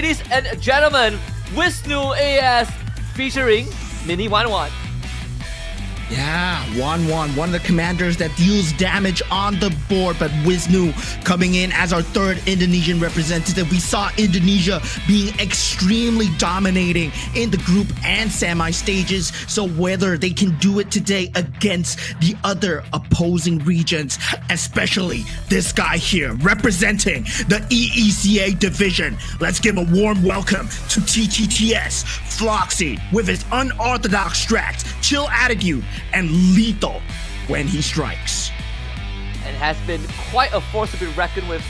Ladies and gentlemen, Wisnu AS featuring Mini 1-1. Yeah, 1-1, one of the commanders that deals damage on the board, but Wisnu coming in as our third Indonesian representative. We saw Indonesia being extremely dominating in the group and semi stages, so whether they can do it today against the other opposing regions, especially this guy here representing the EECA division. Let's give a warm welcome to TTTS Floxy with his unorthodox strats, chill attitude, and lethal when he strikes. And has been quite a force to be reckoned with.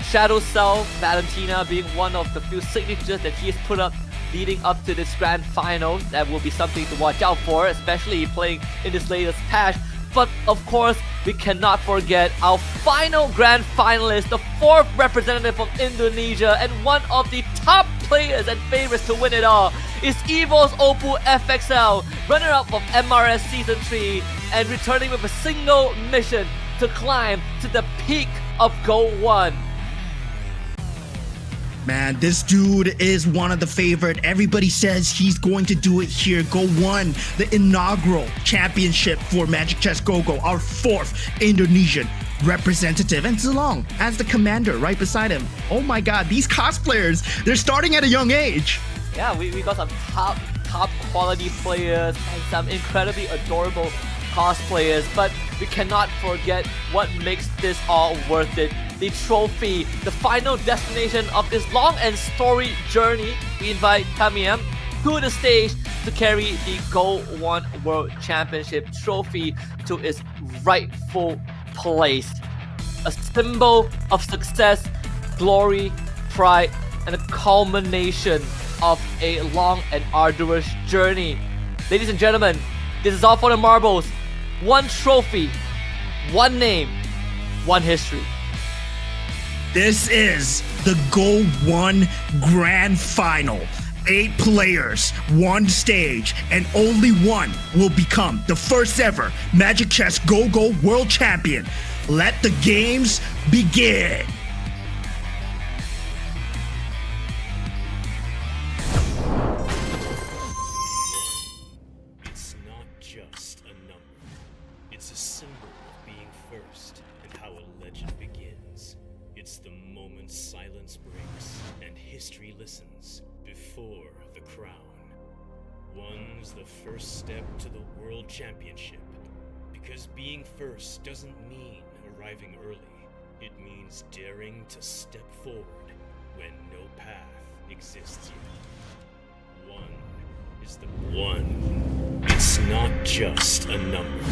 Shadow Self, Valentina being one of the few signatures that he has put up leading up to this grand final. That will be something to watch out for, especially playing in this latest patch. But of course, we cannot forget our final grand finalist, the fourth representative of Indonesia and one of the top players and favorites to win it all, is Evo's Oppo FXL, runner-up of MRS Season 3 and returning with a single mission to climb to the peak of GO1. Man, this dude is one of the favorite. Everybody says he's going to do it here. GO1, the inaugural championship for Magic Chess GoGo, our fourth Indonesian representative. And Zilong as the commander right beside him. Oh my god, these cosplayers, they're starting at a young age. Yeah, we got some top quality players and some incredibly adorable cosplayers, but we cannot forget what makes this all worth it. The trophy, the final destination of this long and storied journey. We invite Tamiam to the stage to carry the GO1 World Championship trophy to its rightful place. A symbol of success, glory, pride, and a culmination of a long and arduous journey. Ladies and gentlemen, this is all for the marbles. One trophy, one name, one history. This is the GO1 Grand Final. 8 players, 1 stage, and only one will become the first ever Magic Chess GoGo World Champion. Let the games begin. It's not just a number. It's a symbol of being first and how a legend begins. It's the moment silence breaks and history listens before the crown. One's the first step to the World Championship. Because being first doesn't mean arriving early. It means daring to step forward when no path exists yet. One is the one. It's not just a number.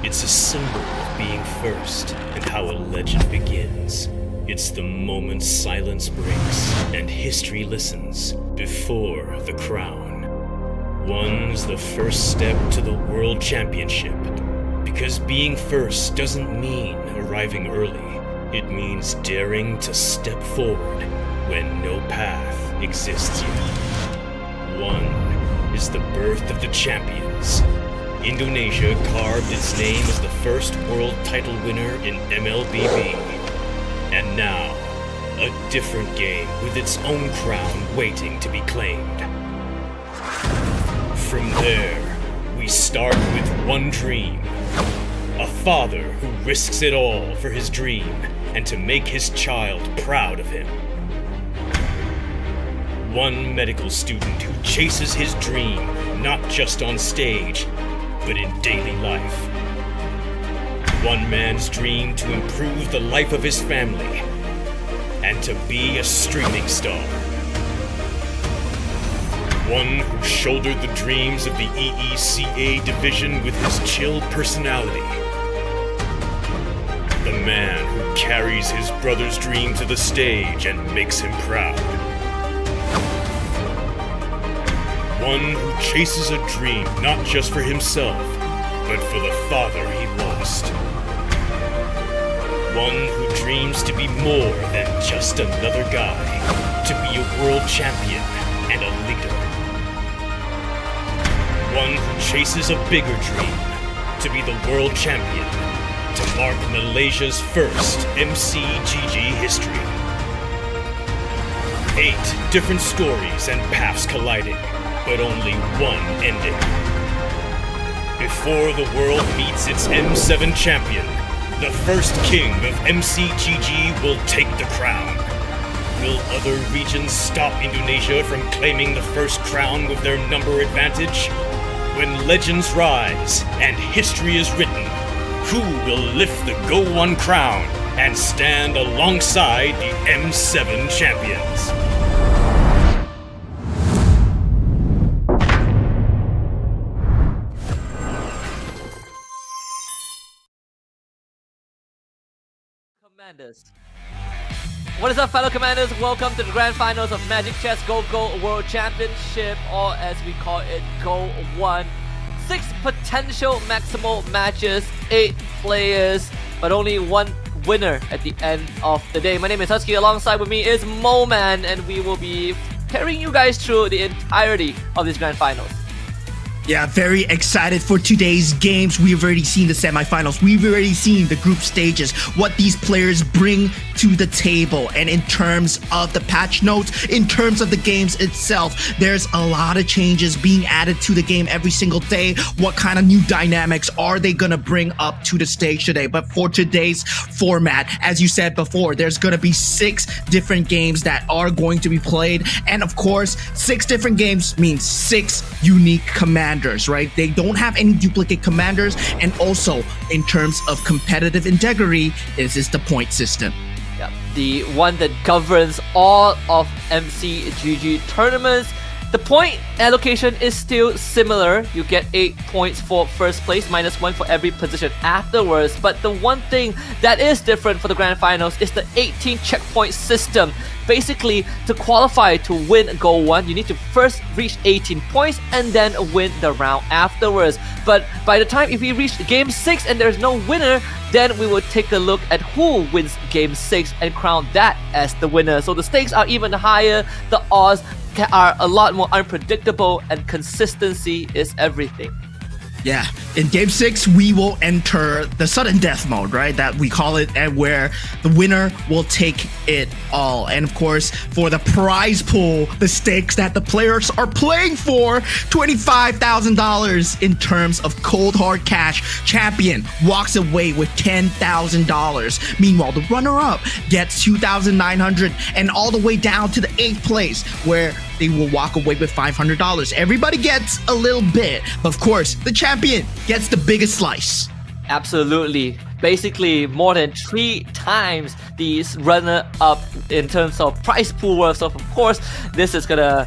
It's a symbol of being first and how a legend begins. It's the moment silence breaks and history listens before the crown. One's the first step to the World Championship. Because being first doesn't mean arriving early. It means daring to step forward when no path exists yet. One is the birth of the champions. Indonesia carved its name as the first world title winner in MLBB. And now, a different game with its own crown waiting to be claimed. From there, we start with one dream. A father who risks it all for his dream and to make his child proud of him. One medical student who chases his dream not just on stage, but in daily life. One man's dream to improve the life of his family and to be a streaming star. One who shouldered the dreams of the EECA division with his chill personality. The man who carries his brother's dream to the stage and makes him proud. One who chases a dream not just for himself, but for the father he lost. One who dreams to be more than just another guy, to be a world champion and a leader. One who chases a bigger dream, to be the world champion, to mark Malaysia's first MCGG history. 8 different stories and paths colliding, but only one ending. Before the world meets its M7 champion, the first king of MCGG will take the crown. Will other regions stop Indonesia from claiming the first crown with their number advantage? When legends rise and history is written, who will lift the GO1 crown and stand alongside the M7 champions? Commanders. What is up, fellow commanders? Welcome to the grand finals of Magic Chess Go World Championship, or as we call it, GO1. 6 potential maximal matches, 8 players, but only one winner at the end of the day. My name is Husky. Alongside with me is Moman, and we will be carrying you guys through the entirety of these grand finals. Yeah, very excited for today's games. We've already seen the semifinals. We've already seen the group stages, what these players bring to the table. And in terms of the patch notes, in terms of the games itself, there's a lot of changes being added to the game every single day. What kind of new dynamics are they going to bring up to the stage today? But for today's format, as you said before, there's going to be 6 different games that are going to be played. And of course, 6 different games means 6 unique commanders. Right? They don't have any duplicate commanders, and also in terms of competitive integrity, is the point system. Yeah, the one that governs all of MCGG tournaments. The point allocation is still similar. You get 8 points for first place, -1 for every position afterwards. But the one thing that is different for the grand finals is the 18 checkpoint system. Basically, to qualify to win GO1, you need to first reach 18 points and then win the round afterwards. But by the time if we reach game 6 and there's no winner, then we will take a look at who wins game 6 and crown that as the winner. So the stakes are even higher, the odds are a lot more unpredictable, and consistency is everything. Yeah, in game 6, we will enter the sudden death mode, right? That we call it, and where the winner will take it all. And of course, for the prize pool, the stakes that the players are playing for, $25,000 in terms of cold hard cash. Champion walks away with $10,000. Meanwhile, the runner-up gets $2,900, and all the way down to the 8th place, where they will walk away with $500. Everybody gets a little bit, but of course, the champion gets the biggest slice. Absolutely. Basically, more than 3 times the runner-up in terms of prize pool worth. So, of course, this is gonna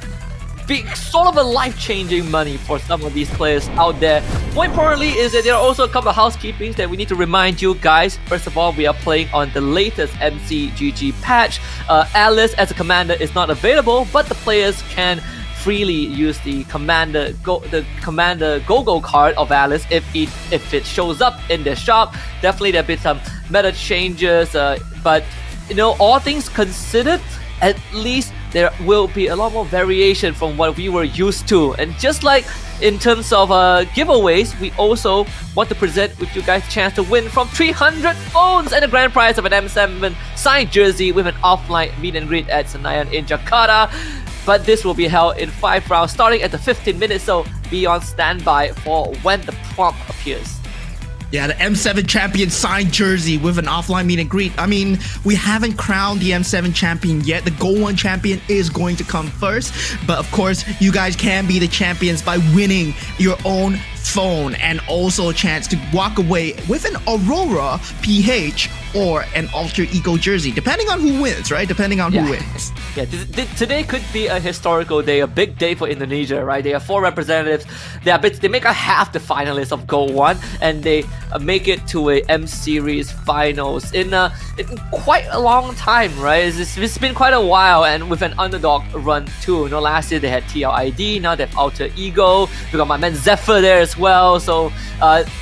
be sort of a life-changing money for some of these players out there. More importantly is that there are also a couple of housekeepings that we need to remind you guys. First of all, we are playing on the latest MCGG patch. Alice as a commander is not available, but the players can freely use the commander go card of Alice if it shows up in their shop. Definitely there have been some meta changes, but you know, all things considered, at least there will be a lot more variation from what we were used to. And just like in terms of giveaways, we also want to present with you guys a chance to win from 300 phones and a grand prize of an M7 signed jersey with an offline meet and greet at Senayan in Jakarta. But this will be held in 5 rounds starting at the 15 minutes, so be on standby for when the prompt appears. Yeah, the M7 champion signed jersey with an offline meet and greet. I mean, we haven't crowned the M7 champion yet. The GO1 champion is going to come first. But of course, you guys can be the champions by winning your own phone, and also a chance to walk away with an Aurora PH or an alter ego jersey, depending on who wins, right? Depending on who wins. Yeah, today could be a historical day, a big day for Indonesia, right? They have 4 representatives. They make a half the finalists of GO1, and they make it to a M Series finals in quite a long time, right? It's been quite a while, and with an underdog run too. You know, last year they had TLID, now they have alter ego. We got my man Zephyr there as well. So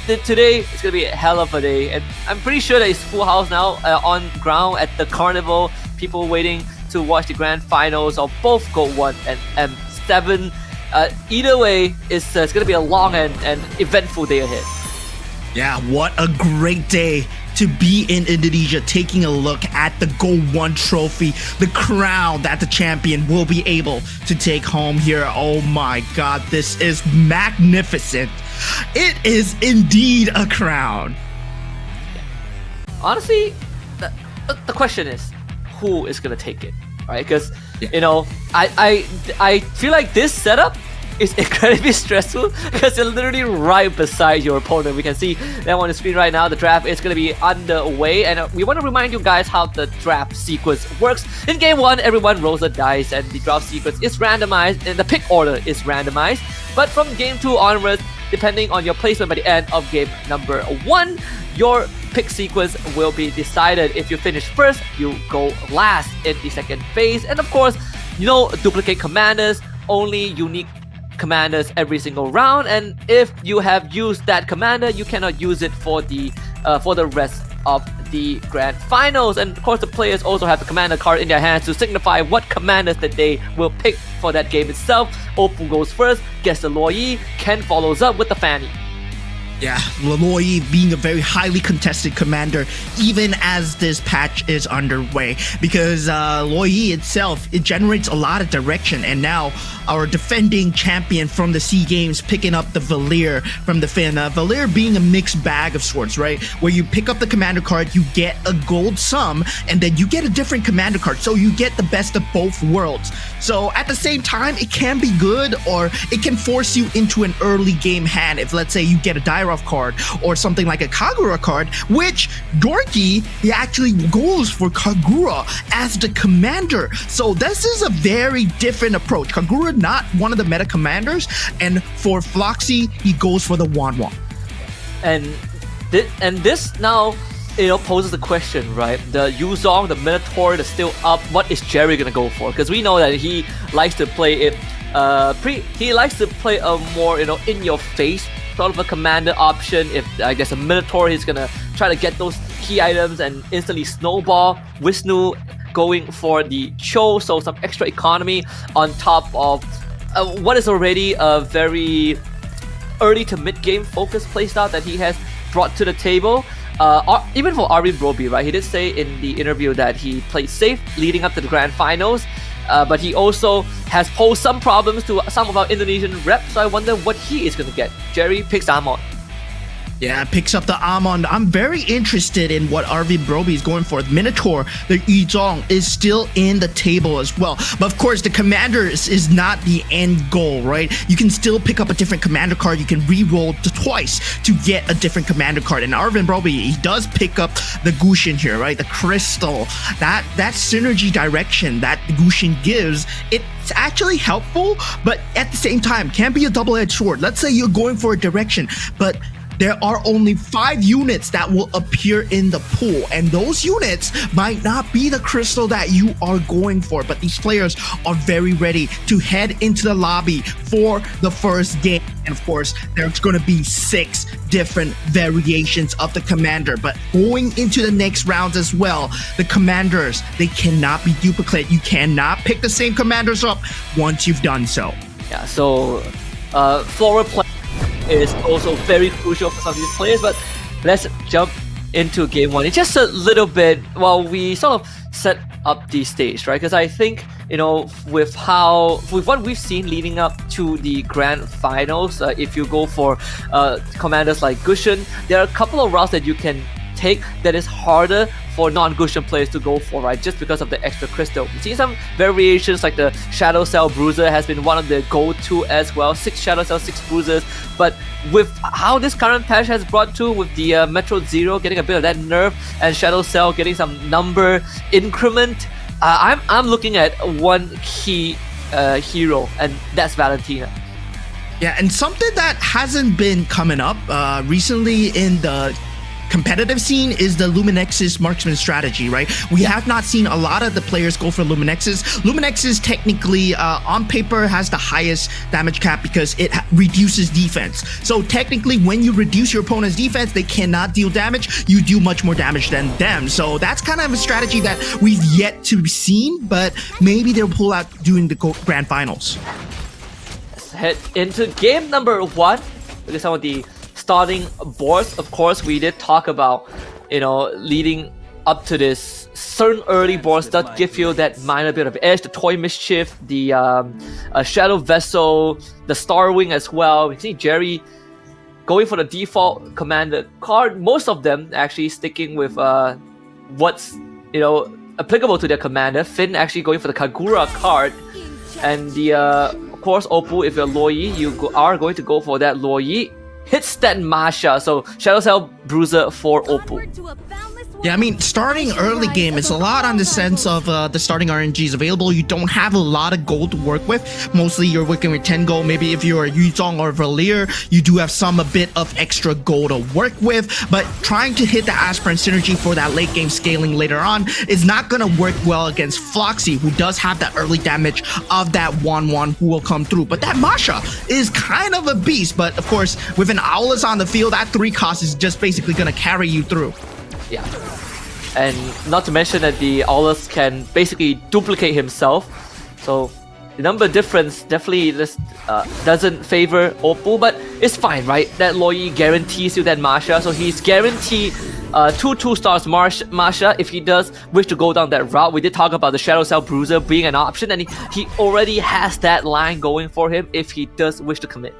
today it's gonna be a hell of a day, and I'm pretty sure that it's full house now on ground at the carnival. People waiting to watch the grand finals of both GO1 and M7. Either way, it's gonna be a long and eventful day ahead. Yeah, what a great day to be in Indonesia, taking a look at the GO1 trophy, the crown that the champion will be able to take home here. Oh my god, this is magnificent. It is indeed a crown. Honestly, the question is, who is gonna take it, right? Because you know, I feel like this setup is incredibly stressful because you're literally right beside your opponent. We can see them on the screen right now. The draft is going to be underway, and we want to remind you guys how the draft sequence works. In game 1, everyone rolls a dice, and the draft sequence is randomized, and the pick order is randomized. But from game 2 onwards, depending on your placement by the end of game number 1, your pick sequence will be decided. If you finish first, you go last in the second phase. And of course, no duplicate commanders, only unique commanders every single round, and if you have used that commander, you cannot use it for the rest of the grand finals. And of course, the players also have the commander card in their hands to signify what commanders that they will pick for that game itself. Opal goes first, gets the Loyi, Ken follows up with the Fanny. Yeah, Loyi being a very highly contested commander even as this patch is underway, because Loyi itself, it generates a lot of direction, and now our defending champion from the SEA Games picking up the Valir from the Finn. Valir being a mixed bag of sorts, right? Where you pick up the commander card, you get a gold sum, and then you get a different commander card, so you get the best of both worlds. So at the same time, it can be good, or it can force you into an early game hand if, let's say, you get a Dairov card or something like a Kagura card, which Dorky, he actually goes for Kagura as the commander. So this is a very different approach. Kagura not one of the meta commanders, and for Floxy, he goes for the Wanwan. And this now, you know, poses the question, right? The Yuzong, the Minotaur is still up. What is Jerry gonna go for? Because we know that he likes to play it he likes to play a more, you know, in your face sort of a commander option. If I guess a Minotaur, he's gonna try to get those key items and instantly snowball. Wisnu going for the Cho, so some extra economy on top of what is already a very early to mid game focused playstyle that he has brought to the table. Even for Arvin Broby, right? He did say in the interview that he played safe leading up to the grand finals, but he also has posed some problems to some of our Indonesian reps, so I wonder what he is going to get. Jerry picks Amon. Yeah, picks up the Amon. I'm very interested in what RV Broby is going for. Minotaur, the Yuzong, is still in the table as well. But of course, the commander is not the end goal, right? You can still pick up a different commander card. You can re-roll twice to get a different commander card. And Arvin Broby, he does pick up the Gushin here, right? The crystal. That synergy direction that the Gushin gives, it's actually helpful, but at the same time, can be a double-edged sword. Let's say you're going for a direction, but there are only 5 units that will appear in the pool, and those units might not be the crystal that you are going for, but these players are very ready to head into the lobby for the first game. And of course, there's going to be 6 different variations of the commander, but going into the next rounds as well, the commanders, they cannot be duplicated. You cannot pick the same commanders up once you've done so. Yeah, so forward play is also very crucial for some of these players, but let's jump into game 1 in just a little bit while we sort of set up the stage, right? Because I think, you know, with what we've seen leading up to the grand finals, if you go for commanders like Gushin, there are a couple of routes that you can take that is harder for non-Gushin players to go for, right? Just because of the extra crystal. We've seen some variations like the Shadow Cell Bruiser has been one of the go-to as well. 6 Shadow Cell, 6 Bruisers. But with how this current patch has brought to, with the Metro Zero getting a bit of that nerf and Shadow Cell getting some number increment, I'm looking at one key hero, and that's Valentina. Yeah, and something that hasn't been coming up recently in the competitive scene is the Luminex's marksman strategy, right? We have not seen a lot of the players go for Luminex's. Luminex's technically on paper has the highest damage cap because it reduces defense. So technically when you reduce your opponent's defense, they cannot deal damage. You do much more damage than them. So that's kind of a strategy that we've yet to be seen, but maybe they'll pull out during the grand finals. Let's head into game number 1. Look at some of the starting boards, of course, we did talk about, leading up to this, certain early boards that give you that minor bit of edge. The Toy Mischief, the Shadow Vessel, the Star Wing as well. We see Jerry going for the default commander card. Most of them actually sticking with what's applicable to their commander. Finn actually going for the Kagura card, and the of course Oppo, if you're Luoyi, you are going to go for that Luoyi. Hits that Masha, so Shadow Cell Bruiser for Oppo. Yeah, I mean, starting early game, it's a lot on the sense of the starting RNGs available. You don't have a lot of gold to work with. Mostly you're working with 10 gold. Maybe if you're a Yuzong or Valier, you do have a bit of extra gold to work with. But trying to hit the Aspirant synergy for that late game scaling later on is not going to work well against Floxy, who does have that early damage of that 1-1 who will come through. But that Masha is kind of a beast. But of course, with an Owlus on the field, that 3 cost is just basically going to carry you through. Yeah. And not to mention that the Aulus can basically duplicate himself. So the number difference definitely just doesn't favor Oppo, but it's fine, right? That Luoyi guarantees you that Masha, so he's guaranteed 2 stars Masha if he does wish to go down that route. We did talk about the Shadow Cell Bruiser being an option, and he already has that line going for him if he does wish to commit.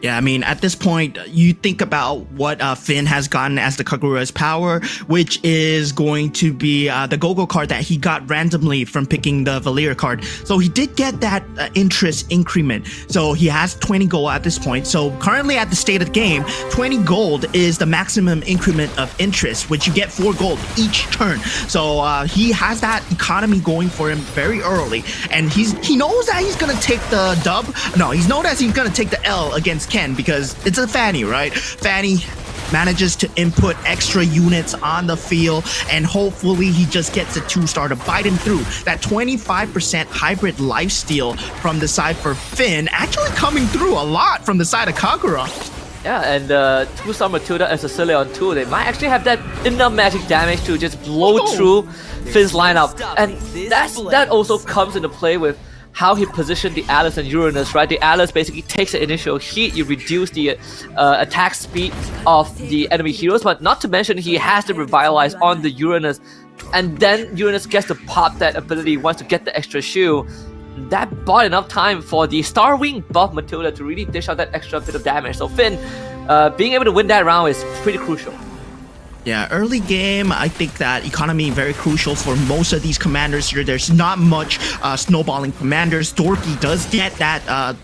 Yeah, I mean, at this point, you think about what Finn has gotten as the Kagura's power, which is going to be the Gogo card that he got randomly from picking the Valier card. So he did get that interest increment. So he has 20 gold at this point. So currently at the state of the game, 20 gold is the maximum increment of interest, which you get 4 gold each turn. So he has that economy going for him very early. And he knows that he's going to take the dub. No, he knows that he's going to take the L against Ken, because it's a Fanny, right? Fanny manages to input extra units on the field, and hopefully he just gets a 2-star to bite him through. That 25% hybrid lifesteal from the side for Finn actually coming through a lot from the side of Kagura. Yeah, and 2-star Matilda and Cecilia on 2, they might actually have that enough magic damage to just blow through Finn's lineup. And that also comes into play with how he positioned the Alice and Uranus, right? The Alice basically takes the initial heat, you reduce the attack speed of the enemy heroes, but not to mention he has to revitalize on the Uranus, and then Uranus gets to pop that ability, wants to get the extra shield. That bought enough time for the Star Wing buff Matilda to really dish out that extra bit of damage. So Finn, being able to win that round is pretty crucial. Yeah, early game, I think that economy very crucial for most of these commanders here. There's not much snowballing commanders. Dorky does get that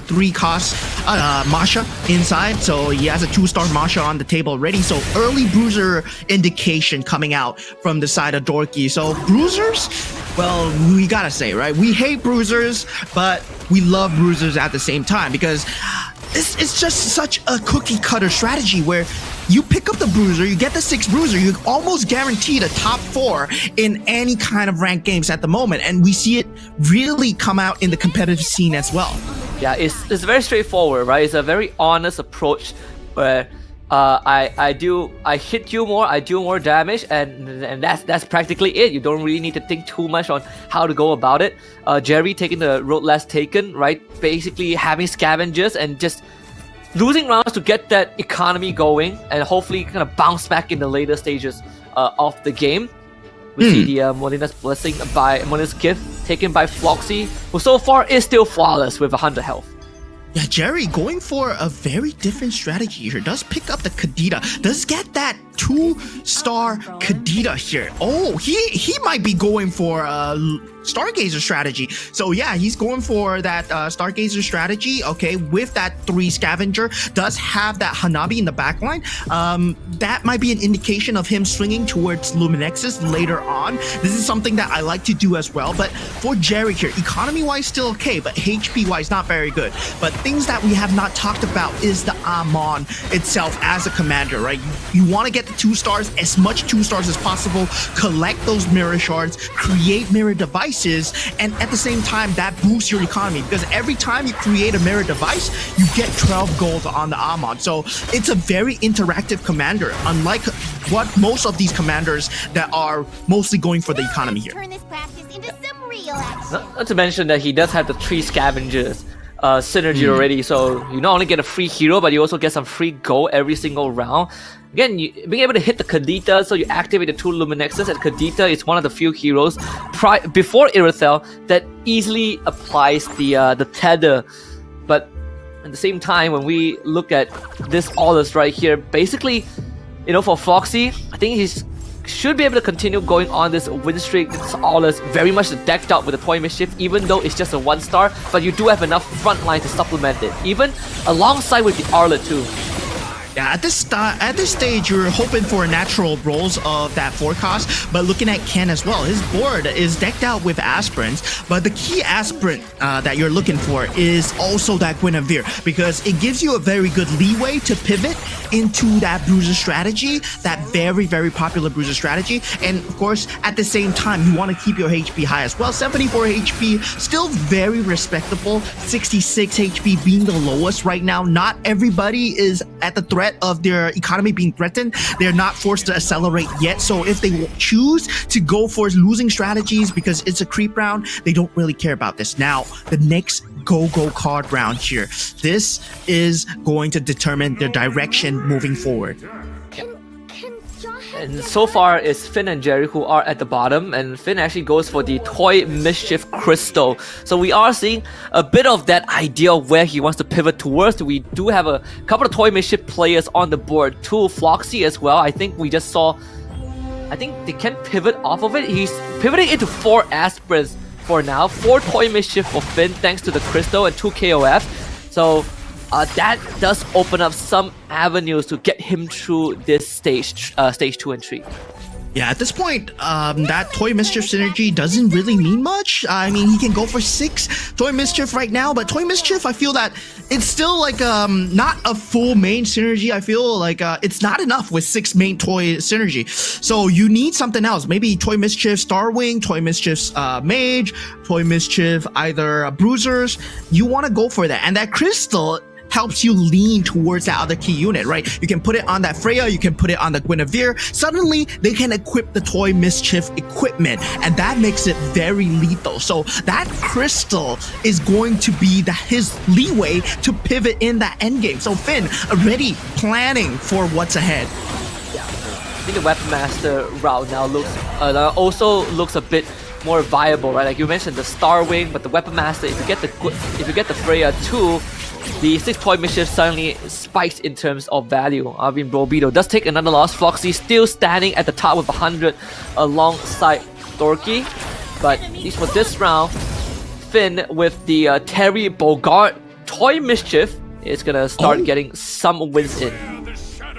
3 cost Masha inside, so he has a 2-star Masha on the table already. So early bruiser indication coming out from the side of Dorky. So bruisers, well, we gotta say, right? We hate bruisers, but we love bruisers at the same time, because it's just such a cookie cutter strategy where you pick up the bruiser, you get the 6 bruiser, you almost guaranteed a top 4 in any kind of ranked games at the moment, and we see it really come out in the competitive scene as well. Yeah, it's very straightforward, right? It's a very honest approach where I hit you more, I do more damage, and that's practically it. You don't really need to think too much on how to go about it. Jerry taking the road less taken, right? Basically having scavengers and just losing rounds to get that economy going, and hopefully kind of bounce back in the later stages of the game. We see the Molina's Blessing by Molina's Gift taken by Floxy, who so far is still flawless with 100 health. Yeah, Jerry going for a very different strategy here. Does pick up the Kadita. Does get that 2-star Kadita here. Oh, he might be going for Stargazer strategy. So yeah, he's going for that Stargazer strategy. Okay, with that 3 scavenger, does have that Hanabi in the backline. That might be an indication of him swinging towards Luminexus later on. This is something that I like to do as well. But for Jerry here, economy wise still okay, but HP wise not very good. But things that we have not talked about is the Amon itself as a commander, right? You want to get the 2 stars, as much 2 stars as possible, collect those mirror shards, create mirror devices, and at the same time that boosts your economy, because every time you create a mirror device you get 12 gold on the Amon. So it's a very interactive commander, unlike what most of these commanders that are mostly going for the economy here. Turn this practice into some real action. Not to mention that he does have the 3 scavengers synergy already. So you not only get a free hero, but you also get some free gold every single round. Again, being able to hit the Kadita, so you activate the 2 Luminexes, and Kadita is one of the few heroes before Irithel that easily applies the tether. But at the same time, when we look at this Aulus right here, basically, you know, for Foxy, I think he's should be able to continue going on this win streak. This Aulus very much decked out with the Toy Mischief, even though it's just a 1-star, but you do have enough front line to supplement it, even alongside with the Arlet too. Yeah, at this stage, you're hoping for natural rolls of that forecast, but looking at Ken as well, his board is decked out with aspirants, but the key aspirant that you're looking for is also that Guinevere, because it gives you a very good leeway to pivot into that bruiser strategy, that very, very popular bruiser strategy, and of course, at the same time, you want to keep your HP high as well. 74 HP, still very respectable, 66 HP being the lowest right now. Not everybody is at the threat of their economy being threatened. They're not forced to accelerate yet, so if they choose to go for losing strategies because it's a creep round, they don't really care about this. Now, the next go-go card round here, this is going to determine their direction moving forward. And so far, it's Finn and Jerry who are at the bottom, and Finn actually goes for the Toy Mischief Crystal. So we are seeing a bit of that idea of where he wants to pivot towards. We do have a couple of Toy Mischief players on the board, 2 Floxy as well. I think we just saw, I think they can pivot off of it. He's pivoting into 4 aspirants for now, 4 Toy Mischief for Finn thanks to the Crystal and 2 KOF. So that does open up some avenues to get him through this stage 2 and 3. Yeah, at this point, that Toy Mischief synergy doesn't really mean much. I mean, he can go for 6 Toy Mischief right now, but Toy Mischief, I feel that it's still like not a full main synergy. I feel like it's not enough with 6 main Toy synergy. So you need something else. Maybe Toy Mischief Starwing, Toy Mischief Mage, Toy Mischief either Bruisers. You want to go for that. And that Crystal helps you lean towards that other key unit, right? You can put it on that Freya, you can put it on the Guinevere. Suddenly, they can equip the Toy Mischief equipment, and that makes it very lethal. So that Crystal is going to be his leeway to pivot in that endgame. So Finn, already planning for what's ahead. I think the Weapon Master route now also looks a bit more viable, right? Like you mentioned, the Starwing, but the Weapon Master, if you get the Freya too, the 6 Toy Mischief suddenly spikes in terms of value. Arvin Brobido does take another loss. Floxy still standing at the top with 100 alongside Dorky. But at least for this round, Finn with the Terry Bogart Toy Mischief is gonna start getting some wins in.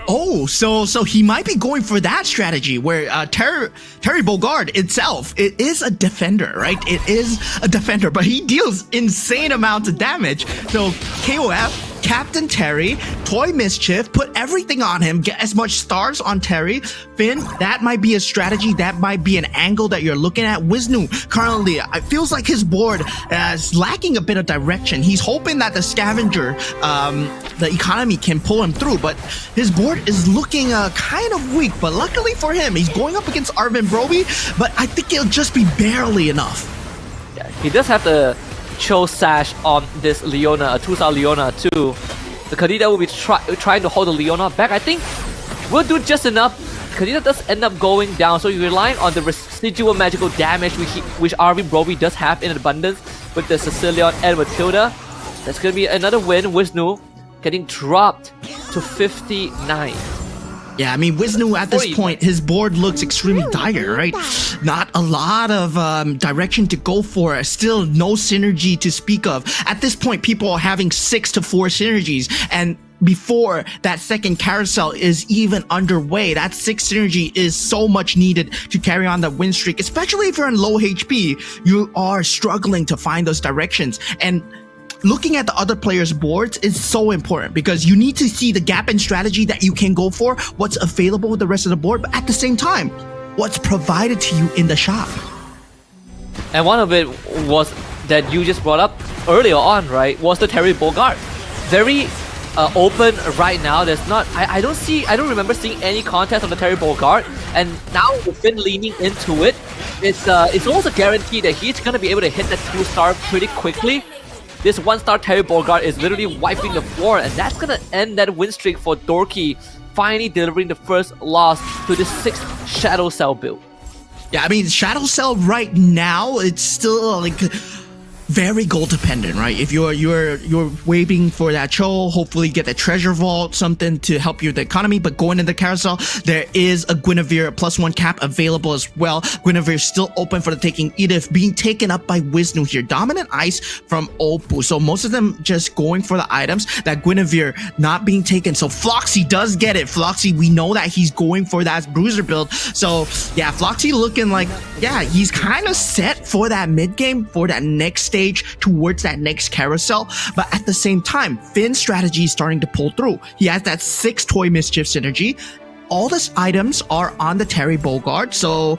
Oh, so he might be going for that strategy where Terry Bogard itself, it is a defender, right? It is a defender, but he deals insane amounts of damage. So KOF, Captain Terry, Toy Mischief, put everything on him, get as much stars on Terry. Finn, that might be a strategy, that might be an angle that you're looking at. Wisnu, currently, it feels like his board is lacking a bit of direction. He's hoping that the Scavenger, the economy can pull him through, but his board is looking kind of weak. But luckily for him, he's going up against Arvin Broby, but I think it'll just be barely enough. Yeah, he does have the Cho Sash on this Leona, a 2-star Leona too. The Kadita will be trying to hold the Leona back. I think we'll do just enough. Kadita does end up going down, so you're relying on the residual magical damage which Arvin Broby does have in abundance with the Sicilian and Matilda. That's gonna be another win. Wisnu getting dropped to 59. Yeah, I mean, Wisnu at this point, his board looks extremely dire, right? Not a lot of direction to go for. Still no synergy to speak of. At this point, people are having 6 to 4 synergies, and before that second carousel is even underway, that 6 synergy is so much needed to carry on the win streak. Especially if you're in low HP, you are struggling to find those directions. And looking at the other players' boards is so important because you need to see the gap in strategy that you can go for, what's available with the rest of the board, but at the same time, what's provided to you in the shop. And one of it was that you just brought up earlier on, right? Was the Terry Bogart. Very open right now. There's not, I don't remember seeing any contest on the Terry Bogart. And now with Finn leaning into it, it's almost a guarantee that he's gonna be able to hit that 2-star pretty quickly. this 1-star Terry Bogard is literally wiping the floor, and that's gonna end that win streak for Dorky, finally delivering the first loss to the 6th Shadow Cell build. Yeah, I mean, Shadow Cell right now, it's still like very goal dependent, right? If you're waiting for that show, hopefully get a treasure vault, something to help you with the economy. But going into the carousel, there is a Guinevere +1 cap available as well. Guinevere is still open for the taking. Edith being taken up by Wisnu here. Dominant ice from Oppo. So most of them just going for the items. That Guinevere not being taken. So Floxy does get it. Floxy, we know that he's going for that bruiser build. So yeah, Floxy looking like, yeah, he's kind of set for that mid game, for that next stage towards that next carousel. But at the same time, Finn's strategy is starting to pull through. He has that 6 Toy Mischief synergy. All these items are on the Terry Bogard, so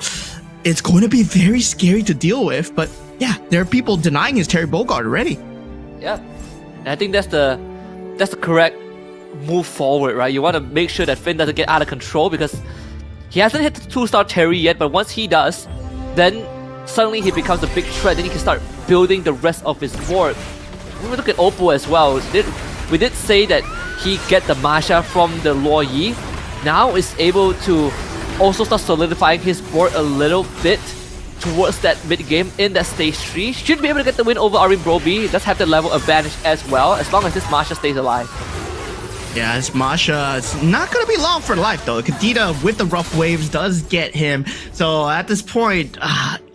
it's going to be very scary to deal with. But yeah, there are people denying his Terry Bogard already. Yeah, and I think that's the correct move forward, right? You want to make sure that Finn doesn't get out of control, because he hasn't hit the 2-star Terry yet, but once he does, then suddenly he becomes a big threat. Then he can start building the rest of his board. When we look at Oppo as well, we did say that he get the Masha from the Luo Yi. Now is able to also start solidifying his board a little bit towards that mid game in that stage 3. Should be able to get the win over Arin Broby. He does have the level advantage as well, as long as this Masha stays alive. Yeah, this Masha, it's not going to be long for life though. Kadita with the rough waves does get him. So at this point,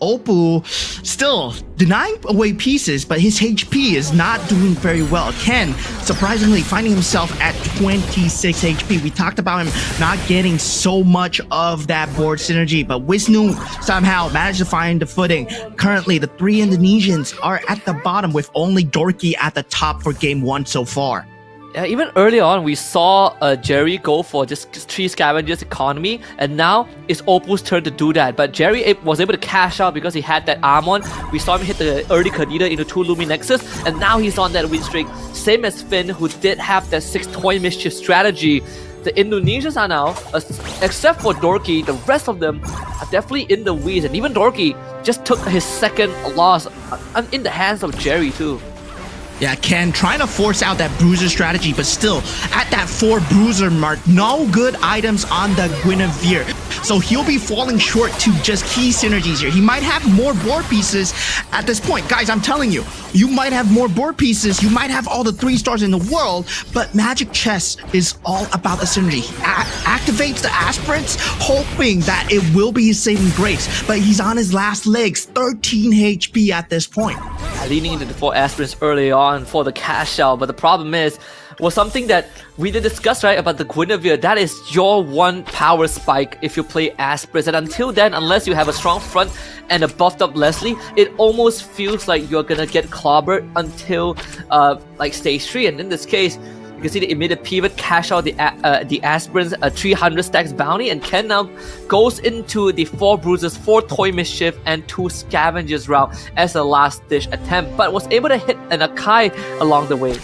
Oppo still denying away pieces, but his HP is not doing very well. Ken, surprisingly, finding himself at 26 HP. We talked about him not getting so much of that board synergy, but Wisnu somehow managed to find the footing. Currently, the 3 Indonesians are at the bottom with only Dorky at the top for game 1 so far. Yeah, even early on, we saw Jerry go for just 3 scavengers economy, and now it's Oppo's turn to do that. But Jerry was able to cash out because he had that Armon. We saw him hit the early Kadita into 2 Lumi Nexus, and now he's on that win streak. Same as Finn, who did have that 6 Toy Mischief strategy. The Indonesians are now, except for Dorky, the rest of them are definitely in the weeds. And even Dorky just took his 2nd loss in the hands of Jerry too. Yeah, Ken trying to force out that bruiser strategy, but still at that 4 bruiser mark, no good items on the Guinevere. So he'll be falling short to just key synergies here. He might have more board pieces at this point. Guys, I'm telling you, you might have more board pieces, you might have all the 3 stars in the world, but Magic Chess is all about the synergy. He activates the aspirants, hoping that it will be his saving grace, but he's on his last legs, 13 HP at this point. Leaning into the 4 aspirants early on for the cash out, but the problem was something that we did discuss, right, about the Guinevere. That is your one power spike if you play aspirants, and until then, unless you have a strong front and a buffed up Leslie, it almost feels like you're gonna get clobbered until like stage 3. And in this case, you can see the immediate pivot, cash out the aspirants, a 300 stacks bounty, and Ken now goes into the 4 bruises, 4 Toy Mischief, and 2 scavengers route as a last ditch attempt, but was able to hit an Akai along the way.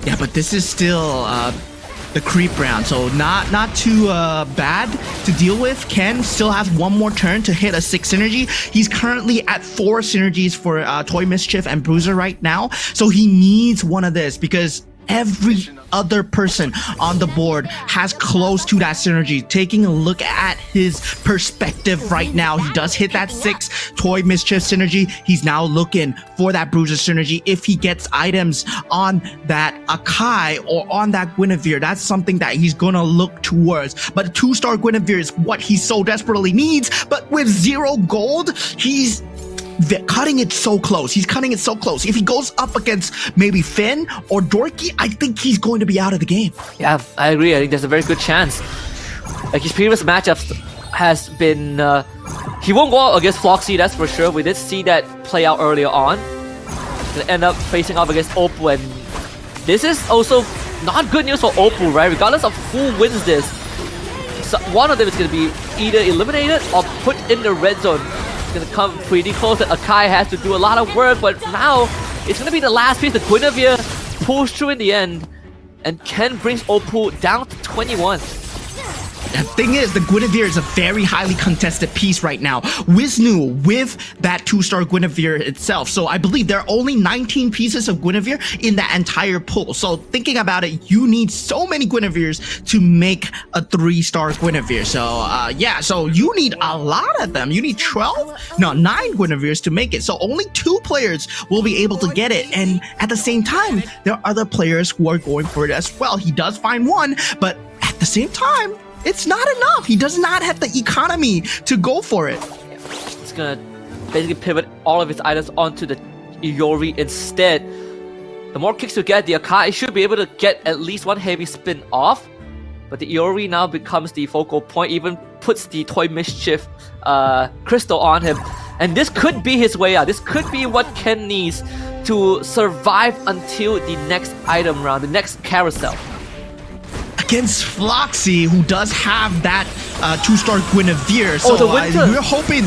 Yeah, but this is still the creep round, so not too bad to deal with. Ken still has 1 more turn to hit a 6 synergy. He's currently at 4 synergies for Toy Mischief and Bruiser right now, so he needs one of this because every other person on the board has close to that synergy. Taking a look at his perspective right now, he does hit that 6 Toy Mischief synergy. He's now looking for that Bruiser synergy. If he gets items on that Akai or on that Guinevere, that's something that he's gonna look towards. But a 2-star Guinevere is what he so desperately needs, but with 0 gold, he's cutting it so close. He's cutting it so close. If he goes up against maybe Finn or Dorky, I think he's going to be out of the game. Yeah, I agree. I think there's a very good chance. Like his previous matchups has been, he won't go out against Floxy, that's for sure. We did see that play out earlier on. He'll end up facing off against Oppo, and this is also not good news for Oppo, right? Regardless of who wins this, so one of them is going to be either eliminated or put in the red zone. Gonna come pretty close, and Akai has to do a lot of work, but now it's gonna be the last piece. The Guinevere pulls through in the end, and Ken brings Oppo down to 21. The thing is, the Guinevere is a very highly contested piece right now. Wisnu with that 2-star Guinevere itself. So I believe there are only 19 pieces of Guinevere in that entire pool. So thinking about it, you need so many Guineveres to make a 3-star Guinevere. So yeah, so you need a lot of them. You need 9 Guineveres to make it. So only 2 players will be able to get it. And at the same time, there are other players who are going for it as well. He does find one, but at the same time, it's not enough. He does not have the economy to go for it. It's gonna basically pivot all of his items onto the Iori instead. The more kicks you get, the Akai should be able to get at least one heavy spin off. But the Iori now becomes the focal point, even puts the Toy Mischief crystal on him. And this could be his way out. This could be what Ken needs to survive until the next item round, the next carousel. Against Floxy, who does have that 2-star Guinevere. So the winter. We're hoping...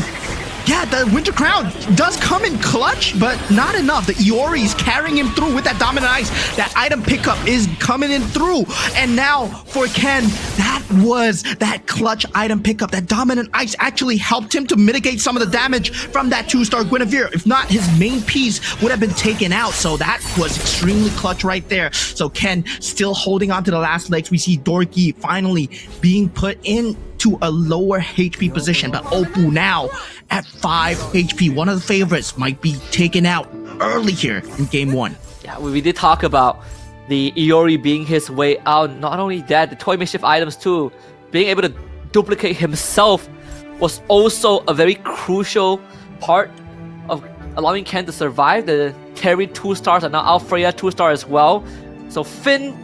Yeah, the Winter Crown does come in clutch, but not enough. The Iori is carrying him through with that Dominant Ice. That item pickup is coming in through. And now for Ken, that was that clutch item pickup. That Dominant Ice actually helped him to mitigate some of the damage from that 2-star Guinevere. If not, his main piece would have been taken out. So that was extremely clutch right there. So Ken still holding on to the last legs. We see Dorky finally being put in to a lower HP position, but Oppo now at 5 HP. One of the favorites might be taken out early here in game 1. Yeah, we did talk about the Iori being his way out. Not only that, the Toy Mischief items too, being able to duplicate himself was also a very crucial part of allowing Ken to survive. The Terry 2-stars are now Alfreya 2-star as well. So Finn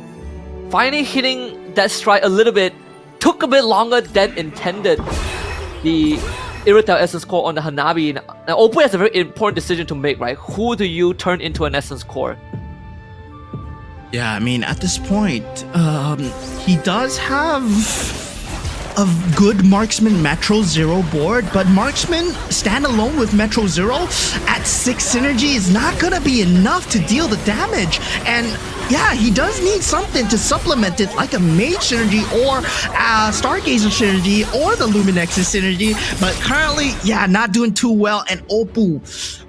finally hitting that stride a little bit. Took a bit longer than intended. The Irrital Essence Core on the Hanabi. Now, Oppo has a very important decision to make, right? Who do you turn into an Essence Core? Yeah, I mean, at this point, he does have a good Marksman Metro Zero board, but Marksman standalone with Metro Zero at 6 synergy is not gonna be enough to deal the damage. And yeah, he does need something to supplement it, like a Mage synergy or Stargazer synergy or the Luminex's synergy. But currently, yeah, not doing too well. And Oppo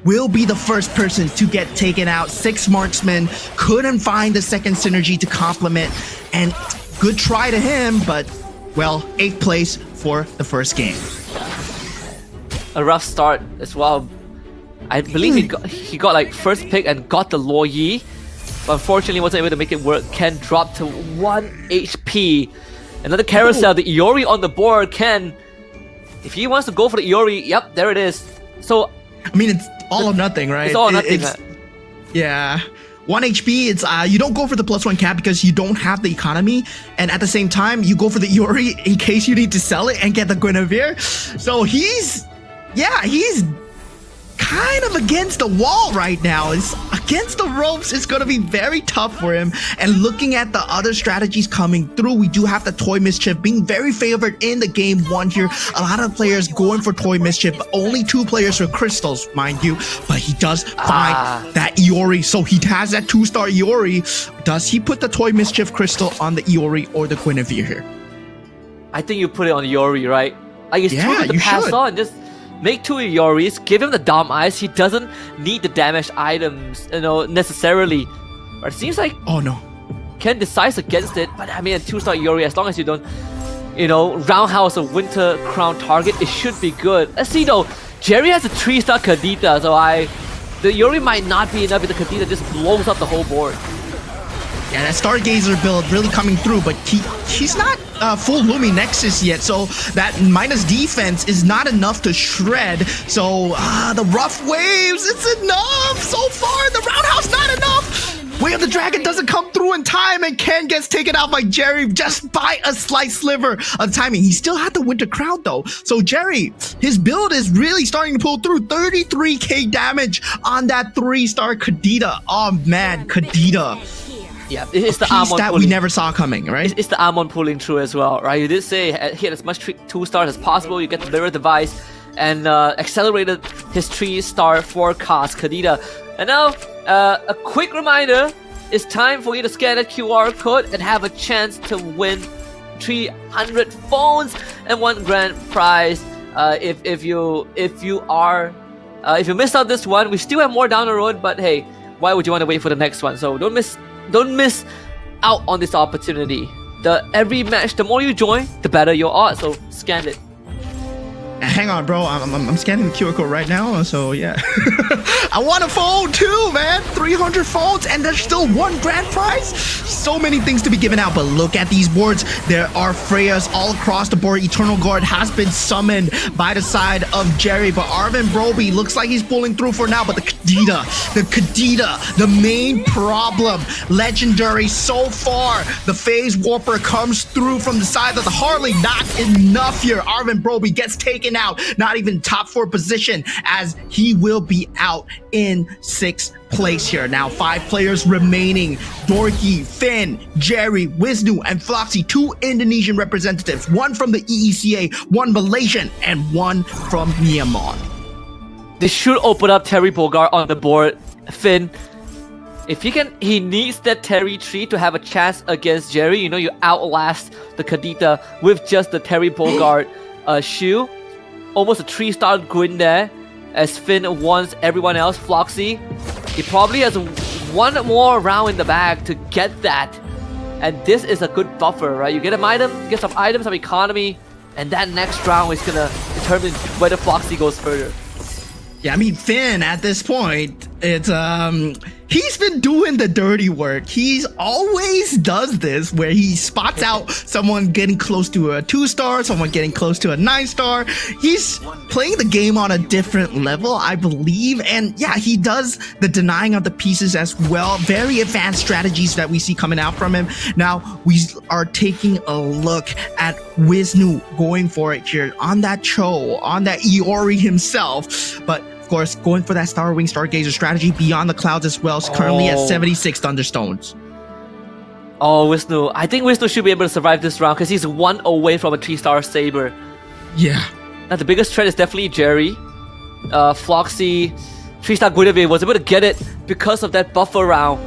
will be the first person to get taken out. 6 Marksman couldn't find the second synergy to complement. And good try to him, but well, 8th place for the first game. A rough start as well. I believe he got like first pick and got the Luo Yi, but unfortunately wasn't able to make it work. Ken dropped to 1 HP. Another carousel, the Iori on the board. Ken, if he wants to go for the Iori, yep, there it is. So, I mean, it's all or nothing, right? It's all or nothing. Yeah. 1 HP, it's you don't go for the +1 cap because you don't have the economy, and at the same time you go for the Iori in case you need to sell it and get the Guinevere. So he's kind of against the wall right now. It's against the ropes. It's gonna be very tough for him. And looking at the other strategies coming through, we do have the Toy Mischief being very favored in the game 1 here. A lot of players going for Toy Mischief, but only 2 players for crystals, mind you. But he does find that Iori, so he has that 2-star Iori. Does he put the Toy Mischief crystal on the Iori or the Guinevere here? I think you put it on Iori, right? Like, it's too good to pass should. on. Just make 2 Ioris, give him the Dom Eyes. He doesn't need the damaged items, necessarily. But it seems like Ken decides against it. But I mean, a 2-star Iori, as long as you don't, roundhouse a Winter Crown target, it should be good. Let's see though. Jerry has a 3-star Kadita, so the Iori might not be enough if the Kadita just blows up the whole board. Yeah, that Stargazer build really coming through, but he's not full Lumi Nexus yet, so that minus defense is not enough to shred. So the rough waves, it's enough so far. The roundhouse not enough. Way of the Dragon doesn't come through in time, and Ken gets taken out by Jerry just by a slight sliver of timing. He still had the Winter Crown though, so Jerry, his build is really starting to pull through. 33k damage on that 3-star Kadita. Oh man, Kadita. Yeah, it's the Amon that we never saw coming, right? It's the Amon pulling through as well, right? You did say hit as much 2-stars as possible. You get the mirror device and accelerated his 3-star forecast, Kadita. And now, a quick reminder: it's time for you to scan that QR code and have a chance to win 300 phones and 1 grand prize. If you missed out this one, we still have more down the road. But hey, why would you want to wait for the next one? So don't miss out on this opportunity. Every match, the more you join, the better your odds. So scan it. Hang on, bro. I'm scanning the QR code right now. So yeah, I want a phone too, man. 300 phones, and there's still 1 grand prize. So many things to be given out, but look at these boards. There are Freyas all across the board. Eternal Guard has been summoned by the side of Jerry, but Arvin Broby looks like he's pulling through for now. But the Kadita, the main problem. Legendary so far. The Phase Warper comes through from the side of the Harley. Not enough here. Arvin Broby gets taken out, not even top 4 position, as he will be out in 6th place here. Now 5 players remaining: Dorky, Finn, Jerry, Wisnu, and Floxy. 2 Indonesian representatives, 1 from the EECA, 1 Malaysian, and 1 from Myanmar. This should open up Terry Bogard on the board. Finn, if he needs that Terry tree to have a chance against Jerry. You know, you outlast the Kadita with just the Terry Bogard shoe. Almost a 3-star Gwyn there, as Finn wants everyone else. Floxy, he probably has 1 more round in the bag to get that, and this is a good buffer, right? You get an item, get some items, some economy, and that next round is gonna determine whether Floxy goes further. Yeah, I mean, Finn at this point, it's he's been doing the dirty work. He's always does this, where he spots out someone getting close to a 2-star, someone getting close to a 9-star. He's playing the game on a different level, I believe. And yeah, he does the denying of the pieces as well. Very advanced strategies that we see coming out from him. Now we are taking a look at Wisnu going for it here on that Cho, on that Iori himself. But of course, going for that Starwing Stargazer strategy beyond the clouds as well. It's currently at 76 Thunderstones. Oh, Wisnu. I think Wisnu should be able to survive this round because he's 1 away from a 3-star Saber. Yeah. Now, the biggest threat is definitely Jerry. Floxy, 3-star Guinevere was able to get it because of that buffer round.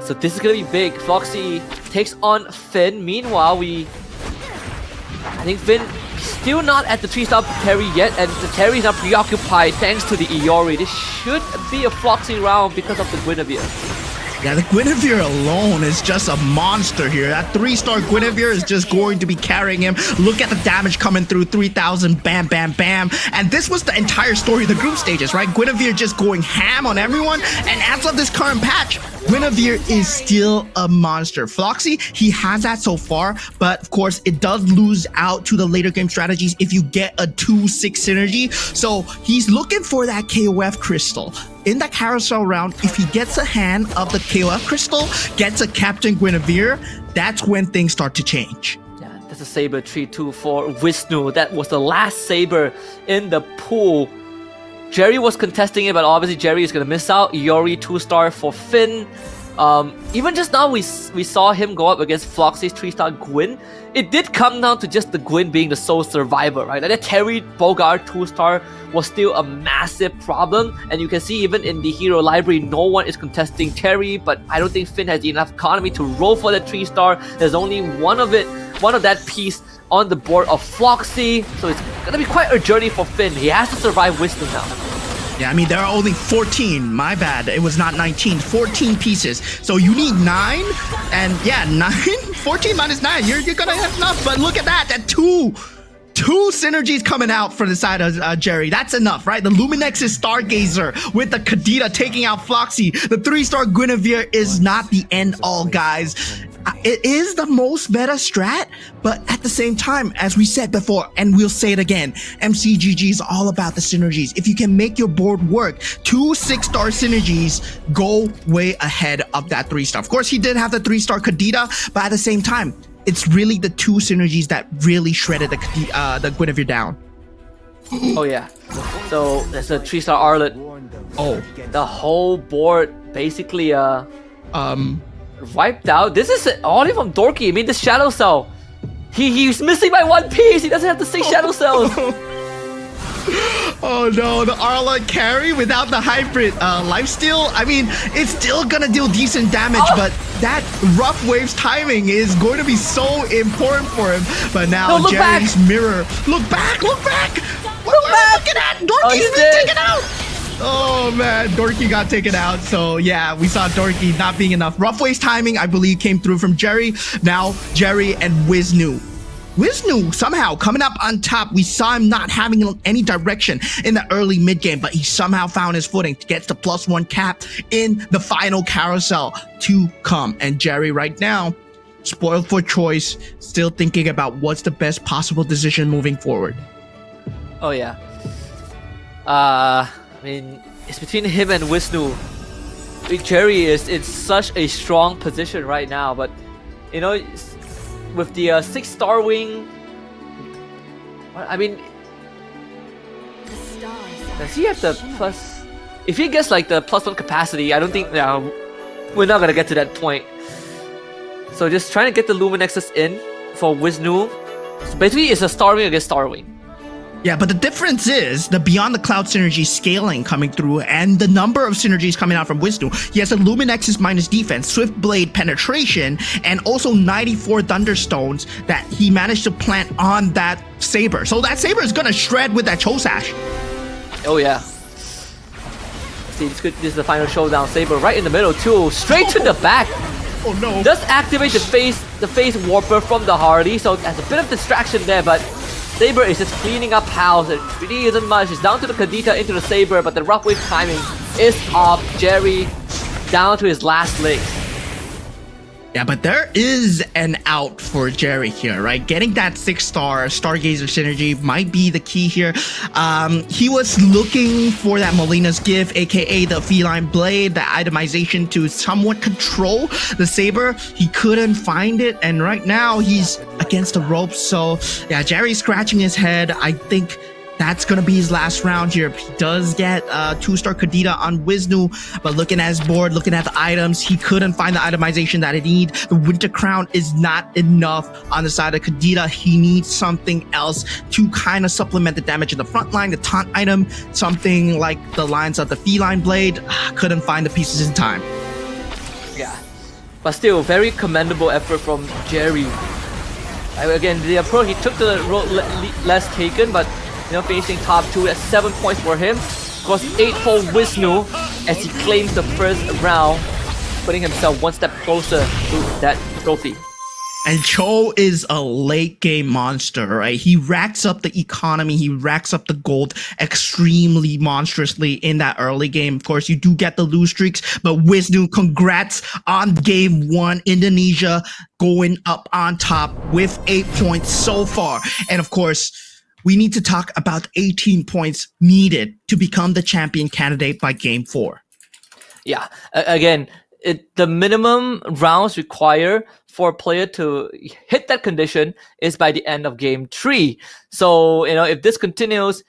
So this is going to be big. Floxy takes on Finn. Meanwhile, I think Finn still not at the 3-star Terry yet, and the Terry is not preoccupied thanks to the Iori. This should be a Floxy round because of the Guinevere. Yeah, the Guinevere alone is just a monster here. That 3-star Guinevere is just going to be carrying him. Look at the damage coming through, 3,000, bam, bam, bam. And this was the entire story of the group stages, right? Guinevere just going ham on everyone. And as of this current patch, Guinevere is still a monster. Floxy, he has that so far, but of course, it does lose out to the later game strategies if you get a 2-6 synergy. So he's looking for that KOF crystal. In that carousel round, if he gets a hand of the KOF crystal, gets a Captain Guinevere, that's when things start to change. Yeah, that's a Saber 3-2 for Wisnu. That was the last Saber in the pool. Jerry was contesting it, but obviously Jerry is going to miss out. Iori 2-star for Finn. Even just now, we saw him go up against Floxy's 3-star Gwyn. It did come down to just the Gwyn being the sole survivor, right? Like that Terry Bogard 2-star was still a massive problem, and you can see even in the hero library, no one is contesting Terry, but I don't think Finn has enough economy to roll for that 3-star. There's only one of that piece on the board of Floxy, so it's gonna be quite a journey for Finn. He has to survive Wisdom now. Yeah, I mean, there are only 14. My bad. It was not 19. 14 pieces. So you need 9. And yeah, 9. 14 minus 9. You're gonna have enough. But look at that. That two synergies coming out from the side of Jerry. That's enough, right? The Luminex's Stargazer with the Kadita taking out Floxy. The 3-star Guinevere is not the end all, guys. It is the most meta strat, but at the same time, as we said before, and we'll say it again, MCGG is all about the synergies. If you can make your board work, 2 6-star synergies go way ahead of that 3-star. Of course, he did have the 3-star Kadita, but at the same time, it's really the 2 synergies that really shredded the Guinevere down. Oh yeah. So there's a 3-star Arlet. Oh. The whole board basically wiped out. This is only from Dorky. I mean, the Shadow Cell. He's missing by 1 piece. He doesn't have the 6 Shadow Cells. Oh no, the Arla carry without the hybrid lifesteal. I mean, it's still gonna deal decent damage, but that rough waves timing is going to be so important for him. But now No, Jerry's mirror. Look back! Look back! What are we looking at? Dorky's been dead. taken out! Oh man, Dorky got taken out. So yeah, we saw Dorky not being enough. Rough waves timing, I believe, came through from Jerry. Now Jerry and Wisnu. Wisnu somehow coming up on top. We saw him not having any direction in the early mid game, but he somehow found his footing to get the +1 cap in the final carousel to come. And Jerry right now, spoiled for choice, still thinking about what's the best possible decision moving forward. Oh yeah. I mean, it's between him and Wisnu. Jerry is in such a strong position right now, but you know, with the 6-star wing, I mean, does he have the plus? If he gets like the +1 capacity, I don't think we're not gonna get to that point. So just trying to get the Luminexus in for Wisnu. So basically, it's a star wing against star wing. Yeah, but the difference is the Beyond the Cloud synergy scaling coming through and the number of synergies coming out from Wisnu. He has a Luminexus minus defense, Swift Blade penetration, and also 94 Thunderstones that he managed to plant on that Saber. So that Saber is gonna shred with that Chosash. Oh yeah. See, this is the final showdown. Saber right in the middle too, straight to the back. Oh no. Does activate the face warper from the Hardy, so there's a bit of distraction there, but Saber is just cleaning up house. It really isn't much. It's down to the Kadita into the Saber, but the rough wave timing is off. Jerry down to his last legs. Yeah, but there is an out for Jerry here, right? Getting that 6-star Stargazer synergy might be the key here. He was looking for that Molina's gift, aka the Feline Blade, the itemization to somewhat control the Saber. He couldn't find it, and right now he's against the ropes. So yeah, Jerry's scratching his head. I think that's gonna be his last round here. He does get 2-star Kadita on Wisnu, but looking at his board, looking at the items, he couldn't find the itemization that he need. The Winter Crown is not enough on the side of Kadita. He needs something else to kind of supplement the damage in the front line. The taunt item, something like the lines of the Feline Blade, couldn't find the pieces in time. Yeah, but still, very commendable effort from Jerry. Again, the approach, he took the road less taken, but you know, finishing top 2 at 7 points for him. Of course, 8 for Wisnu as he claims the first round, putting himself one step closer to that trophy. And Cho is a late game monster, right? He racks up the economy, he racks up the gold extremely monstrously in that early game. Of course, you do get the lose streaks, but Wisnu, congrats on game 1. Indonesia going up on top with 8 points so far. And of course, we need to talk about 18 points needed to become the champion candidate by game 4. Yeah, again, the minimum rounds required for a player to hit that condition is by the end of game 3. So, you know, if this continues,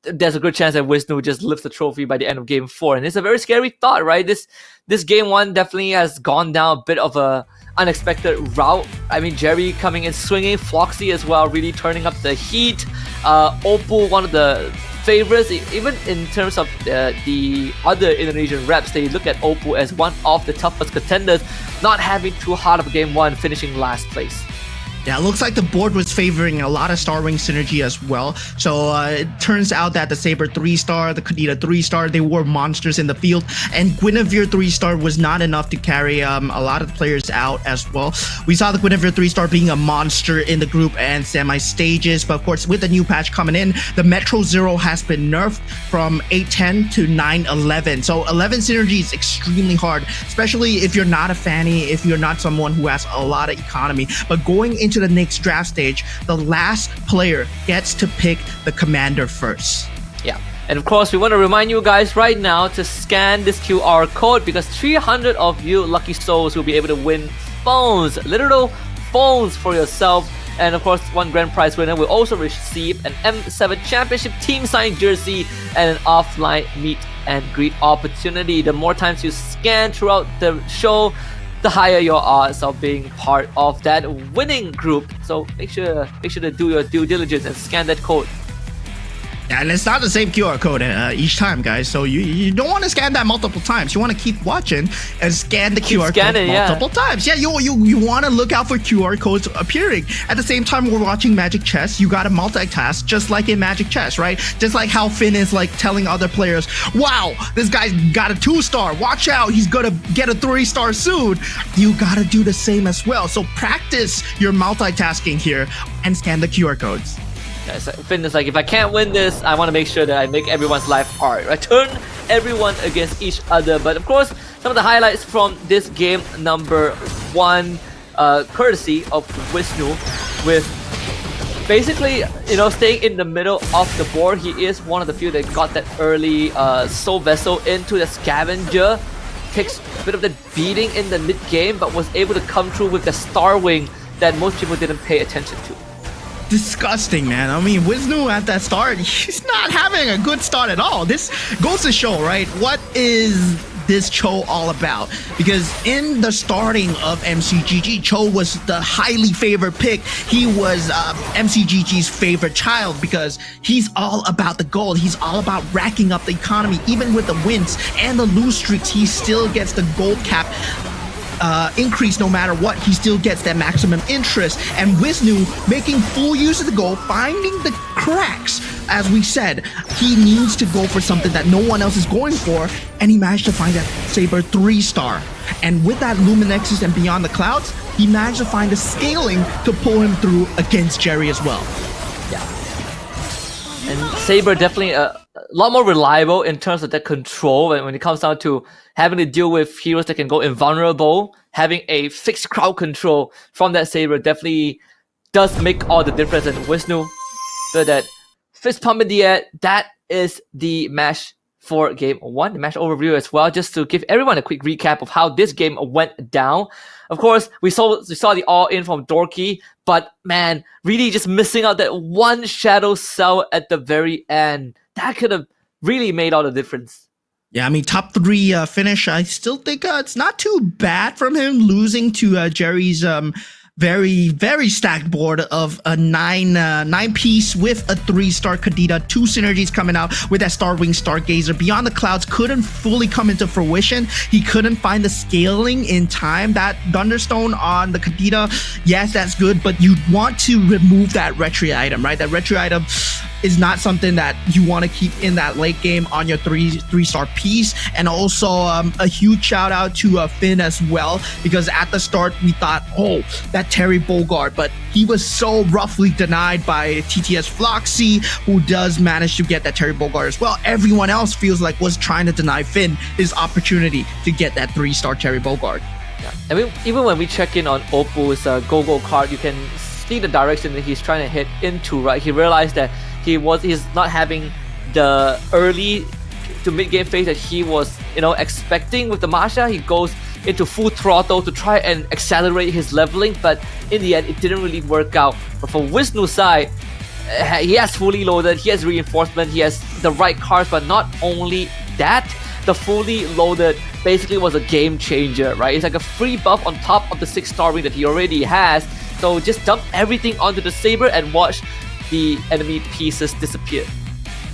there's a good chance that Wisnu just lifts the trophy by the end of game 4. And it's a very scary thought, right? This game 1 definitely has gone down a bit of a unexpected route. I mean, Jerry coming in swinging, Floxy as well, really turning up the heat. Oppo, one of the favorites, even in terms of the other Indonesian reps, they look at Oppo as one of the toughest contenders, not having too hard of a game 1, finishing last place. Yeah, it looks like the board was favoring a lot of Star Wing synergy as well. So it turns out that the Saber 3-star, the Kadita 3-star, they were monsters in the field. And Guinevere 3-star was not enough to carry a lot of players out as well. We saw the Guinevere 3-star being a monster in the group and semi-stages. But of course, with the new patch coming in, the Metro Zero has been nerfed from 810 to 911. So 11 synergy is extremely hard, especially if you're not a fanny, if you're not someone who has a lot of economy. But going into the next draft stage, the last player gets to pick the commander first. Yeah, and of course we want to remind you guys right now to scan this QR code, because 300 of you lucky souls will be able to win phones, literal phones for yourself. And of course, one grand prize winner will also receive an M7 Championship team signed jersey and an offline meet and greet opportunity. The more times you scan throughout the show, the higher your odds of being part of that winning group. So make sure to do your due diligence and scan that code. And it's not the same QR code each time, guys. So you don't want to scan that multiple times. You want to keep watching and scan the QR code multiple times. Yeah, you want to look out for QR codes appearing. At the same time, we're watching Magic Chess. You got to multitask just like in Magic Chess, right? Just like how Finn is like telling other players, wow, this guy's got a 2-star. Watch out, he's going to get a 3-star soon. You got to do the same as well. So practice your multitasking here and scan the QR codes. Finn is like, if I can't win this, I want to make sure that I make everyone's life hard. I turn everyone against each other. But of course, some of the highlights from this game number 1, courtesy of Wisnu, with basically, staying in the middle of the board. He is one of the few that got that early Soul Vessel into the Scavenger. Takes a bit of the beating in the mid-game, but was able to come through with the Star Wing that most people didn't pay attention to. Disgusting, man. I mean, Wisnu at that start, he's not having a good start at all. This goes to show, right? What is this Cho all about? Because in the starting of MCGG, Cho was the highly favored pick. He was MCGG's favorite child because he's all about the gold. He's all about racking up the economy. Even with the wins and the lose streaks, he still gets the gold cap increase no matter what. He still gets that maximum interest. And Wisnu making full use of the gold, finding the cracks. As we said, he needs to go for something that no one else is going for, and he managed to find that Saber 3-star. And with that Luminexus and Beyond the Clouds, he managed to find the scaling to pull him through against Jerry as well. Yeah. And Saber definitely a lot more reliable in terms of that control when it comes down to having to deal with heroes that can go invulnerable. Having a fixed crowd control from that Saber definitely does make all the difference. And Wisnu, so that fist pump in the air, that is the match for game 1, the match overview as well, just to give everyone a quick recap of how this game went down. Of course, we saw the all-in from Dorky, but man, really just missing out that one Shadow Cell at the very end. That could have really made all the difference. Yeah, I mean, top 3 finish, I still think it's not too bad from him, losing to Jerry's very, very stacked board of a 9-piece with a 3-star Kadita, 2 synergies coming out with that Starwing Stargazer. Beyond the Clouds couldn't fully come into fruition. He couldn't find the scaling in time. That Thunderstone on the Kadita, yes, that's good, but you want to remove that retry item, right? That retry item is not something that you want to keep in that late game on your 3-star piece. And also a huge shout out to Finn as well, because at the start we thought, oh, that Terry Bogard, but he was so roughly denied by TTS Floxy, who does manage to get that Terry Bogard as well. Everyone else feels like was trying to deny Finn his opportunity to get that 3-star Terry Bogard. Yeah. I mean, even when we check in on Opal's go-go card, you can see the direction that he's trying to hit into, right? He realized that he's not having the early to mid-game phase that he was, expecting with the Masha. He goes into full throttle to try and accelerate his leveling, but in the end, it didn't really work out. But for Wisnu's side, he has fully loaded, he has reinforcement, he has the right cards, but not only that, the fully loaded basically was a game changer, right? It's like a free buff on top of the 6-star ring that he already has. So just dump everything onto the Saber and watch the enemy pieces disappear.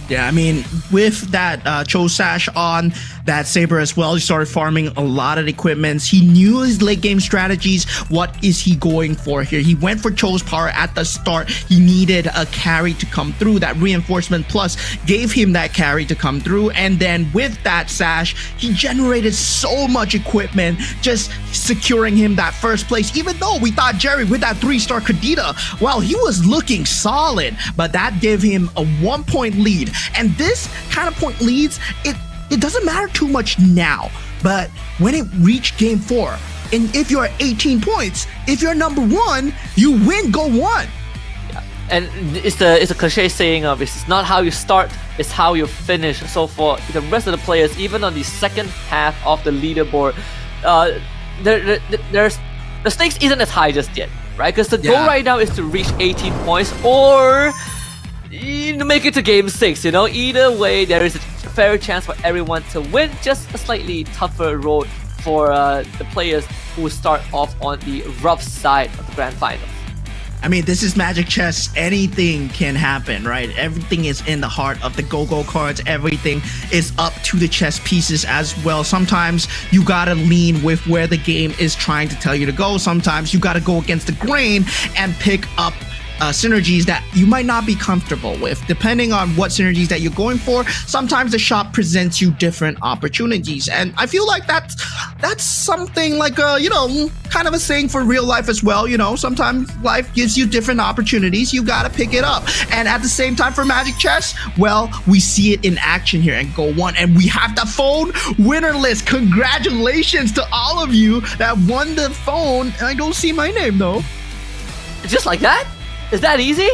Yeah, I mean, with that Cho Sash on that Saber as well, he started farming a lot of equipments. He knew his late game strategies. What is he going for here? He went for Cho's power at the start. He needed a carry to come through. That reinforcement plus gave him that carry to come through. And then with that Sash, he generated so much equipment, just securing him that first place. Even though we thought Jerry with that 3-star Kadita, well, he was looking solid, but that gave him a 1-point lead. And this kind of point leads, it doesn't matter too much now, but when it reached game 4, and if you're at 18 points, if you're number 1, you win GO1. Yeah. And it's a cliche saying of it's not how you start, it's how you finish. So for the rest of the players, even on the second half of the leaderboard, the stakes isn't as high just yet, right? Because the goal right now is to reach 18 points or make it to game 6, Either way, there is a fair chance for everyone to win. Just a slightly tougher road for the players who start off on the rough side of the grand finals. I mean, this is Magic Chess. Anything can happen, right? Everything is in the heart of the go-go cards. Everything is up to the chess pieces as well. Sometimes you gotta lean with where the game is trying to tell you to go. Sometimes you gotta go against the grain and pick up synergies that you might not be comfortable with. Depending on what synergies that you're going for, sometimes the shop presents you different opportunities. And I feel like that's something like a, you know, kind of a saying for real life as well. You know, sometimes life gives you different opportunities. You gotta pick it up. And at the same time for Magic Chess, well, we see it in action here in GO1, and we have the phone winner list. Congratulations to all of you that won the phone. I don't see my name though. Just like that? Is that easy?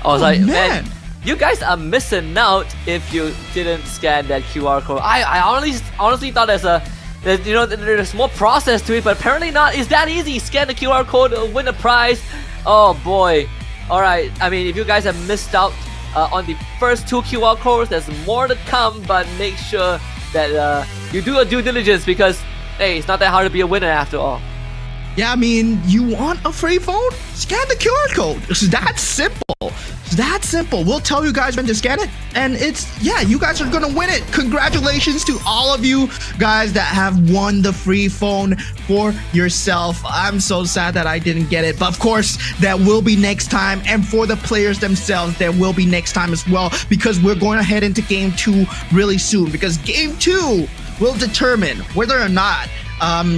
I was like, man, you guys are missing out if you didn't scan that QR code. I honestly thought there's more process to it, but apparently not. Is that easy? Scan the QR code, win a prize. Oh boy. Alright, I mean, if you guys have missed out on the first 2 QR codes, there's more to come, but make sure that you do your due diligence, because hey, it's not that hard to be a winner after all. Yeah, I mean, you want a free phone? Scan the QR code. It's that simple. It's that simple. We'll tell you guys when to scan it, and yeah, you guys are gonna win it. Congratulations to all of you guys that have won the free phone for yourself. I'm so sad that I didn't get it, but of course, that will be next time. And for the players themselves, there will be next time as well, because we're going to head into Game 2 really soon, because Game 2 will determine whether or not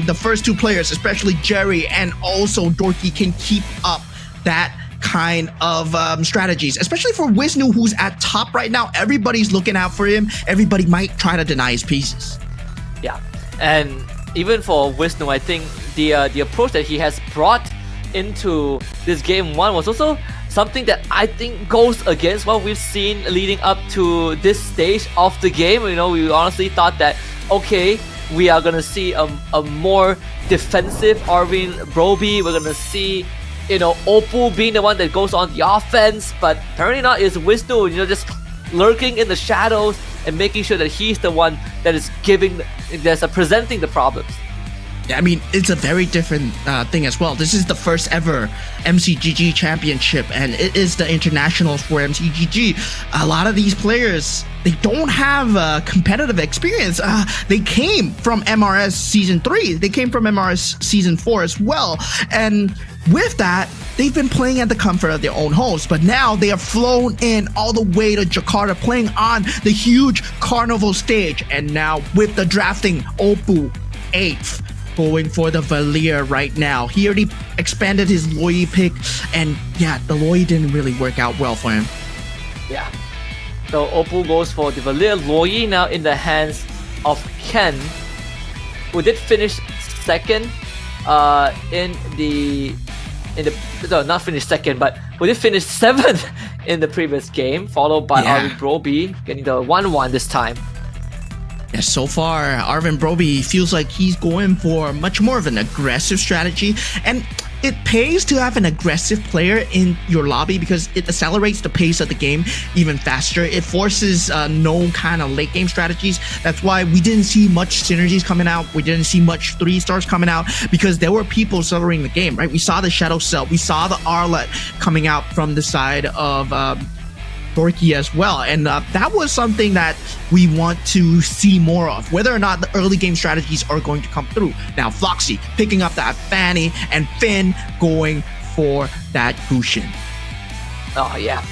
the first 2 players, especially Jerry and also Dorky, can keep up that kind of strategies, especially for Wisnu, who's at top right now. Everybody's looking out for him. Everybody might try to deny his pieces. Yeah, and even for Wisnu, I think the approach that he has brought into this Game 1 was also something that I think goes against what we've seen leading up to this stage of the game. You know, we honestly thought that, okay, we are gonna see a more defensive Arvin Broby. We're gonna see, you know, Oppo being the one that goes on the offense, but apparently not. Is Wisnu, you know, just lurking in the shadows and making sure that he's the one that is presenting the problems. Yeah, I mean, it's a very different thing as well. This is the first ever MCGG championship, and it is the internationals for MCGG. A lot of these players, they don't have competitive experience. They came from MRS Season 3. They came from MRS Season 4 as well. And with that, they've been playing at the comfort of their own homes, but now they are flown in all the way to Jakarta, playing on the huge carnival stage. And now with the drafting, Oppo 8th. Going for the Valier right now. He already expanded his Loi pick, and yeah, the Loi didn't really work out well for him. Yeah. So Oppo goes for the Valier. Loi now in the hands of Ken, who did finish second not finish second, but who did finish 7th in the previous game, followed by Arvin Broby getting the 1-1 this time. Yeah, so far, Arvin Broby feels like he's going for much more of an aggressive strategy, and it pays to have an aggressive player in your lobby because it accelerates the pace of the game even faster. It forces no kind of late game strategies. That's why we didn't see much synergies coming out. We didn't see much 3-stars coming out because there were people accelerating the game, right? We saw the Shadow Cell. We saw the Arlet coming out from the side of Dorky as well, and that was something that we want to see more of, whether or not the early game strategies are going to come through. Now Floxy picking up that Fanny, and Finn going for that Gushin. Oh yeah.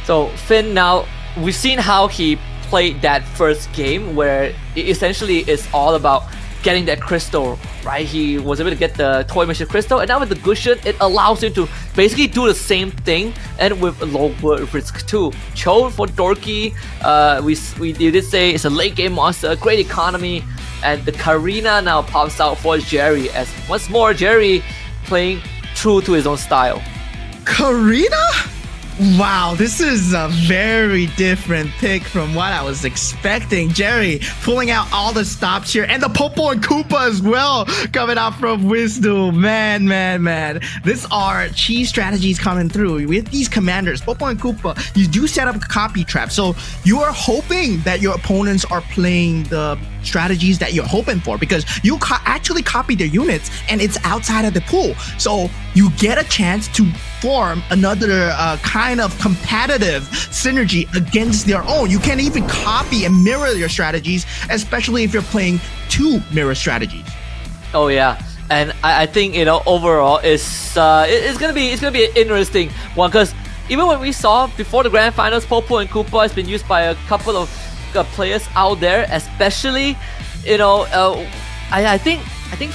So Finn, now we've seen how he played that first game, where it essentially is all about getting that crystal, right? He was able to get the Toy Mission Crystal, and now with the Gushin, it allows him to basically do the same thing, and with low risk too. Cho for Dorky, we did say it's a late game monster, great economy, and the Karina now pops out for Jerry, as once more Jerry playing true to his own style. Karina? Wow, this is a very different pick from what I was expecting. Jerry pulling out all the stops here, and the Popo and Koopa as well coming out from Wisnu. Man. These are cheese strategies coming through. With these commanders, Popo and Koopa, you do set up a copy trap. So you are hoping that your opponents are playing the strategies that you're hoping for, because you actually copy their units and it's outside of the pool. So you get a chance to form another kind of competitive synergy against their own. You can even copy and mirror your strategies, especially if you're playing two mirror strategies. Oh yeah, and I think, you know, overall it's gonna be an interesting one, because even when we saw before the grand finals, Popo and Koopa has been used by a couple of players out there, especially, you know, I think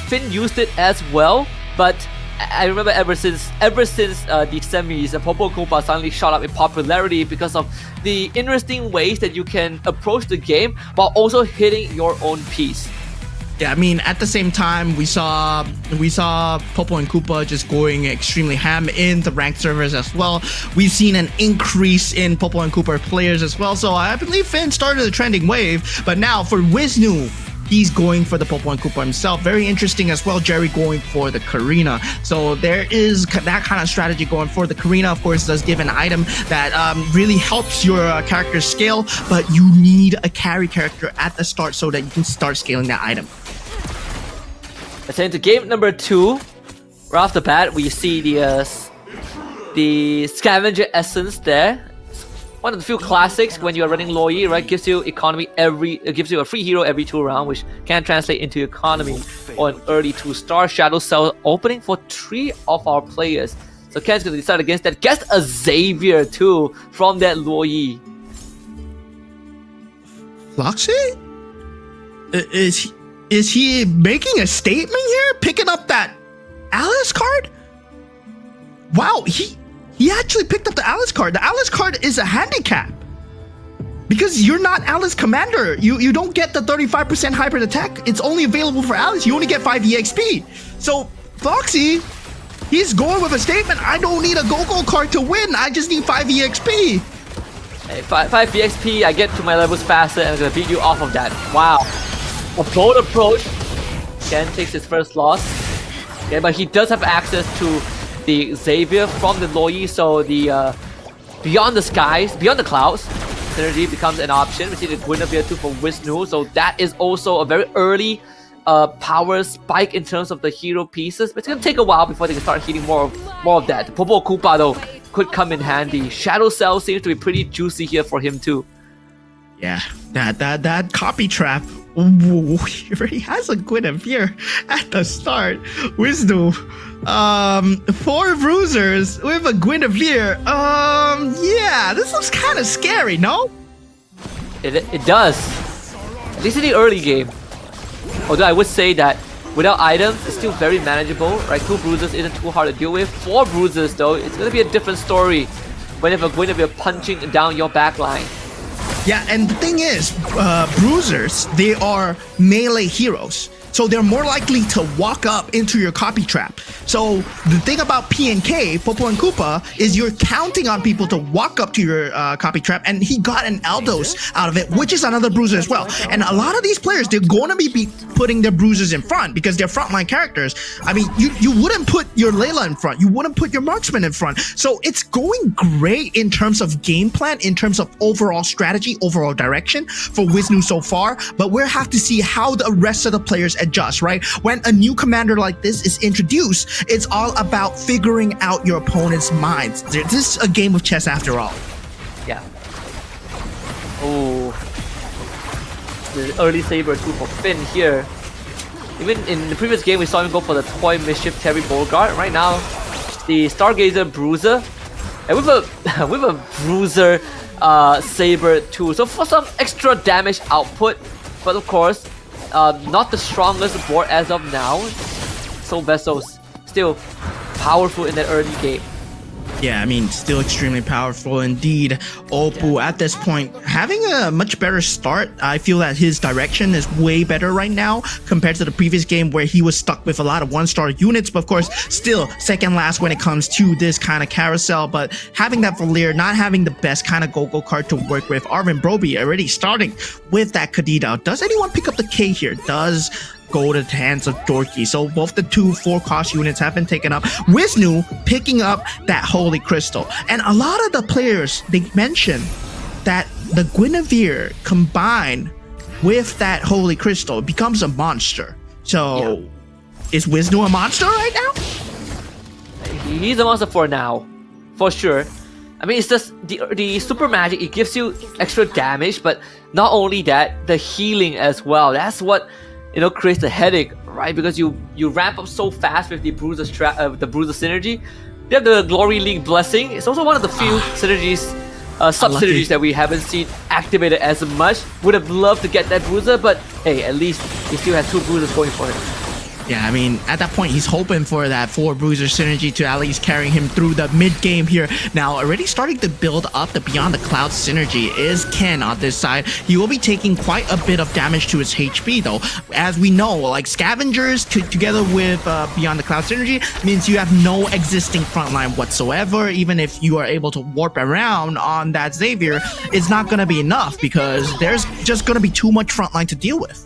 Finn used it as well, but I remember ever since the semis, Popo and Koopa suddenly shot up in popularity because of the interesting ways that you can approach the game while also hitting your own piece. Yeah, I mean, at the same time, we saw Popo and Koopa just going extremely ham in the ranked servers as well. We've seen an increase in Popo and Koopa players as well. So I believe Finn started a trending wave. But now for Wisnu, he's going for the Popo and Koopa himself. Very interesting as well, Jerry going for the Karina. So there is that kind of strategy going for the Karina. Of course, does give an item that really helps your character scale, but you need a carry character at the start so that you can start scaling that item. Let's head into game number 2. Right off the bat, we see the scavenger essence there. One of the few classics when you are running Loyi, right? Gives you economy it gives you a free hero every 2 rounds, which can translate into economy or an early 2-star shadow cell opening for 3 of our players. So Ken's gonna decide against that. Gets a Xavier too from that Loyi. Floxy? Is he making a statement here? Picking up that Alice card? Wow, he actually picked up the Alice card. The Alice card is a handicap, because you're not Alice Commander. You don't get the 35% hybrid attack. It's only available for Alice. You only get 5 EXP. So Foxy, he's going with a statement. I don't need a Go-Go card to win. I just need 5 EXP. Hey, 5 EXP, I get to my levels faster and I'm gonna beat you off of that. Wow. A bold approach. Ken takes his first loss. Okay, but he does have access to the Xavier from the Loyi, so the beyond the skies, beyond the clouds, synergy becomes an option. We see the Guinevere too for Wisnu, so that is also a very early power spike in terms of the hero pieces. But it's gonna take a while before they can start hitting more of that. The Popo Koopa though could come in handy. Shadow Cell seems to be pretty juicy here for him too. Yeah, that copy trap. Ooh, he already has a Guinevere at the start. Wisnu, 4 bruisers with a Guinevere. Yeah, this looks kind of scary, no? It does. At least in the early game. Although I would say that without items, it's still very manageable, right? 2 bruisers isn't too hard to deal with. 4 bruisers though, it's gonna be a different story when you have a Guinevere punching down your backline. Yeah, and the thing is, bruisers, they are melee heroes. So they're more likely to walk up into your copy trap. So the thing about PNK, Popo and Koopa, is you're counting on people to walk up to your copy trap, and he got an Aldos out of it, which is another bruiser as well. And a lot of these players, they're going to be putting their bruisers in front because they're frontline characters. I mean, you wouldn't put your Layla in front. You wouldn't put your marksman in front. So it's going great in terms of game plan, in terms of overall strategy, overall direction for Wisnu so far. But we'll have to see how the rest of the players adjust, right? When a new commander like this is introduced, it's all about figuring out your opponent's minds. This is a game of chess after all. Yeah. Oh. The early saber too for Finn here. Even in the previous game, we saw him go for the Toy Mischief Terry Bogart. Right now, the Stargazer Bruiser. And with a Bruiser saber too. So for some extra damage output. But of course, not the strongest board as of now. So Vessels still powerful in that early game. Yeah, I mean, still extremely powerful indeed. Oppo, at this point, having a much better start. I feel that his direction is way better right now compared to the previous game where he was stuck with a lot of 1-star units. But of course, still second last when it comes to this kind of carousel. But having that Valir, not having the best kind of Go-Go card to work with. Arvin Broby already starting with that Kadida. Does anyone pick up the K here? Does go to the hands of Dorky. So both the 2 4-cost units have been taken up. Wisnu picking up that Holy Crystal. And a lot of the players, they mentioned that the Guinevere combined with that Holy Crystal, it becomes a monster. So, is Wisnu a monster right now? He's a monster for now, for sure. I mean, it's just the super magic, it gives you extra damage, but not only that, the healing as well. That's what, you know, creates the headache, right? Because you ramp up so fast with the Bruiser synergy. You have the Glory League Blessing. It's also one of the few synergies, sub-synergies that we haven't seen activated as much. Would have loved to get that Bruiser, but hey, at least he still has 2 Bruisers going for him. Yeah, I mean, at that point, he's hoping for that 4 Bruiser synergy to at least carry him through the mid-game here. Now, already starting to build up the Beyond the Cloud synergy is Ken on this side. He will be taking quite a bit of damage to his HP, though. As we know, like, Scavengers together with Beyond the Cloud synergy means you have no existing frontline whatsoever. Even if you are able to warp around on that Xavier, it's not going to be enough because there's just going to be too much frontline to deal with.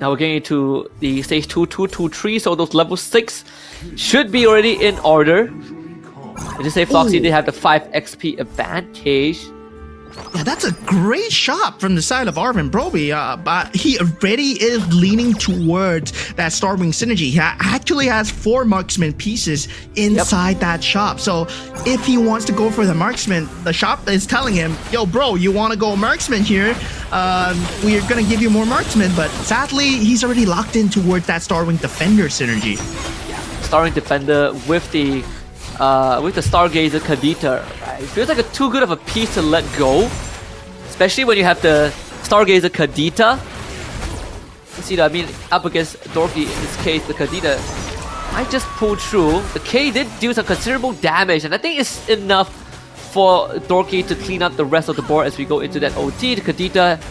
Now we're getting into the stage 2, 2, 2, 3, so those level 6 should be already in order. I just say Floxy, they have the 5 XP advantage. Yeah, that's a great shot from the side of Arvin Broby, but he already is leaning towards that Starwing synergy. He actually has 4 marksman pieces inside that shop. So if he wants to go for the marksman, the shop is telling him, yo bro, you want to go marksman here? We're going to give you more marksman, but sadly, he's already locked in towards that Starwing Defender synergy. Starwing Defender with the Stargazer Kadita, right? It feels like too good of a piece to let go, especially when you have the Stargazer Kadita. You see that, I mean, up against Dorky, in this case, the Kadita might just pull through. The K did do some considerable damage, and I think it's enough for Dorky to clean up the rest of the board as we go into that OT. The Kadita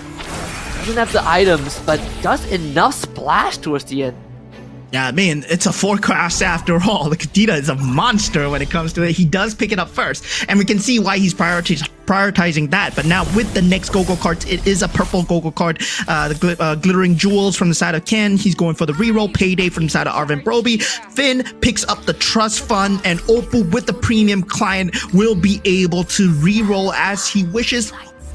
doesn't have the items, but does enough splash towards the end. Yeah, I mean, it's a forecast after all. The Kadita is a monster when it comes to it. He does pick it up first, and we can see why he's prioritizing that. But now with the next Go-Go cards, it is a purple Go-Go card. The Glittering Jewels from the side of Ken. He's going for the reroll. Payday from the side of Arvin Broby. Finn picks up the Trust Fund, and Opal with the Premium Client will be able to reroll as he wishes.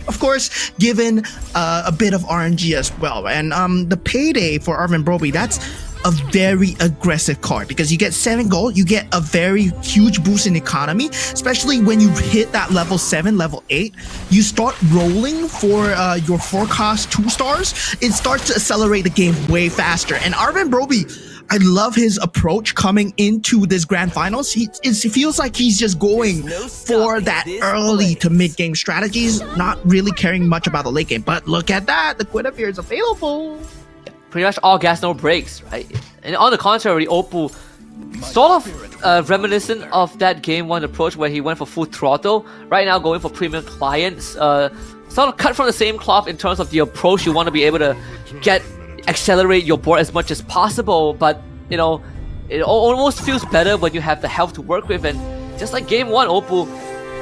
Of course, given a bit of RNG as well. And the Payday for Arvin Broby, that's a very aggressive card because you get 7 gold, you get a very huge boost in economy, especially when you hit that level 7, level 8, you start rolling for your forecast 2 stars. It starts to accelerate the game way faster. And Arvin Broby, I love his approach coming into this grand finals. It feels like he's just going for that early to mid game strategies, not really caring much about the late game. But look at that, the Guinevere is available. Pretty much all gas, no brakes, right? And on the contrary, Opal sort of reminiscent of that Game 1 approach where he went for full throttle. Right now, going for premium clients. Sort of cut from the same cloth in terms of the approach. You want to be able to accelerate your board as much as possible, but you know, it almost feels better when you have the health to work with. And just like Game 1, Opal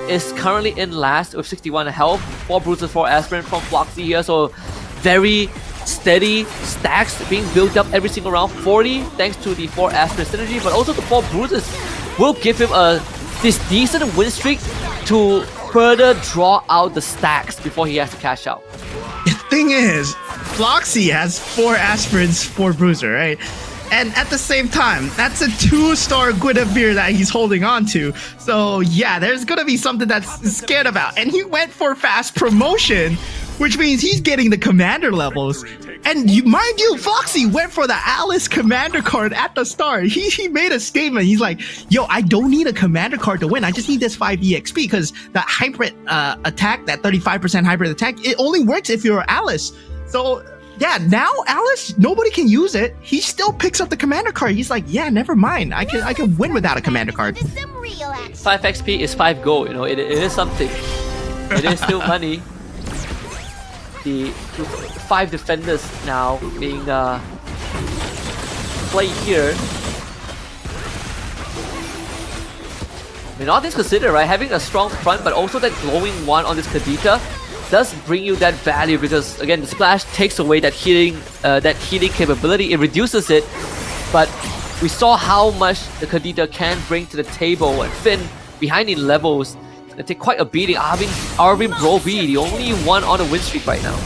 is currently in last with 61 health, 4 bruises, 4 aspirin from Floxy here, so very steady stacks being built up every single round. 40 thanks to the 4 aspirin synergy, but also the 4 bruises will give him this decent win streak to further draw out the stacks before he has to cash out. The thing is, Floxy has 4 aspirins, 4 bruiser, right? And at the same time, that's a 2-star Guinevere that he's holding on to. So yeah, there's gonna be something that's scared about. And he went for fast promotion, which means he's getting the commander levels. And mind you, Floxy went for the Alice commander card at the start. He made a statement. He's like, yo, I don't need a commander card to win. I just need this 5 EXP because the hybrid attack, that 35% hybrid attack, it only works if you're Alice. So yeah, now Alice, nobody can use it. He still picks up the commander card. He's like, yeah, never mind. I can win without a commander card. 5 XP is 5 gold, you know, it is something. It is still money. The 5 defenders now being played here. I mean, all things considered, right? Having a strong front, but also that glowing one on this Kadita does bring you that value because, again, the splash takes away that healing capability. It reduces it, but we saw how much the Kadita can bring to the table. And Finn, behind in levels, gonna take quite a beating. Arvin Broby, the only one on a win streak right now.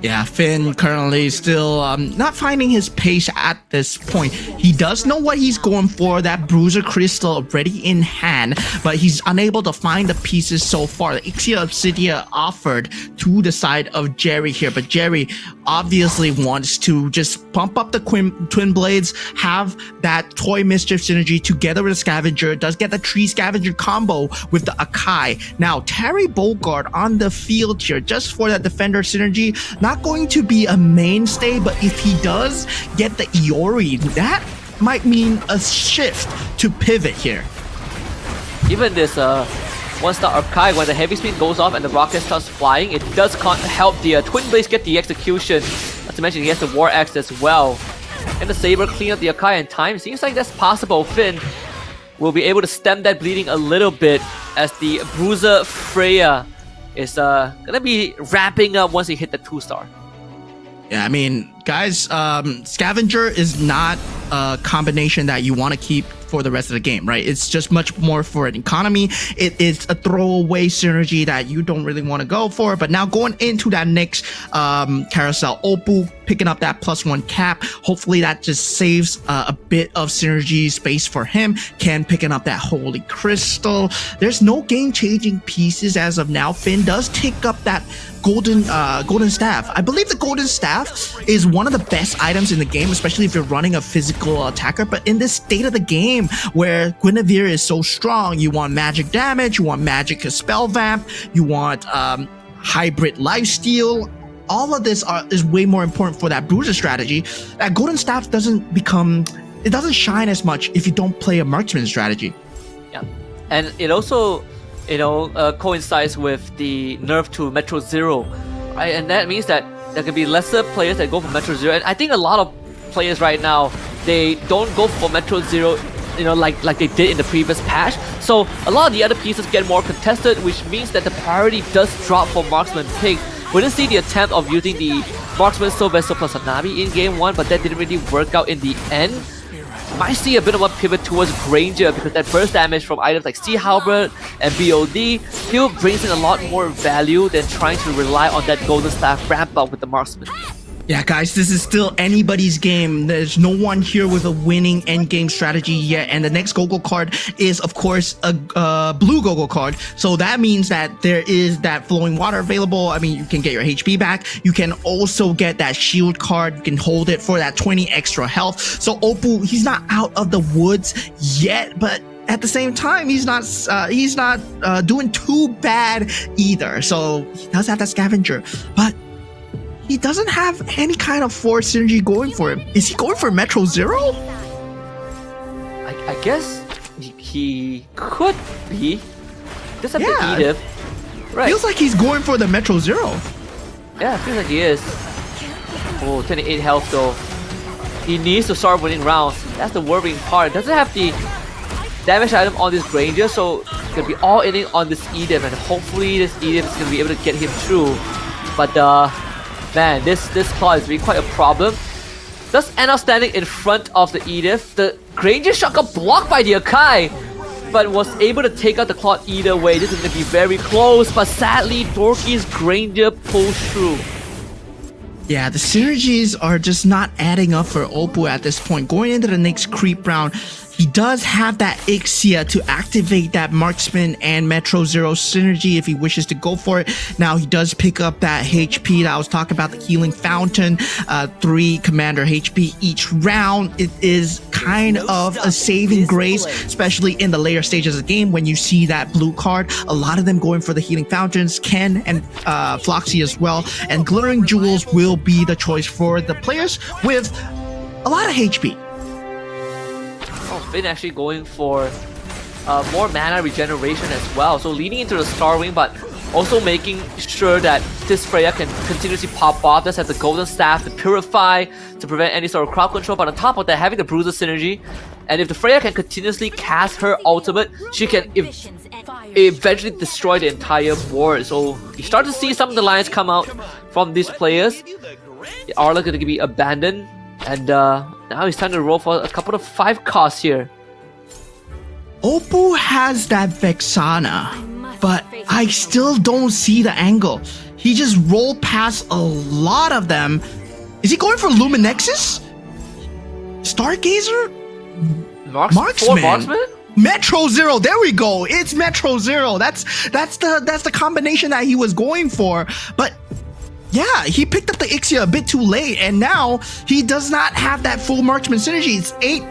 Yeah, Finn currently still not finding his pace at this point. He does know what he's going for, that Bruiser Crystal already in hand, but he's unable to find the pieces so far. The Ixia Obsidia offered to the side of Jerry here, but Jerry obviously wants to just pump up the Twin Blades, have that Toy Mischief synergy together with the Scavenger, does get the Tree Scavenger combo with the Akai. Now, Terry Bogard on the field here just for that Defender synergy. Not going to be a mainstay, but if he does get the Iori, that might mean a shift to pivot here. Even this one-star Akai, when the heavy spin goes off and the rocket starts flying, it does help the Twin Blades get the execution. Not to mention he has the War Axe as well. And the Saber clean up the Akai in time. Seems like that's possible. Finn will be able to stem that bleeding a little bit as the Bruiser Freya is gonna be wrapping up once he hit the 2-star. Yeah, I mean, guys, Scavenger is not a combination that you want to keep for the rest of the game, right? It's just much more for an economy. It is a throwaway synergy that you don't really want to go for. But now going into that next carousel, Oppo picking up that +1 cap. Hopefully that just saves a bit of synergy space for him. Ken picking up that Holy Crystal. There's no game-changing pieces as of now. Finn does take up that golden staff. I believe the golden staff is one of the best items in the game, especially if you're running a physical attacker. But in this state of the game where Guinevere is so strong, you want magic damage, you want magic spell vamp, you want hybrid lifesteal. All of this is way more important for that Bruiser strategy. That golden staff doesn't shine as much if you don't play a marksman strategy. Yeah, and it also coincides with the nerf to Metro Zero, right? And that means that there can be lesser players that go for Metro Zero. And I think a lot of players right now, they don't go for Metro Zero, like they did in the previous patch. So a lot of the other pieces get more contested, which means that the priority does drop for Marksman Pig. We didn't see the attempt of using the Marksman Sylvester plus Hanabi in Game 1, but that didn't really work out in the end. Might see a bit of a pivot towards Granger because that burst damage from items like Sea Halberd and BOD still brings in a lot more value than trying to rely on that Golden Staff ramp up with the Marksman. Yeah, guys, this is still anybody's game. There's no one here with a winning endgame strategy yet. And the next Gogo card is, of course, a blue Gogo card. So that means that there is that flowing water available. I mean, you can get your HP back. You can also get that shield card. You can hold it for that 20 extra health. So Oppo, he's not out of the woods yet, but at the same time, he's not doing too bad either. So he does have that Scavenger, but he doesn't have any kind of force synergy going for him. Is he going for Metro Zero? I guess he could be. Just have to eat it. Right. Feels like he's going for the Metro Zero. Yeah, feels like he is. Oh, 28 health though. He needs to start winning rounds. That's the worrying part. Doesn't have the damage item on this Granger, so it's gonna be all in on this EDIM, and hopefully this EDIM is gonna be able to get him through. But man, this claw is really quite a problem. Does end up standing in front of the Edith. The Granger shot got blocked by the Akai, but was able to take out the claw either way. This is going to be very close, but sadly, Dorky's Granger pulls through. Yeah, the synergies are just not adding up for Oppo at this point. Going into the next creep round, he does have that Ixia to activate that Marksman and Metro Zero synergy if he wishes to go for it. Now he does pick up that HP that I was talking about, the Healing Fountain, 3 Commander HP each round. It is kind of a saving grace, especially in the later stages of the game when you see that blue card. A lot of them going for the Healing Fountains, Ken and Floxy as well. And Glittering Jewels will be the choice for the players with a lot of HP. Finn actually going for more mana regeneration as well, so leading into the Star Wing, but also making sure that this Freya can continuously pop off. Does have the Golden Staff to purify, to prevent any sort of crowd control, but on top of that, having the Bruiser synergy, and if the Freya can continuously cast her ultimate, she can eventually destroy the entire board. So you start to see some of the lines come out from these players. The Arla going to be abandoned, and now it's time to roll for a couple of 5 costs here. Oppo has that Vexana. but I still don't see the angle. He just rolled past a lot of them. Is he going for Luminexus? Stargazer? Marksman? Metro Zero. There we go. It's Metro Zero. That's the combination that he was going for. But yeah, he picked up the Ixia a bit too late, and now he does not have that full marksman synergy. It's 8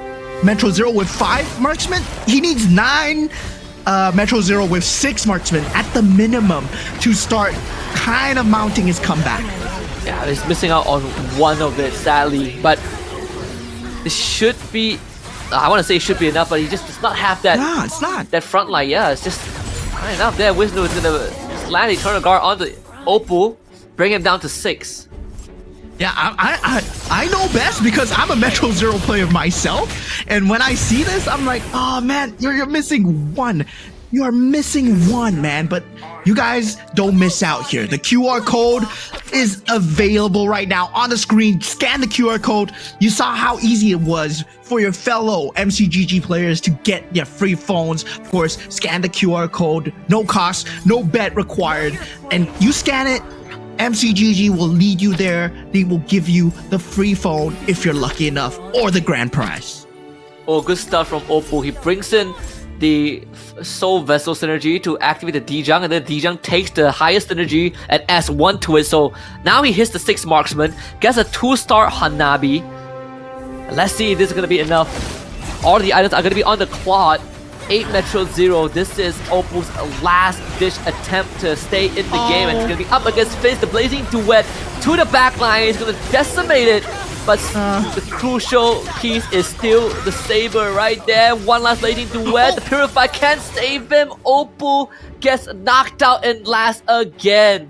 Metro Zero with 5 marksman. He needs 9 Metro Zero with 6 marksmen at the minimum to start kind of mounting his comeback. Yeah, he's missing out on one of it, sadly. But it should be, I want to say it should be enough, but he just does not have that. Nah, it's not. That front line, yeah, it's just not enough there. Wisnu is gonna just land Eternal Guard onto Opal, bring him down to 6. Yeah, I know best because I'm a Metro Zero player myself, and when I see this, I'm like, oh man, you're missing one. You are missing one, man. But you guys don't miss out here. The QR code is available right now on the screen. Scan the QR code. You saw how easy it was for your fellow MCGG players to get their free phones. Of course, scan the QR code. No cost, no bet required. And you scan it, MCGG will lead you there. They will give you the free phone if you're lucky enough, or the grand prize. Oh, good stuff from Opal. He brings in the Soul Vessel synergy to activate the Dijang, and then Dijang takes the highest synergy and adds 1 to it. So now he hits the 6 marksman, gets a 2-star Hanabi. Let's see if this is going to be enough. All the items are going to be on the clock. 8 Metro Zero. This is Opal's last ditch attempt to stay in the game, and it's going to be up against Fizz, the Blazing Duet, to the backline. He's going to decimate it, but the crucial piece is still the Saber right there. One last Blazing Duet. The Purify can't save him. Opal gets knocked out and last again.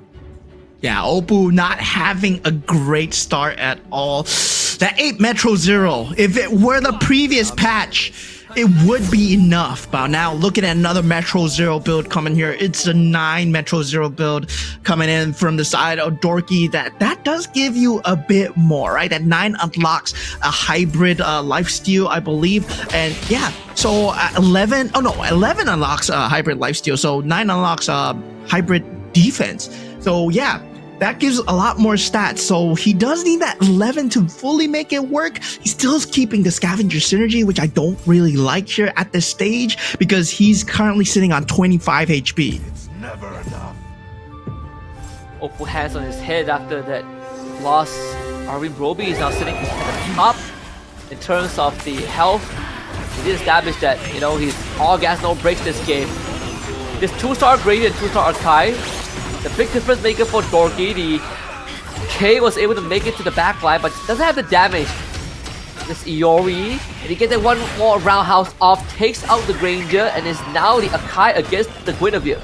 Yeah, Opal not having a great start at all. That 8 Metro Zero, if it were the previous patch, it would be enough. But now looking at another Metro Zero build coming here, it's a 9 Metro Zero build coming in from the side of Dorky. That does give you a bit more, right? That 9 unlocks a hybrid lifesteal, I believe. And yeah, so 11 unlocks a hybrid lifesteal. So 9 unlocks hybrid defense. So yeah, that gives a lot more stats. So he does need that 11 to fully make it work. He still is keeping the scavenger synergy, which I don't really like here at this stage because he's currently sitting on 25 HP. It's never enough. Opal hands on his head after that loss. Arvin Broby is now sitting at the top in terms of the health. He did establish that, you know, he's all gas, no brakes this game. This 2-star Gradient, 2-star Archive. The big difference maker for Dorky, the K was able to make it to the back line, but doesn't have the damage. This Iori, and he gets that one more roundhouse off, takes out the Granger, and is now the Akai against the Guinevere.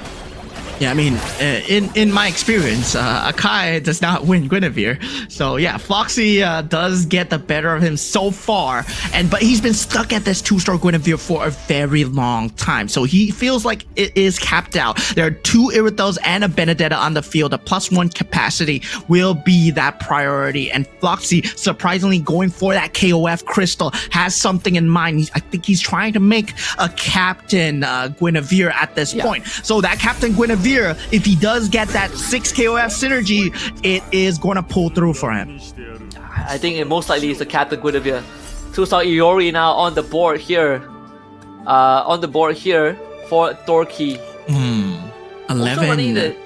Yeah, I mean, in my experience, Akai does not win Guinevere. So yeah, Floxy does get the better of him so far, but he's been stuck at this 2-star Guinevere for a very long time. So he feels like it is capped out. There are 2 Irithels and a Benedetta on the field. A +1 capacity will be that priority. And Floxy, surprisingly going for that KOF crystal, has something in mind. I think he's trying to make a Captain Guinevere at this point. So that Captain Guinevere, if he does get that 6 KOF synergy, it is going to pull through for him. I think it most likely is the Captain Guinevere. 2-star Iori now on the board here. For Dorky. 11.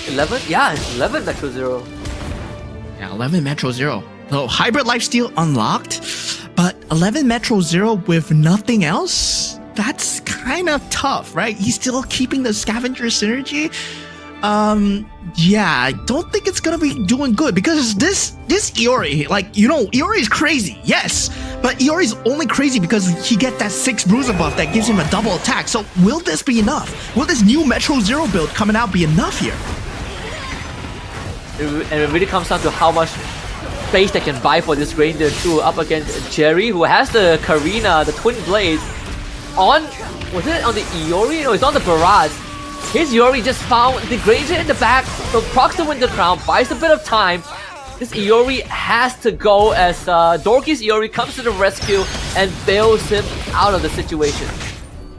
11? Yeah, it's 11 Metro Zero. Yeah, 11 Metro Zero. So hybrid lifesteal unlocked, but 11 Metro Zero with nothing else? That's kind of tough, right? He's still keeping the scavenger synergy. Yeah, I don't think it's gonna be doing good because this Iori, like, you know, Iori is crazy, yes, but Iori's only crazy because he gets that 6 bruiser buff that gives him a double attack. So will this be enough? Will this new Metro Zero build coming out be enough here? And it really comes down to how much space they can buy for this Ranger too, up against Jerry, who has the Karina, the Twin Blades. Was it on the Iori? No, it's on the Barrage. His Iori just found the Granger in the back, so procs to win the crown, buys a bit of time. This Iori has to go as Dorky's Iori comes to the rescue and bails him out of the situation.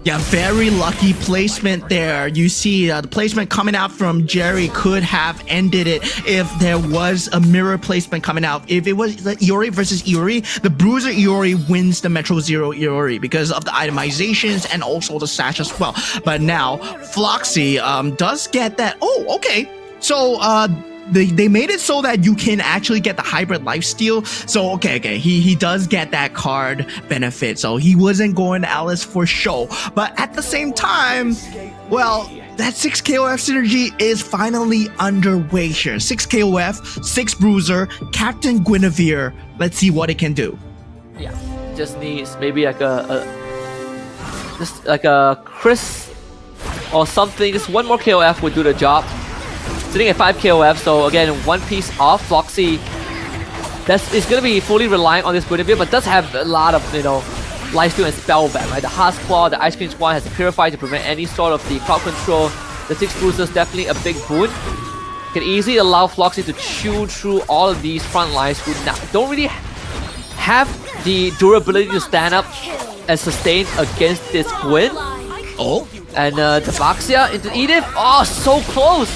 Yeah, very lucky placement there. You see the placement coming out from Jerry could have ended it if there was a mirror placement coming out. If it was the Iori versus Iori, the Bruiser Iori wins the Metro Zero Iori because of the itemizations and also the sash as well. But now Floxy does get that. Oh, okay. So they made it so that you can actually get the hybrid lifesteal. So okay, he does get that card benefit. So he wasn't going to Alice for show. But at the same time, well, that 6 KOF synergy is finally underway here. 6 KOF, 6 Bruiser, Captain Guinevere. Let's see what it can do. Yeah, just needs maybe like just like a Chris or something. Just one more KOF would do the job. Sitting at 5 KOF, so again, one piece off. Floxy is going to be fully relying on this Guinevere, but does have a lot of, lifesteal and spell back, right? The Heart's Claw, the Ice Cream Squad has Purify to prevent any sort of the crowd control. The 6 Bruisers definitely a big boon. Can easily allow Floxy to chew through all of these front lines who don't really have the durability to stand up and sustain against this Gwyn. Oh, and the Baxia into Edith. Oh, so close!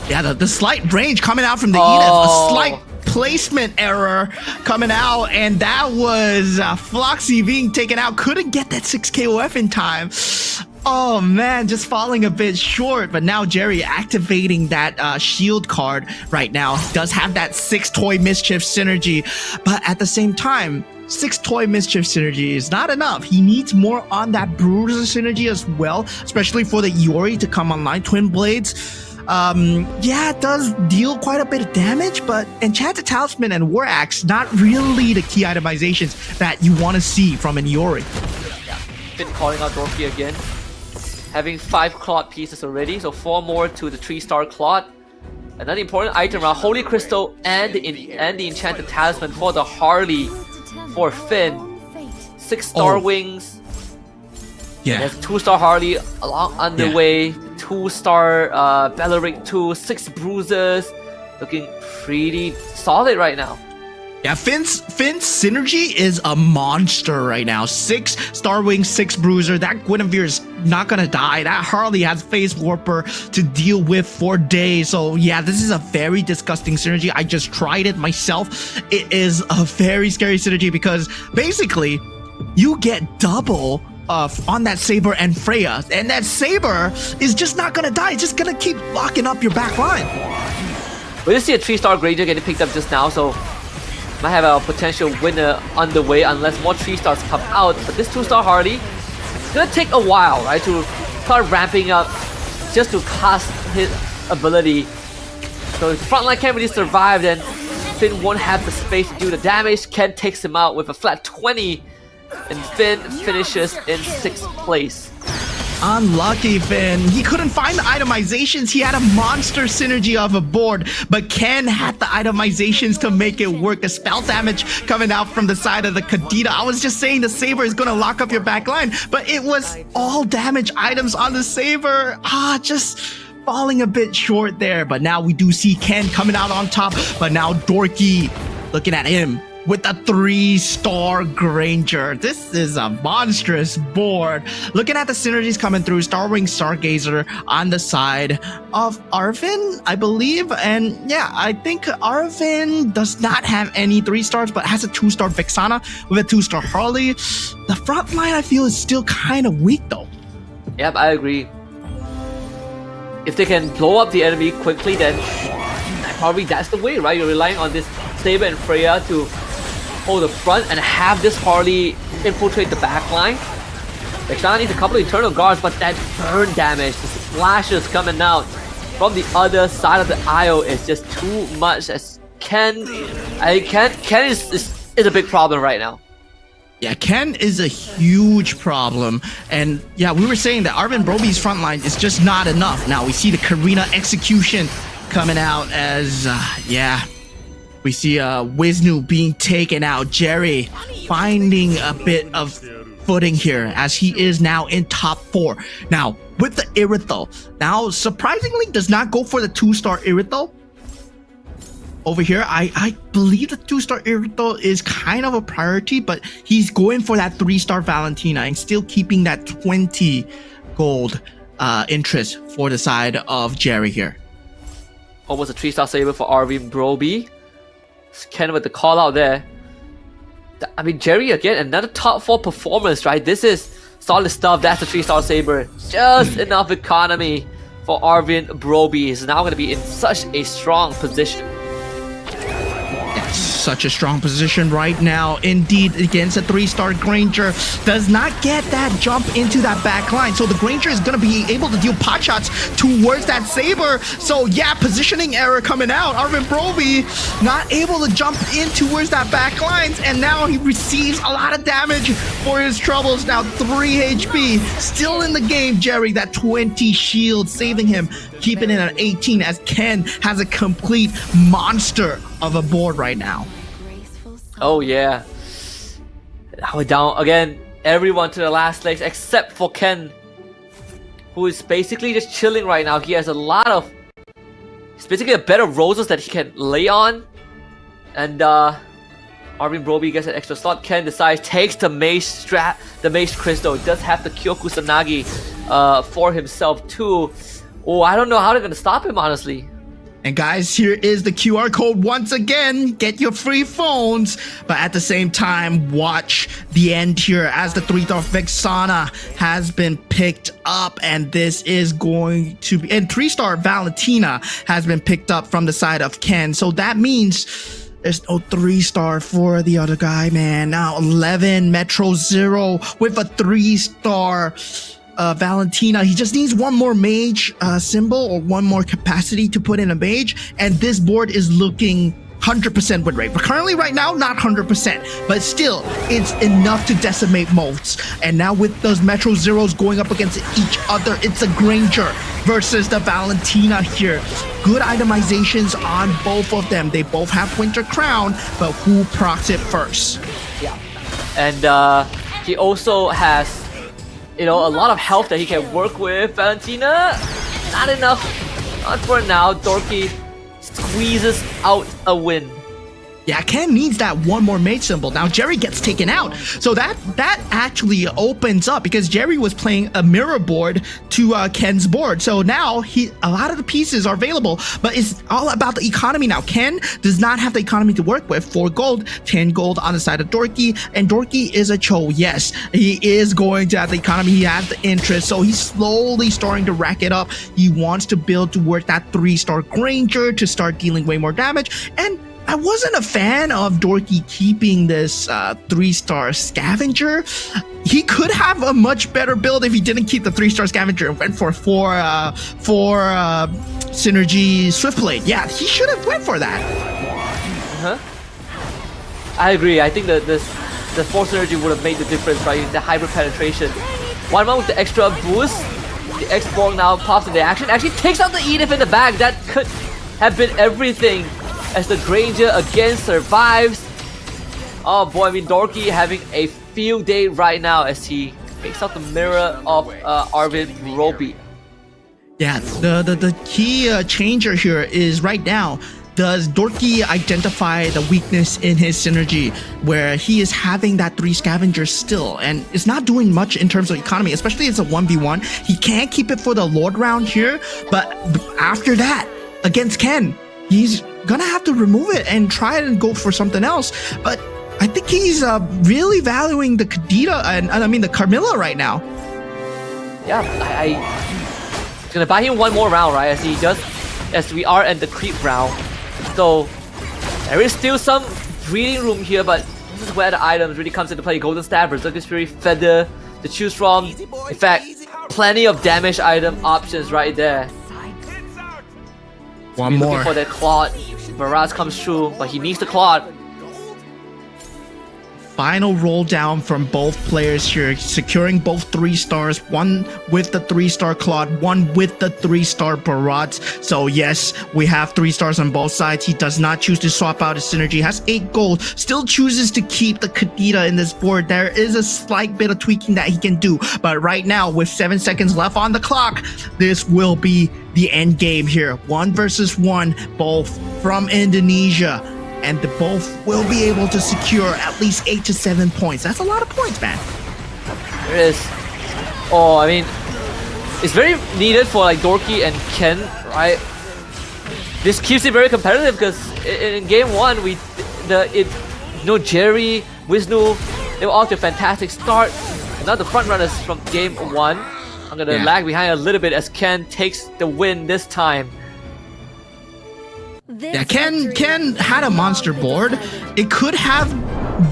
Yeah, the slight range coming out from the Edith, a slight placement error coming out, and that was Floxy being taken out. Couldn't get that 6 KOF in time. Oh man, just falling a bit short. But now Jerry activating that shield card right now. Does have that 6 Toy Mischief synergy, but at the same time, 6 Toy Mischief synergy is not enough. He needs more on that Bruiser synergy as well, especially for the Iori to come online. Twin Blades. Yeah, it does deal quite a bit of damage, but Enchanted Talisman and War Axe, not really the key itemizations that you want to see from an Iori. Yeah, been calling out Dorothy again. Having 5 Claude pieces already, so 4 more to the 3-star Claude. Another important item around Holy Crystal and the Enchanted Talisman for the Harley for Finn. 6-star wings. Yeah. There's 2-star Harley along underway. 2-star Belleric 2, 6 Bruisers. Looking pretty solid right now. Yeah, Finn's synergy is a monster right now. 6 Star Wing, 6 Bruiser. That Guinevere is not gonna die. That Harley has Phase Warper to deal with for days. So yeah, this is a very disgusting synergy. I just tried it myself. It is a very scary synergy because basically you get double on that Saber and Freya, and that Saber is just not gonna die. It's just gonna keep locking up your back line. We just see a 3-star Granger getting picked up just now, so might have a potential winner on the way unless more 3-stars come out. But this 2-star Harley, it's gonna take a while, right, to start ramping up just to cast his ability. So if frontline can't really survive, then Finn won't have the space to do the damage. Ken takes him out with a flat 20. And Finn finishes in 6th place. Unlucky Finn. He couldn't find the itemizations. He had a monster synergy of a board, but Ken had the itemizations to make it work. The spell damage coming out from the side of the Kadita. I was just saying the Saber is going to lock up your back line, but it was all damage items on the Saber. Just falling a bit short there. But now we do see Ken coming out on top, but now Dorky looking at him with a 3-star Granger. This is a monstrous board. Looking at the synergies coming through, Starwing Stargazer on the side of Arvin, I believe. And yeah, I think Arvin does not have any 3-stars, but has a 2-star Vexana with a 2-star Harley. The front line, I feel, is still kind of weak though. Yep, I agree. If they can blow up the enemy quickly, then probably that's the way, right? You're relying on this Saber and Freya to hold the front and have this Harley infiltrate the back line. Vexana needs a couple of Eternal Guards, but that burn damage, the splashes coming out from the other side of the IO is just too much. As Ken is a big problem right now. Yeah, Ken is a huge problem. And yeah, we were saying that Arvin Broby's frontline is just not enough. Now we see the Karina execution coming out as, we see Wisnu being taken out. Jerry finding a bit of footing here as he is now in top 4. Now, with the Irithel. Now, surprisingly, does not go for the 2-star Irithel. over here. I believe the 2-star Irito is kind of a priority, but he's going for that 3-star Valentina and still keeping that 20 gold interest for the side of Jerry here. Almost a 3-star saber for Arvin Broby. Ken with the call out there. I mean, Jerry again, another top 4 performance, right? This is solid stuff. That's a 3-star saber. Just enough economy for Arvin Broby. He's now going to be in such a strong position. Such a strong position right now, indeed, against a 3-star Granger. Does not get that jump into that back line, so the Granger is going to be able to deal pot shots towards that saber. So yeah, positioning error coming out. Arvin Broby not able to jump in towards that back lines, and now he receives a lot of damage for his troubles. Now 3 HP, still in the game. Jerry, that 20 shield saving him, keeping it at 18 as Ken has a complete monster of a board right now. Oh yeah. Now we're down again. Everyone to the last legs except for Ken, who is basically just chilling right now. He has a lot of... It's basically a bed of roses that he can lay on. And Arvin Broby gets an extra slot. Ken decides, takes the Mace Crystal. Does have the Kyoku Sanagi for himself too. Oh, I don't know how they're gonna stop him, honestly. And guys, here is the QR code once again. Get your free phones, but at the same time, watch the end here as the 3-star Vexana has been picked up, and this is going to be, and 3-star Valentina has been picked up from the side of Ken. So that means there's no 3-star for the other guy, man. Now 11 Metro Zero with a 3-star Valentina. He just needs one more mage symbol or one more capacity to put in a mage, and this board is looking 100% win rate. But currently right now, not 100%, but still, it's enough to decimate most. And now with those Metro Zeros going up against each other, it's a Granger versus the Valentina here. Good itemizations on both of them. They both have Winter Crown, but who procs it first? Yeah. And he also has, you know, a lot of health that he can work with. Valentina, not enough. Not for now. Dorky squeezes out a win. Yeah, Ken needs that one more mage symbol. Now Jerry gets taken out. So that actually opens up, because Jerry was playing a mirror board to Ken's board. So now a lot of the pieces are available, but it's all about the economy now. Ken does not have the economy to work with. 4 gold, 10 gold on the side of Dorky, and Dorky is a Cho. Yes, he is going to have the economy. He has the interest, so he's slowly starting to rack it up. He wants to build towards that 3-star Granger to start dealing way more damage. And I wasn't a fan of Dorky keeping this 3-star Scavenger. He could have a much better build if he didn't keep the 3-star Scavenger and went for 4 Synergy Swiftblade. Yeah, he should have went for that. I agree. I think that the 4 Synergy would have made the difference, right? The hybrid penetration. 1-1 with the extra boost. The X-Borg now pops into action. Actually takes out the Edith in the back. That could have been everything, as the Granger again survives. Oh boy, I mean, Dorky having a field day right now as he takes out the mirror of Arvin Broby. Yeah, the key changer here is right now, does Dorky identify the weakness in his synergy, where he is having that 3 scavengers still, and it's not doing much in terms of economy, especially as a 1v1. He can't keep it for the Lord round here, but after that, against Ken, he's gonna have to remove it and try and go for something else. But I think he's really valuing the Kadita and I mean the Carmilla right now. Yeah, I gonna buy him one more round, right? As we are at the creep round. So there is still some breathing room here, but this is where the items really comes into play. Golden Staff, Berserker's Fury, Feather to choose from. In fact, plenty of damage item options right there. One more. Looking for that Claude. Barrage comes through, but he needs the Claude. final roll down from both players here, securing both 3 stars, one with the 3-star Claude, one with the 3-star Barat. So yes, we have 3 stars on both sides. He does not choose to swap out his synergy, has 8 gold, still chooses to keep the Kadita in this board. There is a slight bit of tweaking that he can do, but right now with 7 seconds left on the clock, this will be the end game here. 1 versus 1, both from Indonesia, and the both will be able to secure at least 8 to 7 points. That's a lot of points, man. It is. Oh, I mean, it's very needed for like Dorky and Ken, right? This keeps it very competitive because in game 1, Jerry, Wisnu, they were off to a fantastic start. And now the front runners from game 1. I'm gonna lag behind a little bit as Ken takes the win this time. Yeah, Ken had a monster board. It could have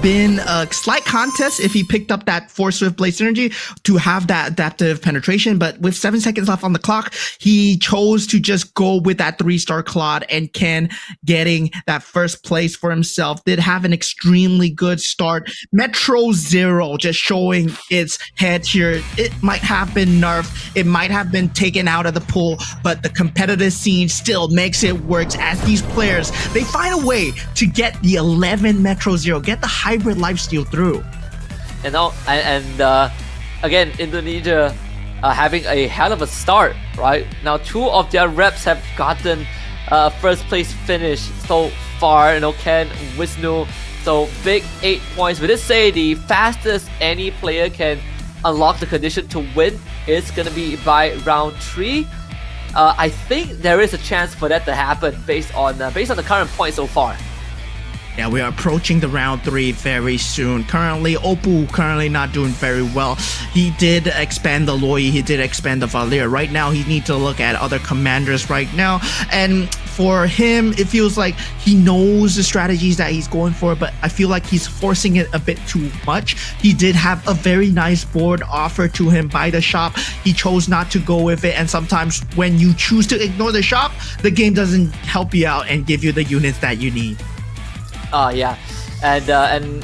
been a slight contest if he picked up that 4 Swift Blade synergy to have that adaptive penetration, but with 7 seconds left on the clock, he chose to just go with that 3-star Claude, and Ken getting that first place for himself. Did have an extremely good start. Metro Zero just showing its head here. It might have been nerfed, it might have been taken out of the pool, but the competitive scene still makes it work as these players, they find a way to get the 11 Metro Zero, get the hybrid lifesteal through. And now, again, Indonesia having a hell of a start, right? Now 2 of their reps have gotten first place finish so far. Ken, Wisnu, so big 8 points. We did say the fastest any player can unlock the condition to win is gonna be by round 3. I think there is a chance for that to happen based on the current points so far. Yeah, we are approaching the round 3 very soon. Currently, Oppo not doing very well. He did expand the Loi, he did expand the Valir. Right now, he needs to look at other commanders right now. And for him, it feels like he knows the strategies that he's going for, but I feel like he's forcing it a bit too much. He did have a very nice board offered to him by the shop. He chose not to go with it, and sometimes when you choose to ignore the shop, the game doesn't help you out and give you the units that you need. Yeah, and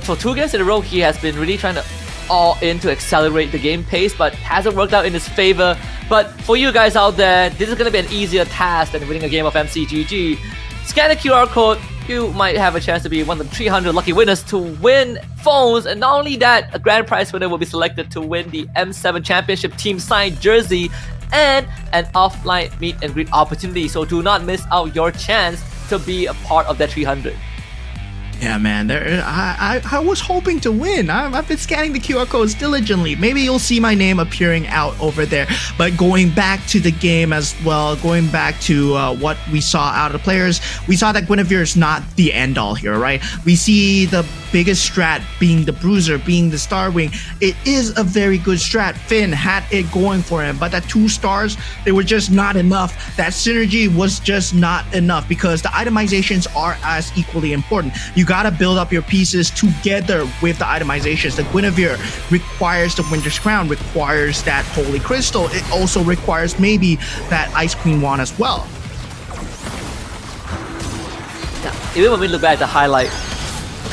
for 2 games in a row, he has been really trying to all in to accelerate the game pace, but hasn't worked out in his favor. But for you guys out there, this is gonna be an easier task than winning a game of MCGG. Scan the QR code, you might have a chance to be one of the 300 lucky winners to win phones, and not only that, a grand prize winner will be selected to win the M7 Championship team signed jersey and an offline meet and greet opportunity. So do not miss out your chance to be a part of that 300. Yeah, man, I was hoping to win. I've been scanning the QR codes diligently. Maybe you'll see my name appearing out over there. But going back to the game as well, going back to what we saw out of the players, we saw that Guinevere is not the end-all here, right? We see the biggest strat being the Bruiser, being the Starwing. It is a very good strat. Finn had it going for him, but that 2 stars, they were just not enough. That synergy was just not enough because the itemizations are as equally important. You gotta build up your pieces together with the itemizations. The Guinevere requires the Winter's Crown, requires that Holy Crystal. It also requires maybe that Ice Queen Wand as well. Now, even when we look back at the highlight,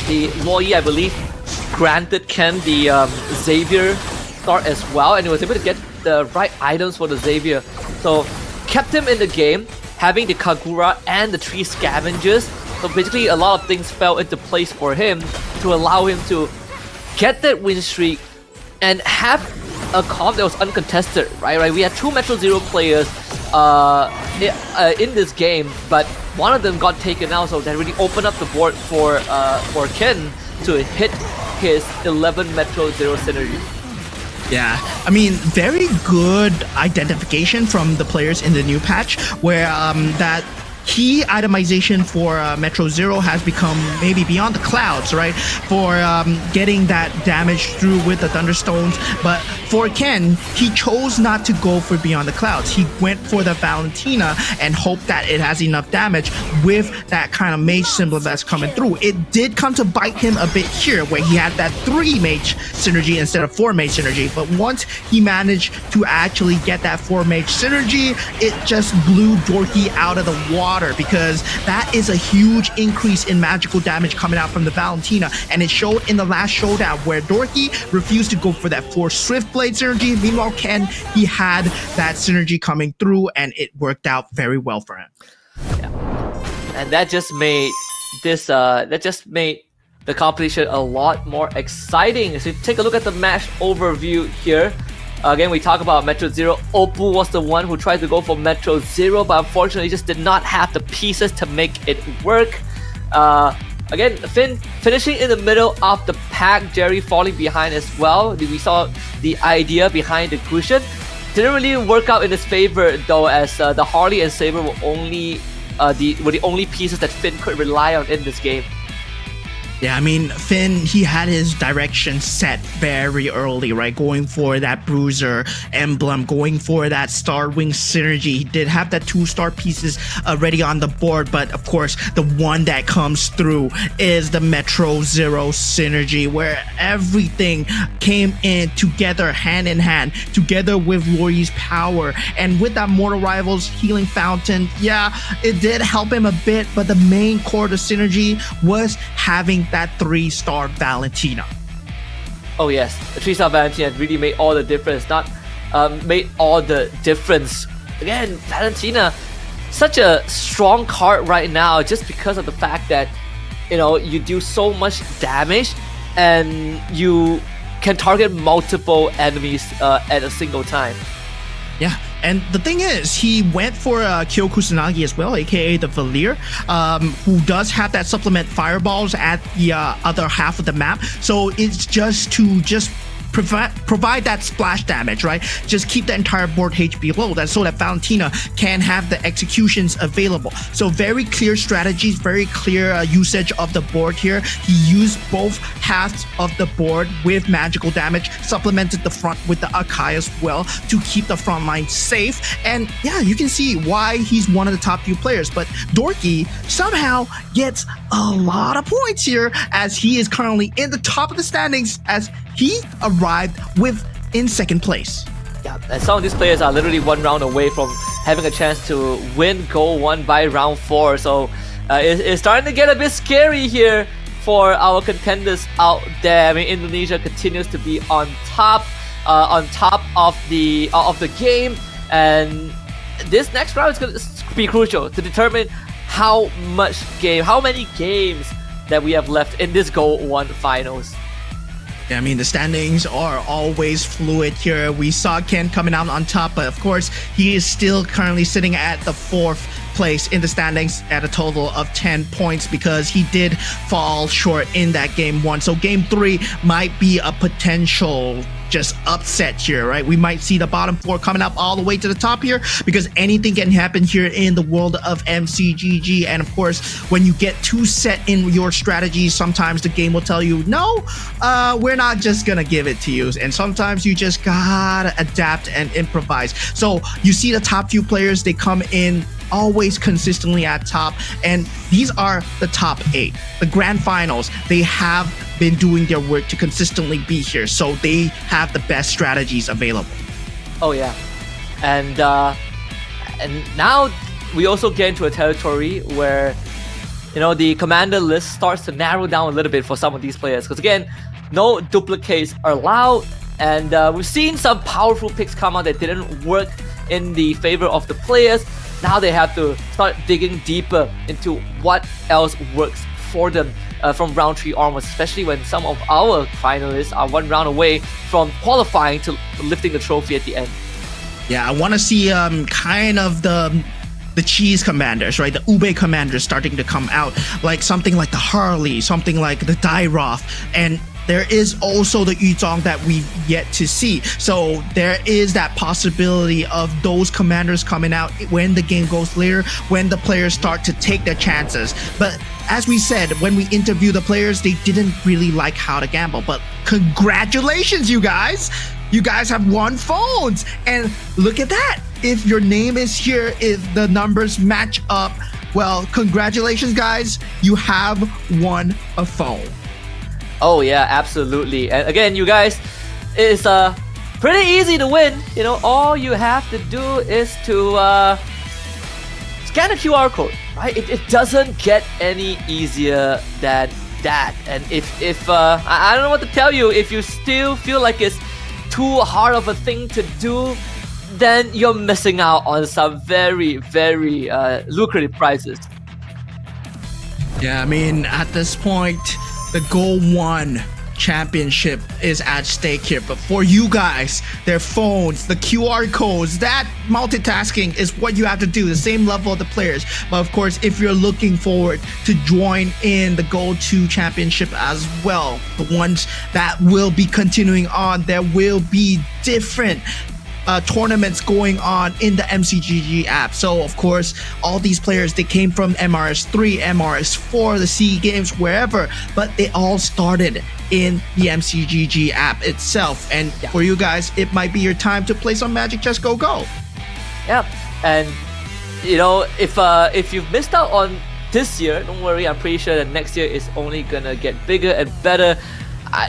the Loi, I believe, granted Ken the Xavier start as well, and he was able to get the right items for the Xavier. So kept him in the game, having the Kagura and the 3 scavengers. So basically a lot of things fell into place for him to allow him to get that win streak and have a comp that was uncontested, right? We had 2 Metro Zero players in this game, but one of them got taken out, so that really opened up the board for Ken to hit his 11 Metro Zero synergy. Yeah, I mean, very good identification from the players in the new patch, where that key itemization for Metro Zero has become maybe beyond the clouds, right? For getting that damage through with the Thunderstones. But for Ken, he chose not to go for Beyond the Clouds. He went for the Valentina and hoped that it has enough damage with that kind of mage symbol that's coming through. It did come to bite him a bit here, where he had that 3 mage synergy instead of 4 mage synergy. But once he managed to actually get that 4 mage synergy, it just blew Dorky out of the water. water, because that is a huge increase in magical damage coming out from the Valentina, and it showed in the last showdown where Dorky refused to go for that Force Swift Blade synergy. Meanwhile, Ken, he had that synergy coming through, and it worked out very well for him. Yeah. And that just made this the competition a lot more exciting. So take a look at the match overview here. Again, we talk about Metro Zero. Oppo was the one who tried to go for Metro Zero, but unfortunately just did not have the pieces to make it work. Again, Finn finishing in the middle of the pack, Jerry falling behind as well. We saw the idea behind the cushion. Didn't really work out in his favor though, as the Harley and Saber were the only pieces that Finn could rely on in this game. Yeah, I mean, Finn, he had his direction set very early, right? Going for that Bruiser emblem, going for that Starwing synergy. He did have that 2-star pieces already on the board, but of course, the one that comes through is the Metro Zero synergy, where everything came in together, hand in hand, together with Lori's power. And with that Mortal Rivals Healing Fountain, yeah, it did help him a bit, but the main core of the synergy was having that 3-star Valentina. Oh yes, the 3-star Valentina really made all the difference. Made all the difference. Again, Valentina, such a strong card right now, just because of the fact that you do so much damage and you can target multiple enemies at a single time. Yeah, and the thing is, he went for Kyo Kusanagi as well, aka the Valir, who does have that supplement fireballs at the other half of the map. So it's just to provide that splash damage, right? Just keep the entire board HP low, so that Valentina can have the executions available. So very clear strategies, very clear usage of the board here. He used both halves of the board with magical damage, supplemented the front with the Akai as well to keep the front line safe. And yeah, you can see why he's one of the top few players. But Dorky somehow gets a lot of points here, as he is currently in the top of the standings, as he arrived in second place. Yeah, and some of these players are literally one round away from having a chance to win GO1 by round 4. So it's starting to get a bit scary here for our contenders out there. I mean, Indonesia continues to be on top of the game, and this next round is going to be crucial to determine how many games that we have left in this GO1 finals. Yeah, I mean, the standings are always fluid here. We saw Ken coming out on top, but of course, he is still currently sitting at the 4th place in the standings at a total of 10 points, because he did fall short in that game 1. So game 3 might be a potential just upset here, right? We might see the bottom 4 coming up all the way to the top here, because anything can happen here in the world of MCGG. And of course, when you get too set in your strategies, sometimes the game will tell you, no, we're not just gonna give it to you. And sometimes you just gotta adapt and improvise. So you see the top few players, they come in always consistently at top, and these are the top 8. The grand finals, they have been doing their work to consistently be here, so they have the best strategies available. Oh yeah, and now we also get into a territory where the commander list starts to narrow down a little bit for some of these players, because again, no duplicates are allowed, and we've seen some powerful picks come out that didn't work in the favor of the players. Now they have to start digging deeper into what else works for them from round 3 onwards, especially when some of our finalists are one round away from qualifying to lifting the trophy at the end. Yeah, I want to see kind of the cheese commanders, right? The Ube commanders starting to come out, like something like the Harley, something like the Dairoth, and there is also the Yuzong that we've yet to see. So there is that possibility of those commanders coming out when the game goes later, when the players start to take their chances. But as we said, when we interview the players, they didn't really like how to gamble. But congratulations, you guys! You guys have won phones! And look at that! If your name is here, if the numbers match up, well, congratulations, guys! You have won a phone. Oh yeah, absolutely. And again, you guys, it's pretty easy to win. All you have to do is to scan a QR code right? It doesn't get any easier than that. And if I don't know what to tell you, if you still feel like it's too hard of a thing to do, then you're missing out on some very, very lucrative prizes. Yeah, I mean, at this point, the GO1 championship is at stake here, but for you guys, their phones, the QR codes, that multitasking is what you have to do, the same level of the players. But of course, if you're looking forward to join in the GO2 championship as well, the ones that will be continuing on, there will be different tournaments going on in the MCGG app. So of course, all these players, they came from MRS3, MRS4, the SEA Games, wherever, but they all started in the MCGG app itself. And for you guys, it might be your time to play some Magic Chess Go Go. Yeah, and you know, if you've missed out on this year, don't worry, I'm pretty sure that next year is only gonna get bigger and better.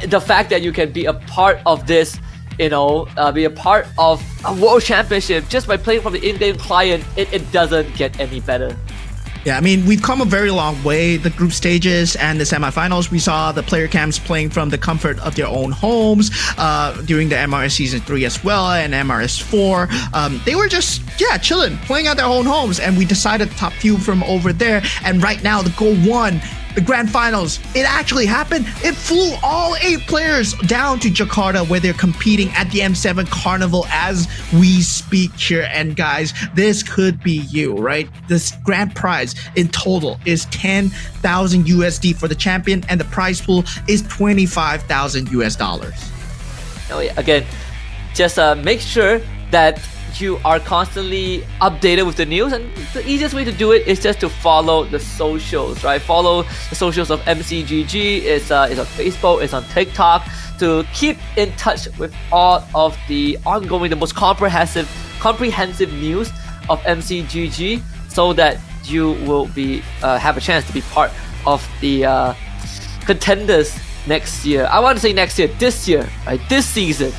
The fact that you can be a part of this, you know, be a part of a world championship just by playing from the in-game client, it doesn't get any better. Yeah, I mean, we've come a very long way. The group stages and the semifinals, we saw the player camps playing from the comfort of their own homes during the MRS Season 3 as well, and MRS 4. They were just, chilling, playing at their own homes, and we decided top few from over there. And right now, the GO1, the grand finals, it actually happened. It flew all 8 players down to Jakarta, where they're competing at the M7 Carnival as we speak here. And guys, this could be you, right? This grand prize in total is 10,000 USD for the champion, and the prize pool is 25,000 US dollars. Oh yeah, again, just make sure that you are constantly updated with the news, and the easiest way to do it is just to follow the socials, right? Follow the socials of MCGG. It's on Facebook, it's on TikTok, to keep in touch with all of the ongoing, the most comprehensive news of MCGG, so that you will be have a chance to be part of the contenders next year. I want to say next year, this year, right? This season.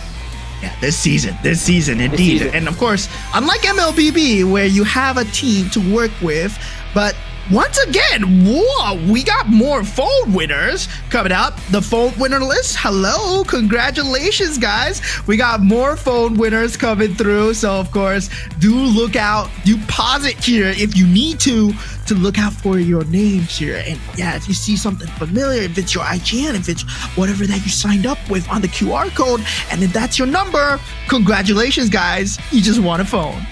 Yeah, this season, indeed. And of course, unlike MLBB, where you have a team to work with, but once again, whoa, we got more phone winners coming out. The phone winner list, hello, congratulations, guys. We got more phone winners coming through. So of course, do look out, do pause it here if you need to look out for your names here. And yeah, if you see something familiar, if it's your IGN, if it's whatever that you signed up with on the QR code, and if that's your number, congratulations, guys, you just won a phone.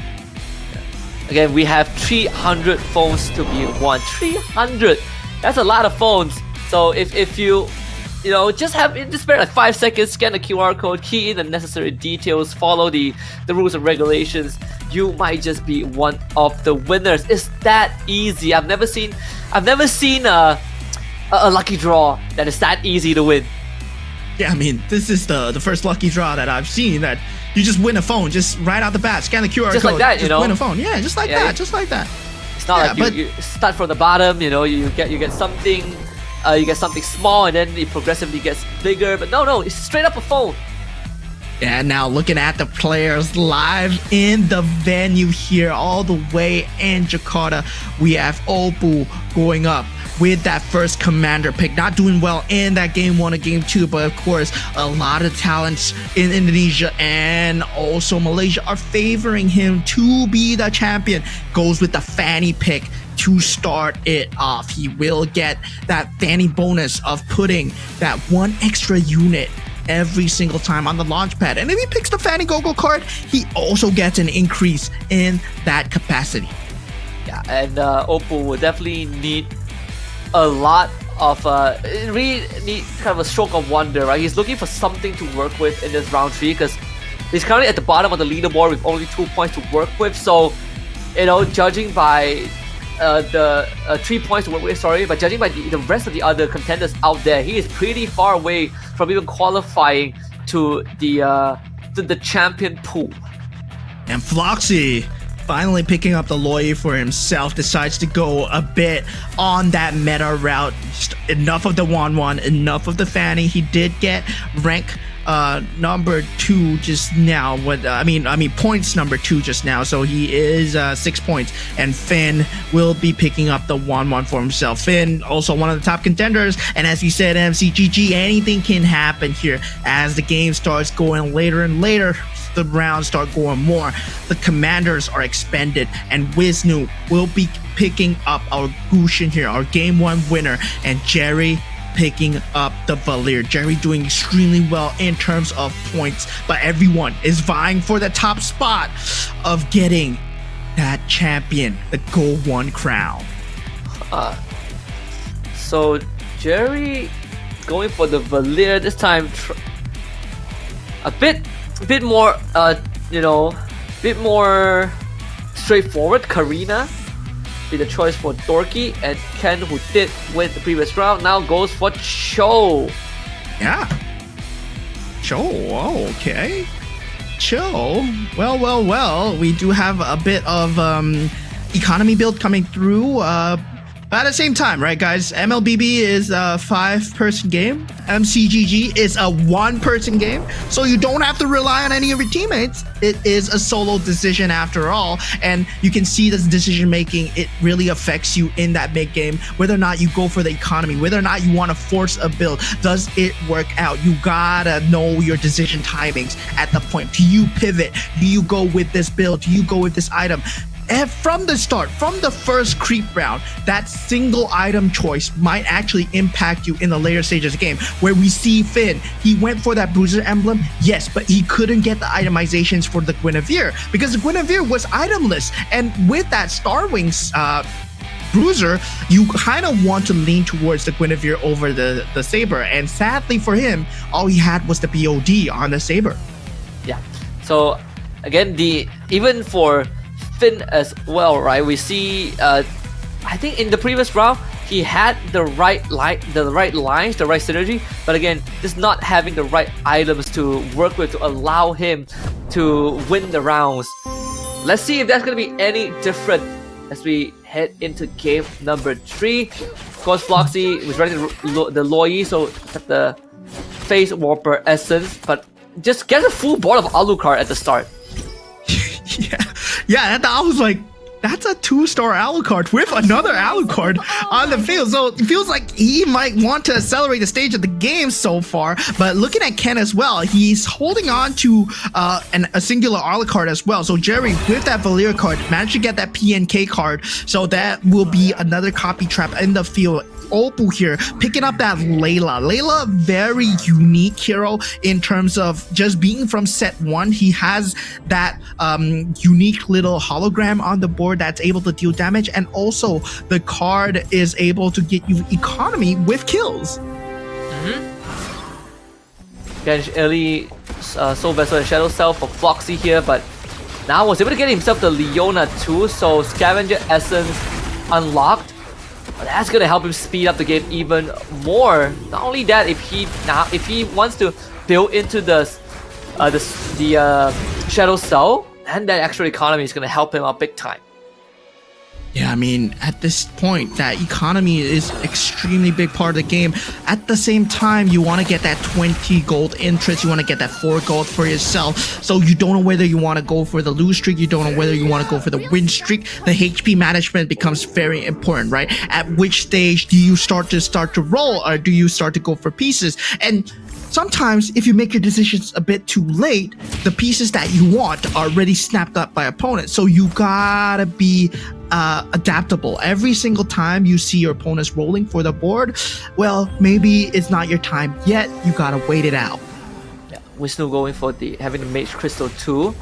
Again, we have 300 phones to be won. 300! That's a lot of phones. So if you just spare like 5 seconds, scan the QR code, key in the necessary details, follow the rules and regulations, you might just be one of the winners. It's that easy. I've never seen a lucky draw that is that easy to win. Yeah, I mean, this is the first lucky draw that I've seen that you just win a phone, just right out the bat, scan the QR code, just like that, just win a phone. Yeah, just like that. It's not like you start from the bottom, you get something, you get something small, and then it progressively gets bigger. But no, it's straight up a phone. Yeah, now looking at the players live in the venue here, all the way in Jakarta, we have Oppo going up with that first commander pick, not doing well in that game 1 and game 2, but of course a lot of talents in Indonesia and also Malaysia are favoring him to be the champion. Goes with the Fanny pick to start it off. He will get that Fanny bonus of putting that 1 extra unit every single time on the launch pad, and if he picks the Fanny Gogo card, he also gets an increase in that capacity. Yeah, and Oppo will definitely need a lot of really need kind of a stroke of wonder, right? He's looking for something to work with in this round 3, because he's currently at the bottom of the leaderboard with only 2 points to work with. So, judging by the 3 points to work with, but judging by the rest of the other contenders out there, he is pretty far away from even qualifying to the champion pool. And Floxy, finally picking up the Loi for himself, decides to go a bit on that meta route. Just enough of the 1-1, enough of the Fanny. He did get rank number 2 just now. What I mean points number 2 just now. So he is 6 points, and Finn will be picking up the 1-1 for himself. Finn also one of the top contenders, and as you said, MCGG, anything can happen here as the game starts going later and later. The rounds start going more. The commanders are expended, and Wisnu will be picking up our Gushin here, our game 1 winner, and Jerry picking up the Valir. Jerry doing extremely well in terms of points, but everyone is vying for the top spot of getting that champion, the GO1 crown. So Jerry going for the Valir this time, a bit more, bit more straightforward. Karina be the choice for Dorky, and Ken, who did win the previous round, now goes for Cho. Yeah. Cho, okay. Cho. Well. We do have a bit of economy build coming through. But at the same time, right, guys? MLBB is a 5-person game. MCGG is a 1-person game. So you don't have to rely on any of your teammates. It is a solo decision after all. And you can see this decision making, it really affects you in that mid game. Whether or not you go for the economy, whether or not you want to force a build, does it work out? You gotta know your decision timings at the point. Do you pivot? Do you go with this build? Do you go with this item? And from the start, from the first creep round, that single item choice might actually impact you in the later stages of the game, where we see Finn, he went for that bruiser emblem, yes, but he couldn't get the itemizations for the Guinevere because the Guinevere was itemless. And with that Starwings bruiser, you kind of want to lean towards the Guinevere over the Saber. And sadly for him, all he had was the BOD on the Saber. Yeah. So again, even for Finn as well, right? We see, I think in the previous round, he had the right lines, the right synergy, but again, just not having the right items to work with to allow him to win the rounds. Let's see if that's going to be any different as we head into game number 3. Of course, Floxy was running the Loyi, so have the Face Warper Essence, but just get a full board of Alucard at the start. Yeah, and I was like, that's a 2-star Alucard with another Alucard on the field. So it feels like he might want to accelerate the stage of the game so far. But looking at Ken as well, he's holding on to a singular Alucard as well. So Jerry, with that Valir card, managed to get that PNK card. So that will be another copy trap in the field. Opal here picking up that Layla, very unique hero in terms of just being from set 1. He has that unique little hologram on the board that's able to deal damage, and also the card is able to get you economy with kills. Again, early Soul Vessel and Shadow Cell for Floxy here, but now was able to get himself the Leona too, so Scavenger Essence unlocked. That's gonna help him speed up the game even more. Not only that, if he wants to build into the Shadow Cell, then that extra economy is gonna help him out big time. Yeah, I mean, at this point, that economy is extremely big part of the game. At the same time, you want to get that 20 gold interest. You want to get that 4 gold for yourself. So you don't know whether you want to go for the lose streak. You don't know whether you want to go for the win streak. The HP management becomes very important, right? At which stage do you start to roll, or do you start to go for pieces? And sometimes, if you make your decisions a bit too late, the pieces that you want are already snapped up by opponents. So you gotta be adaptable. Every single time you see your opponents rolling for the board, well, maybe it's not your time yet. You gotta wait it out. Yeah, we're still going for having the Mage Crystal too.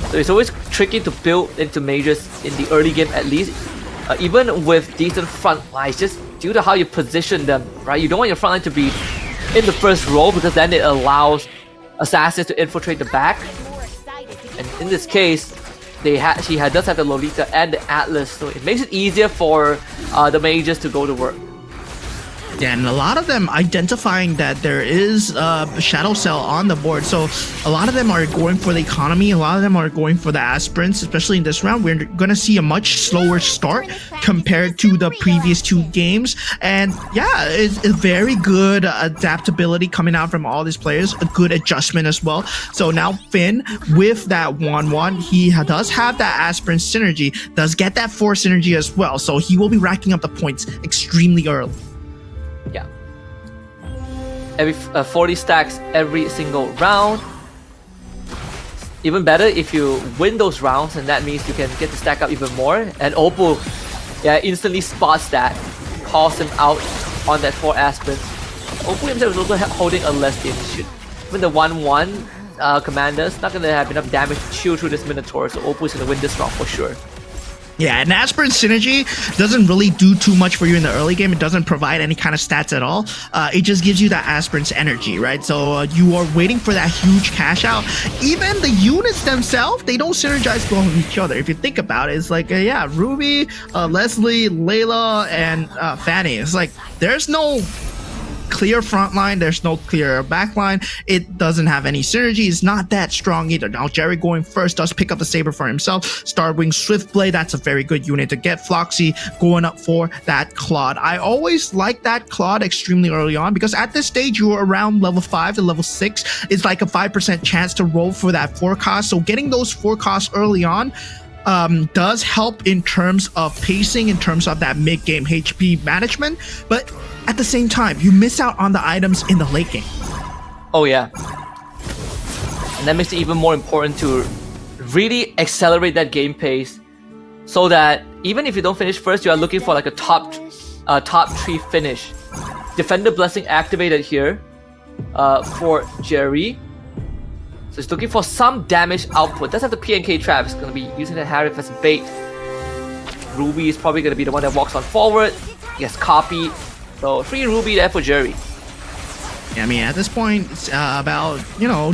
So it's always tricky to build into mages in the early game, at least. Even with decent front lines, just due to how you position them, right? You don't want your front line to be in the first row because then it allows assassins to infiltrate the back. And in this case, she does have the Lolita and the Atlas, so it makes it easier for the mages to go to work. Yeah, and a lot of them identifying that there is Shadow Cell on the board. So a lot of them are going for the economy. A lot of them are going for the aspirants, especially in this round. We're going to see a much slower start compared to the previous 2 games. And yeah, it's a very good adaptability coming out from all these players. A good adjustment as well. So now Finn, with that 1-1, he does have that aspirant synergy, does get that 4 synergy as well. So he will be racking up the points extremely early. Yeah. Every 40 stacks every single round. Even better if you win those rounds, and that means you can get to stack up even more. And Oppo, yeah, instantly spots that, calls him out on that 4 aspirants. Oppo himself is also holding a less initiative. Even the 1-1 commander's not gonna have enough damage to chew through this Minotaur, so Oppo is gonna win this round for sure. Yeah, and aspirant synergy doesn't really do too much for you in the early game. It doesn't provide any kind of stats at all. It just gives you that aspirant's energy, right? So you are waiting for that huge cash out. Even the units themselves, they don't synergize well with each other. If you think about it, it's like, yeah, Ruby, Leslie, Layla, and Fanny. It's like, there's no clear front line, there's no clear back line. It doesn't have any synergy. It's not that strong either. Now Jerry going first does pick up the saber for himself. Starwing Swiftblade, that's a very good unit to get. Floxy going up for that Claude. I always like that Claude extremely early on, because at this stage you're around level 5 to level 6. It's like a 5% chance to roll for that forecast. So getting those forecasts early on does help in terms of pacing, in terms of that mid-game HP management, but at the same time, you miss out on the items in the late game. Oh yeah. And that makes it even more important to really accelerate that game pace, so that even if you don't finish first, you are looking for like a top 3 finish. Defender Blessing activated here for Jerry. So he's looking for some damage output. Does have the PNK trap. He's going to be using the Harif as bait. Ruby is probably going to be the one that walks on forward. Yes, copy. So 3 Ruby there for Jerry. Yeah, I mean, at this point, it's about, you know,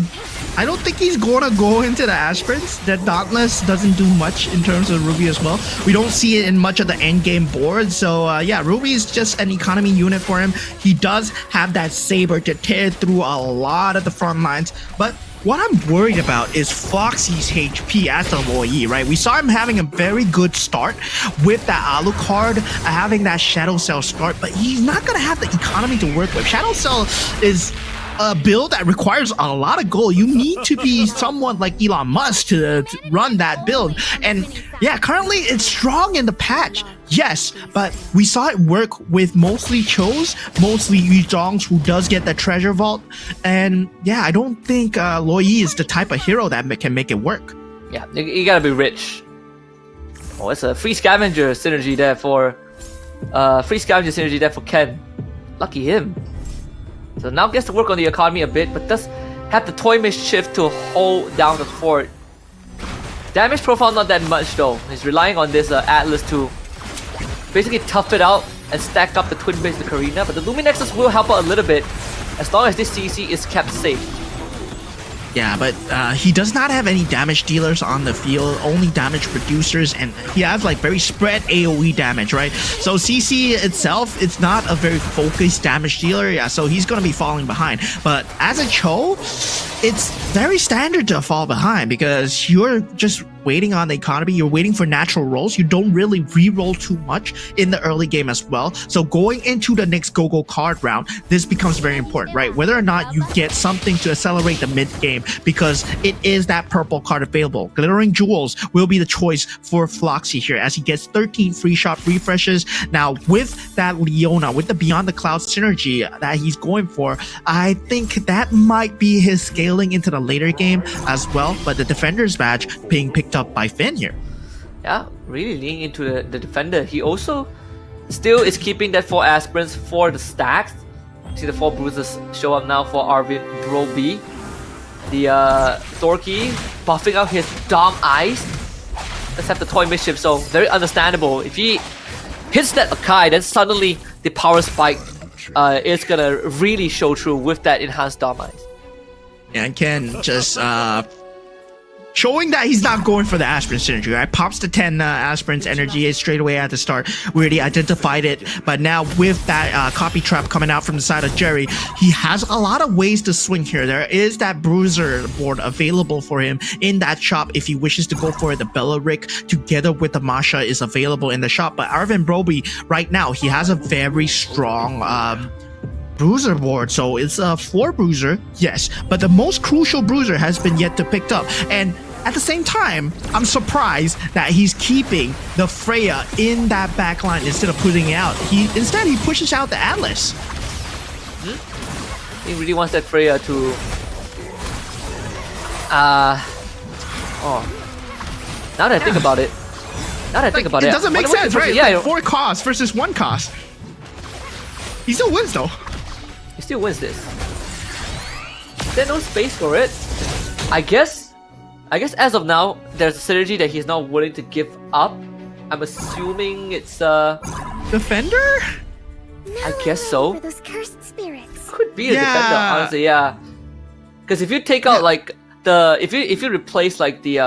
I don't think he's going to go into the aspirants. The Dauntless doesn't do much in terms of Ruby as well. We don't see it in much of the end game board. So yeah, Ruby is just an economy unit for him. He does have that saber to tear through a lot of the front lines, but what I'm worried about is Foxy's HP as the Loi, right? We saw him having a very good start with that Alucard, having that Shadow Cell start, but he's not going to have the economy to work with. Shadow Cell is a build that requires a lot of gold. You need to be someone like Elon Musk to run that build. And yeah, currently it's strong in the patch. Yes, but we saw it work with mostly Chos, mostly Yu Zhongs, who does get the treasure vault. And yeah, I don't think Loi is the type of hero that can make it work. Yeah, you gotta be rich. Oh, it's a free scavenger synergy there for Ken. Lucky him. So now gets to work on the economy a bit, but does have the Toy Mischief to hold down the fort. Damage profile not that much though. He's relying on this Atlas to basically tough it out and stack up the Twin Base to Karina, but the Luminexus will help out a little bit as long as this CC is kept safe. Yeah, but he does not have any damage dealers on the field, only damage producers, and he has like very spread AoE damage, right? So CC itself, it's not a very focused damage dealer, yeah, so he's going to be falling behind. But as a Cho, it's very standard to fall behind because you're just waiting on the economy, you're waiting for natural rolls, you don't really re-roll too much in the early game as well. So going into the next Go-Go card round, this becomes very important, right? Whether or not you get something to accelerate the mid-game, because it is that purple card available. Glittering Jewels will be the choice for Floxy here as he gets 13 free shot refreshes. Now with that Leona, with the Beyond the Clouds synergy that he's going for, I think that might be his scaling into the later game as well, but the Defender's badge being picked up by Finn here. Yeah, really leaning into the Defender. He also still is keeping that 4 aspirants for the stacks. See the 4 bruises show up now for Arvin Bro B. The Dorky buffing out his Dom Eyes. Let's have the Toy Mischief, so very understandable. If he hits that Akai, then suddenly the power spike is gonna really show through with that enhanced Dom Eyes. And can just showing that he's not going for the aspirin synergy, right? Pops the 10 aspirin's energy straight away at the start. We already identified it, but now with that copy trap coming out from the side of Jerry, he has a lot of ways to swing here. There is that bruiser board available for him in that shop if he wishes to go for it. The Bellaric together with the Masha is available in the shop, but Arvin Broby right now, he has a very strong bruiser board, so it's a 4 bruiser, yes, but the most crucial bruiser has been yet to picked up. And at the same time, I'm surprised that he's keeping the Freya in that back line instead of putting it out. Instead he pushes out the Atlas. He really wants that Freya to now that I think about it, it doesn't make sense, right? Yeah, like 4 costs versus 1 cost. He still wins though. He still wins this. There's no space for it. I guess as of now, there's a synergy that he's not willing to give up. I'm assuming it's Defender? I guess so. For those cursed spirits. Could be a defender, honestly, yeah. Because if you take out like if you replace like the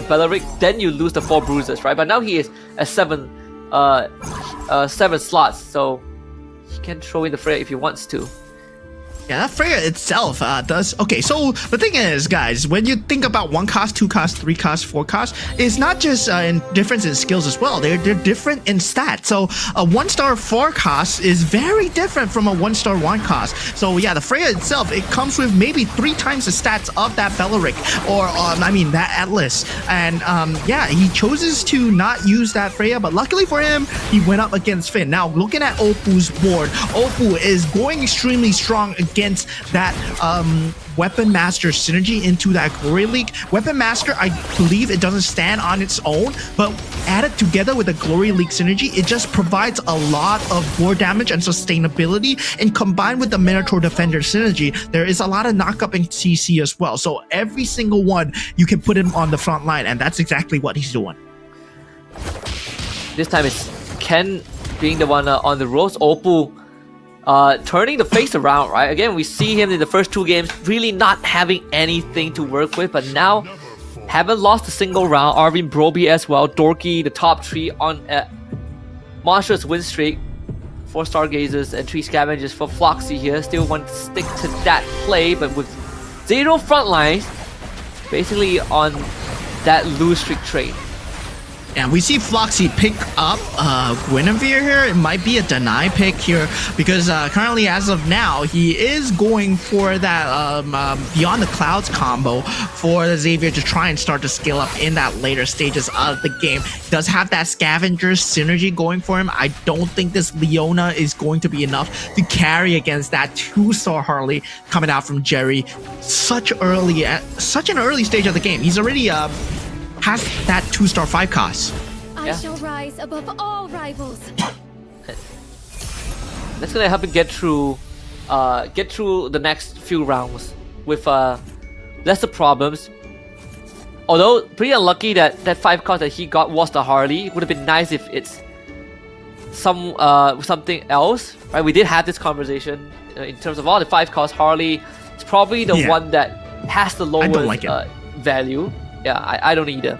Bellaric, then you lose the 4 bruisers, right? But now he is at 7 slots, so he can throw in the Freya if he wants to. Yeah, that Freya itself does. Okay, so the thing is, guys, when you think about 1 cost, 2 cost, 3 cost, 4 cost, it's not just in difference in skills as well. They're different in stats. So a 1-star 4 cost is very different from a 1-star 1 cost. So yeah, the Freya itself, it comes with maybe 3 times the stats of that Bellaric, or that Atlas. And yeah, he chooses to not use that Freya, but luckily for him, he went up against Finn. Now, looking at Opu's board, Opu is going extremely strong against that Weapon Master synergy into that Glory League. Weapon Master, I believe it doesn't stand on its own, but added together with the Glory League synergy, it just provides a lot of board damage and sustainability, and combined with the Minotaur Defender synergy, there is a lot of knockup in CC as well. So every single one, you can put him on the front line, and that's exactly what he's doing. This time it's Ken being the one on the ropes. Opu turning the face around, right? Again, we see him in the first 2 games really not having anything to work with, but now haven't lost a single round. Arvin Broby as well. Dorky, the top 3 on a monstrous win streak. 4 Stargazers and 3 Scavengers for Floxy here. Still want to stick to that play, but with 0 front lines, basically on that lose streak trade. And we see Floxy pick up Guinevere here. It might be a deny pick here because currently, as of now, he is going for that Beyond the Clouds combo for the Xavier to try and start to scale up in that later stages of the game. He does have that Scavenger synergy going for him. I don't think this Leona is going to be enough to carry against that 2-star Harley coming out from Jerry. Such an early stage of the game. He's already has that 2-star 5 cost. I shall rise above all rivals. That's gonna help him get through the next few rounds with lesser problems. Although pretty unlucky that 5 cost that he got was the Harley. It would have been nice if it's something else, right? We did have this conversation in terms of all the 5 cost. Harley is probably the one that has the lowest value. Yeah, I don't either.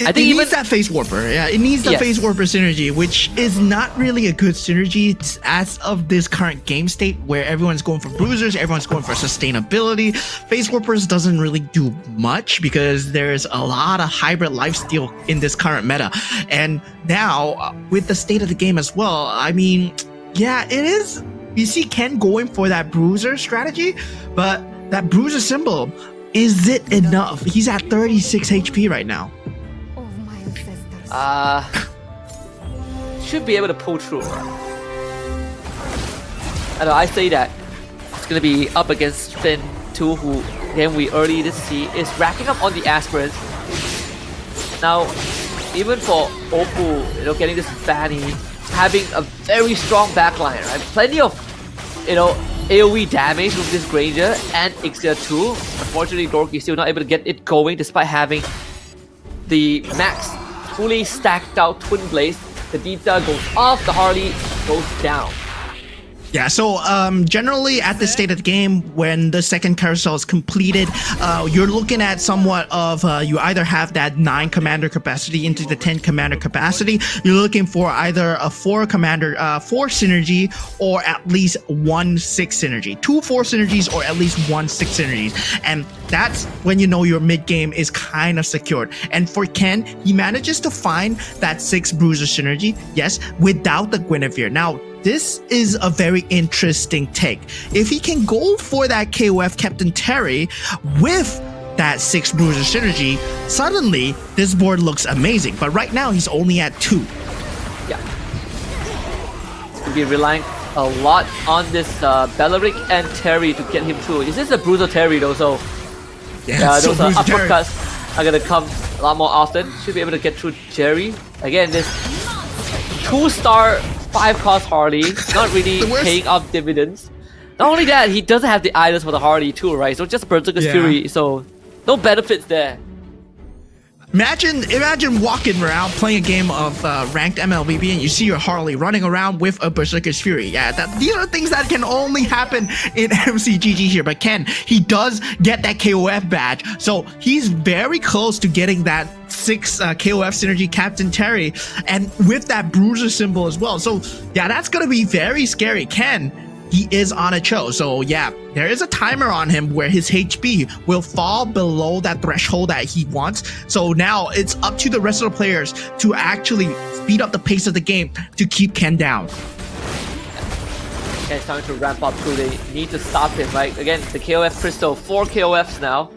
I think it needs that Face Warper. Yeah, it needs the Face Warper synergy, which is not really a good synergy as of this current game state where everyone's going for bruisers, everyone's going for sustainability. Face Warpers doesn't really do much because there's a lot of hybrid lifesteal in this current meta. And now, with the state of the game as well, I mean, yeah, it is. You see Ken going for that bruiser strategy, but that bruiser symbol, is it enough? He's at 36 HP right now. Oh, my ancestors. Should be able to pull through. I know, I say that. It's gonna be up against Finn too, who again we early to see is racking up on the aspirants. Now, even for Opu, getting this Fanny, having a very strong backline, right? Plenty of, AoE damage with this Granger and Ixia too. Unfortunately, Dorky still not able to get it going despite having the max fully stacked out Twin Blaze. The Dita goes off, the Harley goes down. Yeah, so generally at this state of the game, when the second carousel is completed, you're looking at somewhat of you either have that 9 commander capacity into the 10 commander capacity. You're looking for either a 4 synergy or at least 1 6 synergy. 2 4 synergies or at least 1 6 synergies. And that's when you know your mid game is kind of secured. And for Ken, he manages to find that 6 bruiser synergy, yes, without the Guinevere. Now, this is a very interesting take. If he can go for that KOF Captain Terry with that 6 bruiser synergy, suddenly this board looks amazing. But right now he's only at 2. Yeah. He's going to be relying a lot on this Belleric and Terry to get him through. Is this a bruiser Terry though? So Yeah, those uppercuts are going to come a lot more often. Should be able to get through Jerry. Again, this 2-star 5-cost Harley, not really paying off dividends. Not only that, he doesn't have the items for the Harley too, right? So just Berserker's Fury, so no benefits there. Imagine walking around playing a game of ranked MLBB and you see your Harley running around with a Berserker's Fury. Yeah, these are things that can only happen in MCGG here. But Ken, he does get that KOF badge, so he's very close to getting that 6 KOF synergy Captain Terry, and with that bruiser symbol as well. So yeah, that's gonna be very scary. Ken, he is on a Cho, so yeah, there is a timer on him where his HP will fall below that threshold that he wants. So now it's up to the rest of the players to actually speed up the pace of the game to keep Ken down. It's time to ramp up too. They need to stop him, right? Again, the KOF Crystal, 4 KOFs now,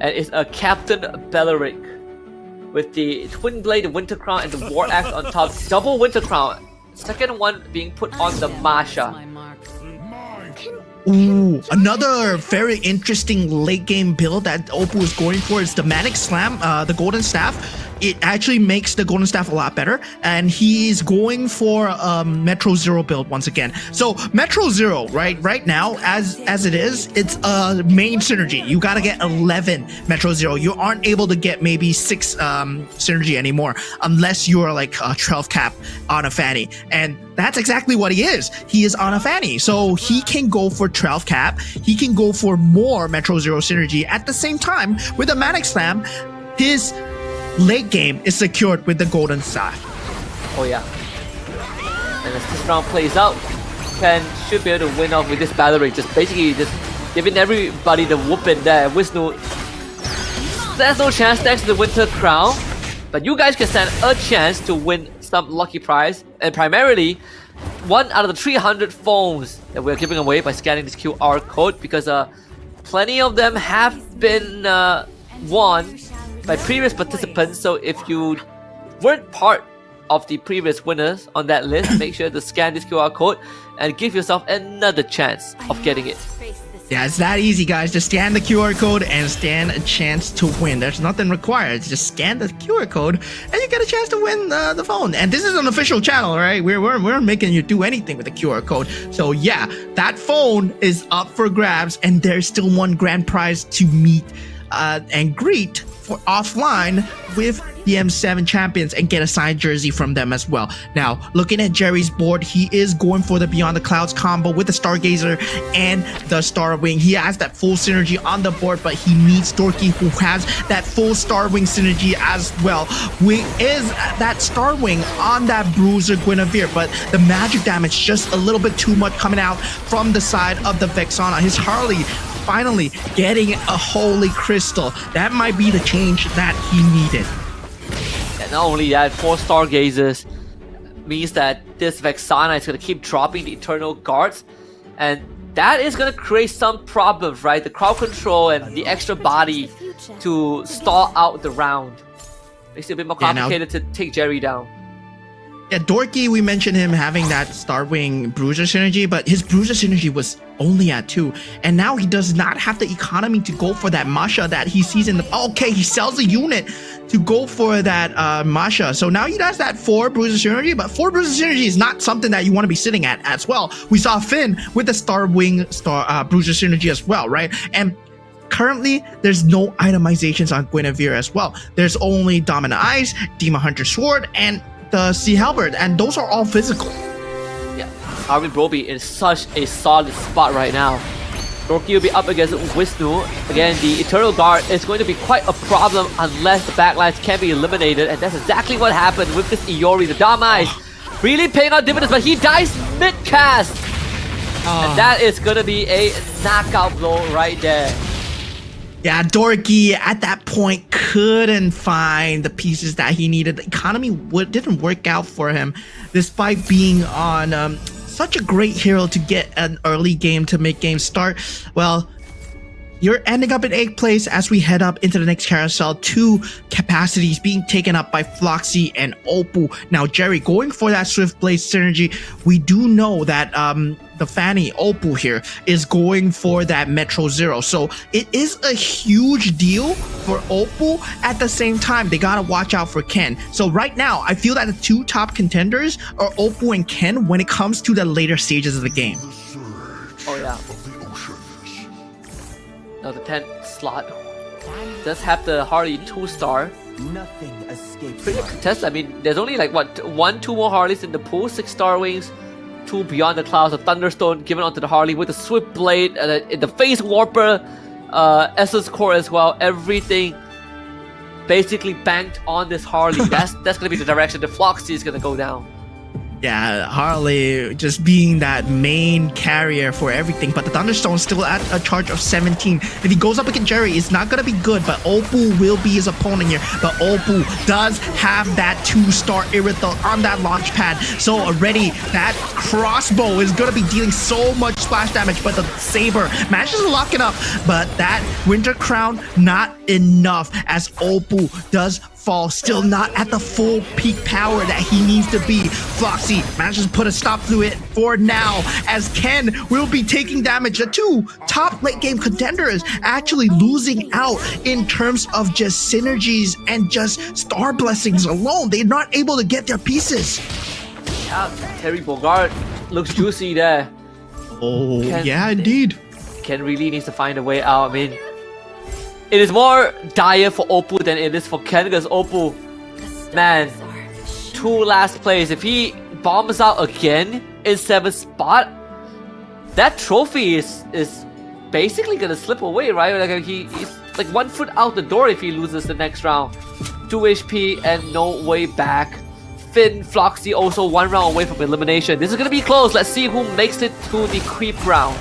and it's a Captain Belleric with the Twin Blade, the Winter Crown, and the War Axe on top. Double Winter Crown. Second one being put on the Masha. Ooh, another very interesting late game build that Oppo is going for is the Manic Slam, the Golden Staff. It actually makes the Golden Staff a lot better, and he's going for Metro Zero build once again. So Metro Zero, right now, as it is, it's a main synergy. You gotta get 11 Metro Zero. You aren't able to get maybe 6 synergy anymore unless you're like a 12 cap on a Fanny, and that's exactly what he is. He is on a Fanny, so he can go for 12 cap. He can go for more Metro Zero synergy at the same time with a Manic Slam. His late game is secured with the Golden Staff. Oh yeah. And as this round plays out, Ken should be able to win off with this Belleric. Just basically just giving everybody the whooping there. Wisnu, there's no chance thanks to the Winter Crown. But you guys can stand a chance to win some lucky prize. And primarily, 1 out of the 300 phones that we're giving away by scanning this QR code. Because plenty of them have been won by previous participants, so if you weren't part of the previous winners on that list, make sure to scan this QR code and give yourself another chance of getting it. Yeah, it's that easy, guys. Just scan the QR code and stand a chance to win. There's nothing required. Just scan the QR code and you get a chance to win the phone. And this is an official channel, right? We're making you do anything with the QR code. So yeah, that phone is up for grabs, and there's still one grand prize to meet and greet for offline with the M7 champions and get a signed jersey from them as well. Now, looking at Jerry's board, he is going for the Beyond the Clouds combo with the Stargazer and the Starwing. He has that full synergy on the board, but he needs Dorky, who has that full Starwing synergy as well. Is that Starwing on that Bruiser Guinevere, but the magic damage just a little bit too much coming out from the side of the Vexana. His Harley finally getting a Holy Crystal. That might be the change that he needed. And not only that, 4 Stargazers means that this Vexana is going to keep dropping the Eternal Guards, and that is going to create some problems, right? The crowd control and the extra body to stall out the round makes it a bit more complicated to take Jerry down. Yeah, Dorky, we mentioned him having that Starwing Bruiser synergy, but his Bruiser synergy was only at 2, and now he does not have the economy to go for that Masha that he sees in the... Okay, he sells a unit to go for that Masha, so now he does that 4 Bruiser synergy, but 4 Bruiser synergy is not something that you want to be sitting at as well. We saw Finn with the Starwing Bruiser synergy as well, right? And currently, there's no itemizations on Guinevere as well. There's only Dominant Eyes, Demon Hunter Sword, and the Sea Halberd, and those are all physical. Yeah, Armin Broby in such a solid spot right now. Dorky will be up against Wisnu. Again, the Eternal Guard is going to be quite a problem unless the backlines can be eliminated, and that's exactly what happened with this Iori. The Damai is really paying out dividends, but he dies mid-cast. And that is going to be a knockout blow right there. Yeah, Dorky at that point couldn't find the pieces that he needed. The economy didn't work out for him, despite being on such a great hero to get an early game to make games start. Well, you're ending up in 8th place as we head up into the next carousel. 2 capacities being taken up by Floxy and Oppo. Now, Jerry, going for that Swift Blade synergy, we do know that the Fanny Oppo here is going for that Metro Zero. So it is a huge deal for Oppo. At the same time, they gotta watch out for Ken. So right now, I feel that the 2 top contenders are Oppo and Ken when it comes to the later stages of the game. Oh yeah. Now the 10th slot does have the Harley 2-star. Nothing escapes. Pretty contested. I mean, there's only like what 1-2 more Harleys in the pool. 6-star wings, 2 Beyond the Clouds, a Thunderstone given onto the Harley with a Swift Blade, and the Face Warper, Essence Core as well. Everything basically banked on this Harley. That's gonna be the direction the Floxy is gonna go down. Yeah, Harley just being that main carrier for everything, but the Thunderstone's still at a charge of 17. If he goes up against Jerry, it's not gonna be good, but Oppo will be his opponent here. But Oppo does have that 2-star Irithel on that launch pad, so already that crossbow is gonna be dealing so much splash damage, but the Saber manages to lock it up, but that Winter Crown, not enough, as Oppo does fall, still not at the full peak power that he needs to be. Floxy manages to put a stop to it for now, as Ken will be taking damage. The 2 top late game contenders actually losing out in terms of just synergies and just star blessings alone. They're not able to get their pieces. Yeah, Terry Bogard looks juicy there. Oh, yeah, indeed. Ken really needs to find a way out. I mean, it is more dire for Oppo than it is for Ken, because Oppo, man, 2 last place. If he bombs out again in 7th spot, that trophy is basically gonna slip away, right? Like he's like 1 foot out the door if he loses the next round. 2 HP and no way back. Finn, Floxy also 1 round away from elimination. This is gonna be close. Let's see who makes it to the creep round.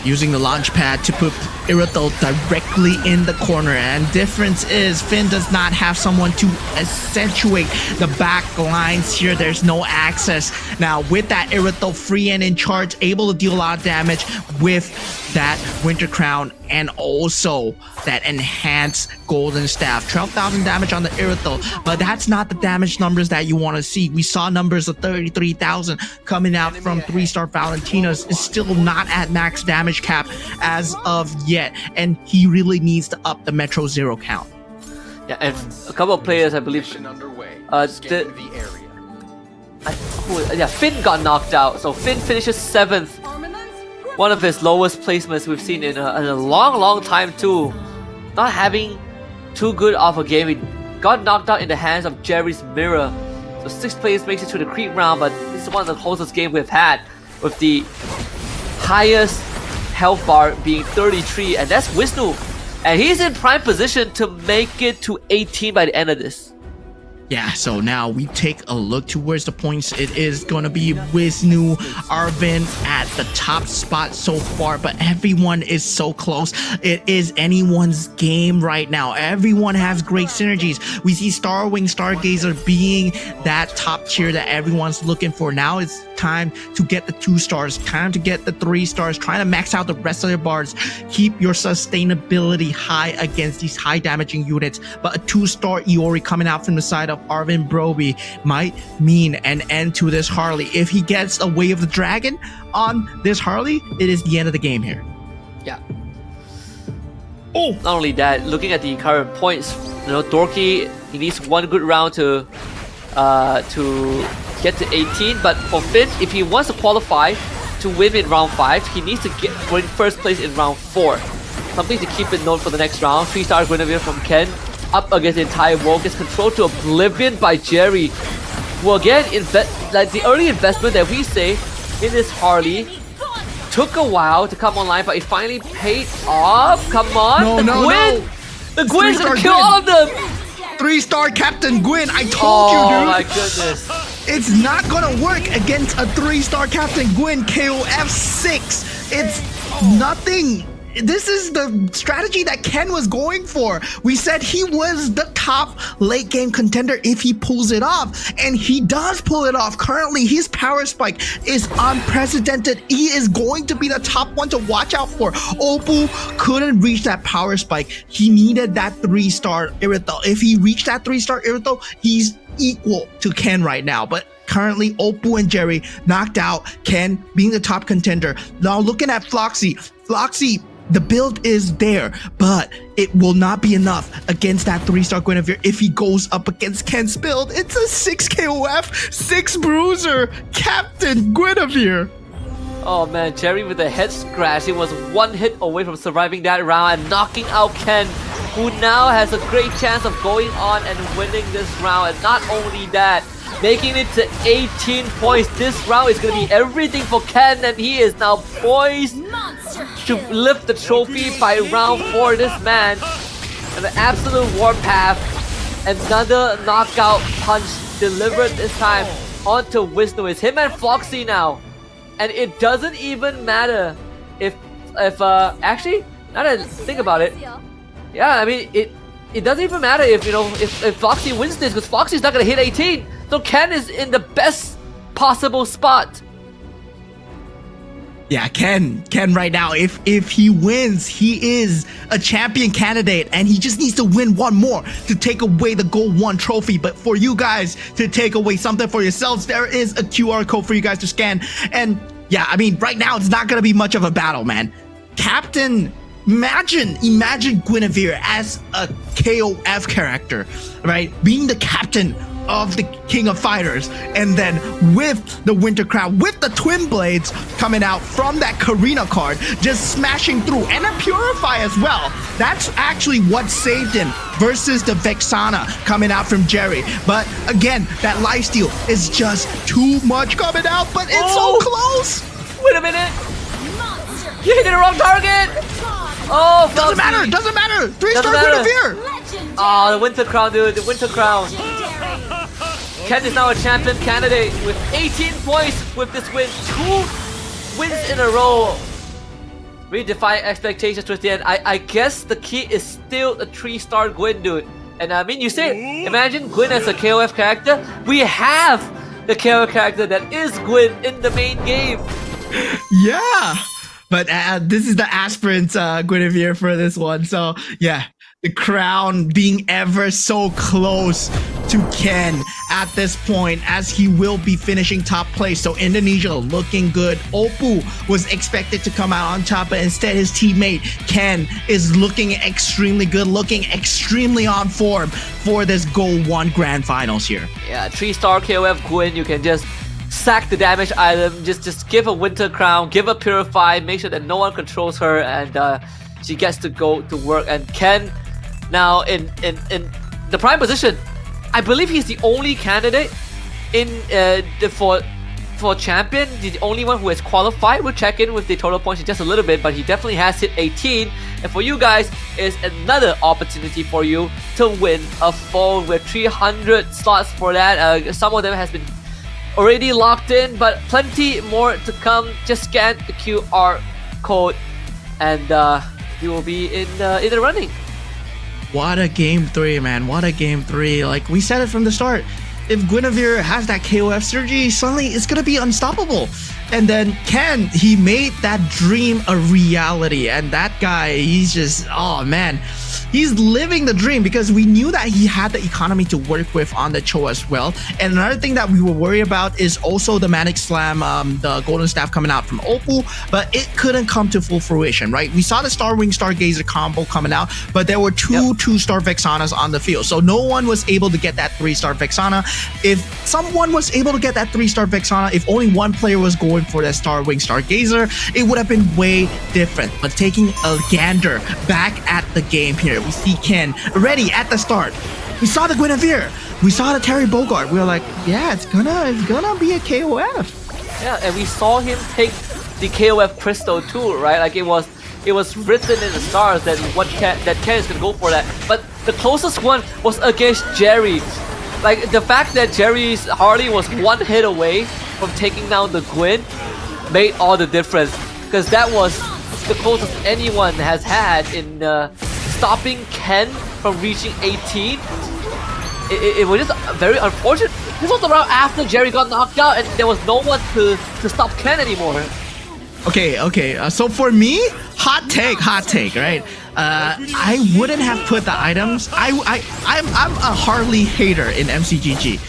Using the launch pad to put Irithel directly in the corner, and difference is Finn does not have someone to accentuate the back lines here. There's no access. Now with that Irithel free and in charge, able to deal a lot of damage with that Winter Crown and also that enhanced Golden Staff. 12,000 damage on the Irithel, but that's not the damage numbers that you want to see. We saw numbers of 33,000 coming out from 3-star Valentina's. Is still not at max damage cap as of yet, and he really needs to up the Metro Zero count. Yeah, and a couple of players, I believe, Finn got knocked out, so Finn finishes 7th. One of his lowest placements we've seen in a long time too. Not having too good of a game. He got knocked out in the hands of Jerry's Mirror. So 6th place makes it to the creep round, but this is one of the closest games we've had, with the highest health bar being 33, and that's Wisnu. And he's in prime position to make it to 18 by the end of this. Yeah, so now we take a look towards the points. It is going to be Wisnu, Arvin at the top spot so far, but everyone is so close. It is anyone's game right now. Everyone has great synergies. We see Starwing, Stargazer being that top tier that everyone's looking for. Now it's time to get the 2 stars, time to get the 3 stars, trying to max out the rest of their bars. Keep your sustainability high against these high damaging units, but a 2-star Iori coming out from the side of Arvin Broby might mean an end to this Harley. If he gets a Way of the Dragon on this Harley, it is the end of the game here. Yeah. Oh! Not only that, looking at the current points, you know, Dorky, he needs 1 good round to get to 18, but for Finn, if he wants to qualify to win in round 5, he needs to win 1st place in round 4. Something to keep in note for the next round. 3-star Guinevere from Ken, up against the entire world, gets controlled to oblivion by Jerry. Well, again, like the early investment that we say in this Harley took a while to come online, but it finally paid off. Come on, the Gwyn! The Gwyn's gonna kill all of them! 3-star Captain Gwyn, I told you, dude. Oh my goodness. It's not gonna work against a 3-star Captain Gwyn KOF 6. It's nothing. This is the strategy that Ken was going for. We said he was the top late game contender if he pulls it off, and he does pull it off. Currently, his power spike is unprecedented. He is going to be the top one to watch out for. Oppo couldn't reach that power spike. He needed that 3-star Irithel. If he reached that 3-star Irithel, he's equal to Ken right now. But currently, Oppo and Jerry knocked out Ken, being the top contender. Now looking at Floxy, the build is there, but it will not be enough against that 3-star Guinevere if he goes up against Ken's build. It's a 6 KOF, 6 bruiser, Captain Guinevere. Oh man, Jerry with a head scratch. He was one hit away from surviving that round and knocking out Ken, who now has a great chance of going on and winning this round. And not only that, making it to 18 points. This round is going to be everything for Ken, and he is now poised to lift the trophy by round 4. This man, an absolute warpath. Another knockout punch delivered this time onto Wisnu. It's him and Floxy now. And it doesn't even matter if actually, now that I think about it, yeah, I mean, it doesn't even matter if, you know, if Floxy wins this, because Floxy's not going to hit 18. So Ken is in the best possible spot. Yeah, Ken right now, if he wins, he is a champion candidate, and he just needs to win one more to take away the GO1 trophy. But for you guys to take away something for yourselves, there is a QR code for you guys to scan. And yeah, I mean, right now it's not gonna be much of a battle, man. Captain, imagine Guinevere as a KOF character, right? Being the captain of the King of Fighters, and then with the Winter Crown, with the Twin Blades coming out from that Karina card, just smashing through, and a Purify as well. That's actually what saved him versus the Vexana coming out from Jerry. But again, that lifesteal is just too much coming out, but it's so close. Wait a minute. You hit the wrong target. Oh, doesn't matter. 3-star Guinevere. Oh, the Winter Crown, dude. The Winter Crown. Ken is now a champion candidate with 18 points with this win. 2 wins in a row. Really defying expectations towards the end. I guess the key is still a 3-star Gwyn, dude. And I mean, you say, imagine Gwyn as a KOF character. We have the KOF character that is Gwyn in the main game. Yeah. But this is the aspirant Guinevere for this one. So yeah, the crown being ever so close to Ken at this point, as he will be finishing top place. So Indonesia looking good. Oppo was expected to come out on top, but instead his teammate Ken is looking extremely good, looking extremely on form for this GO1 Grand Finals here. Yeah, 3-star KOF Gwyn, you can just sack the damage item, just give a Winter Crown, give a Purify, make sure that no one controls her, and she gets to go to work. And Ken now in the prime position. I believe he's the only candidate in for champion. He's the only one who has qualified. We'll check in with the total points in just a little bit, but he definitely has hit 18. And for you guys, is another opportunity for you to win a phone with 300 slots for that. Some of them has been already locked in, but plenty more to come. Just scan the QR code, and you will be in the running. What a game 3, man. What a game 3. Like we said it from the start, if Guinevere has that KOF synergy, suddenly it's gonna be unstoppable. And then Ken, he made that dream a reality. And that guy, he's just, oh man, he's living the dream, because we knew that he had the economy to work with on the Cho as well. And another thing that we were worried about is also the Manic Slam, the Golden Staff coming out from Oppo, but it couldn't come to full fruition, right? We saw the Starwing Stargazer combo coming out, but there were two 2-star Vexanas on the field. So no one was able to get that 3-star Vexana. If someone was able to get that 3-star Vexana, if only one player was going for that Starwing Stargazer, it would have been way different. But taking a gander back at the game here, we see Ken ready at the start. We saw the Guinevere, we saw the Terry Bogard. We were like, yeah, it's gonna be a KOF. Yeah, and we saw him take the KOF crystal too, right? Like it was written in the stars that Ken is gonna go for that. But the closest one was against Jerry. Like the fact that Jerry's Harley was one hit away from taking down the Gwyn made all the difference, because that was the closest anyone has had in stopping Ken from reaching 18. It was just very unfortunate. This was the round after Jerry got knocked out and there was no one to stop Ken anymore. Okay. So for me, hot take, right? I wouldn't have put the items. I'm a Harley hater in MCGG.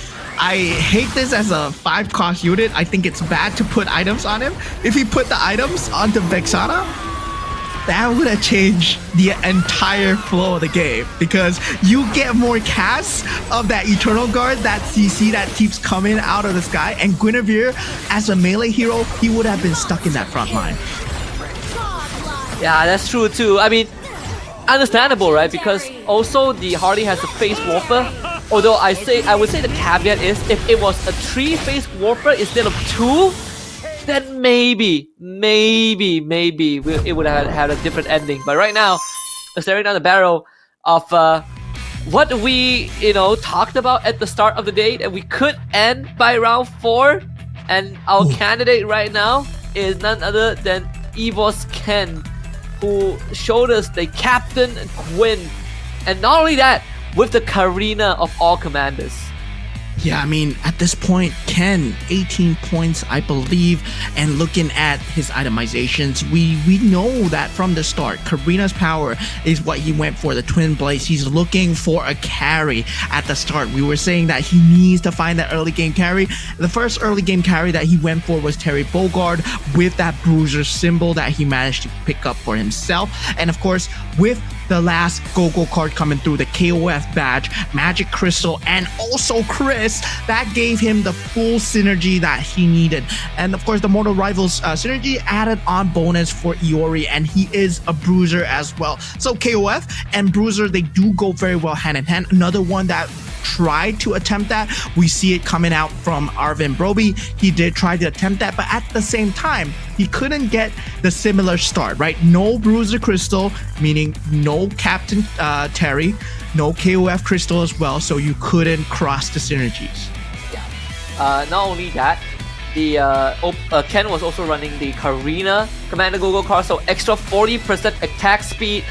I hate this as a 5-cost unit. I think it's bad to put items on him. If he put the items onto Vexana, that would have changed the entire flow of the game, because you get more casts of that Eternal Guard, that CC that keeps coming out of the sky, and Guinevere, as a melee hero, he would have been stuck in that front line. Yeah, that's true too. I mean, understandable, right? Because also the Harley has a phase warper. Although I would say the caveat is, if it was a 3-phase warper instead of 2, then maybe it would have had a different ending. But right now, staring down the barrel of what we talked about at the start of the day, that we could end by round 4, and our candidate right now is none other than EVOS Ken, who showed us the Captain Gwyn, and not only that, with the Karina of all commanders. Yeah, I mean, at this point, Ken, 18 points, I believe, and looking at his itemizations, we know that from the start, Karina's power is what he went for, the Twin Blades. He's looking for a carry at the start. We were saying that he needs to find that early game carry. The first early game carry that he went for was Terry Bogard with that bruiser symbol that he managed to pick up for himself. And of course, with the last Go-Go card coming through, the KOF badge, Magic Crystal, and also Chris, that gave him the full synergy that he needed. And of course, the Mortal Rivals synergy added on bonus for Iori, and he is a bruiser as well. So KOF and bruiser, they do go very well hand in hand. Another one that tried to attempt that, we see it coming out from Arvin Broby. He did try to attempt that, but at the same time, he couldn't get the similar start, right? No Bruiser Crystal, meaning no Captain Terry, no KOF Crystal as well, so you couldn't cross the synergies. Yeah. Not only that, the Ken was also running the Karina Commander Go-Go card, so extra 40% attack speed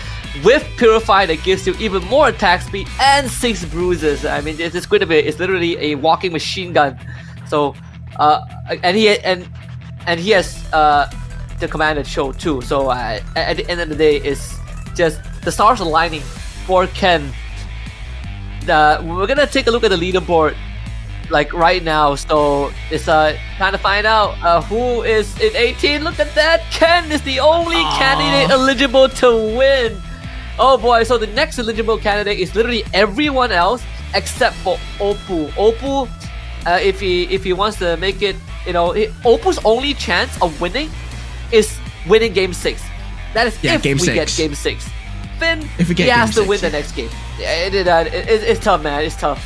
with Purify that gives you even more attack speed and 6 bruises. I mean, it's going to be, it's literally a walking machine gun. So, and he has the Commander show too. So at the end of the day, it's just the stars aligning for Ken. We're gonna take a look at the leaderboard like right now, so it's trying to find out who is in 18. Look at that, Ken is the only candidate eligible to win. Oh boy, so the next eligible candidate is literally everyone else except for Oppo. Oppo, if he wants to make it, Oppo's only chance of winning is winning game 6. That is if we get game 6. Finn, he has to win the next game. It's tough, man. It's tough.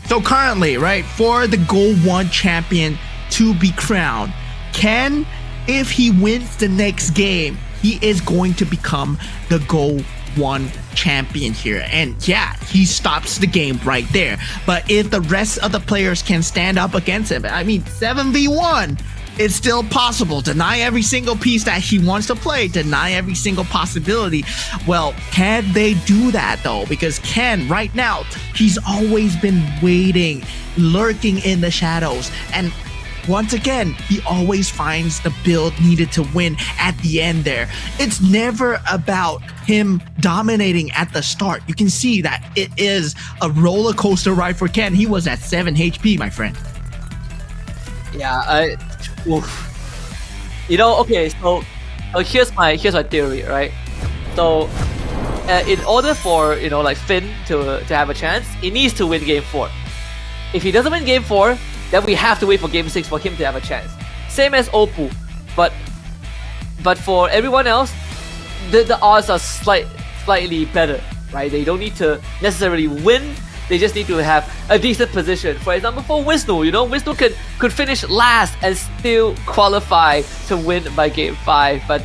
So currently, right, for the GO1 champion to be crowned, Ken, if he wins the next game, he is going to become the GO1 champion here. And yeah, he stops the game right there. But if the rest of the players can stand up against him, I mean, 7v1, it's still possible. Deny every single piece that he wants to play, deny every single possibility. Well, can they do that though? Because Ken, right now, he's always been waiting, lurking in the shadows. And once again, he always finds the build needed to win at the end there. It's never about him dominating at the start. You can see that it is a roller coaster ride for Ken. He was at 7 HP, my friend. Yeah, okay, so here's my theory, right? So in order for like Finn to have a chance, he needs to win game 4. If he doesn't win game 4, then we have to wait for game 6 for him to have a chance. Same as Oppo, but for everyone else, the odds are slightly better, right? They don't need to necessarily win They just need to have a decent position. For example, for Wisnu, Wisnu could finish last and still qualify to win by game 5. But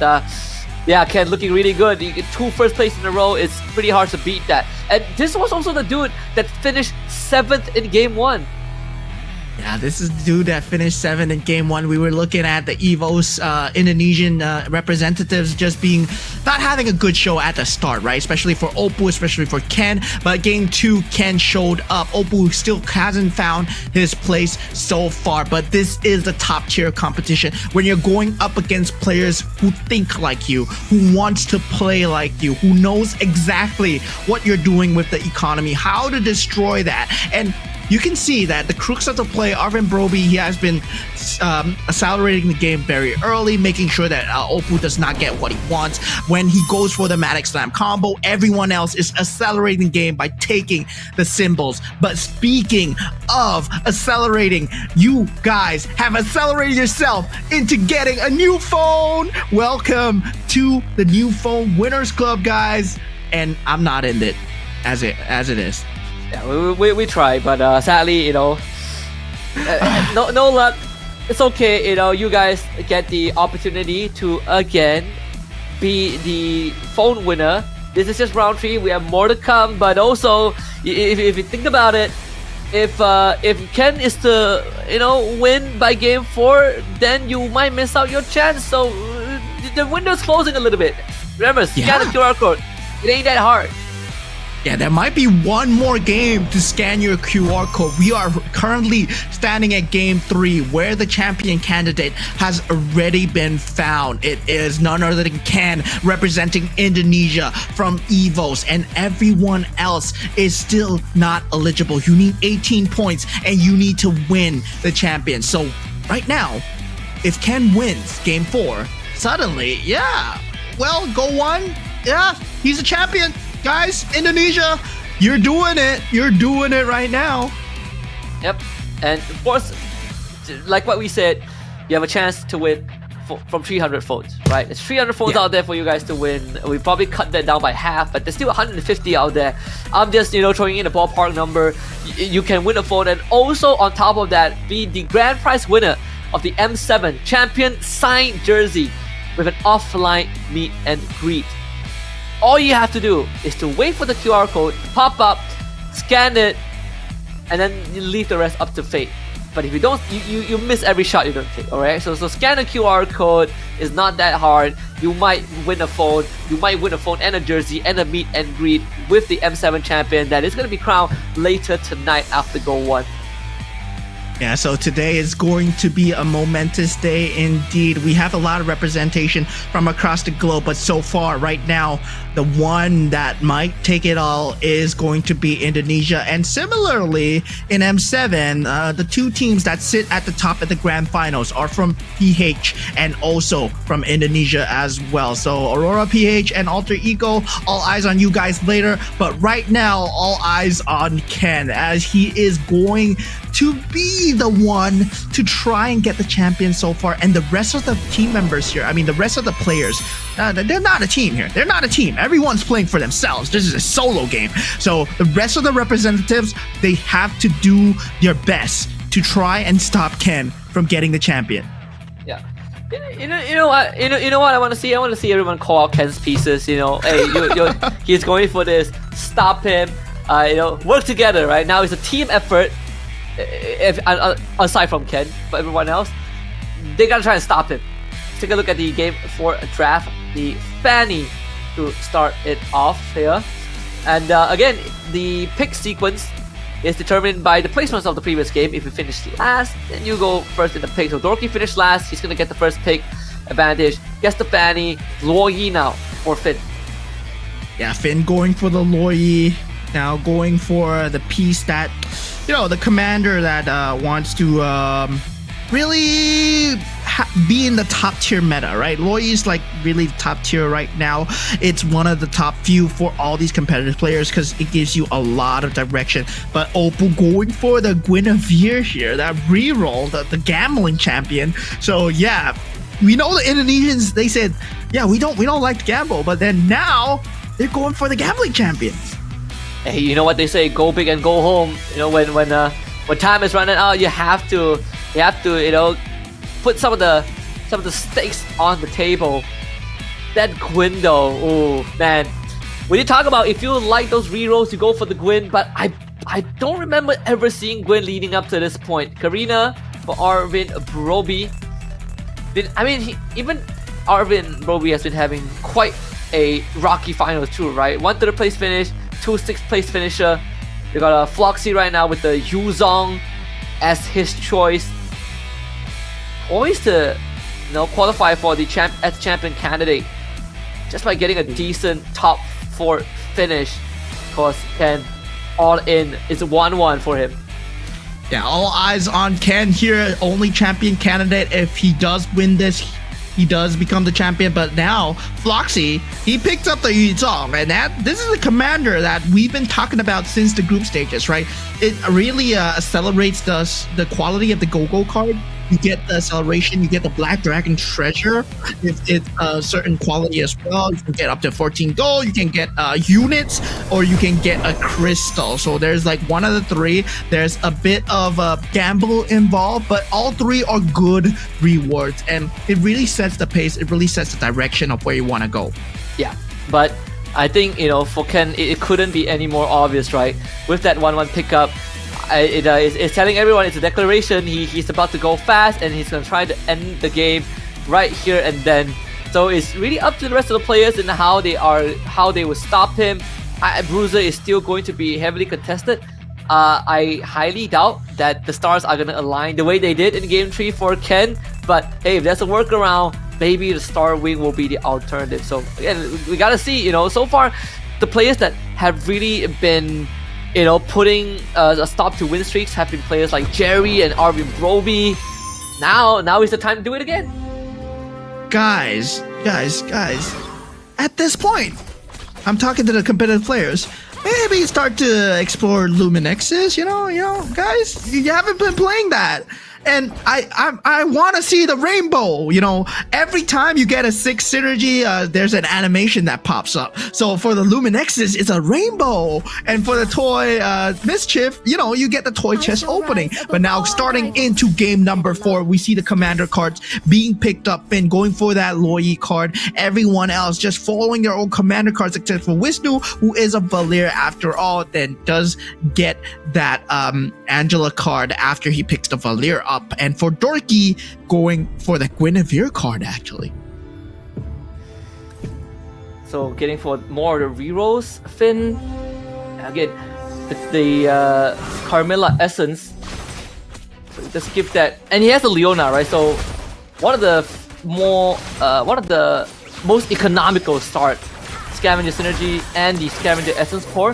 yeah, Ken looking really good. You get 2 first place in a row. It's pretty hard to beat that. And this was also the dude that finished 7th in game 1. Yeah, this is the dude that finished 7th in game 1. We were looking at the EVO's Indonesian representatives just not having a good show at the start, right? Especially for Oppo, especially for Ken. But game 2, Ken showed up. Oppo still hasn't found his place so far. But this is the top tier competition when you're going up against players who think like you, who wants to play like you, who knows exactly what you're doing with the economy, how to destroy that. And you can see that the crux of the play, Arvin Broby, he has been accelerating the game very early, making sure that Oppo does not get what he wants. When he goes for the Matic Slam combo, everyone else is accelerating the game by taking the symbols. But speaking of accelerating, you guys have accelerated yourself into getting a new phone. Welcome to the new phone winners club, guys. And I'm not in it as it is. Yeah, we try, but sadly, no luck. It's okay, you guys get the opportunity to again be the phone winner. This is just round 3. We have more to come, but also if you think about it, if Ken is to win by game 4, then you might miss out your chance. So the window's closing a little bit. Remember, scan the QR code. It ain't that hard. Yeah, there might be one more game to scan your QR code. We are currently standing at game 3 where the champion candidate has already been found. It is none other than Ken representing Indonesia from EVOS, and everyone else is still not eligible. You need 18 points and you need to win the champion. So right now, if Ken wins game 4, suddenly, GO1, he's a champion. Guys, Indonesia, you're doing it. You're doing it right now. Yep. And of course, like what we said, you have a chance to win from 300 phones, right? There's 300 phones out there for you guys to win. We probably cut that down by half, but there's still 150 out there. I'm just, throwing in a ballpark number. You can win a phone, and also on top of that, be the grand prize winner of the M7 champion signed jersey with an offline meet and greet. All you have to do is to wait for the QR code to pop up, scan it, and then you leave the rest up to fate. But if you don't, you miss every shot you don't take, alright? So scan the QR code is not that hard. You might win a phone. You might win a phone and a jersey and a meet and greet with the M7 champion that is going to be crowned later tonight after GO1. Yeah, so today is going to be a momentous day indeed. We have a lot of representation from across the globe, but so far, right now, the one that might take it all is going to be Indonesia. And similarly, in M7, the 2 teams that sit at the top of the grand finals are from PH and also from Indonesia as well. So Aurora PH and Alter Ego, all eyes on you guys later. But right now, all eyes on Ken, as he is going to be the one to try and get the champion so far. And the rest of the team members here, the rest of the players, they're not a team here. They're not a team. Everyone's playing for themselves. This is a solo game. So the rest of the representatives, they have to do their best to try and stop Ken from getting the champion. Yeah. You know what I want to see? I want to see everyone call out Ken's pieces. Hey, he's going for this. Stop him. Work together. Right now, it's a team effort. Aside from Ken, but everyone else, they gotta try and stop him. Let's take a look at the game 4 draft. The Fanny to start it off here, and again, the pick sequence is determined by the placements of the previous game. If you finish last, then you go first in the pick. So Dorky finished last. He's gonna get the first pick advantage. Gets the Fanny. Luoyi now for Finn. Yeah, Finn going for the Luoyi. Now going for the piece that, the commander that wants to really be in the top tier meta, right? Luoyi is like really top tier right now. It's one of the top few for all these competitive players because it gives you a lot of direction. But Oppo going for the Guinevere here, that reroll, the gambling champion. So yeah, we know the Indonesians, they said, yeah, we don't like to gamble, but then now they're going for the gambling champions. hey, you know what they say, go big and go home. You know, when time is running out, you have to you know, put some of the stakes on the table. That Gwyn though, oh man. When you talk about if you like those rerolls, you go for the Gwyn, but I don't remember ever seeing Gwyn leading up to this point. Karina for Arvin Broby. Even Arvin Broby has been having quite a rocky final too, right? 1 3rd place finish, 2 6th place finisher. We got a Floxy right now with the Yuzong as his choice. Always to, you know, qualify for the champion candidate just by getting a decent top 4 finish. Of course, Ken all in is 1-1 for him. Yeah, all eyes on Ken here, only champion candidate. If he does win this, he does become the champion. But now Floxy, he picked up the Yuzong, and this is the commander that we've been talking about since the group stages, right? It really accelerates the quality of the Go-Go card. You get the acceleration, you get the Black Dragon treasure. It's a certain quality as well. You can get up to 14 gold, you can get units, or you can get a crystal. So there's like one of the three. There's a bit of a gamble involved, but all three are good rewards. And it really sets the pace, it really sets the direction of where you want to go. Yeah, but I think, you know, for Ken, it couldn't be any more obvious, right? With that 1-1 pickup, it's telling everyone it's a declaration. He's about to go fast and he's going to try to end the game right here and then. So it's really up to the rest of the players and how they will stop him. Bruiser is still going to be heavily contested. I highly doubt that the stars are going to align the way they did in Game 3 for Ken. But hey, if there's a workaround, maybe the Star Wing will be the alternative. So again, we got to see, you know, so far the players that have really been, you know, putting a stop to win streaks have been players like Jerry and Arvin Broby. Now is the time to do it again. Guys, at this point, I'm talking to the competitive players. Maybe start to explore Luminexes, you know, guys, you haven't been playing that. And I want to see the rainbow, you know. Every time you get a 6 synergy, there's an animation that pops up. So for the Luminexes, it's a rainbow. And for the toy Mischief, you know, you get the toy chest opening. But now starting into game number 4, we see the commander cards being picked up and going for that Loyi card. Everyone else just following their own commander cards, except for Wisnu, who is a Valir after all, then does get that Angela card after he picks the Valir up. And for Dorky, going for the Guinevere card actually. So getting for more of the rerolls, Finn. Again, the Carmilla Essence. So just give that, and he has a Leona, right? So one of the most economical start, Scavenger Synergy and the Scavenger Essence core.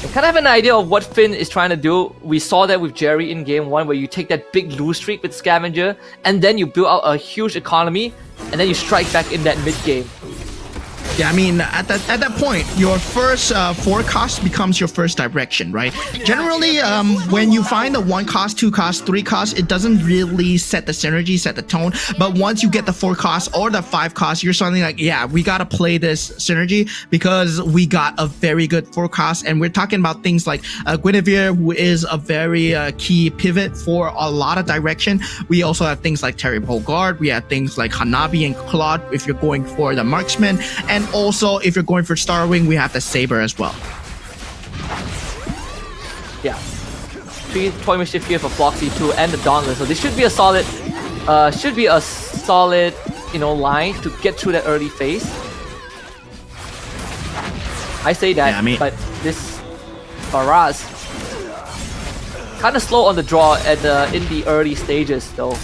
I kind of have an idea of what Finn is trying to do. We saw that with Jerry in Game 1, where you take that big lose streak with Scavenger, and then you build out a huge economy, and then you strike back in that mid-game. Yeah, I mean, at that point, your first forecast becomes your first direction, right? Generally, when you find the 1 cost, 2 cost, 3 cost, it doesn't really set the synergy, set the tone. But once you get the 4 cost or the 5 cost, you're suddenly like, yeah, we gotta play this synergy because we got a very good forecast. And we're talking about things like Guinevere, who is a very key pivot for a lot of direction. We also have things like Terry Bogard. We have things like Hanabi and Claude if you're going for the marksman. And also, if you're going for Starwing, we have the Saber as well. Yeah. 3 Toy Mischief here for Floxy 2 and the Dauntless. So this should be a solid, you know, line to get through that early phase. I say that, yeah, but this Baraz kind of slow on the draw at in the early stages though.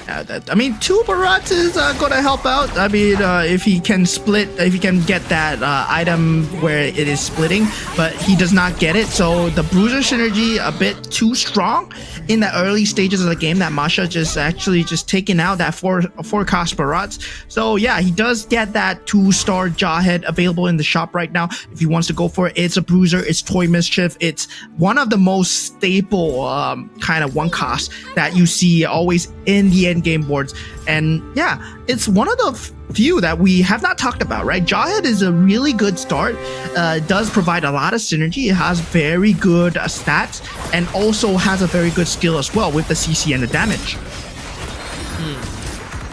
I mean, 2 Barats is gonna help out. I mean, if he can split, if he can get that item where it is splitting, but he does not get it. So the Bruiser synergy a bit too strong in the early stages of the game. That Masha just taking out that 4 cost Barats. So yeah, he does get that 2-star Jawhead available in the shop right now. If he wants to go for it, it's a Bruiser, it's Toy Mischief. It's one of the most staple kind of 1 cost that you see always in the game boards. And yeah, it's one of the few that we have not talked about, right? Jawhead is a really good start. It does provide a lot of synergy. It has very good stats and also has a very good skill as well with the CC and the damage.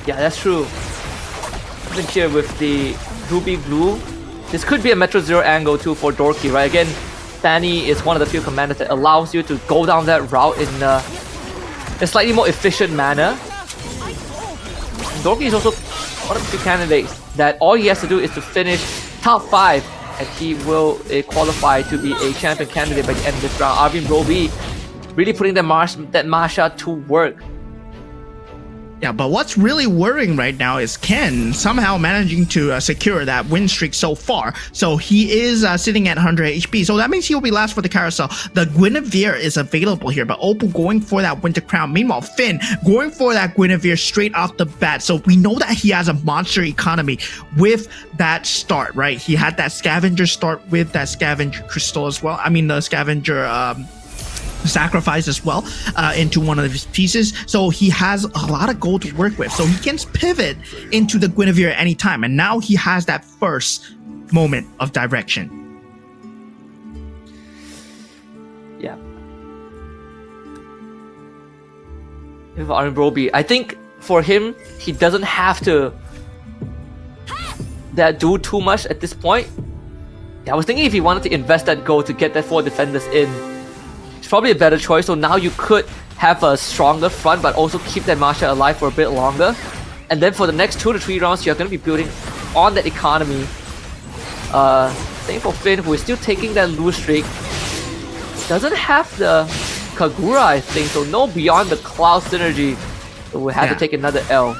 Yeah, that's true. I think here with the Ruby Blue, this could be a Metro Zero angle too for Dorky, right? Again, Fanny is one of the few commanders that allows you to go down that route in a slightly more efficient manner. Dorky is also one of the few candidates that all he has to do is to finish top 5 and he will qualify to be a champion candidate by the end of this round. Arvin Roby really putting that Masha to work. Yeah, but what's really worrying right now is Ken somehow managing to secure that win streak so far. So he is sitting at 100 HP. So that means he will be last for the carousel. The Guinevere is available here, but Opal going for that Winter Crown. Meanwhile, Finn going for that Guinevere straight off the bat. So we know that he has a monster economy with that start, right? He had that scavenger start with that scavenger crystal as well. I mean, the scavenger sacrifice as well into one of his pieces, so he has a lot of gold to work with, so he can pivot into the Guinevere at any time, and now he has that first moment of direction. Yeah. With Arvin Roby, I think for him, he doesn't have to do too much at this point. Yeah, I was thinking if he wanted to invest that gold to get that 4 defenders in, it's probably a better choice. So now you could have a stronger front, but also keep that Masha alive for a bit longer. And then for the next 2 to 3 rounds, you're going to be building on that economy. Same for Finn, who is still taking that lose streak. Doesn't have the Kagura, I think, so no Beyond the Cloud synergy. So we'll have to take another L.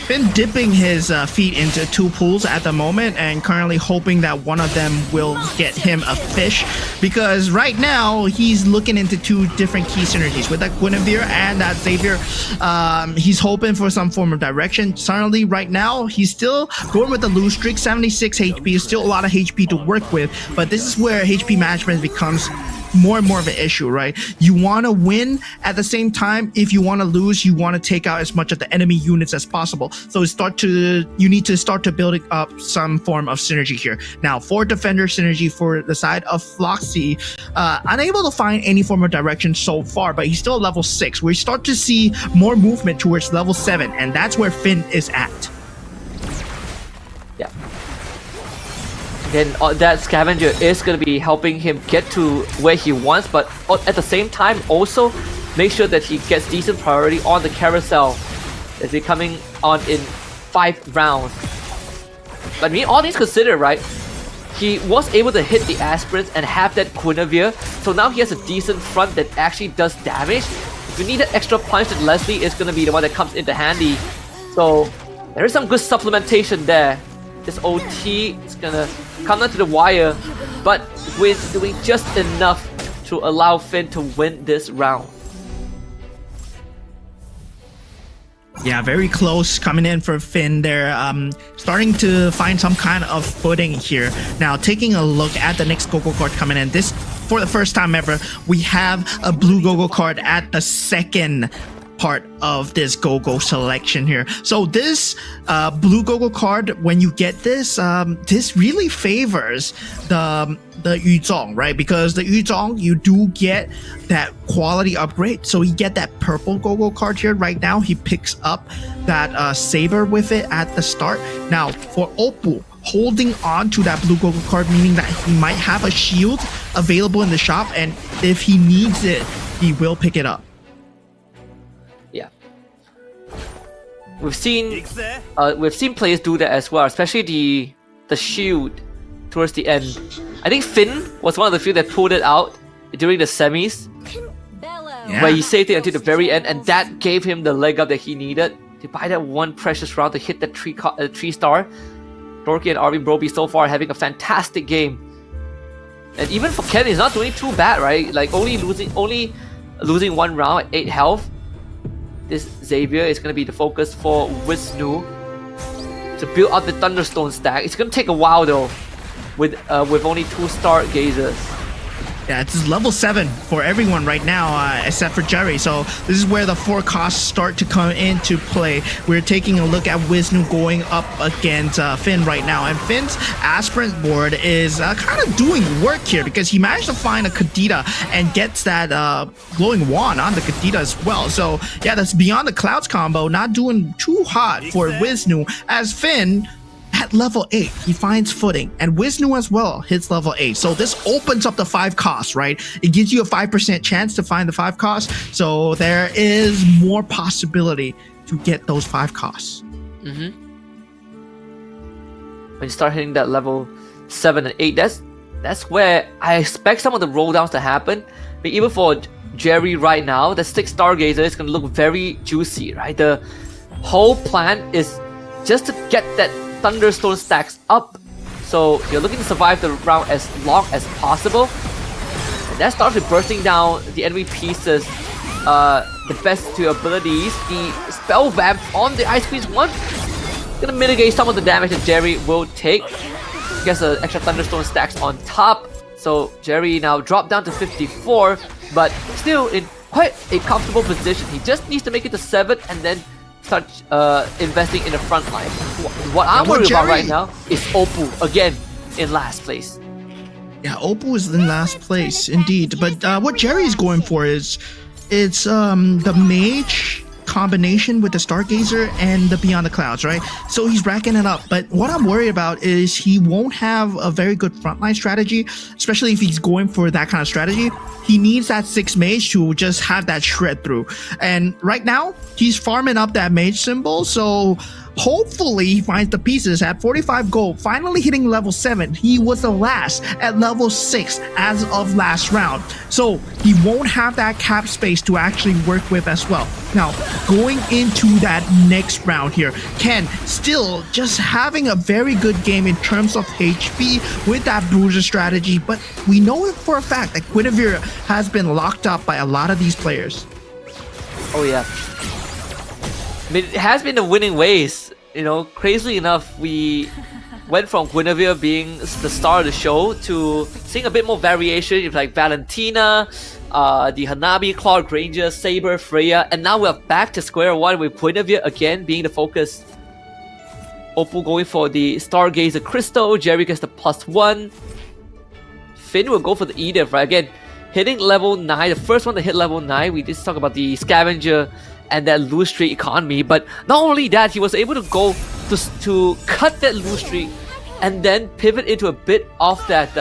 Finn dipping his feet into 2 pools at the moment and currently hoping that one of them will get him a fish, because right now he's looking into 2 different key synergies with that Guinevere and that Xavier. He's hoping for some form of direction. Certainly right now he's still going with the lose streak. 76 HP is still a lot of HP to work with, but this is where HP management becomes more and more of an issue, right? You want to win at the same time. If you want to lose, you want to take out as much of the enemy units as possible. So you need to start to build up some form of synergy here. Now, for defender synergy for the side of Floxy, unable to find any form of direction so far, but he's still level 6. We start to see more movement towards level 7, and that's where Finn is at. Yeah. Then that scavenger is going to be helping him get to where he wants, but at the same time also make sure that he gets decent priority on the carousel as he's coming on in 5 rounds. But I mean, all things considered, right, he was able to hit the aspirants and have that Guinevere, so now he has a decent front that actually does damage. If you need that extra punch, then Leslie is going to be the one that comes into handy. So there is some good supplementation there. This OT is gonna come down to the wire, but with doing just enough to allow Finn to win this round. Yeah, very close coming in for Finn there. Starting to find some kind of footing here. Now, taking a look at the next Gogo card coming in. This, for the first time ever, we have a blue Gogo card at the second part of this Gogo selection here. So this blue Gogo card, when you get this, this really favors the Yuzong, right? Because the Yuzong, you do get that quality upgrade. So you get that purple Gogo card here right now. He picks up that saber with it at the start. Now for Opal, holding on to that blue Gogo card, meaning that he might have a shield available in the shop, and if he needs it, he will pick it up. Yeah, we've seen players do that as well, especially the shield towards the end. I think Finn was one of the few that pulled it out during the semis, where he saved it until the very end, and that gave him the leg up that he needed to buy that one precious round to hit that 3-star. Dorky and Arvin Roby so far having a fantastic game, and even for Ken, he's not doing too bad, right? Like only losing 1 round at 8 health. This Xavier is going to be the focus for Wisnu to build up the Thunderstone stack. It's going to take a while though, with only 2 stargazers. Yeah, it's level 7 for everyone right now, except for Jerry. So this is where the 4 costs start to come into play. We're taking a look at Wisnu going up against Finn right now. And Finn's aspirant board is kind of doing work here because he managed to find a Kadita and gets that glowing wand on the Kadita as well. So yeah, that's Beyond the Clouds combo not doing too hot for Wisnu, as Finn at level 8 he finds footing, and Wisnu as well hits level 8. So this opens up the 5 costs, right? It gives you a 5% chance to find the 5 costs, so there is more possibility to get those 5 costs. When you start hitting that level 7 and 8, that's where I expect some of the roll downs to happen. But even for Jerry right now, the 6 Stargazer is going to look very juicy, right? The whole plan is just to get that Thunderstone stacks up, so you're looking to survive the round as long as possible. And that starts with bursting down the enemy pieces, the best to your abilities. The spell vamp on the Ice Queen's one gonna mitigate some of the damage that Jerry will take. Gets an extra Thunderstone stacks on top, so Jerry now dropped down to 54, but still in quite a comfortable position. He just needs to make it to 7 and then start investing in the front line. What I'm worried about right now is Oppo again in last place. Yeah, Oppo is in last place indeed. But what Jerry's going for is it's the mage combination with the Stargazer and the Beyond the Clouds, right? So he's racking it up. But what I'm worried about is he won't have a very good frontline strategy, especially if he's going for that kind of strategy. He needs that 6 mage to just have that shred through. And right now, he's farming up that mage symbol, so hopefully he finds the pieces at 45 gold, finally hitting level 7. He was the last at level 6 as of last round, so he won't have that cap space to actually work with as well. Now, going into that next round here, Ken still just having a very good game in terms of HP with that bruiser strategy, but we know it for a fact that Guinevere has been locked up by a lot of these players. Oh yeah. I mean, it has been the winning ways. You know, crazily enough, we went from Guinevere being the star of the show to seeing a bit more variation with like Valentina, the Hanabi, Clark Granger, Saber, Freya, and now we're back to square one with Guinevere again being the focus. Oppo going for the Stargazer Crystal, Jerry gets the +1. Finn will go for the Edith, right? Again, hitting level 9, the first one to hit level 9, we just talked about the Scavenger and that lose streak economy, but not only that, he was able to go to cut that lose streak and then pivot into a bit of that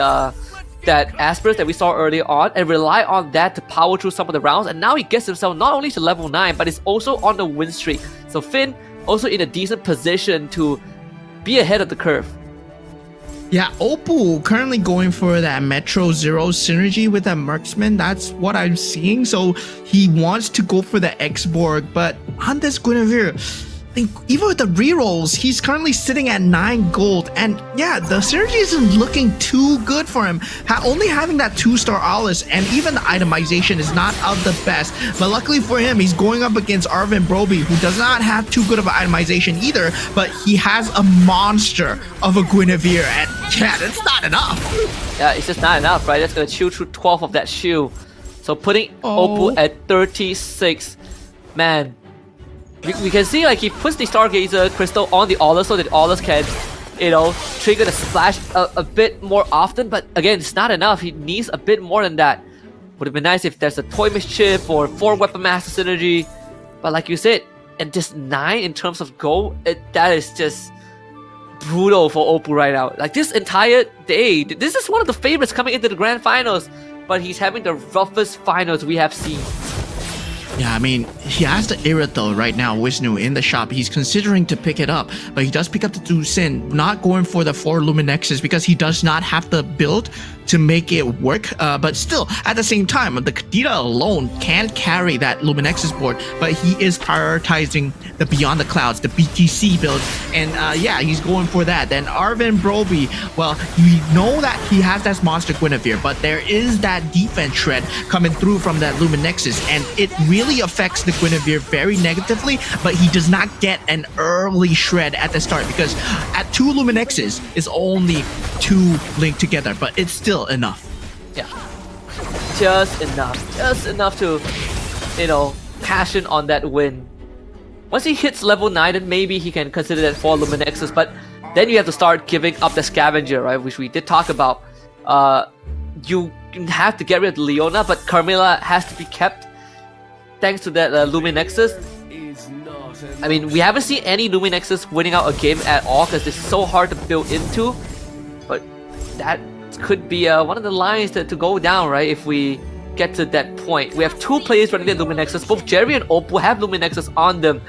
that aspirant that we saw earlier on and rely on that to power through some of the rounds, and now he gets himself not only to level 9 but is also on the win streak. So Finn also in a decent position to be ahead of the curve. Yeah, Oppo currently going for that Metro Zero synergy with that marksman. That's what I'm seeing. So he wants to go for the X-Borg, but on this Guinevere, I think even with the rerolls, he's currently sitting at 9 gold. And yeah, the synergy isn't looking too good for him. Only having that 2-star Alice and even the itemization is not of the best. But luckily for him, he's going up against Arvin Broby, who does not have too good of an itemization either, but he has a monster of a Guinevere. And yeah, that's not enough. Yeah, it's just not enough, right? That's gonna chew through 12 of that shield. So putting Oppo at 36, man. We can see like he puts the Stargazer Crystal on the Aulus so that Aulus can, you know, trigger the splash a bit more often, but again, it's not enough. He needs a bit more than that. Would have been nice if there's a Toy Mischief or 4 Weapon Master synergy, but like you said, and just 9 in terms of gold, that is just brutal for Oppo right now. Like this entire day, this is one of the favorites coming into the grand finals, but he's having the roughest finals we have seen. Yeah, I mean, he has the Irithel right now, Wisnu, in the shop. He's considering to pick it up, but he does pick up the 2 Sin, not going for the 4 Luminexes because he does not have the build to make it work. But still, at the same time, the Kadita alone can't carry that Luminexes board, but he is prioritizing the Beyond the Clouds, the BTC build. And yeah, he's going for that. Then Arvin Broby, well, we know that he has that monster Guinevere, but there is that defense shred coming through from that Luminexes, and it really affects the Guinevere very negatively, but he does not get an early shred at the start because at 2 Luminexes is only 2 linked together, but it's still enough. Yeah. just enough to, you know, cash in on that win. Once he hits level 9, then maybe he can consider that 4 Luminexes, but then you have to start giving up the Scavenger, right, which we did talk about. You have to get rid of Leona, but Carmilla has to be kept thanks to that Luminexes. I mean, we haven't seen any Luminexes winning out a game at all because it's so hard to build into, but that could be one of the lines to go down, right, if we get to that point. We have 2 players running their Luminexes. Both Jerry and Oppo have Luminexes on them,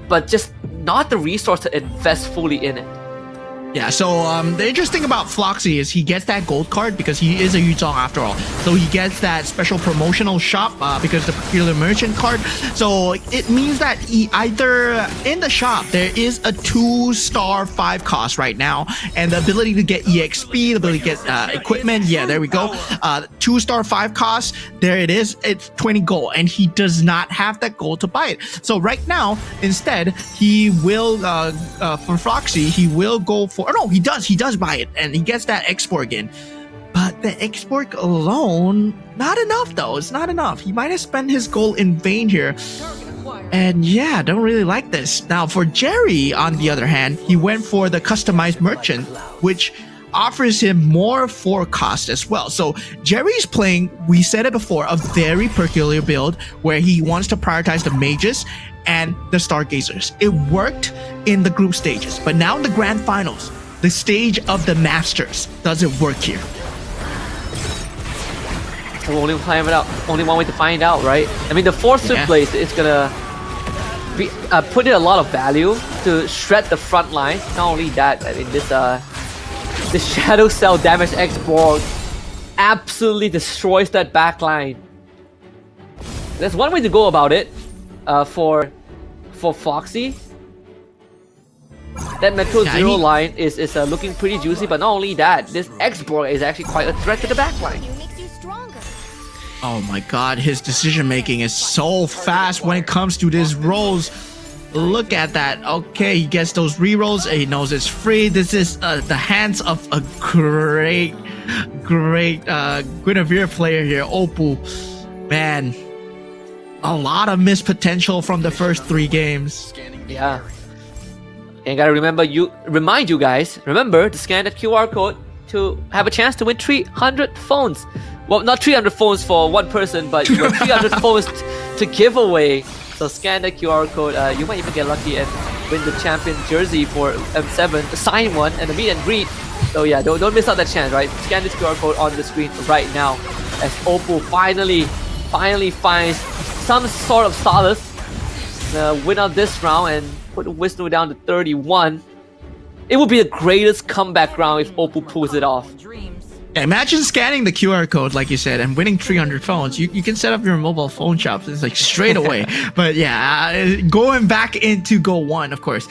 but just not the resource to invest fully in it. Yeah, so the interesting about Floxy is he gets that gold card because he is a Yuzong after all. So he gets that special promotional shop because the peculiar merchant card. So it means that he either in the shop there is a 2-star 5 cost right now, and the ability to get EXP, the ability to get equipment. Yeah, there we go. 2-star 5 cost. There it is. It's 20 gold, and he does not have that gold to buy it. So right now, instead, he will for Floxy, he will go for. Oh no, he does buy it, and he gets that export again. But the export alone, not enough though. It's not enough. He might have spent his gold in vain here. And yeah, don't really like this. Now for Jerry, on the other hand, he went for the customized merchant, which offers him more 4 cost as well. So Jerry's playing, we said it before, a very peculiar build where he wants to prioritize the mages and the stargazers. It worked in the group stages, but now in the grand finals, the stage of the masters, does it work here? We'll only find out. Only one way to find out, right? I mean, the 4th Swift Blaze is gonna be put in a lot of value to shred the front line. Not only that, I mean, this Shadow Cell damage export absolutely destroys that back line. There's one way to go about it. For Foxy, that Metro Zero line is looking pretty juicy, but not only that, this X-Borg is actually quite a threat to the backline. Oh my god, his decision making is so fast when it comes to these rolls. Look at that. Okay, he gets those rerolls and he knows it's free. This is the hands of a great Guinevere player here, Oppo. Man, a lot of missed potential from the first 3 games. Yeah. And gotta remind you guys, remember to scan that QR code to have a chance to win 300 phones. Well, not 300 phones for one person, but 300 phones to give away. So scan the QR code. You might even get lucky and win the champion jersey for M7, sign one, and a meet and greet. So yeah, don't miss out that chance, right? Scan this QR code on the screen right now as Oppo finally finds some sort of solace, win out this round and put Wisnu down to 31. It would be the greatest comeback round if Oppo pulls it off. Yeah, imagine scanning the QR code, like you said, and winning 300 phones. You can set up your mobile phone shop. It's like straight away. But yeah, going back into GO1, of course.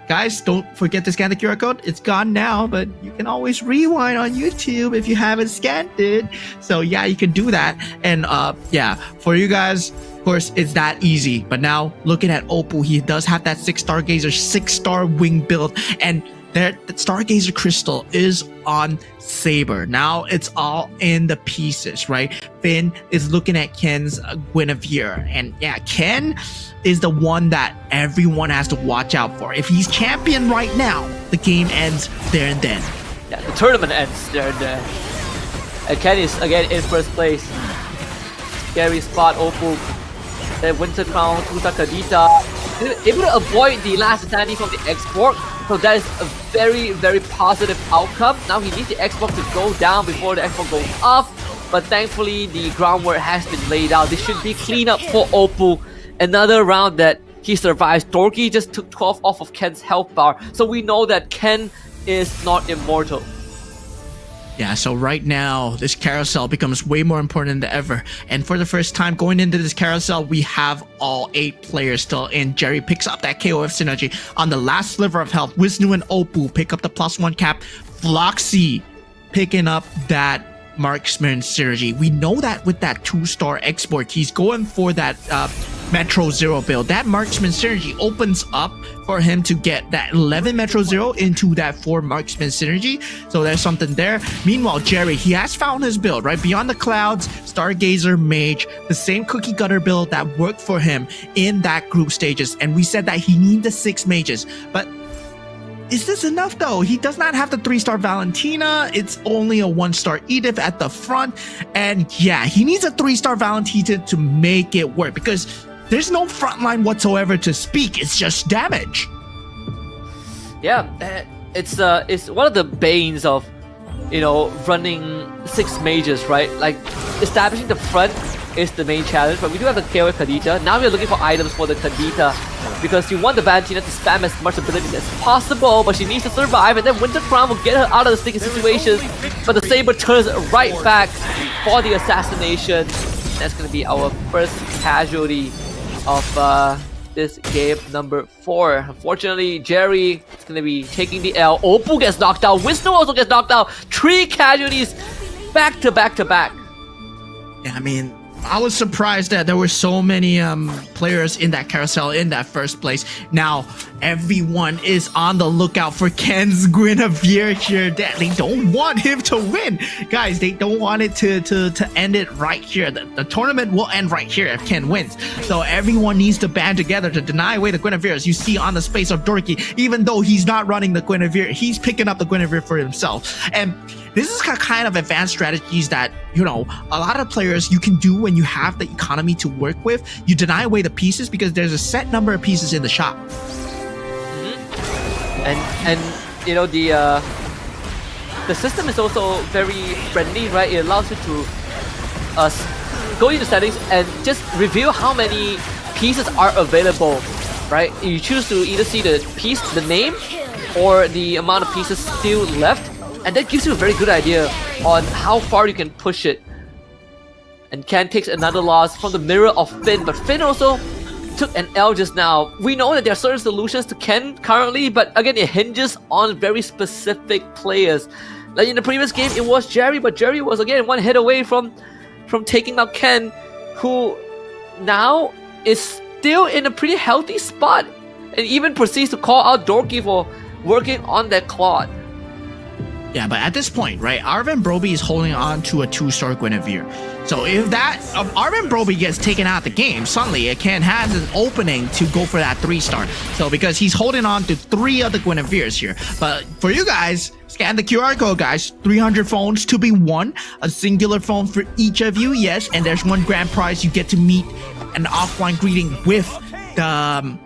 Guys, don't forget to scan the QR code. It's gone now, but you can always rewind on YouTube if you haven't scanned it. So yeah, you can do that. And yeah, for you guys, of course, it's that easy. But now, looking at Oppo, he does have that 6 Stargazer, 6-star wing build. And that Stargazer crystal is on Saber. Now it's all in the pieces, right? Finn is looking at Ken's Guinevere, and yeah, Ken is the one that everyone has to watch out for. If he's champion right now, the game ends there and then. Yeah, the tournament ends there and then. And Ken is again in first place. Scary spot, Oppo. The Winter Crown, Tuta Kadita. Able to avoid the last insanity from the X-Borg. So that is a very, very positive outcome. Now he needs the X-Borg to go down before the X-Borg goes up. But thankfully, the groundwork has been laid out. This should be clean up for Oppo. Another round that he survives. Dorky just took 12 off of Ken's health bar. So we know that Ken is not immortal. Yeah, so right now, this carousel becomes way more important than ever. And for the first time going into this carousel, we have all 8 players still in. Jerry picks up that KOF synergy on the last sliver of health. Wisnu and Oppo pick up the +1 cap. Floxy picking up that marksman synergy. We know that with that 2-star export, he's going for that Metro Zero build. That marksman synergy opens up for him to get that 11 Metro Zero into that 4 marksman synergy. So there's something there. Meanwhile, Jerry, he has found his build, right? Beyond the Clouds, Stargazer, Mage, the same cookie cutter build that worked for him in that group stages. And we said that he needs the 6 mages. But is this enough though? He does not have the 3-star Valentina. It's only a 1-star Edith at the front. And yeah, he needs a 3-star Valentina to make it work because there's no front line whatsoever to speak. It's just damage. Yeah, it's one of the banes of, you know, running 6 mages, right? Like, establishing the front is the main challenge, but we do have the KO Kadita. Now we're looking for items for the Kadita because you want the Valentina to spam as much abilities as possible, but she needs to survive, and then Winter Crown will get her out of the sticky situations. But the Saber turns right back for the assassination. That's going to be our first casualty of this game number 4. Unfortunately, Jerry is going to be taking the L. Opal gets knocked out. Wisnu also gets knocked out. 3 casualties back to back to back. Yeah, I mean, I was surprised that there were so many players in that carousel in that first place. Now, everyone is on the lookout for Ken's Guinevere here. They don't want him to win. Guys, they don't want it to end it right here. The tournament will end right here if Ken wins. So everyone needs to band together to deny away the Guinevere. As you see on the space of Dorky, even though he's not running the Guinevere, he's picking up the Guinevere for himself. And this is kind of advanced strategies that, you know, a lot of players you can do when you have the economy to work with. You deny away the pieces because there's a set number of pieces in the shop. And you know, the system is also very friendly, right? It allows you to go into settings and just reveal how many pieces are available, right? You choose to either see the piece, the name, or the amount of pieces still left, and that gives you a very good idea on how far you can push it. And Ken takes another loss from the mirror of Finn, but Finn also took an L just now. We know that there are certain solutions to Ken currently, but again, it hinges on very specific players. Like in the previous game, it was Jerry, but Jerry was again 1 hit away from taking out Ken, who now is still in a pretty healthy spot, and even proceeds to call out Dorky for working on that Claude. Yeah, but at this point, right, Arvin Broby is holding on to a 2-star Guinevere. So if that Arvin Broby gets taken out of the game, suddenly it can have an opening to go for that 3-star. So because he's holding on to 3 of the Guineveres here. But for you guys, scan the QR code, guys. 300 phones to be won. A singular phone for each of you, yes. And there's 1 grand prize. You get to meet an offline greeting with the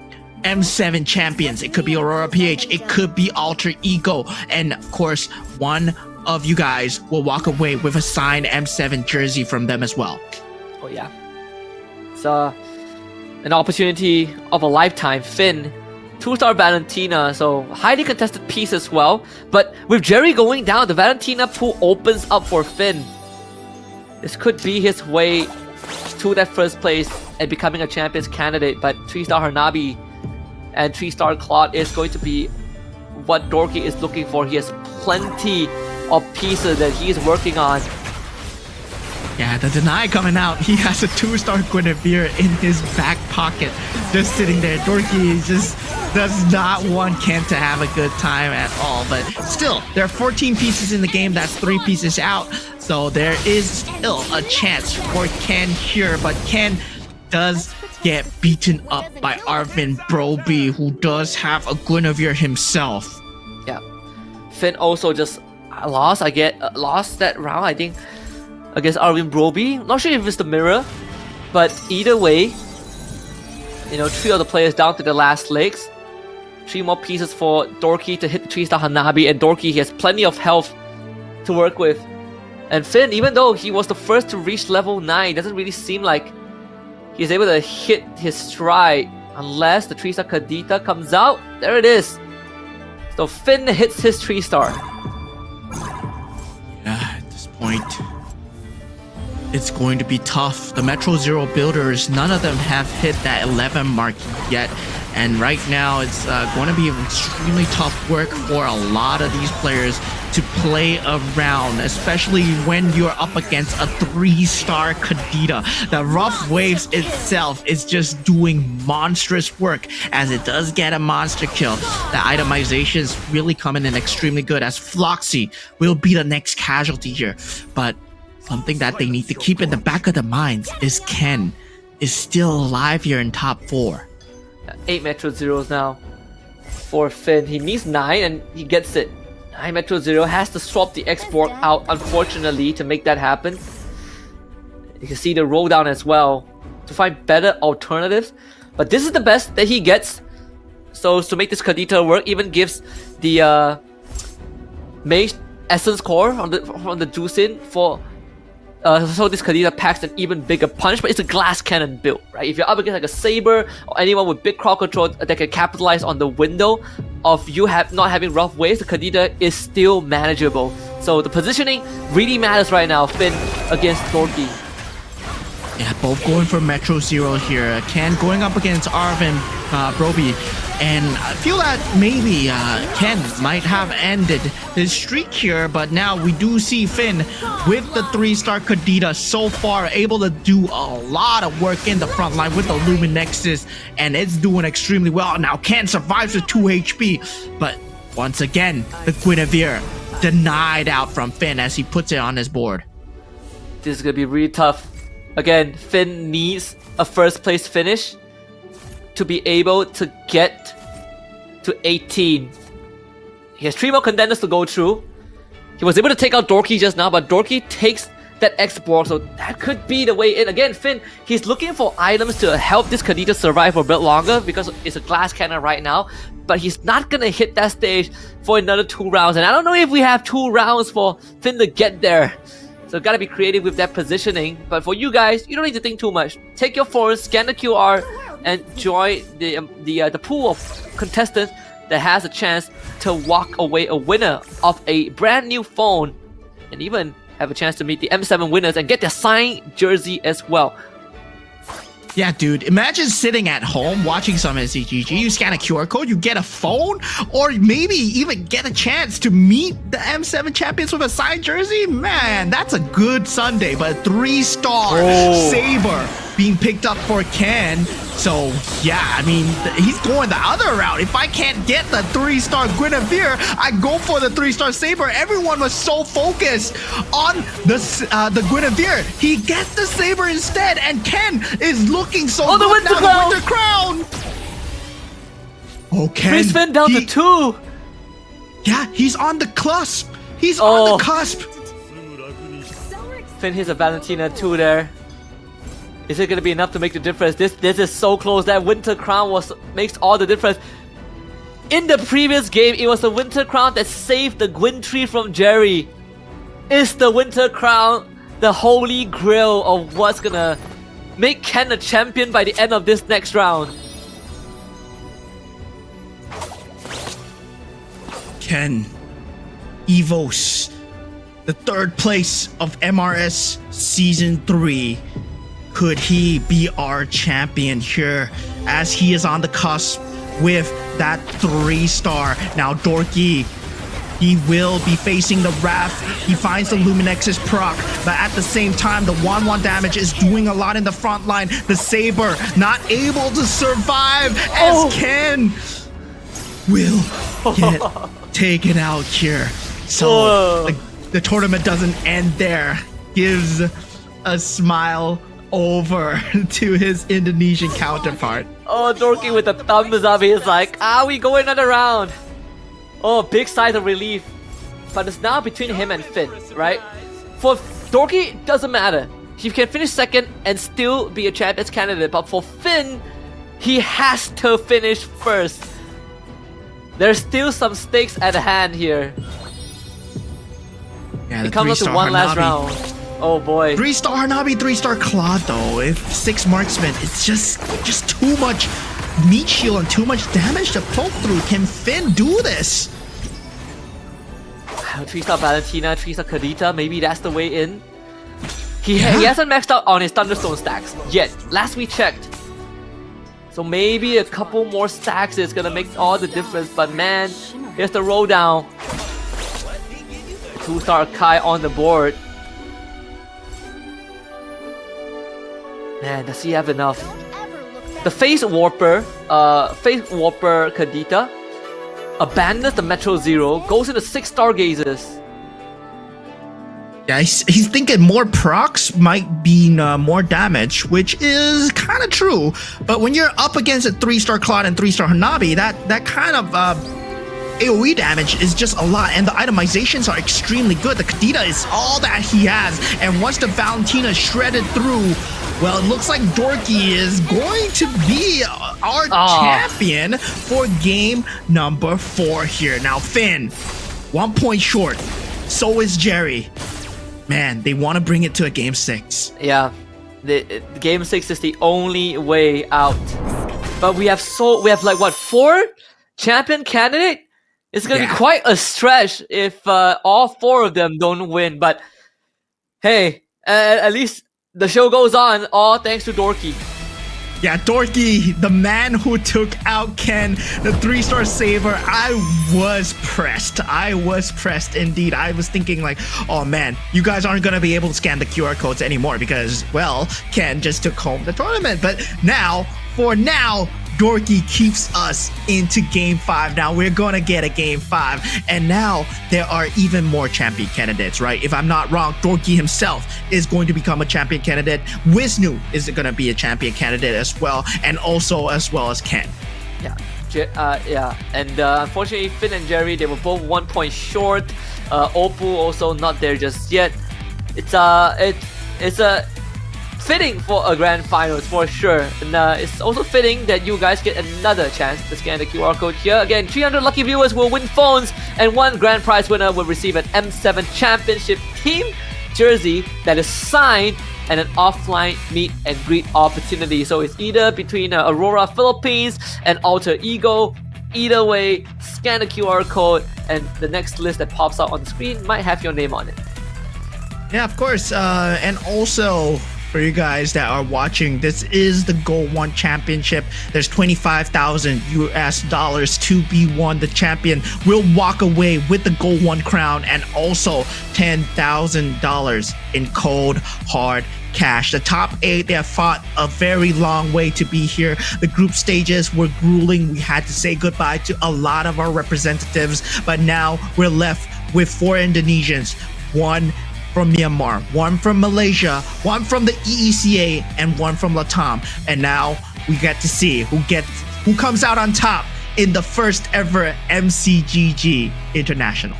M7 champions. It could be Aurora PH, it could be Alter Ego, and of course one of you guys will walk away with a signed M7 jersey from them as well. Oh yeah, it's an opportunity of a lifetime. Finn, 2-star Valentina, so highly contested piece as well, but with Jerry going down, the Valentina pool opens up for Finn. This could be his way to that first place and becoming a champions candidate, but 3-star Hanabi and 3-star Claude is going to be what Dorky is looking for. He has plenty of pieces that he is working on. Yeah, the deny coming out. He has a 2-star Guinevere in his back pocket, just sitting there. Dorky just does not want Ken to have a good time at all. But still, there are 14 pieces in the game. That's 3 pieces out. So there is still a chance for Ken here. But Ken does get beaten up by Arvin Broby, who does have a Guinevere himself. Yeah, Finn also just lost. Lost that round, I think, against Arvin Broby. Not sure if it's the mirror, but either way, you know, 3 of the players down to the last legs. 3 more pieces for Dorky to hit 3-star Hanabi, and Dorky, he has plenty of health to work with. And Finn, even though he was the first to reach level 9, doesn't really seem like he's able to hit his stride unless the 3-star Kadita comes out. There it is. So Finn hits his 3-star. Yeah, at this point, it's going to be tough. The Metro Zero builders, none of them have hit that 11 mark yet. And right now, it's going to be extremely tough work for a lot of these players to play around, especially when you're up against a 3-star Kadita. The Rough Waves itself is just doing monstrous work as it does get a monster kill. The itemization is really coming in extremely good as Floxy will be the next casualty here. But something that they need to keep in the back of their minds is Ken is still alive here in top 4. 8 Metro Zeros now for Finn. He needs 9 and he gets it. 9 Metro Zero has to swap the X-Borg out, unfortunately, to make that happen. You can see the roll down as well to find better alternatives. But this is the best that he gets. So to make this Kadita work, even gives the Mage Essence Core from the Juicin for so this Kadita packs an even bigger punch, but it's a glass cannon build, right? If you're up against like a Saber or anyone with big crowd control that can capitalize on the window of you not having Rough Waves, the Kadita is still manageable. So the positioning really matters right now, Finn against Dorky. Yeah, both going for Metro Zero here. Ken going up against Arvin Broby. And I feel that maybe Ken might have ended his streak here, but now we do see Finn with the 3-star Kadita so far able to do a lot of work in the front line with the Luminexus, and it's doing extremely well. Now Ken survives with 2 HP, but once again, the Guinevere denied out from Finn as he puts it on his board. This is going to be really tough. Again, Finn needs a first place finish to be able to get to 18. He has 3 more contenders to go through. He was able to take out Dorky just now, but Dorky takes that X-Borg, so that could be the way in. Again, Finn, he's looking for items to help this Kadita survive for a bit longer because it's a glass cannon right now, but he's not gonna hit that stage for another 2 rounds, and I don't know if we have 2 rounds for Finn to get there. So gotta be creative with that positioning. But for you guys, you don't need to think too much. Take your phone, scan the QR, and join the pool of contestants that has a chance to walk away a winner of a brand new phone, and even have a chance to meet the M7 winners and get their signed jersey as well. Yeah, dude, imagine sitting at home watching some SCGG, you scan a QR code, you get a phone, or maybe even get a chance to meet the M7 champions with a signed jersey. Man, that's a good Sunday, but 3-star Saber being picked up for Ken. So, yeah, I mean, he's going the other route. If I can't get the 3-star Guinevere, I go for the 3-star Saber. Everyone was so focused on the Guinevere. He gets the Saber instead, and Ken is looking so good now. The Winter Crown! Oh, Ken. Brings Finn down to 2. Yeah, he's on the cusp. He's on the cusp. Finn hits a Valentina 2 there. Is it going to be enough to make the difference? This is so close. That Winter Crown makes all the difference. In the previous game, it was the Winter Crown that saved the Gwyn tree from Jerry. Is the Winter Crown the holy grail of what's going to make Ken a champion by the end of this next round? Ken Evos, the 3rd place of MRS Season 3. Could he be our champion here as he is on the cusp with that 3-star? Now Dorky, he will be facing the Wrath. He finds the Luminexus proc, but at the same time, the 1-1 damage is doing a lot in the front line. The Saber not able to survive as Ken will get taken out here. So the tournament doesn't end there. Gives a smile over to his Indonesian counterpart. Oh, Dorky with the thumbs up. He's like, we go another round. Oh, big sigh of relief. But it's now between him and Finn, right? For Dorky, doesn't matter. He can finish 2nd and still be a champions candidate. But for Finn, he has to finish 1st. There's still some stakes at hand here. Yeah, it comes up to one last round. Oh boy. 3-star Hanabi, 3-star Claude though. If 6 marksman, it's just too much meat shield and too much damage to poke through. Can Finn do this? 3-star Valentina, 3-star Kadita, maybe that's the way in. He hasn't maxed out on his Thunderstone stacks yet. Last we checked, So maybe a couple more stacks is gonna make all the difference. But man, here's the roll down. 2-star Kai on the board. Man, does he have enough? The Face Warper Kadita abandons the Metro Zero, goes into 6 Stargazers. Yeah, he's thinking more procs might mean more damage, which is kind of true. But when you're up against a 3-star Claude and 3-star Hanabi, that kind of AoE damage is just a lot, and the itemizations are extremely good. The Kadita is all that he has, and once the Valentina shredded through, well, it looks like Dorky is going to be our champion for game number 4 here. Now, Finn, 1 point short. So is Jerry. Man, they want to bring it to a game 6. Yeah, the game 6 is the only way out. But we have like what, 4 champion candidate? It's gonna be quite a stretch if all 4 of them don't win. But hey, at least the show goes on, all thanks to Dorky. Yeah, Dorky, the man who took out Ken, the 3-star saver. I was pressed indeed. I was thinking like, oh man, you guys aren't gonna be able to scan the QR codes anymore because, well, Ken just took home the tournament. But now, for now, Dorky keeps us into game 5. Now we're gonna get a game 5, and now there are even more champion candidates, right? If I'm not wrong, Dorky himself is going to become a champion candidate. Wisnu is gonna be a champion candidate as well, and also as well as Ken. Yeah, and unfortunately, Finn and Jerry, they were both 1 point short. Oppo also not there just yet. It's a fitting for a grand finals for sure, and it's also fitting that you guys get another chance to scan the QR code here. Again, 300 lucky viewers will win phones, and 1 grand prize winner will receive an M7 Championship team jersey that is signed and an offline meet and greet opportunity. So it's either between Aurora Philippines and Alter Ego. Either way, scan the QR code, and the next list that pops out on the screen might have your name on it. Yeah, of course, and also, for you guys that are watching, this is the GO1 Championship. There's $25,000 US to be won. The champion will walk away with the GO1 crown and also $10,000 in cold hard cash. The top 8, they have fought a very long way to be here. The group stages were grueling. We had to say goodbye to a lot of our representatives, but now we're left with 4 Indonesians, 1 from Myanmar, 1 from Malaysia, 1 from the EECA, and 1 from Latam. And now we get to see who comes out on top in the first ever MCGG Internationals.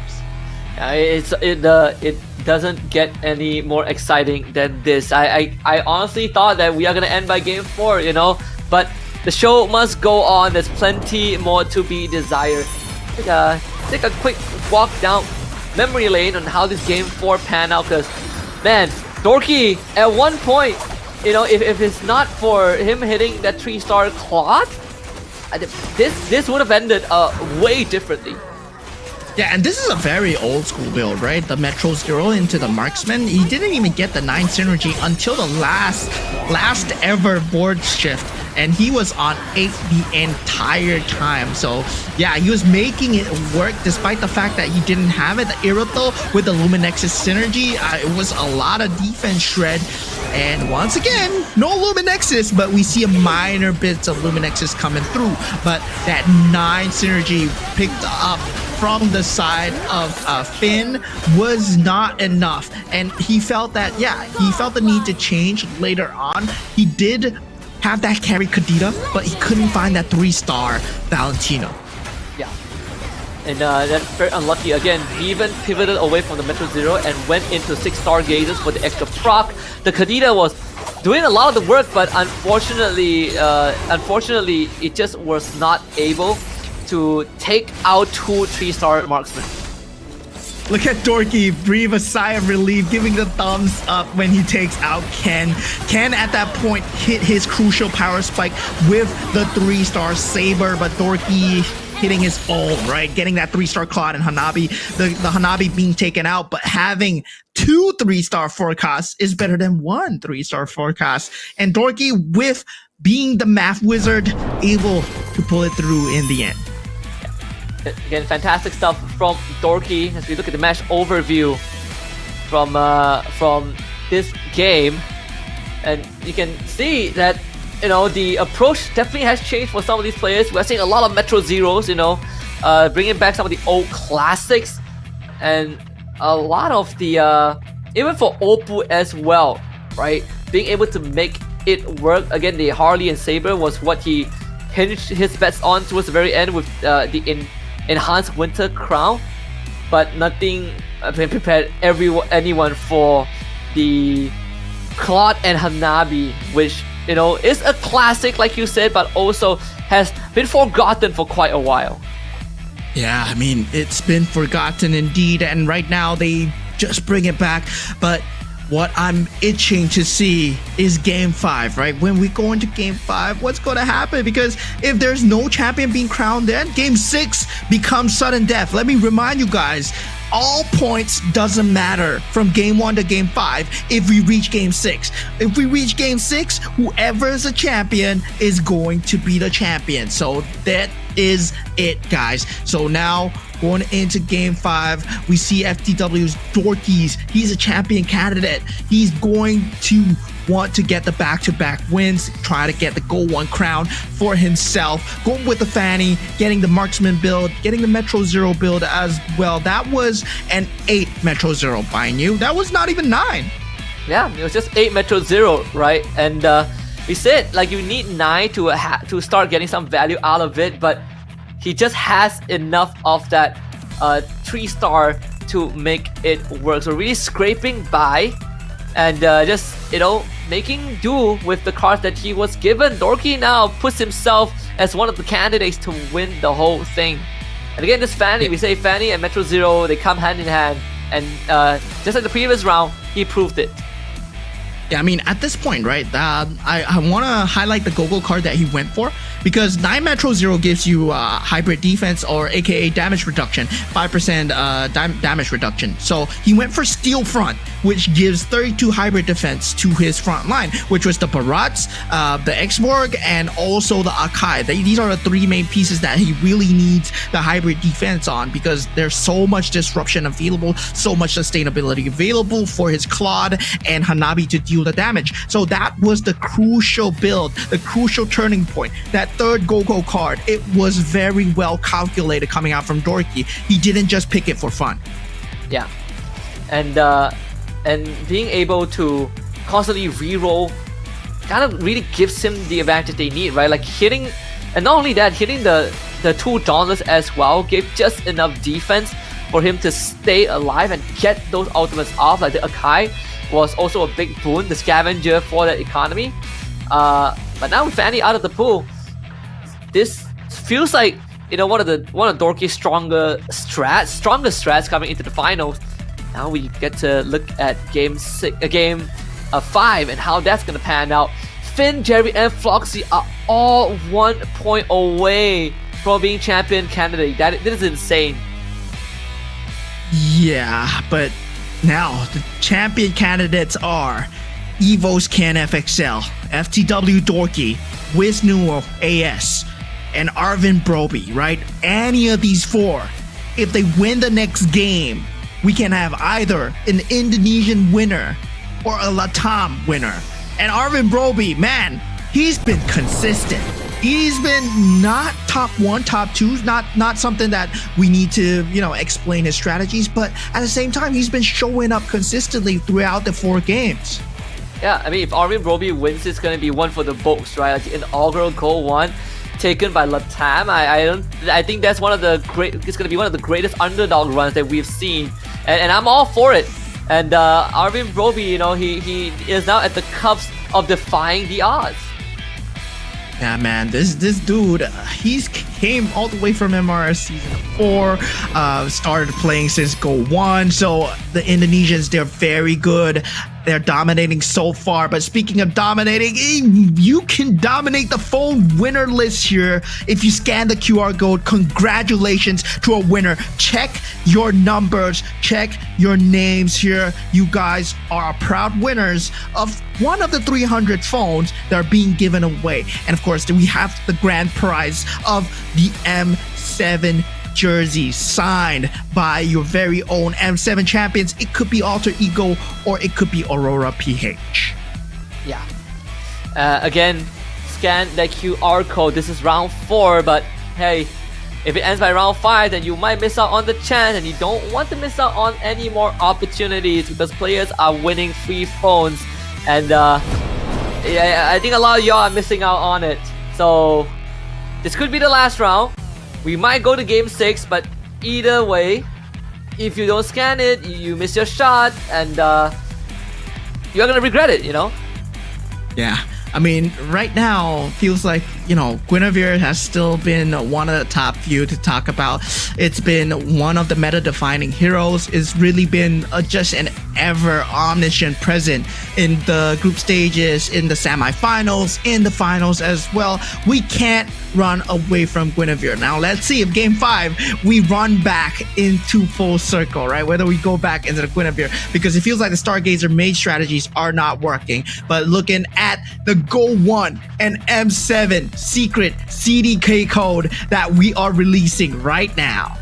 It doesn't get any more exciting than this. I honestly thought that we are gonna end by game 4, you know, but the show must go on. There's plenty more to be desired. Take a quick walk down memory lane on how this game 4 panned out, because man, Dorky at one point, you know, if it's not for him hitting that 3-star Claude, this would have ended way differently. Yeah, and this is a very old school build, right? The Metro Zero into the Marksman. He didn't even get the 9 synergy until the last ever board shift, and he was on 8 the entire time. So yeah, he was making it work despite the fact that he didn't have it. The Iroto with the Luminexus synergy, it was a lot of defense shred. And once again, no Luminexus, but we see a minor bits of Luminexus coming through. But that 9 synergy picked up from the side of Finn was not enough. And he felt that, yeah, he felt the need to change later on. He did have that carry Kadita, but he couldn't find that 3-star Valentina. Yeah. And that's very unlucky. Again, he even pivoted away from the Metro Zero and went into 6-star gazes for the extra proc. The Kadita was doing a lot of the work, but unfortunately, it just was not able to take out 2 3-star marksmen. Look at Dorky breathe a sigh of relief, giving the thumbs up when he takes out Ken. Ken at that point hit his crucial power spike with the 3-star saber, but Dorky hitting his own, right? Getting that 3-star Claude and Hanabi, the Hanabi being taken out, but having 2 3-star forecasts is better than 1 3-star forecast. And Dorky with being the math wizard, able to pull it through in the end. Again, fantastic stuff from Dorky as we look at the match overview from this game, and you can see that the approach definitely has changed for some of these players. We're seeing a lot of Metro Zeros, bringing back some of the old classics, and a lot of the even for Oppo as well, right? Being able to make it work. Again, the Harley and Saber was what he hinged his bets on towards the very end with the enhanced Winter Crown, but nothing prepared anyone for the Claude and Hanabi, which is a classic like you said, but also has been forgotten for quite a while. Yeah, I mean, it's been forgotten indeed, and right now they just bring it back. But what I'm itching to see is Game 5, right? When we go into Game 5, what's going to happen? Because if there's no champion being crowned, then Game 6 becomes sudden death. Let me remind you guys, all points doesn't matter from Game 1 to Game 5 if we reach Game 6. If we reach Game 6, whoever is a champion is going to be the champion. So that is it, guys. So now going into Game 5, we see FTW's Dorkies. He's a champion candidate. He's going to want to get the back-to-back wins, try to get the GO1 crown for himself. Going with the Fanny, getting the Marksman build, getting the Metro Zero build as well. That was an 8 Metro Zero, mind you. That was not even 9. Yeah, it was just 8 Metro Zero, right? And we said like you need 9 to start getting some value out of it, but he just has enough of that 3-star to make it work. So really scraping by and just making do with the cards that he was given. Dorky now puts himself as one of the candidates to win the whole thing. And again, this Fanny, we say Fanny and Metro Zero, they come hand in hand, and just like the previous round, he proved it. Yeah, I mean, at this point, right, I want to highlight the Gogo card that he went for, because 9 Metro Zero gives you hybrid defense, or aka damage reduction, 5% damage reduction. So he went for Steel Front, which gives 32 hybrid defense to his front line, which was the Barats, the X-Borg, and also the Akai. These are the 3 main pieces that he really needs the hybrid defense on, because there's so much disruption available, so much sustainability available for his Claude and Hanabi to deal the damage. So that was the crucial build, the crucial turning point. That third Gogo card, it was very well calculated coming out from Dorky. He didn't just pick it for fun. Yeah, and being able to constantly reroll kind of really gives him the advantage they need, right? Like hitting, and not only that, hitting the 2 Dauntless as well gave just enough defense for him to stay alive and get those ultimates off. Like the Akai was also a big boon, the scavenger for that economy. But now with Fanny out of the pool, this feels like one of Dorky's strongest strats coming into the finals. Now we get to look at game 5 and how that's gonna pan out. Finn, Jerry, and Floxy are all 1 point away from being champion candidate. This is insane. Yeah, but now the champion candidates are Evo's Can FXL, FTW Dorky, Wisnu AS, and Arvin Broby, right? Any of these 4, if they win the next game, we can have either an Indonesian winner or a Latam winner. And Arvin Broby, man, he's been consistent. He's been not top 1, top 2, not something that we need to, explain his strategies, but at the same time, he's been showing up consistently throughout the 4 games. Yeah, I mean, if Arvin Broby wins, it's gonna be one for the books, right? Like the inaugural GO1 taken by Latam. I think that's it's gonna be one of the greatest underdog runs that we've seen, and I'm all for it. And Arvin Broby, he is now at the cusp of defying the odds. Yeah, man, this dude, he's came all the way from MRS Season 4, started playing since GO1. So the Indonesians, they're very good. They're dominating so far. But speaking of dominating, you can dominate the phone winner list here if you scan the QR code. Congratulations to a winner. Check your numbers, check your names here. You guys are proud winners of one of the 300 phones that are being given away. And of course, we have the grand prize of the M7 jersey signed by your very own M7 champions. It could be Alter Ego or it could be Aurora PH. Yeah. Again, scan that QR code. This is round 4, but hey, if it ends by round 5, then you might miss out on the chance, and you don't want to miss out on any more opportunities because players are winning free phones, and yeah, I think a lot of y'all are missing out on it. So this could be the last round. We might go to game 6, but either way, if you don't scan it, you miss your shot, and you're gonna regret it, you know? Yeah, I mean, right now, feels like, you know, Guinevere has still been one of the top few to talk about. It's been one of the meta-defining heroes. It's really been just an ever omniscient present in the group stages, in the semifinals, in the finals as well. We can't run away from Guinevere. Now, let's see if game 5, we run back into full circle, right? Whether we go back into the Guinevere, because it feels like the Stargazer mage strategies are not working. But looking at the GO1 and M7 secret CDK code that we are releasing right now.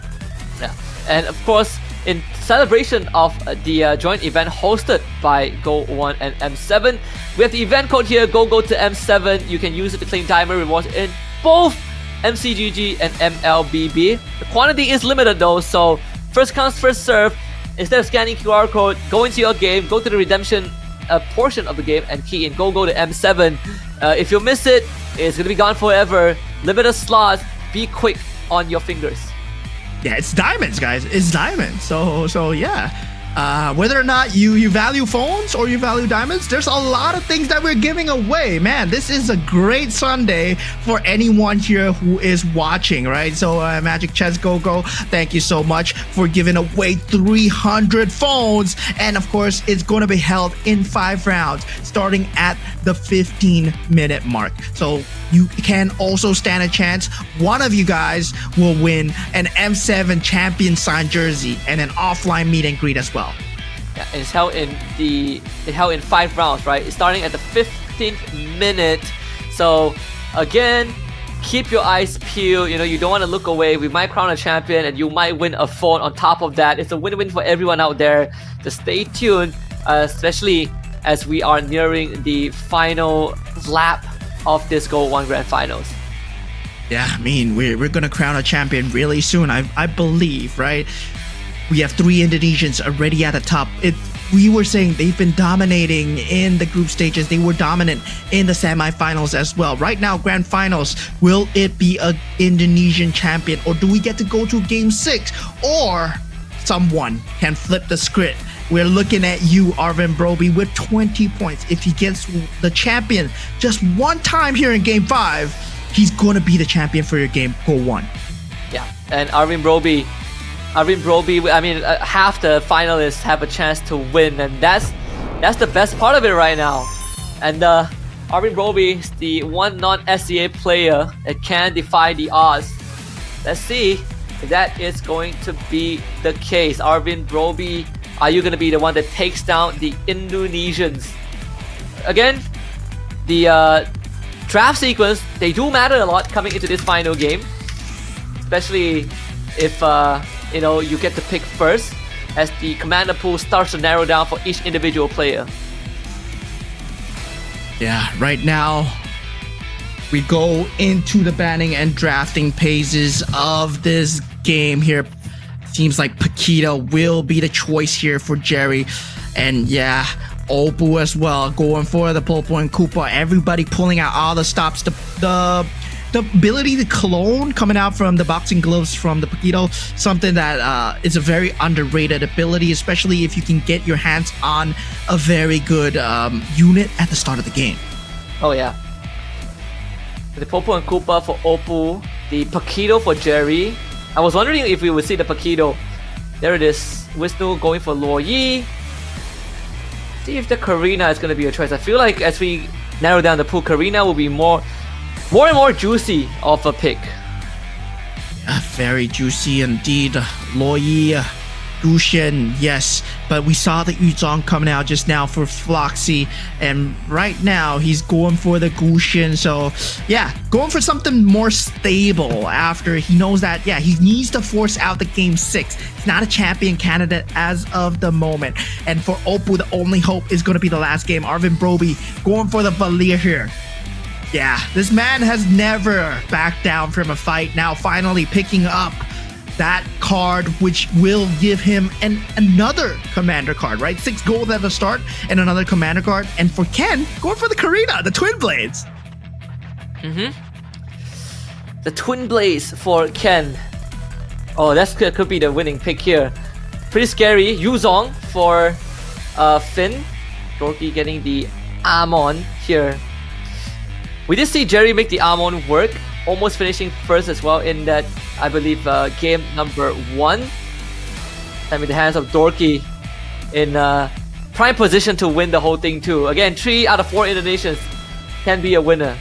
Yeah, and of course, in celebration of the joint event hosted by GO1 and M7, we have the event code here, go to M7. You can use it to claim diamond rewards in both MCGG and MLBB. The quantity is limited though, so first comes, first serve. Instead of scanning QR code, go into your game, go to the redemption portion of the game and key in go to M7. If you miss it, it's gonna be gone forever. Limited slots, be quick on your fingers. Yeah, it's diamonds, guys. It's diamonds. So yeah. Whether or not you value phones or you value diamonds, there's a lot of things that we're giving away. Man, this is a great Sunday for anyone here who is watching, right? So Magic Chess Go, thank you so much for giving away 300 phones. And of course, it's going to be held in 5 rounds, starting at the 15-minute mark. So you can also stand a chance. One of you guys will win an M7 champion signed jersey and an offline meet and greet as well. Yeah, and it's held in 5 rounds, right? It's starting at the 15th minute. So again, keep your eyes peeled. You know, you don't want to look away. We might crown a champion and you might win a phone on top of that. It's a win-win for everyone out there. Just stay tuned, especially as we are nearing the final lap of this GO1 Grand Finals. Yeah, I mean, we're gonna crown a champion really soon, I believe, right? We have 3 Indonesians already at the top. We were saying they've been dominating in the group stages. They were dominant in the semifinals as well. Right now, Grand Finals, will it be an Indonesian champion, or do we get to go to game 6, or someone can flip the script? We're looking at you, Arvin Broby, with 20 points. If he gets the champion just one time here in game 5, he's going to be the champion for your game GO1. Yeah, and Arvin Broby, I mean, half the finalists have a chance to win, and that's the best part of it right now. And Arvin Broby is the one non-SCA player that can defy the odds. Let's see if that is going to be the case. Arvin Broby, are you going to be the one that takes down the Indonesians? Again, the draft sequence, they do matter a lot coming into this final game, especially if you know, you get to pick first, as the commander pool starts to narrow down for each individual player. Yeah, right now we go into the banning and drafting phases of this game here. Seems like Paquito will be the choice here for Jerry. And yeah, Oppo as well, going for the Popo and Koopa. Everybody pulling out all the stops. The ability to clone coming out from the boxing gloves from the Paquito, something that is a very underrated ability, especially if you can get your hands on a very good unit at the start of the game. Oh yeah. The Popo and Koopa for Oppo The Paquito for Jerry. I was wondering if we would see the Paquito. There it is. Wisnu going for Luo Yi. See if the Karina is going to be a choice. I feel like as we narrow down the pool, Karina will be more and more juicy of a pick. Yeah, very juicy indeed. Luo Yi, Gushen, yes. But we saw the Yuzong coming out just now for Floxy. And right now, he's going for the Gushen. So, yeah, going for something more stable after he knows that, yeah, he needs to force out the Game 6. He's not a champion candidate as of the moment. And for Oppo, the only hope is going to be the last game. Arvin Broby going for the Valir here. Yeah, this man has never backed down from a fight. Now finally picking up that card, which will give him another commander card, right? 6 gold at the start and another commander card. And for Ken, going for the Karina, the Twin Blades. The Twin Blades for Ken. Oh, that could be the winning pick here. Pretty scary. Yuzong for Finn. Dorky getting the Amon here. We did see Jerry make the Amon work, almost finishing first as well in that, I believe, game number 1. And in the hands of Dorky in prime position to win the whole thing too. Again, 3 out of 4 Indonesians can be a winner.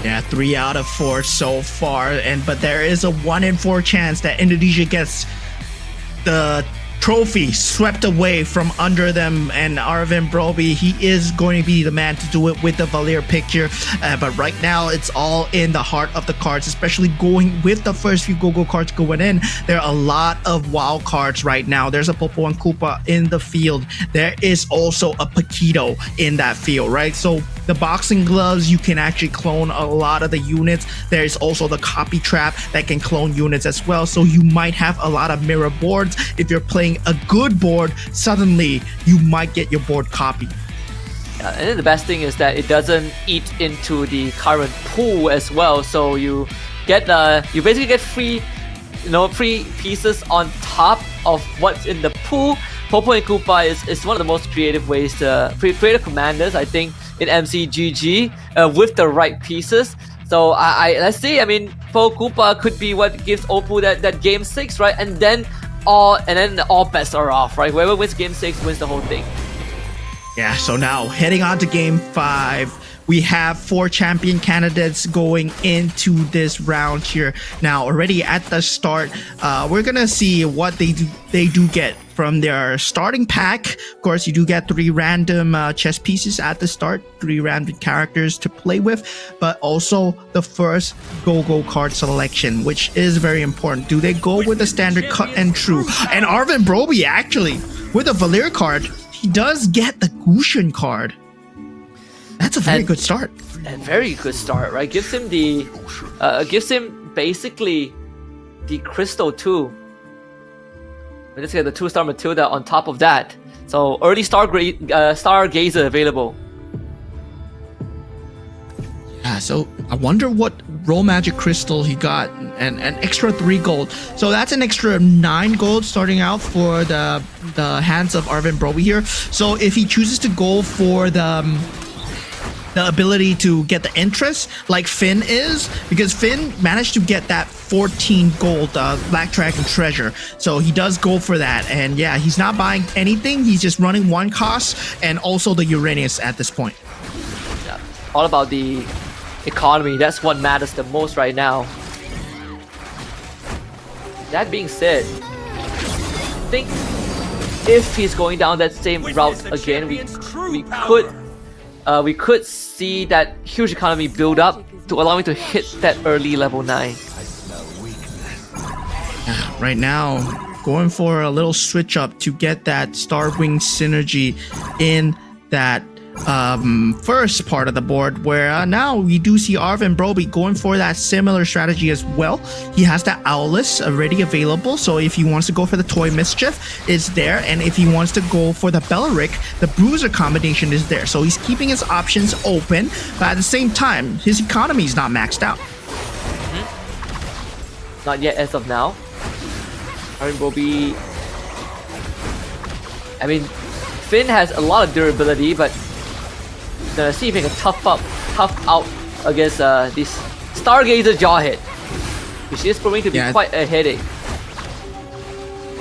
Yeah, 3 out of 4 so far, but there is a 1 in 4 chance that Indonesia gets the trophy swept away from under them, and Arvin Broby, he is going to be the man to do it with the Valir picture. But right now, it's all in the heart of the cards, especially going with the first few Go-Go cards going in. There are a lot of wild cards right now. There's a Popo and Koopa in the field. There is also a Paquito in that field, right? So the boxing gloves, you can actually clone a lot of the units. There's also the copy trap that can clone units as well. So you might have a lot of mirror boards. If you're playing a good board, suddenly you might get your board copied. And then the best thing is that it doesn't eat into the current pool as well. So you get you basically get free pieces on top of what's in the pool. Popo and Koopa is one of the most creative ways to creative commanders, I think, in MCGG with the right pieces. So let's see. I mean, Popo Koopa could be what gives Oppo that game 6, right? And then all bets are off, right? Whoever wins game 6 wins the whole thing. Yeah, so now heading on to game 5, we have 4 champion candidates going into this round here. Now, already at the start, we're gonna see what they do get from their starting pack. Of course, you do get 3 random chess pieces at the start, 3 random characters to play with, but also the first Go-Go card selection, which is very important. Do they go with the standard cut and true? And Arvin Broby, actually, with a Valir card, he does get the Gushen card. That's a very good start. A very good start, right? Gives him basically the crystal too. Let's get the 2-star Matilda on top of that. So early Stargazer available. Yeah, so I wonder what Roll Magic Crystal he got, and an extra 3 gold. So that's an extra 9 gold starting out for the hands of Arvin Broby here. So if he chooses to go for the ability to get the interest like Finn is, because Finn managed to get that 14 gold Black Dragon treasure, so he does go for that. And yeah, he's not buying anything, he's just running 1 cost and also the Uranus at this point. Yeah, all about the economy, that's what matters the most right now. That being said, I think if he's going down that same route again, we could see that huge economy build up to allow him to hit that early level 9. Right now, going for a little switch up to get that Starwing synergy in that first part of the board, where now we do see Arvin Broby going for that similar strategy as well. He has the Owless already available, so if he wants to go for the Toy Mischief, it's there, and if he wants to go for the Belleric, the Bruiser combination is there. So he's keeping his options open, but at the same time, his economy is not maxed out. Not yet as of now. Arvin Broby, I mean, Finn has a lot of durability, but see if he can tough out against these Stargazer jaw hit, which is proving to be Yeah. quite a headache.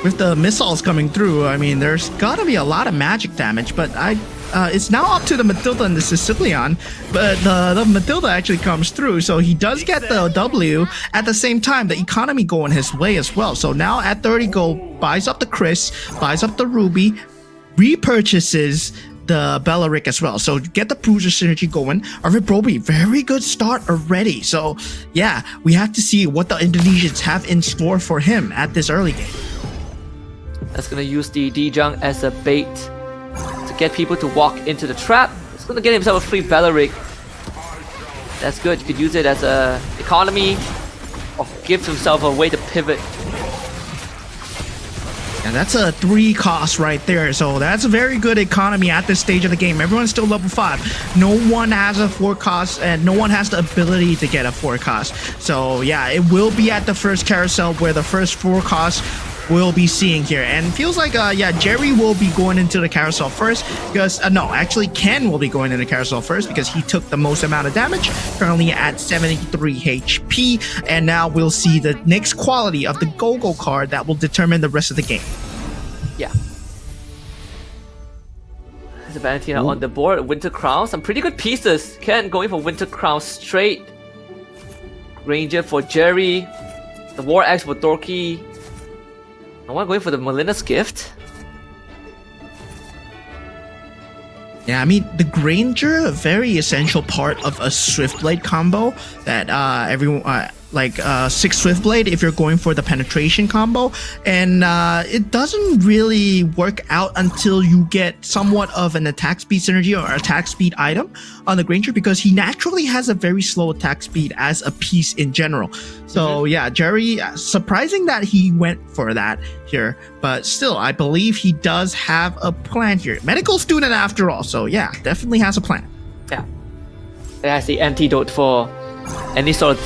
With the missiles coming through, I mean, there's gotta be a lot of magic damage, but it's now up to the Matilda and the Sicilian, but the Matilda actually comes through, so he does get the W. At the same time, the economy going his way as well. So now at 30 gold, buys up the Chris, buys up the Ruby, repurchases the Bellaric as well. So get the bruiser synergy going. Arvid Broby, very good start already. So yeah, we have to see what the Indonesians have in store for him at this early game. That's gonna use the Dijang as a bait to get people to walk into the trap. It's gonna get himself a free Bellaric. That's good. You could use it as a economy or give himself a way to pivot. And that's a 3 cost right there. So that's a very good economy at this stage of the game. Everyone's still level 5. No one has a 4 cost and no one has the ability to get a 4 cost. So yeah, it will be at the first carousel where the first 4 costs we'll be seeing here. And it feels like, yeah, Jerry will be going into the carousel first because, no, actually Ken will be going into the carousel first because he took the most amount of damage, currently at 73 HP. And now we'll see the next quality of the Go-Go card that will determine the rest of the game. Yeah. There's a Valentina on the board. Winter Crown. Some pretty good pieces. Ken going for Winter Crown straight. Ranger for Jerry. The War Axe for Dorky. No one going for the Melina's Gift. Yeah, I mean, the Granger, a very essential part of a Swiftblade combo that everyone, like 6 Swiftblade if you're going for the penetration combo. And it doesn't really work out until you get somewhat of an attack speed synergy or attack speed item on the Granger because he naturally has a very slow attack speed as a piece in general. So yeah, Jerry, surprising that he went for that here, but still, I believe he does have a plan here. Medical student after all, so yeah, definitely has a plan. Yeah. That's the antidote for any sort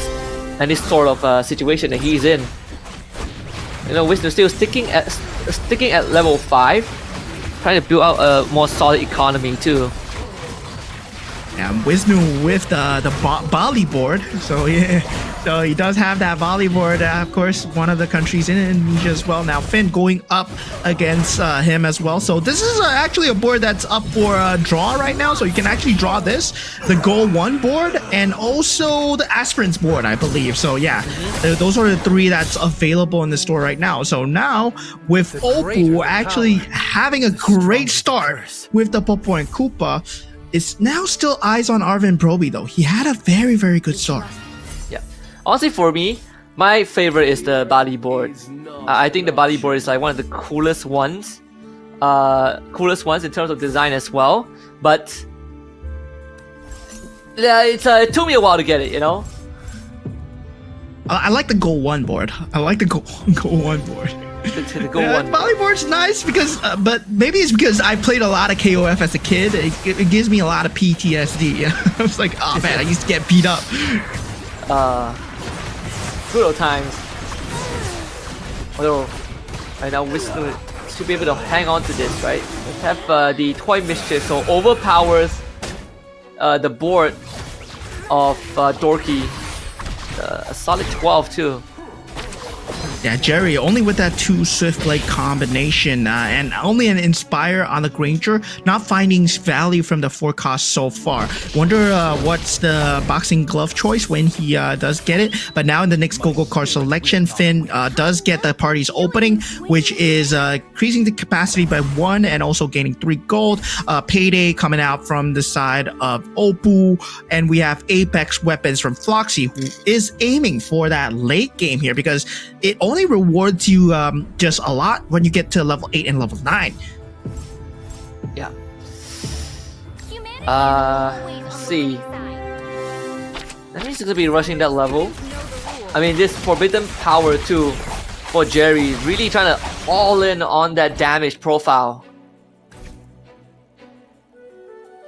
of situation that he's in. You know, Wisdom still sticking at level 5, trying to build out a more solid economy too. Yeah, Wisnu with the Bali board, so yeah, so he does have that Bali board. Of course, one of the countries in Indonesia as well. Now Finn going up against him as well. So this is actually a board that's up for a draw right now. So you can actually draw this, the GO1 board, and also the Aspirants board, I believe. So yeah, those are the 3 that's available in the store right now. So now with Oppo actually having a great start with the Popo and Koopa. It's now still eyes on Arvid Broby though. He had a very, very good start. Yeah. Honestly, for me, my favorite is the Bali board. I think the Bali board is like one of the coolest ones. In terms of design as well. But yeah, it took me a while to get it, you know? I like the GO1 board. I like the GO1 board. The GO1. Volleyboard's nice because, but maybe it's because I played a lot of KOF as a kid. It gives me a lot of PTSD. I was like, oh man, I used to get beat up. Good old times. Although, right now we should be able to hang on to this, right? Let's have the Toy Mischief, so overpowers the board of Dorky. A solid 12 too. Yeah, Jerry, only with that 2 Swiftblade combination and only an Inspire on the Granger, not finding value from the 4 cost so far. Wonder what's the boxing glove choice when he does get it. But now in the next Go-Go card selection, Finn does get the party's opening, which is increasing the capacity by 1 and also gaining 3 gold. Payday coming out from the side of Oppo, and we have Apex weapons from Floxy, who is aiming for that late game here because it only rewards you just a lot when you get to level 8 and level 9. Yeah. Let's see. That means he's gonna be rushing that level. I mean, this Forbidden Power too for Jerry, really trying to all in on that damage profile.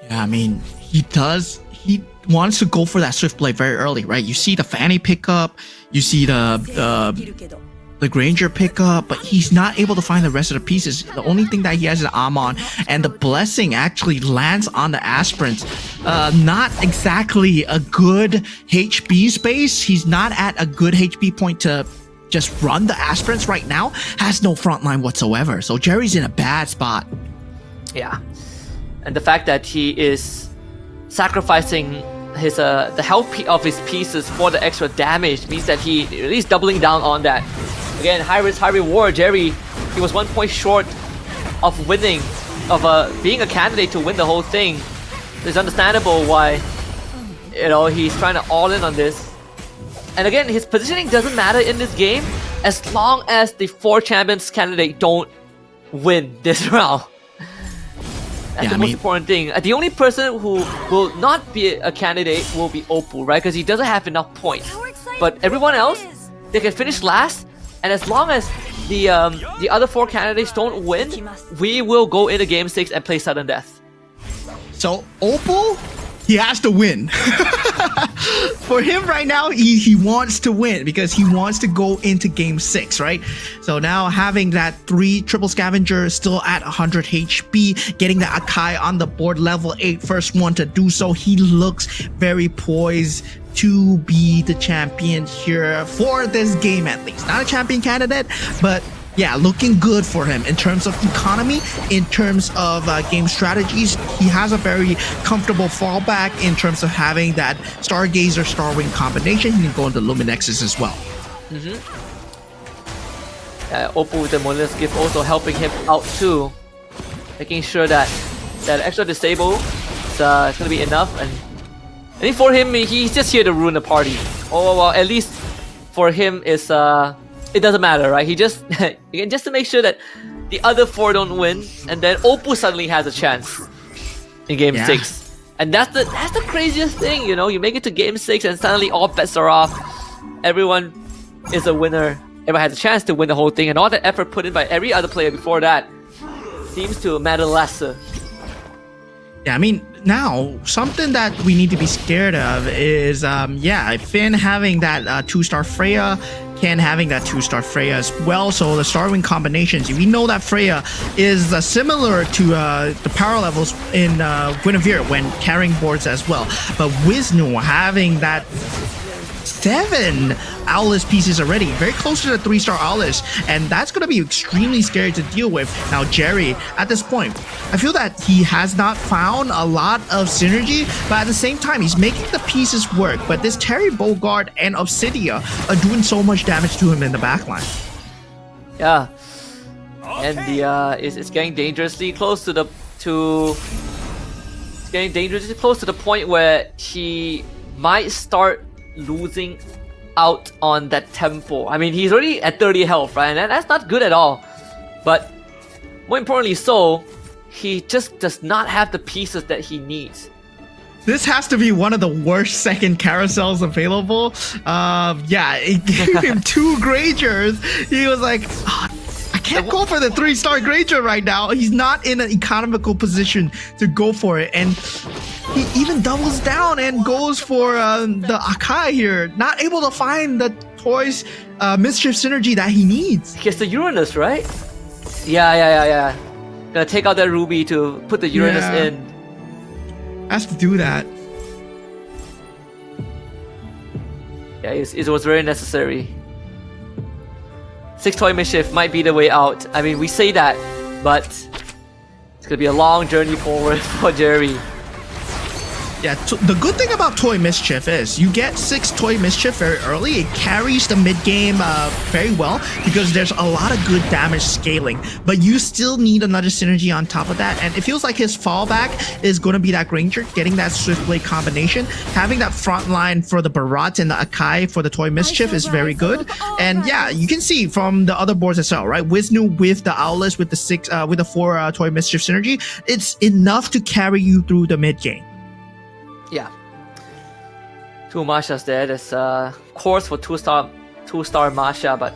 Yeah, I mean, he wants to go for that Swiftblade very early, right? You see the Fanny pickup, you see the the Granger pickup, but he's not able to find the rest of the pieces. The only thing that he has is Amon, and the blessing actually lands on the aspirants. Not exactly a good HP space. He's not at a good HP point to just run the aspirants right now. Has no front line whatsoever. So Jerry's in a bad spot. Yeah, and the fact that he is sacrificing his the health of his pieces for the extra damage means that he at least doubling down on that. Again, high risk, high reward. Jerry, he was 1 point short of winning, of being a candidate to win the whole thing. It's understandable why, you know, he's trying to all in on this. And again, his positioning doesn't matter in this game as long as the 4 champions candidate don't win this round. That's the most important thing. The only person who will not be a candidate will be Opal, right? Because he doesn't have enough points. But everyone else, they can finish last. And as long as the other 4 candidates don't win, we will go into Game 6 and play sudden death. So Opal, he has to win. For him right now, he wants to win because he wants to go into Game 6, right? So now having that 3 triple scavenger still at 100 HP, getting the Akai on the board, level 8, first one to do so. He looks very poised to be the champion here for this game, at least. Not a champion candidate, but yeah, looking good for him in terms of economy, in terms of game strategies. He has a very comfortable fallback in terms of having that Stargazer Starwing combination. He can go into Luminexes as well. Opal with the Molyneux gift also helping him out too, making sure that that extra disable is going to be enough. And I think for him, he's just here to ruin the party. Oh well, at least for him is it doesn't matter, right? He just just to make sure that the other 4 don't win, and then Opal suddenly has a chance in Game 6. And that's the craziest thing, you know. You make it to Game 6 and suddenly all bets are off. Everyone is a winner. Everyone has a chance to win the whole thing, and all the effort put in by every other player before that seems to matter lesser. Yeah, I mean, now something that we need to be scared of is Finn having that 2-star Freya, Ken having that 2-star Freya as well. So the Starwing combinations, we know that Freya is similar to the power levels in Guinevere when carrying boards as well. But Wisnu having that 7 Owless pieces already, very close to the 3-star Owless, and that's going to be extremely scary to deal with. Now Jerry, at this point, I feel that he has not found a lot of synergy, but at the same time, he's making the pieces work. But this Terry Bogard and Obsidia are doing so much damage to him in the backline. Yeah, and the it's getting dangerously close to the point where he might start losing out on that tempo. I mean, he's already at 30 health, right? And that's not good at all. But more importantly so, he just does not have the pieces that he needs. This has to be one of the worst second carousels available. It gave him 2 Grangers. He was like, I can't go for the 3-star Granger right now. He's not in an economical position to go for it. And he even doubles down and goes for the Akai here. Not able to find the toys mischief synergy that he needs. He gets the Uranus, right? Yeah. Gonna take out that Ruby to put the Uranus in. Has to do that. Yeah, it was very necessary. 6 toy mischief might be the way out. I mean, we say that, but it's gonna be a long journey forward for Jerry. Yeah, the good thing about Toy Mischief is you get 6 Toy Mischief very early. It carries the mid-game very well because there's a lot of good damage scaling. But you still need another synergy on top of that. And it feels like his fallback is going to be that Granger, getting that Swift Blade combination. Having that front line for the Barat and the Akai for the Toy Mischief is very good. And yeah, you can see from the other boards as well, right? Wisnu with the Owless, with the 4 Toy Mischief synergy, it's enough to carry you through the mid-game. Yeah. 2 Mashas there. There's course for 2-star Masha, but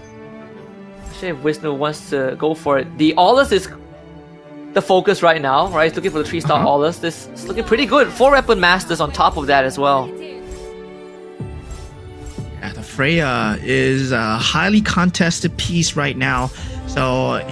actually if Wisnu wants to go for it. The Aulus is the focus right now, right? He's looking for the 3-star Aulus. This is looking pretty good. 4 weapon masters on top of that as well. Yeah, the Freya is a highly contested piece right now. So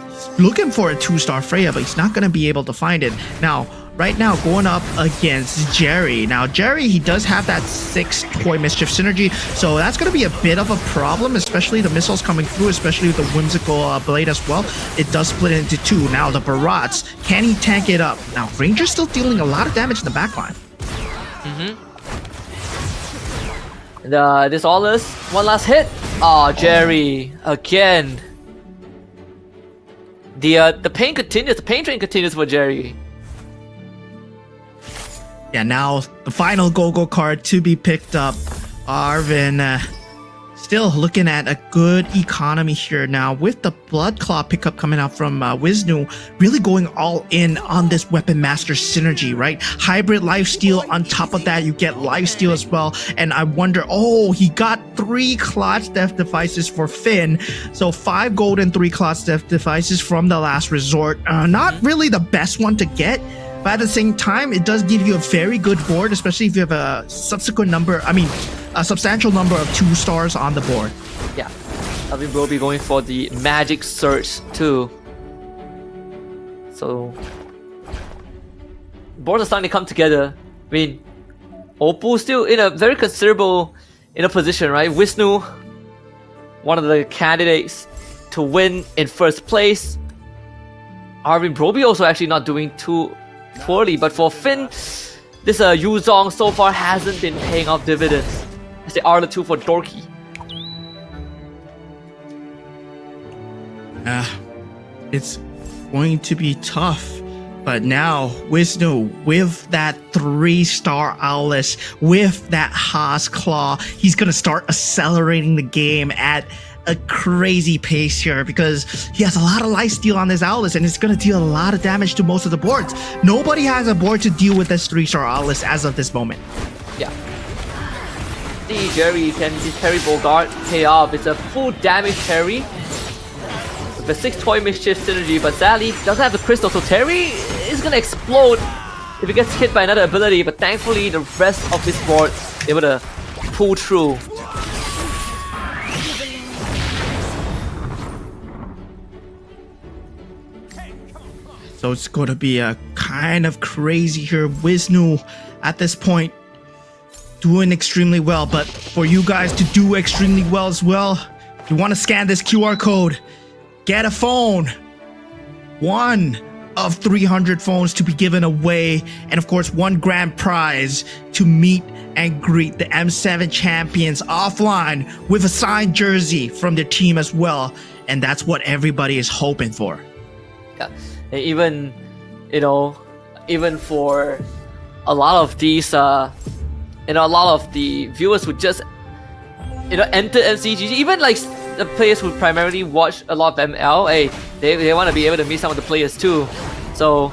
he's looking for a 2-star Freya, but he's not going to be able to find it. Now, right now, going up against Jerry. Now, Jerry, he does have that 6 Toy Mischief synergy, so that's going to be a bit of a problem, especially the missiles coming through, especially with the Whimsical Blade as well. It does split into 2. Now, the Barats, can he tank it up? Now, Ranger's still dealing a lot of damage in the backline. This Aulus, one last hit. Oh, Jerry, again. The pain continues, the pain train continues for Jerry. Yeah, now the final go-go card to be picked up. Arvin still looking at a good economy here now with the Blood Claw pickup coming out from Wisnu, really going all in on this Weapon Master synergy, right? Hybrid lifesteal, on top of that you get lifesteal as well, and I wonder, oh, he got 3 Clutch Death Devices for Finn, so 5 gold and 3 Clutch Death Devices from the Last Resort. Not really the best one to get, but at the same time, it does give you a very good board, especially if you have a substantial number of 2 stars on the board. Yeah, Alvin will be going for the Magic Surge too. So, boards are starting to come together. I mean, Oppo still in a very considerable position, right? Wisnu, one of the candidates to win in first place. Arvin Broby also actually not doing too poorly, but for Finn, this Yuzong so far hasn't been paying off dividends. As they are the 2 for Dorky. It's going to be tough, but now Wisnu with that 3-star Owlus, with that Haas Claw, he's gonna start accelerating the game at a crazy pace here because he has a lot of lifesteal on his Owlus and it's going to deal a lot of damage to most of the boards. Nobody has a board to deal with this 3-star Owlus as of this moment. Yeah. See, Jerry, can this parry Bogart pay off? It's a full damage parry with a 6 Toy Mischief synergy, but sadly doesn't have the crystal, so Terry is going to explode if he gets hit by another ability, but thankfully the rest of his board able to pull through. So it's going to be a kind of crazy here. Wisnu at this point doing extremely well, but for you guys to do extremely well as well, you want to scan this QR code, get a phone. 1 of 300 phones to be given away, and of course 1 grand prize to meet and greet the M7 champions offline with a signed jersey from their team as well, and that's what everybody is hoping for. Yeah. Even, even for a lot of these, a lot of the viewers who just, enter MCGG, even like the players who primarily watch a lot of ML, they want to be able to meet some of the players too. So,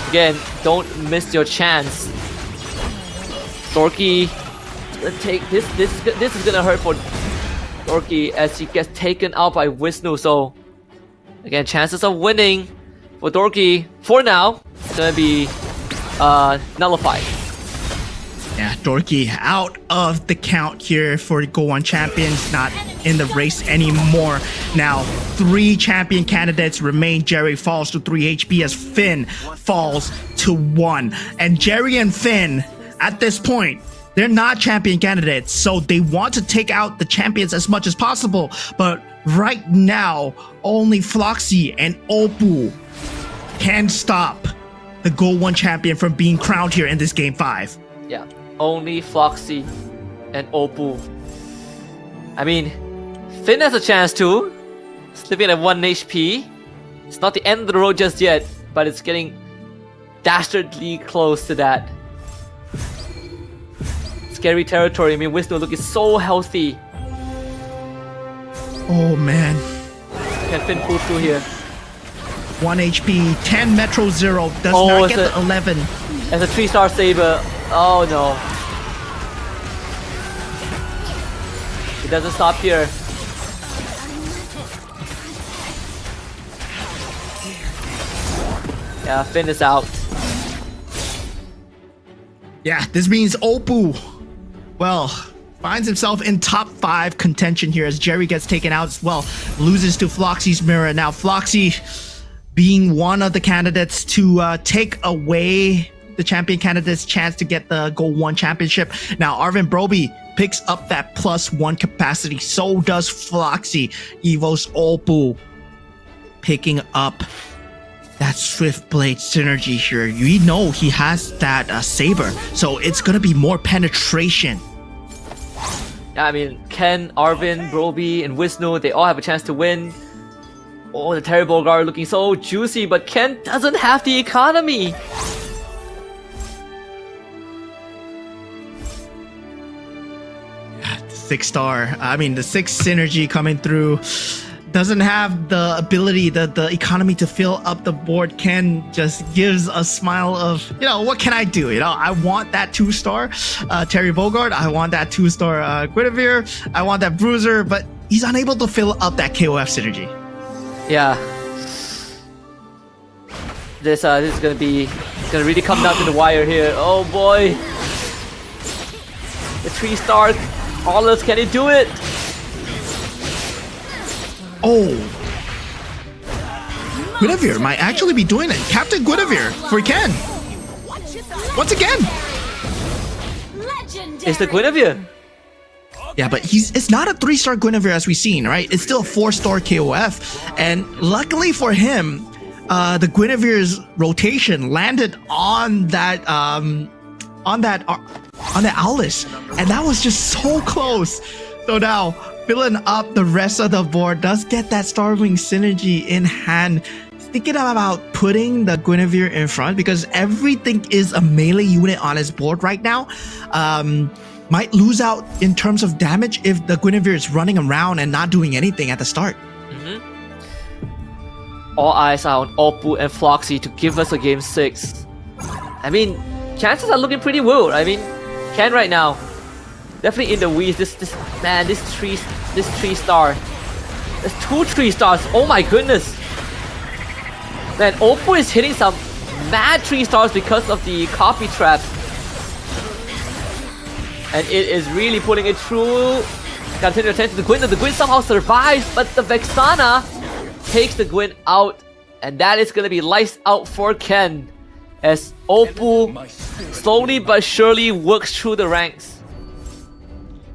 again, don't miss your chance. Dorky, take this is gonna hurt for Dorky as he gets taken out by Wisnu. So, again, chances of winning for Dorky, for now, it's gonna be nullified. Yeah, Dorky out of the count here for the GO1 champions, not in the race anymore. Now, 3 champion candidates remain. Jerry falls to 3 HP as Finn falls to 1. And Jerry and Finn, at this point, they're not champion candidates, so they want to take out the champions as much as possible. But right now, only Floxy and Oppo can stop the GO1 champion from being crowned here in this game 5. Yeah, only Floxy and Oppo. I mean, Finn has a chance too, slipping at 1 HP. It's not the end of the road just yet, but it's getting dastardly close to that. Scary territory. I mean, Wisnu looking so healthy. Oh man. Can Finn pull through here? 1 HP, 10 Metro Zero, does not get the 11. As a 3-star saber. Oh no. It doesn't stop here. Yeah, Finn is out. Yeah, this means Oppo, well, finds himself in top 5 contention here as Jerry gets taken out as well. Loses to Floxy's mirror. Now Floxy being one of the candidates to take away the champion candidate's chance to get the GO1 championship. Now Arvin Broby picks up that +1 capacity. So does Floxy. Evo's Opal picking up that Swift Blade synergy here. You know he has that saber, so it's gonna be more penetration. Yeah, I mean, Ken, Arvin, Broby, and Wisnu, they all have a chance to win. Oh, the Terry Bogard looking so juicy, but Ken doesn't have the economy. Yeah, the 6-star. I mean, the 6 synergy coming through. Doesn't have the ability, the economy to fill up the board. Ken just gives a smile of, you know, what can I do? You know, I want that 2-star Terry Bogard. I want that 2-star Guinevere. I want that Bruiser, but he's unable to fill up that KOF synergy. Yeah. This is gonna really come down to the wire here. Oh boy. The 3-star. Aulus, can he do it? Oh, Guinevere might actually be doing it. Captain Guinevere for Ken. Once again. It's the Guinevere. Yeah, but it's not a 3-star Guinevere as we've seen, right? It's still a 4-star KOF. And luckily for him, the Guinevere's rotation landed on that Aulus. And that was just so close. So now, filling up the rest of the board, does get that Starwing synergy in hand. Thinking about putting the Guinevere in front because everything is a melee unit on his board right now. Might lose out in terms of damage if the Guinevere is running around and not doing anything at the start. All eyes are on Opal and Floxy to give us a game 6. I mean, chances are looking pretty well. I mean, Ken right now, definitely in the weeds. This 3-star. There's 2 3-stars. Oh my goodness. Man, Opal is hitting some mad 3-stars because of the copy trap. And it is really putting it through. Continue attention to the Gwyn. The Gwyn somehow survives, but the Vexana takes the Gwyn out. And that is going to be lights out for Ken. As Opal slowly but surely works through the ranks.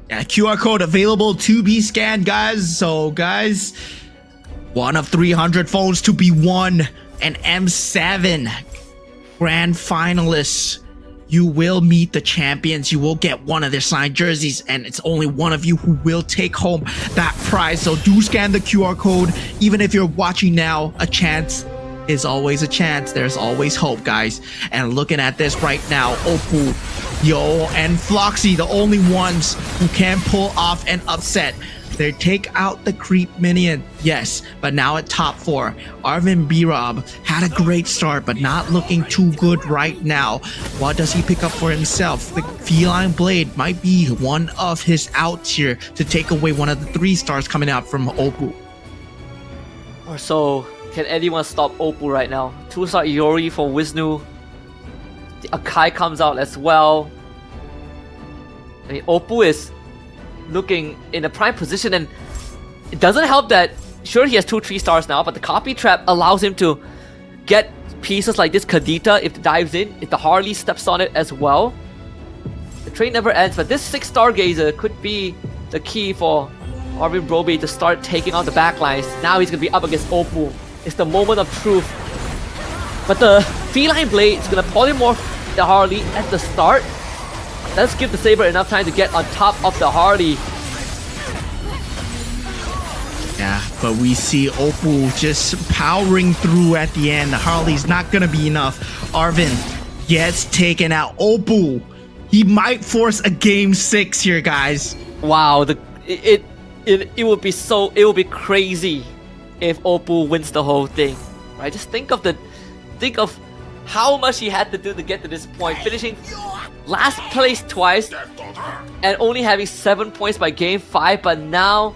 Yeah, QR code available to be scanned, guys. So, guys, one of 300 phones to be won. An M7 grand finalists. You will meet the champions. You will get one of their signed jerseys, and it's only one of you who will take home that prize. So do scan the QR code. Even if you're watching now, a chance is always a chance. There's always hope, guys. And looking at this right now, Opal, Yo, and Floxy, the only ones who can pull off an upset. They take out the creep minion, yes, but now at top 4, Arvin B-Rob had a great start, but not looking too good right now. What does he pick up for himself? The Feline Blade might be one of his outs here to take away one of the 3-stars coming out from Opal. Or so, can anyone stop Opal right now? 2-star Iori for Wisnu. The Akai comes out as well. I mean, Opal is looking in a prime position, and it doesn't help that sure he has 2 3-stars now, but the copy trap allows him to get pieces like this Kadita if it dives in, if the Harley steps on it as well. The trade never ends, but this 6 Stargazer could be the key for Arvin Broby to start taking on the backlines. Now he's gonna be up against Opal. It's the moment of truth. But the Feline Blade is gonna polymorph the Harley at the start. Let's give the Saber enough time to get on top of the Harley. Yeah, but we see Opal just powering through at the end. The Harley's not gonna be enough. Arvin gets taken out. Opal, he might force a game 6 here, guys. Wow, it would be crazy if Opal wins the whole thing. Right? Just think of how much he had to do to get to this point, finishing last place twice and only having 7 points by game 5, but now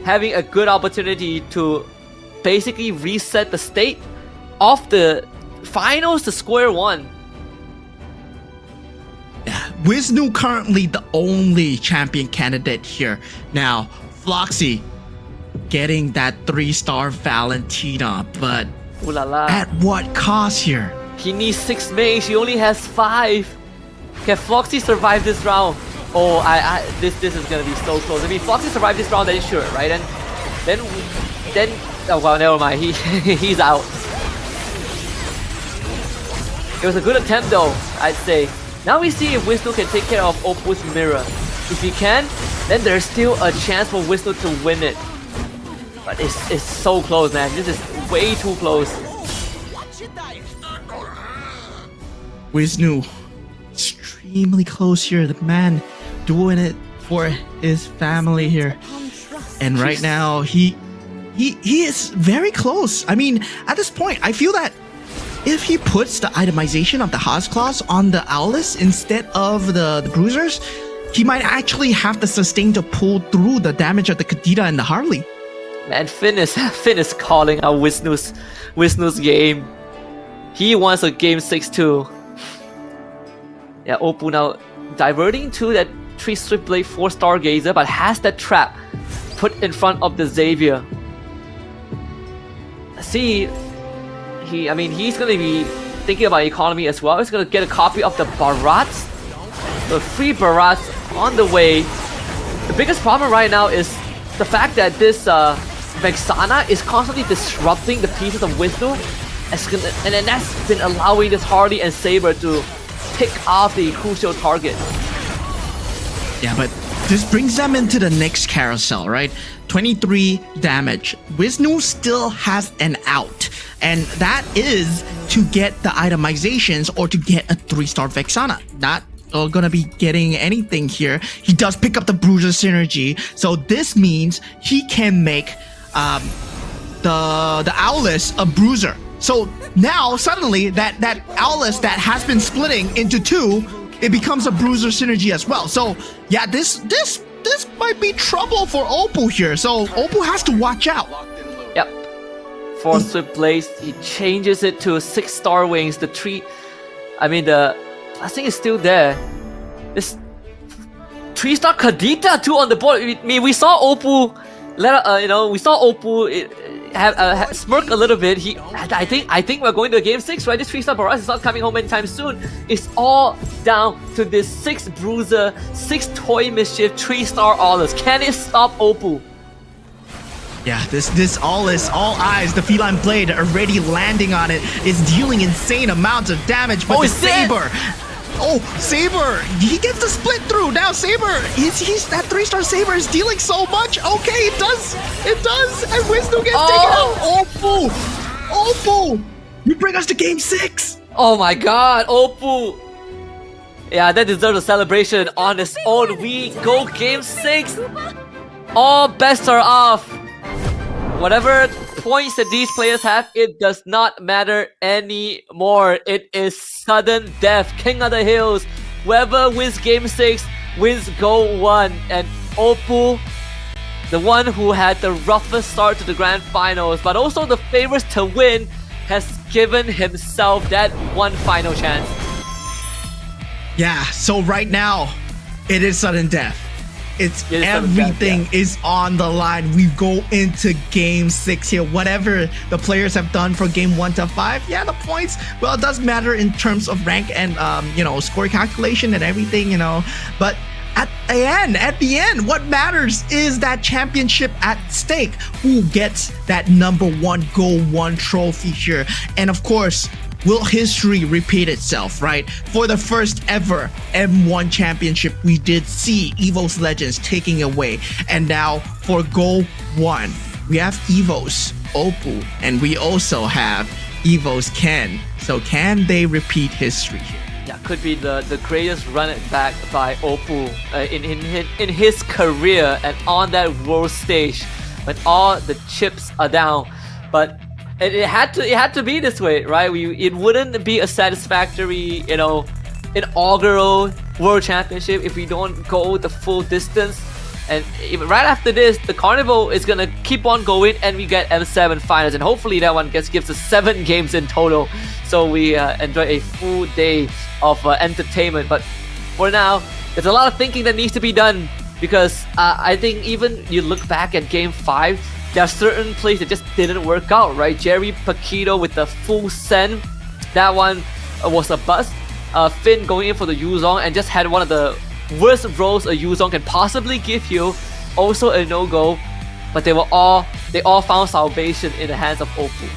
having a good opportunity to basically reset the state of the finals to square one. Yeah, Wisnu currently the only champion candidate here. Now, Floxy getting that 3-star Valentina, but Ooh la la. at what cost here? He needs 6 mage, he only has 5. Can Floxy survive this round? Oh, this is gonna be so close. I mean, Floxy survived this round, then sure, right? And then, oh well, never mind. He's out. It was a good attempt though, I'd say. Now we see if Wisnu can take care of Opal's mirror. If he can, then there's still a chance for Wisnu to win it. But it's so close, man. This is way too close. Wisnu extremely close here. The man doing it for his family here. And right now he is very close. I mean, at this point, I feel that if he puts the itemization of the Haas claws on the Owless instead of the bruisers, he might actually have the sustain to pull through the damage of the Kadita and the Harley. Man, Finn is calling out Wisnu's game. He wants a game 6 too. Yeah, Opal now diverting to that 3 Swiftblade 4 Stargazer, but has that trap put in front of the Xavier. See, he's gonna be thinking about economy as well. He's gonna get a copy of the Barats. The 3 Barats on the way. The biggest problem right now is the fact that this Vexana is constantly disrupting the pieces of Wisnu, and then that's been allowing this Harley and Saber to pick off the crucial target. Yeah, but this brings them into the next carousel, right? 23 damage. Wisnu still has an out, and that is to get the itemizations or to get a 3-star Vexana. Not gonna be getting anything here. He does pick up the Bruiser synergy, so this means he can make the Owless a Bruiser. So now suddenly that Owless that has been splitting into 2, it becomes a Bruiser synergy as well. So yeah, this might be trouble for Opal here. So Opal has to watch out. Yep. 4 Swiftblades. He changes it to 6 Star Wings. The 3, the blessing is still there. This 3-star Kadita too on the board. I mean, we saw Opal smirk a little bit. I think we're going to game 6, right? This 3-star Barrage is not coming home anytime soon. It's all down to this 6 Bruiser, 6 Toy Mischief, 3-star Aulus. Can it stop Opal? Yeah, this all eyes, the Feline Blade already landing on it, is dealing insane amounts of damage, but the Saber... Oh, Saber! He gets the split through! Now Saber, he's that 3-star Saber is dealing so much! Okay, it does! And Wisnu gets taken out! Opal! You bring us to game 6! Oh my god, Opal! Yeah, that deserves a celebration on its own. We go game 6! All bets are off! Whatever points that these players have, it does not matter anymore. It is sudden death, King of the Hills. Whoever wins game 6 wins GO1. And Opal, the one who had the roughest start to the grand finals, but also the favorites to win, has given himself that one final chance. Yeah, so right now, it is sudden death. Everything is on the line. We go into game 6 here. Whatever the players have done for game 1 to 5, yeah, the points, well, it does matter in terms of rank and score calculation and everything, but at the end, what matters is that championship at stake. Who gets that #1 GO1 trophy here? And of course, will history repeat itself, right? For the first ever M1 championship, we did see EVOS Legends taking away. And now for GO1, we have EVOS Opal, and we also have EVOS Ken. So can they repeat history here? Yeah, could be the greatest run it back by Opal in his career and on that world stage when all the chips are down. But it had to be this way, right? It wouldn't be a satisfactory, inaugural world championship if we don't go the full distance. And right after this, the Carnival is gonna keep on going, and we get M7 finals, and hopefully that one gives us 7 games in total, so we enjoy a full day of entertainment. But for now, there's a lot of thinking that needs to be done because I think even you look back at Game 5, there are certain plays that just didn't work out, right? Jerry Paquito with the full send, that one was a bust. Finn going in for the Yuzong and just had one of the worst rolls a Yuzong can possibly give you, also a no-go, but they all found salvation in the hands of Oppo.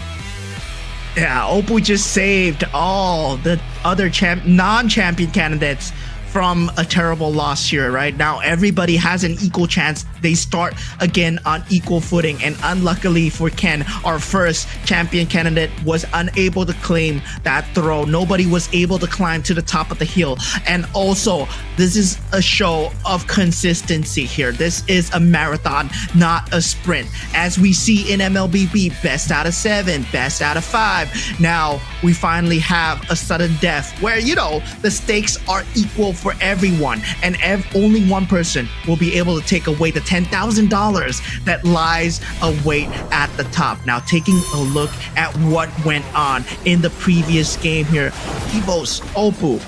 Yeah, Oppo just saved all the other non-champion candidates from a terrible loss here. Right now, everybody has an equal chance. They start again on equal footing, and unluckily for Ken, our first champion candidate was unable to claim that throw. Nobody was able to climb to the top of the hill. And also, this is a show of consistency here. This is a marathon, not a sprint. As we see in MLBB, best out of 7, best out of 5. Now we finally have a sudden death where, you know, the stakes are equal for everyone, and only one person will be able to take away the $10,000 that lies await at the top. Now, taking a look at what went on in the previous game here, Evo's Oppo,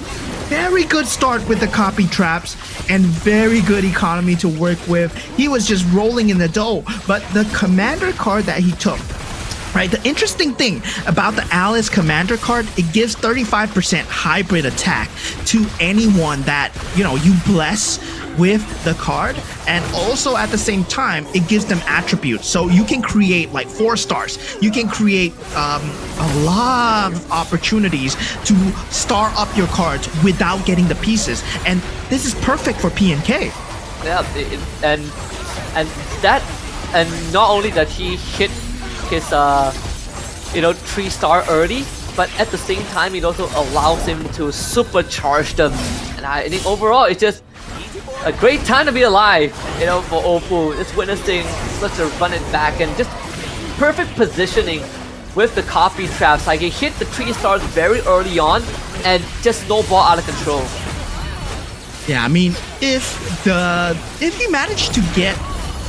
very good start with the copy traps and very good economy to work with. He was just rolling in the dough, but the commander card that he took, right? The interesting thing about the Alice Commander card, it gives 35% hybrid attack to anyone that, you know, you bless with the card, and also at the same time it gives them attributes, so you can create like 4 stars. You can create a lot of opportunities to star up your cards without getting the pieces, and this is perfect for PNK. Yeah, and not only that he hit his 3-star early, but at the same time it also allows him to supercharge them, and I think overall it's just a great time to be alive, you know, for Oppo. Just witnessing such a run it back and just perfect positioning with the copy traps. Like, he hit the 3 stars very early on and just snowball out of control. Yeah, I mean, if you manage to get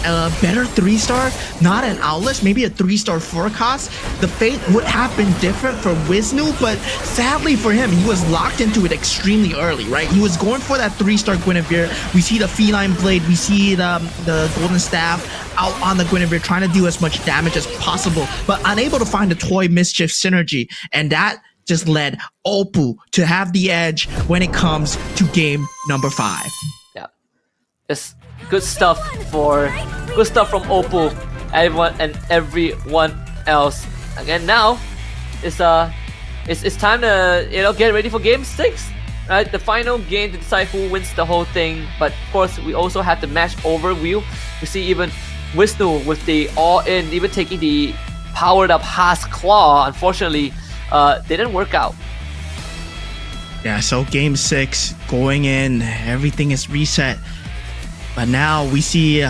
a better 3-star, not an Owless, maybe a 3-star forecast, the fate would have been different for Wisnu, but sadly for him, he was locked into it extremely early, right? He was going for that 3-star Guinevere. We see the Feline Blade, we see the Golden Staff out on the Guinevere trying to do as much damage as possible, but unable to find the Toy Mischief synergy, and that just led Oppo to have the edge when it comes to game number 5. Yeah, it's good stuff from Oppo, everyone else. Again, now it's time to, you know, get ready for game 6, right? The final game to decide who wins the whole thing. But of course, we also have the match overview. We see even Wisnu with the all-in, even taking the powered up Haas Claw. Unfortunately, didn't work out. Yeah, so game 6 going in, everything is reset. But now we see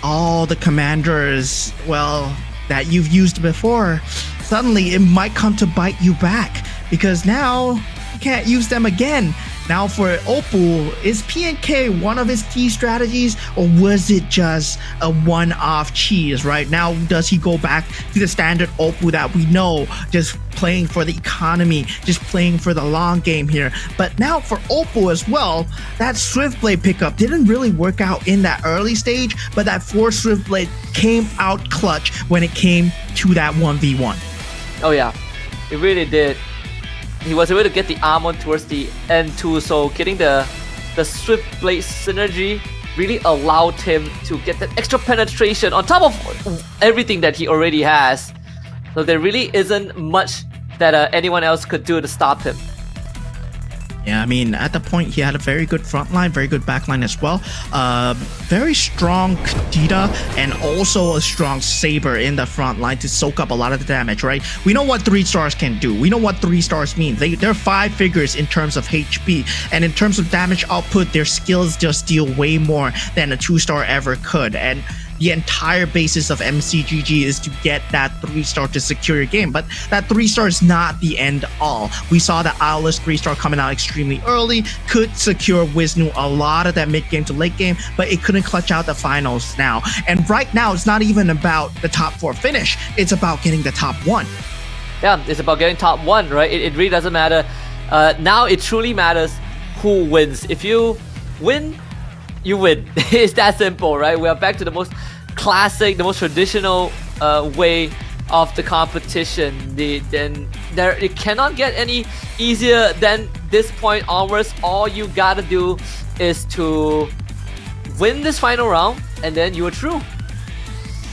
all the commanders, well, that you've used before. Suddenly, it might come to bite you back, because now you can't use them again. Now for Oppo, is PNK one of his key strategies, or was it just a one-off cheese? Right now, does he go back to the standard Oppo that we know, just playing for the economy, just playing for the long game here? But now for Oppo as well, that Swiftblade pickup didn't really work out in that early stage, but that 4 Swiftblade came out clutch when it came to that 1v1. Oh yeah, it really did. He was able to get the armor towards the end too, so getting the Swiftblade synergy really allowed him to get that extra penetration on top of everything that he already has. So there really isn't much that anyone else could do to stop him. Yeah, I mean, at the point, he had a very good front line, very good back line as well. Very strong Kadita and also a strong Saber in the front line to soak up a lot of the damage, right? We know what 3 stars can do. We know what 3 stars mean. They're 5 figures in terms of HP. And in terms of damage output, their skills just deal way more than a 2-star ever could. And the entire basis of MCGG is to get that 3-star to secure your game, but that 3-star is not the end all. We saw the Owless 3-star coming out extremely early, could secure Wisnu a lot of that mid game to late game, but it couldn't clutch out the finals now. And right now, it's not even about the top 4 finish, it's about getting the top 1. Yeah, it's about getting top 1, right? It really doesn't matter. Now it truly matters who wins. If you win, you win. It's that simple, right? We are back to the most classic, the most traditional way of the competition. It cannot get any easier than this point onwards. All you gotta do is to win this final round, and then you are through.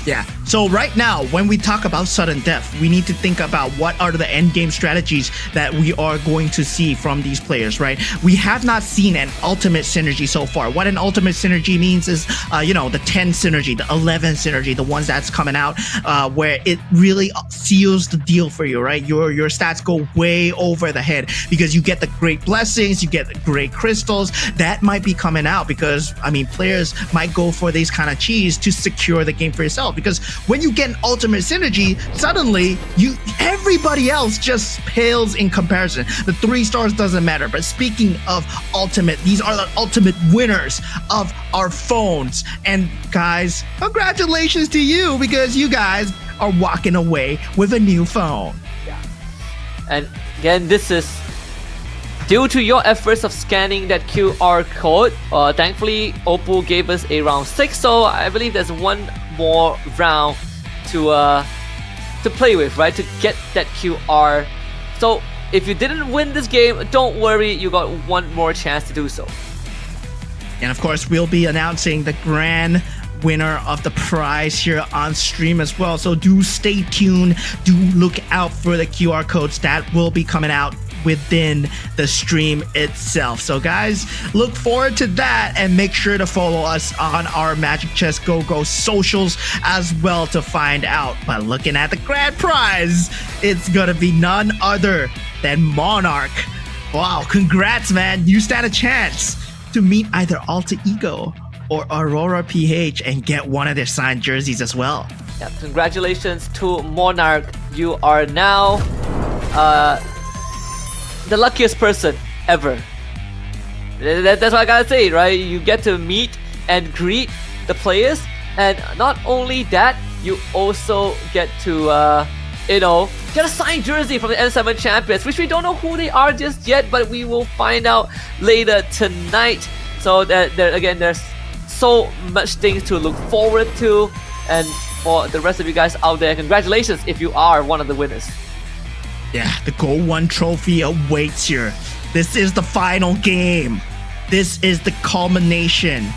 Yeah, so right now, when we talk about sudden death, we need to think about what are the end game strategies that we are going to see from these players, right? We have not seen an ultimate synergy so far. What an ultimate synergy means is, the 10 synergy, the 11 synergy, the ones that's coming out, where it really seals the deal for you, right? Your stats go way over the head because you get the great blessings, you get the great crystals. That might be coming out because, players might go for these kind of cheese to secure the game for yourself. Because when you get an ultimate synergy, suddenly everybody else just pales in comparison. The 3 stars doesn't matter. But speaking of ultimate, these are the ultimate winners of our phones. And guys, congratulations to you because you guys are walking away with a new phone. Yeah. And again, this is due to your efforts of scanning that QR code. Thankfully, Oppo gave us a round 6, so I believe there's one more round to play with, right? To get that QR. So if you didn't win this game, don't worry, you got one more chance to do so. And of course, we'll be announcing the grand winner of the prize here on stream as well. So do stay tuned. Do look out for the QR codes that will be coming out within the stream itself. So guys, look forward to that and make sure to follow us on our Magic Chess Go socials as well to find out. But looking at the grand prize, it's gonna be none other than Monarch. Wow, congrats, man. You stand a chance to meet either Alter Ego or Aurora PH and get one of their signed jerseys as well. Yeah, congratulations to Monarch. You are now the luckiest person ever. That's what I gotta say, right? You get to meet and greet the players, and not only that, you also get to get a signed jersey from the N7 champions, which we don't know who they are just yet, but we will find out later tonight. So there's so much things to look forward to, and for the rest of you guys out there, congratulations if you are one of the winners. Yeah, the GO1 trophy awaits here. This is the final game. This is the culmination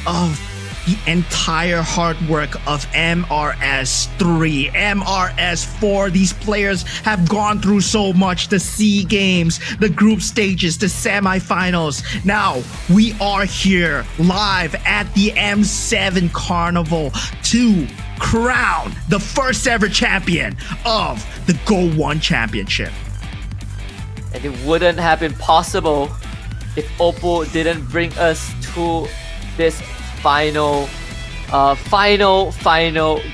of the entire hard work of MRS3, MRS4. These players have gone through so much. The SEA Games, the group stages, the semifinals. Now, we are here live at the M7 Carnival to crown the first ever champion of the GO1 Championship. And it wouldn't have been possible if Oppo didn't bring us to this final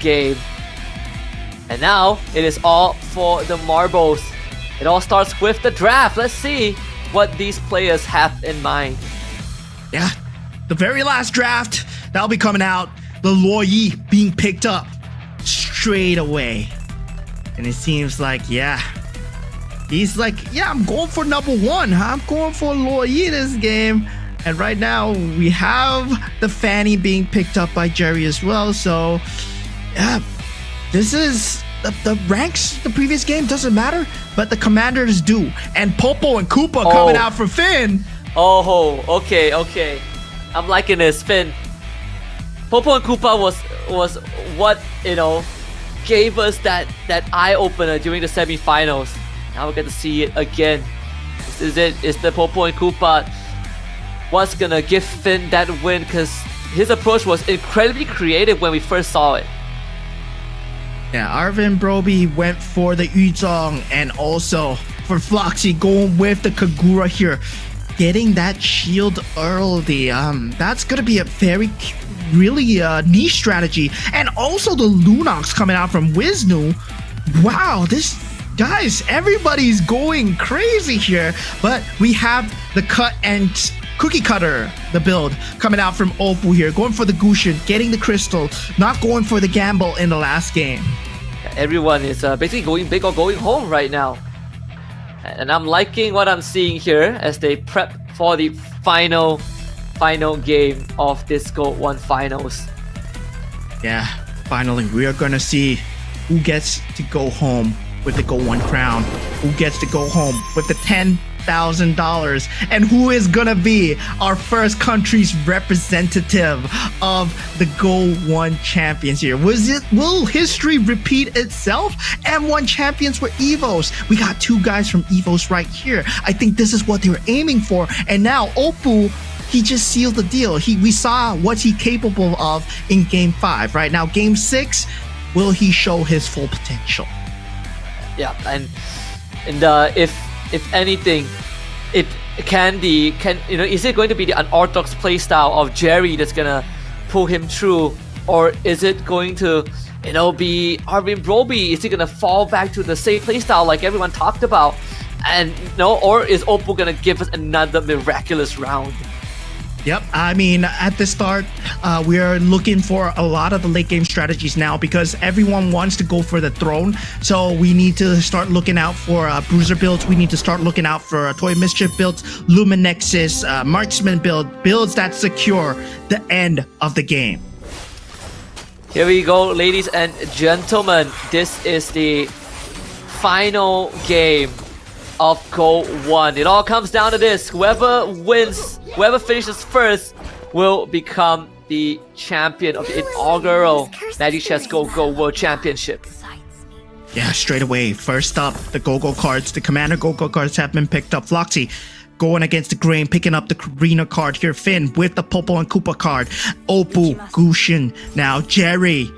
game. And now it is all for the marbles. It all starts with the draft. Let's see what these players have in mind. Yeah, the very last draft that'll be coming out. The Loyi being picked up straight away. And it seems like, he's like, I'm going for number 1, huh? I'm going for Loyi this game. And right now, we have the Fanny being picked up by Jerry as well. So, this is the ranks. The previous game doesn't matter, but the commanders do. And Popo and Koopa coming out for Finn. Oh, okay. I'm liking this, Finn. Popo and Koopa was what gave us that eye opener during the semifinals. Now we get to see it again. This is it. It's the Popo and Koopa. What's gonna give Finn that win? Because his approach was incredibly creative when we first saw it. Yeah, Arvin Broby went for the Yuzong and also for Floxy going with the Kagura here. Getting that shield early. That's gonna be a really niche strategy. And also the Lunox coming out from Wisnu. Wow, guys, everybody's going crazy here. But we have the cut and cookie cutter, the build coming out from Oppo here. Going for the Gushin, getting the crystal, not going for the gamble in the last game. Everyone is basically going big or going home right now. And I'm liking what I'm seeing here as they prep for the final game of this GO1 finals. Yeah, finally, we are gonna see who gets to go home with the GO1 crown, who gets to go home with the $10,000, and who is gonna be our first country's representative of the GO1 champions here. Will history repeat itself? M1 champions were EVOs. We got two guys from EVOs right here. I think this is what they were aiming for, and now Oppo, he just sealed the deal. We saw what's he capable of in Game 5. Right now, Game 6, will he show his full potential? Yeah, and if anything, it can is it going to be the unorthodox playstyle of Jerry that's gonna pull him through, or is it going to be Arvin Broby? Is he gonna fall back to the same playstyle like everyone talked about, and or is Oppo gonna give us another miraculous round? Yep, I mean, at the start, we are looking for a lot of the late game strategies now because everyone wants to go for the throne. So we need to start looking out for bruiser builds. We need to start looking out for Toy Mischief builds, Luminexus, Marksman builds that secure the end of the game. Here we go, ladies and gentlemen. This is the final game of GO1. It all comes down to this. Whoever wins, whoever finishes first will become the champion of the inaugural Magic Chess Go World Championship. Yeah, straight away. First up, the Go-Go cards. The Commander Go-Go cards have been picked up. Floxy going against the grain, picking up the Karina card here. Finn with the Popo and Koopa card. Oppo, Gushin. Now Jerry.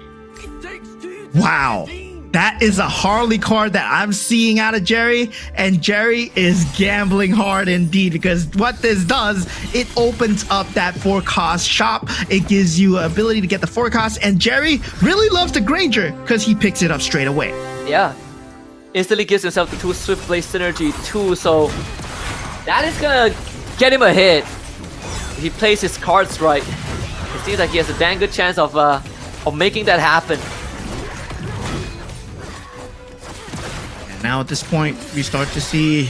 Wow. That is a Harley card that I'm seeing out of Jerry, and Jerry is gambling hard indeed, because what this does, it opens up that forecast shop. It gives you ability to get the forecast, and Jerry really loves the Granger because he picks it up straight away. Yeah, instantly gives himself the 2 Swift Blade synergy too, so that is gonna get him ahead. If he plays his cards right, it seems like he has a dang good chance of making that happen. Now at this point, we start to see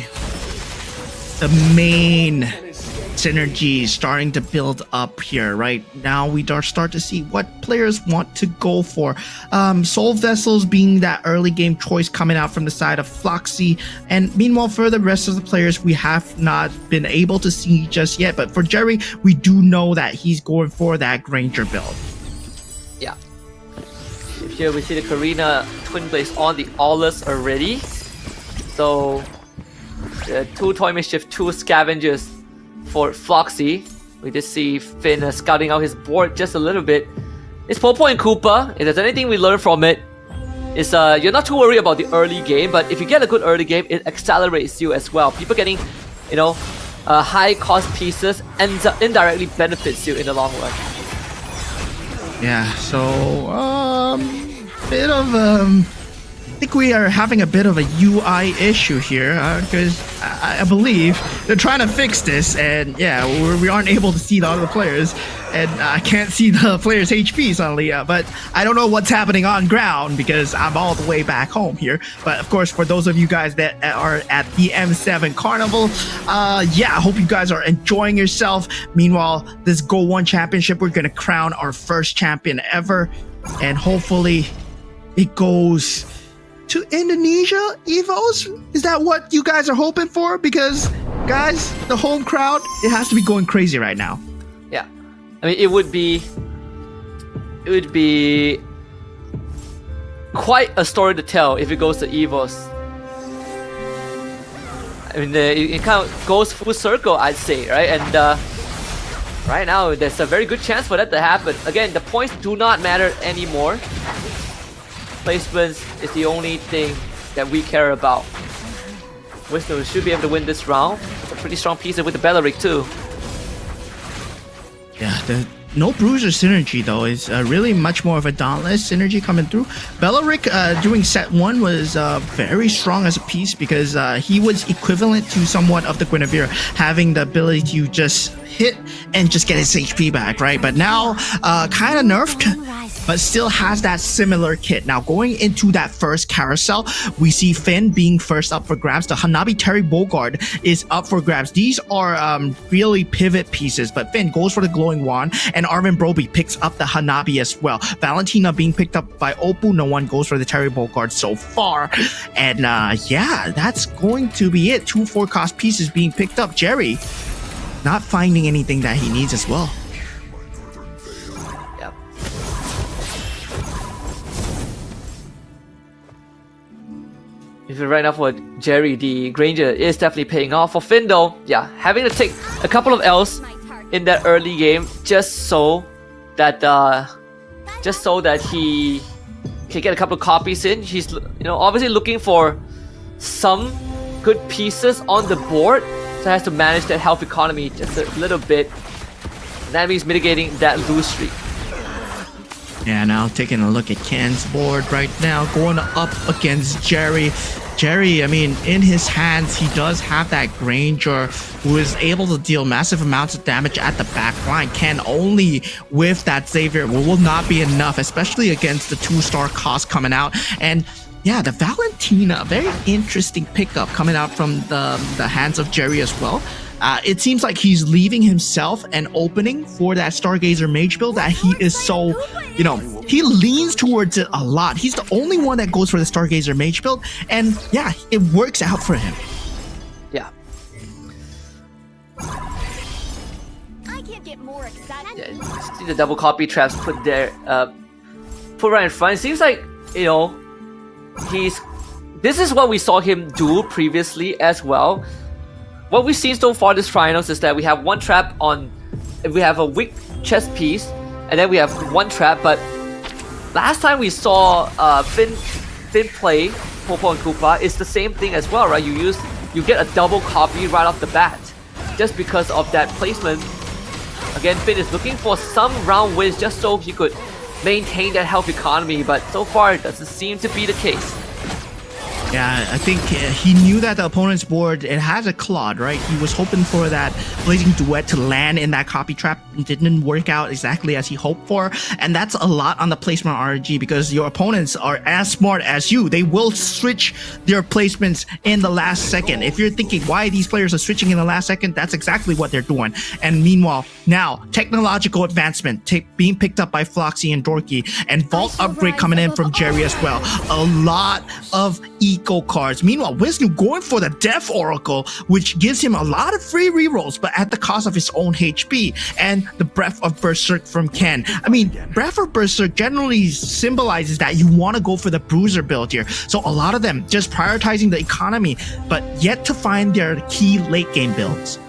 the main synergies starting to build up here. Right now, we start to see what players want to go for. Soul Vessels being that early game choice coming out from the side of Floxy. And meanwhile, for the rest of the players, we have not been able to see just yet. But for Jerry, we do know that he's going for that Granger build. Yeah. Here we see the Karina Twin Blades on the Aulus already. So, 2 Toy Mischief, 2 Scavengers for Floxy. We just see Finn scouting out his board just a little bit. It's Popo and Koopa. If there's anything we learn from it, is you're not too worried about the early game, but if you get a good early game, it accelerates you as well. People getting, high cost pieces indirectly benefits you in the long run. Yeah, so bit of I think we are having a bit of a UI issue here because I believe they're trying to fix this, and yeah, we aren't able to see the other players, and I can't see the players' HP suddenly, but I don't know what's happening on ground because I'm all the way back home here. But of course, for those of you guys that are at the M7 Carnival, yeah, I hope you guys are enjoying yourself. Meanwhile, this GO1 championship, we're gonna crown our first champion ever, and hopefully it goes to Indonesia EVOs. Is that what you guys are hoping for? Because guys, the home crowd, it has to be going crazy right now. Yeah, I mean, it would be quite a story to tell if it goes to EVOs. I mean, it kind of goes full circle, I'd say, right? And right now, there's a very good chance for that to happen. Again, the points do not matter anymore. Placements is the only thing that we care about. Wisdom should be able to win this round. It's a pretty strong piece with the Belleric too. Yeah, the no bruiser synergy though is really much more of a dauntless synergy coming through. Belleric during set 1 was very strong as a piece because he was equivalent to somewhat of the Guinevere, having the ability to just hit and just get his HP back, right? But now, kind of nerfed, but still has that similar kit. Now, going into that first carousel, we see Finn being first up for grabs. The Hanabi Terry Bogard is up for grabs. These are really pivot pieces, but Finn goes for the glowing wand, and Arvin Broby picks up the Hanabi as well. Valentina being picked up by Oppo. No one goes for the Terry Bogard so far. And yeah, that's going to be it. 2 4-cost pieces being picked up. Jerry not finding anything that he needs as well. Yep. If you're right now for Jerry, the Granger is definitely paying off. For Finn though, yeah, having to take a couple of L's in that early game just so that he can get a couple of copies in. He's obviously looking for some good pieces on the board, so has to manage that health economy just a little bit. And that means mitigating that lose streak. Yeah, now taking a look at Ken's board right now, going up against Jerry. Jerry, I mean, in his hands, he does have that Granger who is able to deal massive amounts of damage at the back line. Ken only with that Xavier will not be enough, especially against the 2-star cost coming out. And yeah, the Valentina, very interesting pickup coming out from the hands of Jerry as well. It seems like he's leaving himself an opening for that Stargazer mage build that he is so, he leans towards it a lot. He's the only one that goes for the Stargazer mage build, and yeah, it works out for him. Yeah. I can't get more excited. Yeah, see the double copy traps put there, put right in front. It seems like, this is what we saw him do previously as well. What we've seen so far this finals is that we have one trap on, we have a weak chest piece, and then we have one trap. But last time we saw Finn play Popo and Koopa, it's the same thing as well, right? You get a double copy right off the bat, just because of that placement. Again, Finn is looking for some round wins just so he could maintain that health economy, but so far it doesn't seem to be the case. Yeah, I think he knew that the opponent's board, it has a Claude, right? He was hoping for that Blazing Duet to land in that copy trap. It didn't work out exactly as he hoped for. And that's a lot on the placement RNG because your opponents are as smart as you. They will switch their placements in the last second. If you're thinking why these players are switching in the last second, that's exactly what they're doing. And meanwhile, now, technological advancement being picked up by Floxy and Dorky, and Vault upgrade coming in from Jerry as well. A lot of eco cards. Meanwhile, Wisnu going for the Death Oracle, which gives him a lot of free rerolls, but at the cost of his own HP, and the Breath of Berserk from Ken. I mean, Breath of Berserk generally symbolizes that you want to go for the Bruiser build here. So a lot of them just prioritizing the economy, but yet to find their key late game builds.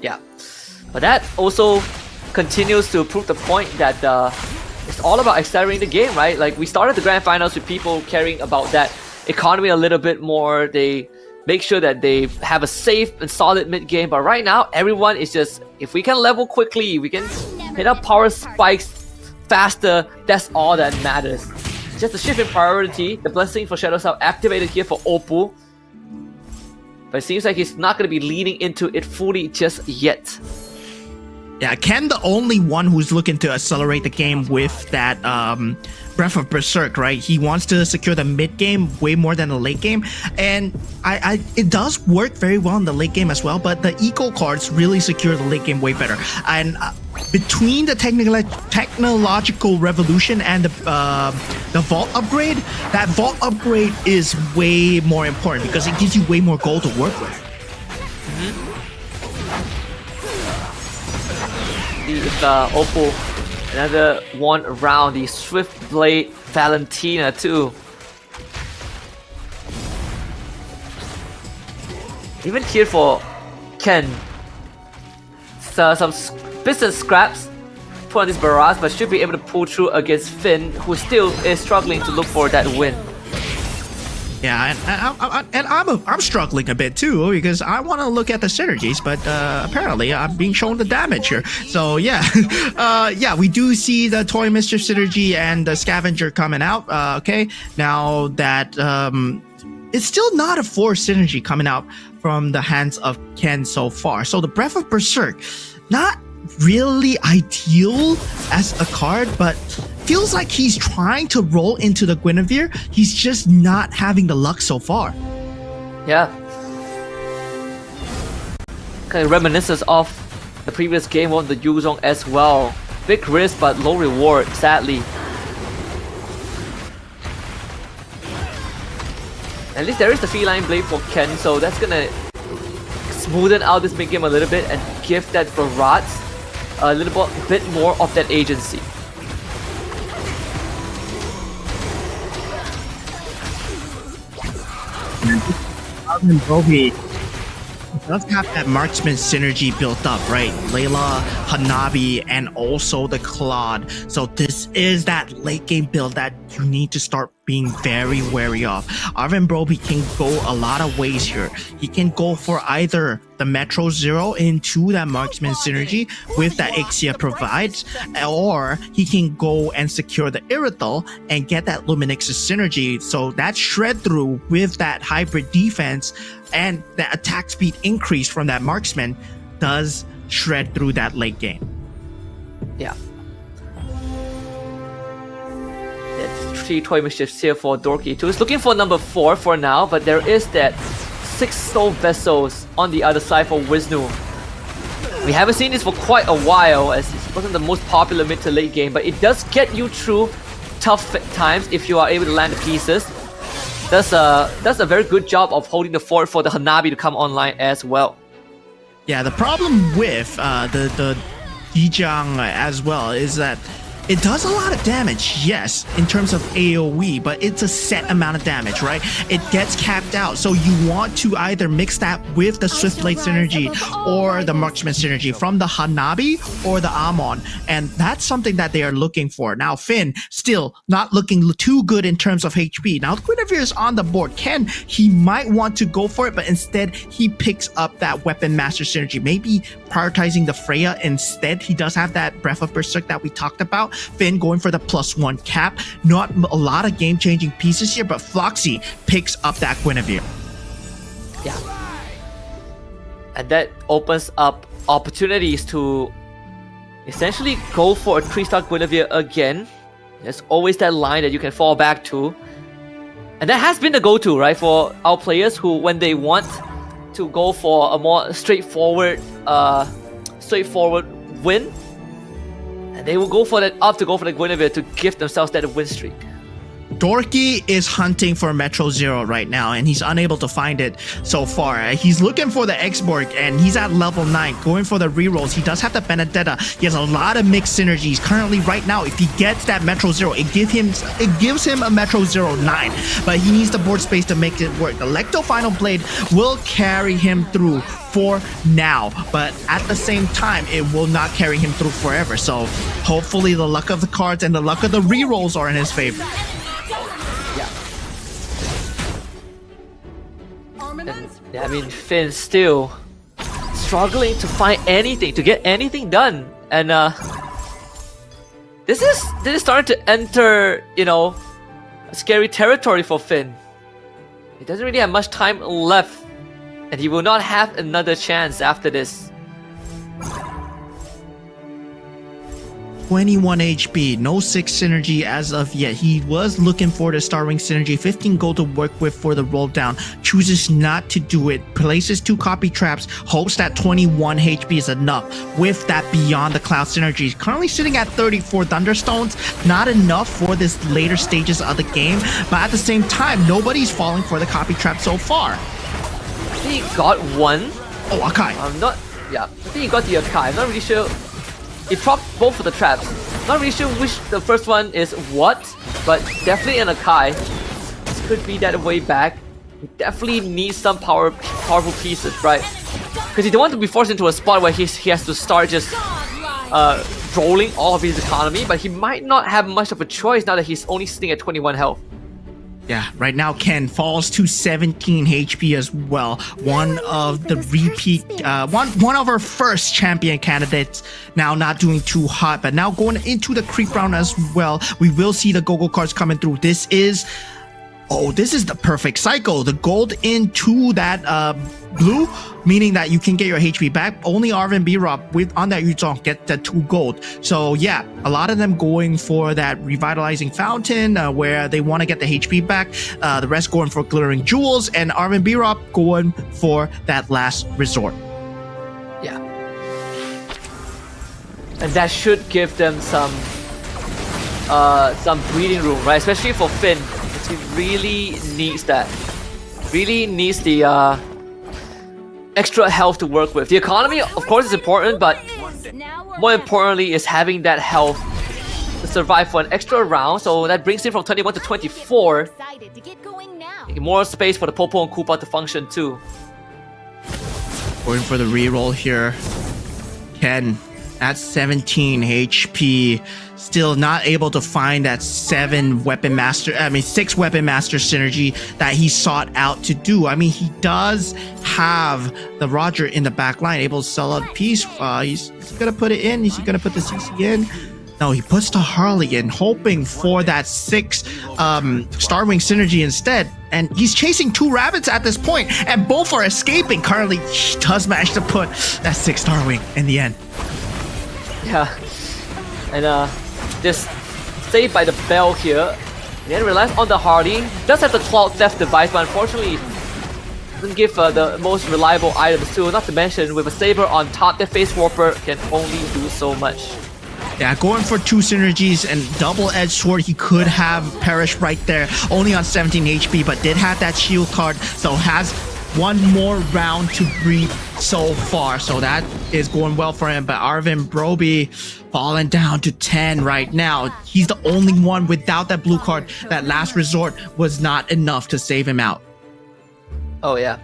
Yeah, but that also continues to prove the point that it's all about accelerating the game, right? Like, we started the grand finals with people caring about that economy a little bit more. They make sure that they have a safe and solid mid game, but right now everyone is just, if we can level quickly, we can hit up power spikes faster, that's all that matters. Just a shift in priority. The blessing for Shadow South activated here for Oppo, but it seems like he's not going to be leaning into it fully just yet. Yeah, Ken the only one who's looking to accelerate the game with that Breath of Berserk, right? He wants to secure the mid game way more than the late game, and it does work very well in the late game as well, but the eco cards really secure the late game way better. And between the technological revolution and the vault upgrade, that vault upgrade is way more important because it gives you way more gold to work with. With Oppo, another one around the Swift Blade Valentina too. Even here for Ken, some business scraps put on this barrage, but should be able to pull through against Finn, who still is struggling to look for that win. Yeah, and I'm struggling a bit too because I want to look at the synergies, but apparently I'm being shown the damage here. So yeah, yeah, we do see the Toy Mischief synergy and the Scavenger coming out. Okay, now that it's still not a forced synergy coming out from the hands of Ken so far. So the Breath of Berserk, not really ideal as a card, but feels like he's trying to roll into the Guinevere. He's just not having the luck so far. Yeah. Kind of reminiscent of the previous game on the Yuzong as well. Big risk but low reward, sadly. At least there is the Feline Blade for Ken, so that's gonna smoothen out this mid game a little bit and give that Barat a little bit more of that agency. Broby does have that marksman synergy built up, right? Layla, Hanabi, and also the Claude. So this is that late game build that you need to start being very wary of. Arvin Broby can go a lot of ways here. He can go for either the Metro Zero into that marksman synergy with that Ixia provides, or he can go and secure the Irithel and get that Luminix's synergy. So that shred through with that hybrid defense and the attack speed increase from that marksman does shred through that late game. Yeah. 3 toy mischiefs here for Dorky too. He's looking for number 4 for now, but there is that 6 soul vessels on the other side for Wisnu. We haven't seen this for quite a while, as it wasn't the most popular mid to late game, but it does get you through tough times if you are able to land the pieces. That's a very good job of holding the fort for the Hanabi to come online as well. Yeah, the problem with the Yijang as well is that it does a lot of damage, yes, in terms of AoE, but it's a set amount of damage, right? It gets capped out, so you want to either mix that with the Swift Blade synergy or the Marksman synergy from the Hanabi or the Amon, and that's something that they are looking for. Now, Finn, still not looking too good in terms of HP. Now, Guinevere is on the board. Ken, he might want to go for it, but instead, he picks up that Weapon Master synergy, maybe prioritizing the Freya instead. He does have that Breath of Berserk that we talked about. Finn going for the +1 cap. Not a lot of game-changing pieces here, but Floxy picks up that Guinevere. Yeah. And that opens up opportunities to essentially go for a 3-star Guinevere again. There's always that line that you can fall back to. And that has been the go-to, right, for our players who, when they want to go for a more straightforward win, and they will go for that, opt to go for the Guinevere to give themselves that win streak. Dorky is hunting for Metro Zero right now, and he's unable to find it so far. He's looking for the Xborg, and he's at level 9, going for the rerolls. He does have the Benedetta. He has a lot of mixed synergies. Currently, right now, if he gets that Metro Zero, it gives him a Metro Zero 9, but he needs the board space to make it work. The Lecto Final Blade will carry him through for now, but at the same time, it will not carry him through forever. So hopefully the luck of the cards and the luck of the rerolls are in his favor. Yeah, I mean, Finn's still struggling to find anything, to get anything done, and this is starting to enter, you know, a scary territory for Finn. He doesn't really have much time left, and he will not have another chance after this. 21 HP, no 6 synergy as of yet. He was looking for the Star Ring synergy, 15 gold to work with for the roll down, chooses not to do it, places 2 copy traps, hopes that 21 HP is enough with that Beyond the Cloud synergy. Currently sitting at 34 Thunderstones, not enough for this later stages of the game, but at the same time, nobody's falling for the copy trap so far. I think he got one. Oh, Akai. I think he got the Akai. I'm not really sure. He propped both of the traps. Not really sure which the first one is what, but definitely an Akai. This could be that way back. He definitely needs some powerful pieces, right? Because he don't want to be forced into a spot where he has to start just rolling all of his economy, but he might not have much of a choice now that he's only sitting at 21 health. Yeah, right now Ken falls to 17 HP as well. One of the repeat, one of our first champion candidates. Now not doing too hot, but now going into the creep round as well. We will see the go-go cards coming through. This is Oh, this is the perfect cycle. The gold into that blue, meaning that you can get your HP back. Only Arvin B-Rob with on that Yuzong get the 2 gold. So yeah, a lot of them going for that revitalizing fountain where they want to get the HP back. The rest going for glittering jewels, and Arvin B-Rob going for that last resort. Yeah. And that should give them some breathing room, right? Especially for Finn. He really needs that. Really needs the extra health to work with. The economy, of course, is important, but more importantly is having that health to survive for an extra round. So that brings him from 21 to 24. Excited to get going now. More space for the Popo and Koopa to function too. Going for the reroll here. Ken at 17 HP. Still not able to find that 6 weapon master synergy that he sought out to do. I mean, he does have the Roger in the back line, able to sell out a piece. He's gonna put it in. Is he gonna put the CC in? No, he puts the Harley in, hoping for that 6 Starwing synergy instead. And he's chasing 2 rabbits at this point, and both are escaping. Currently, he does manage to put that 6 Starwing in the end. Yeah. And just saved by the bell here. And then relies on the Hardy. Does have the Cloud Theft device, but unfortunately doesn't give the most reliable items too. Not to mention, with a Saber on top, the Face Warper can only do so much. Yeah, going for 2 synergies and double-edged sword, he could have perished right there. Only on 17 HP, but did have that shield card, so has 1 more round to breathe so far. So that is going well for him. But Arvin Broby falling down to 10 right now. He's the only one without that blue card. That last resort was not enough to save him out. Oh yeah.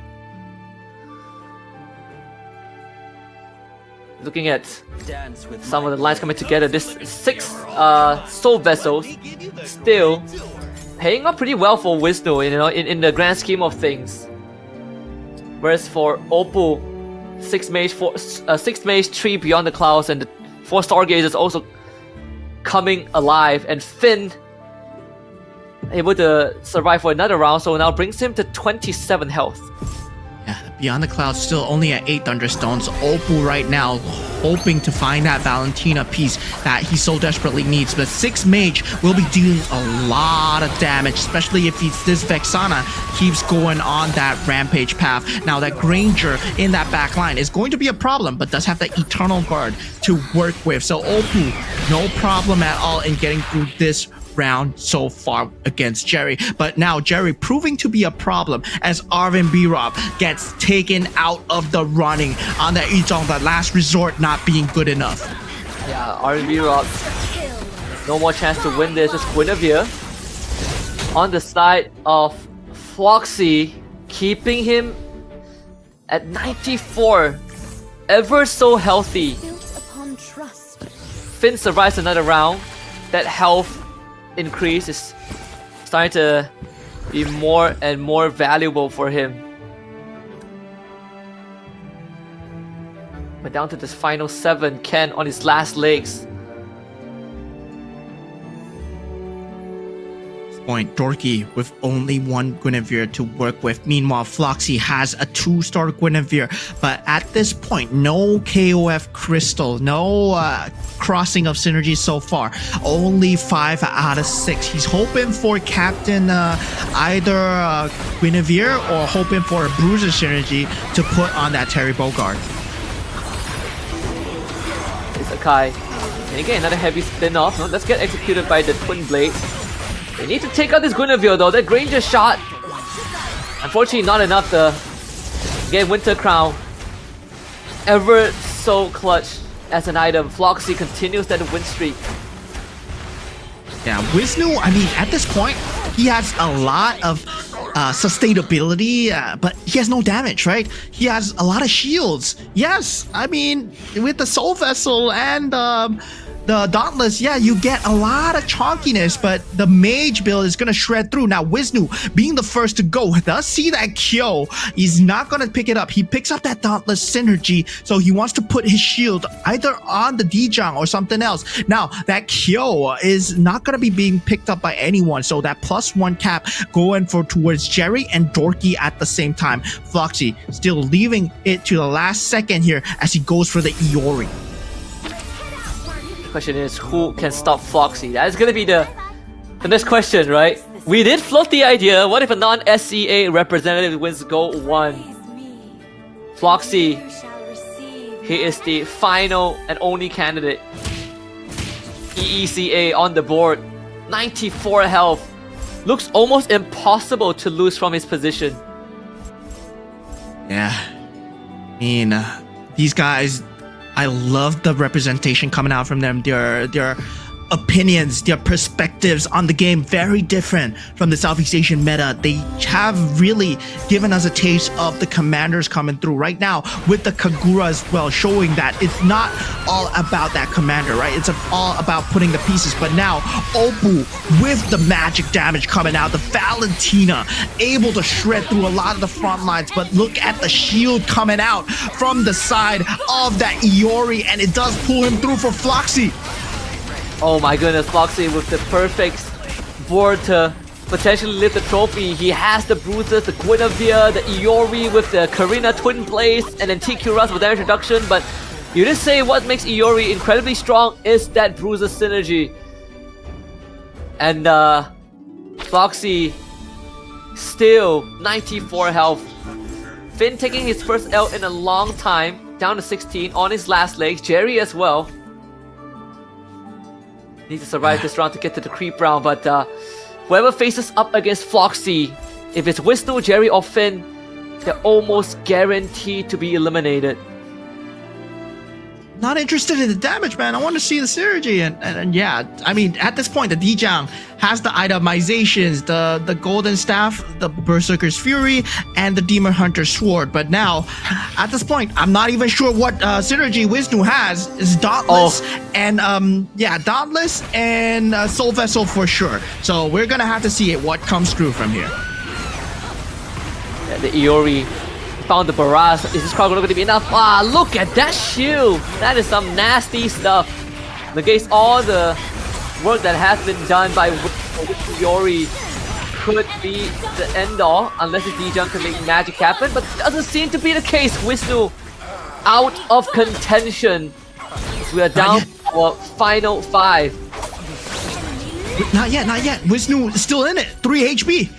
Looking at some of the lines coming together, this 6 soul vessels still paying up pretty well for Wisnu, you know, in the grand scheme of things. Whereas for Opal, 6 mage, 3 beyond the clouds, and the 4 stargazers also coming alive, and Finn able to survive for another round, so now brings him to 27 health. Yeah, beyond the clouds still only at 8 thunderstones. Opal right now hoping to find that Valentina piece that he so desperately needs, but 6 mage will be dealing a lot of damage, especially if this Vexana keeps going on that rampage path. Now that Granger in that back line is going to be a problem, but does have that Eternal Guard to work with, so Opal no problem at all in getting through this round so far against Jerry. But now Jerry proving to be a problem as Arvin B-Rob gets taken out of the running on that Yuzong, the last resort not being good enough. Yeah, Arvin B-Rob, no more chance to win this. Just Guinevere on the side of Floxy, keeping him at 94, ever so healthy. Built upon trust. Finn survives another round. That health increase is starting to be more and more valuable for him. But down to this final 7, Ken on his last legs. Point Dorky with only 1 Guinevere to work with. Meanwhile, Floxy has a 2-star Guinevere, but at this point, no KOF Crystal, no crossing of synergy so far. Only 5 out of 6. He's hoping for Captain either Guinevere or hoping for a Bruiser synergy to put on that Terry Bogard. It's Akai. And again, another heavy spin-off. No, let's get executed by the Twin Blades. They need to take out this Guinevere though. That Granger shot, unfortunately not enough to get Winter Crown. Ever so clutch as an item. Floxy continues that win streak. Yeah, Wisnu, I mean, at this point, he has a lot of sustainability, but he has no damage, right? He has a lot of shields. Yes, I mean, with the Soul Vessel and the the Dauntless, yeah, you get a lot of chonkiness, but the Mage build is going to shred through. Now, Wisnu, being the first to go, does see that Kyo. He's not going to pick it up. He picks up that Dauntless synergy, so he wants to put his shield either on the Dijang or something else. Now, that Kyo is not going to be being picked up by anyone, so that +1 cap going towards Jerry and Dorky at the same time. Floxy still leaving it to the last second here as he goes for the Iori. Question is, who can stop Floxy? That is gonna be the next question, right? We did float the idea. What if a non-SCA representative wins GO1? Floxy, he is the final and only candidate. EECA on the board, 94 health. Looks almost impossible to lose from his position. Yeah, I mean, these guys, I love the representation coming out from them. Their opinions, their perspectives on the game, very different from the Southeast Asian meta. They have really given us a taste of the commanders coming through right now with the Kagura as well, showing that it's not all about that commander, right? It's all about putting the pieces. But now, Oppo with the magic damage coming out, the Valentina able to shred through a lot of the front lines, but look at the shield coming out from the side of that Iori, and it does pull him through for Floxy. Oh my goodness, Floxy with the perfect board to potentially lift the trophy. He has the bruises, the Guinevere, the Iori with the Karina twin blaze, and then TQ with their introduction. But you did say what makes Iori incredibly strong is that bruises synergy. And Floxy still 94 health. Finn taking his first L in a long time, down to 16 on his last legs. Jerry as well. Need to survive this round to get to the creep round, but whoever faces up against Floxy, if it's Wisnu, Jerry, or Finn, they're almost guaranteed to be eliminated. Not interested in the damage, man. I want to see the synergy, and yeah, I mean, at this point, the Dijang has the itemizations, the Golden Staff, the Berserker's Fury, and the Demon Hunter's Sword. But now, at this point, I'm not even sure what synergy Wisnu has. Is Dauntless and Dauntless and Soul Vessel for sure. So we're gonna have to see what comes through from here. Yeah, the Iori found the barrage. Is this crowd going to be enough? Ah, look at that shield! That is some nasty stuff. Negates all the work that has been done by Iori. Could be the end all, unless the Dijang can make magic happen, but doesn't seem to be the case. Wisnu out of contention. So we are down for final 5. Not yet. Wisnu is still in it. 3 HP.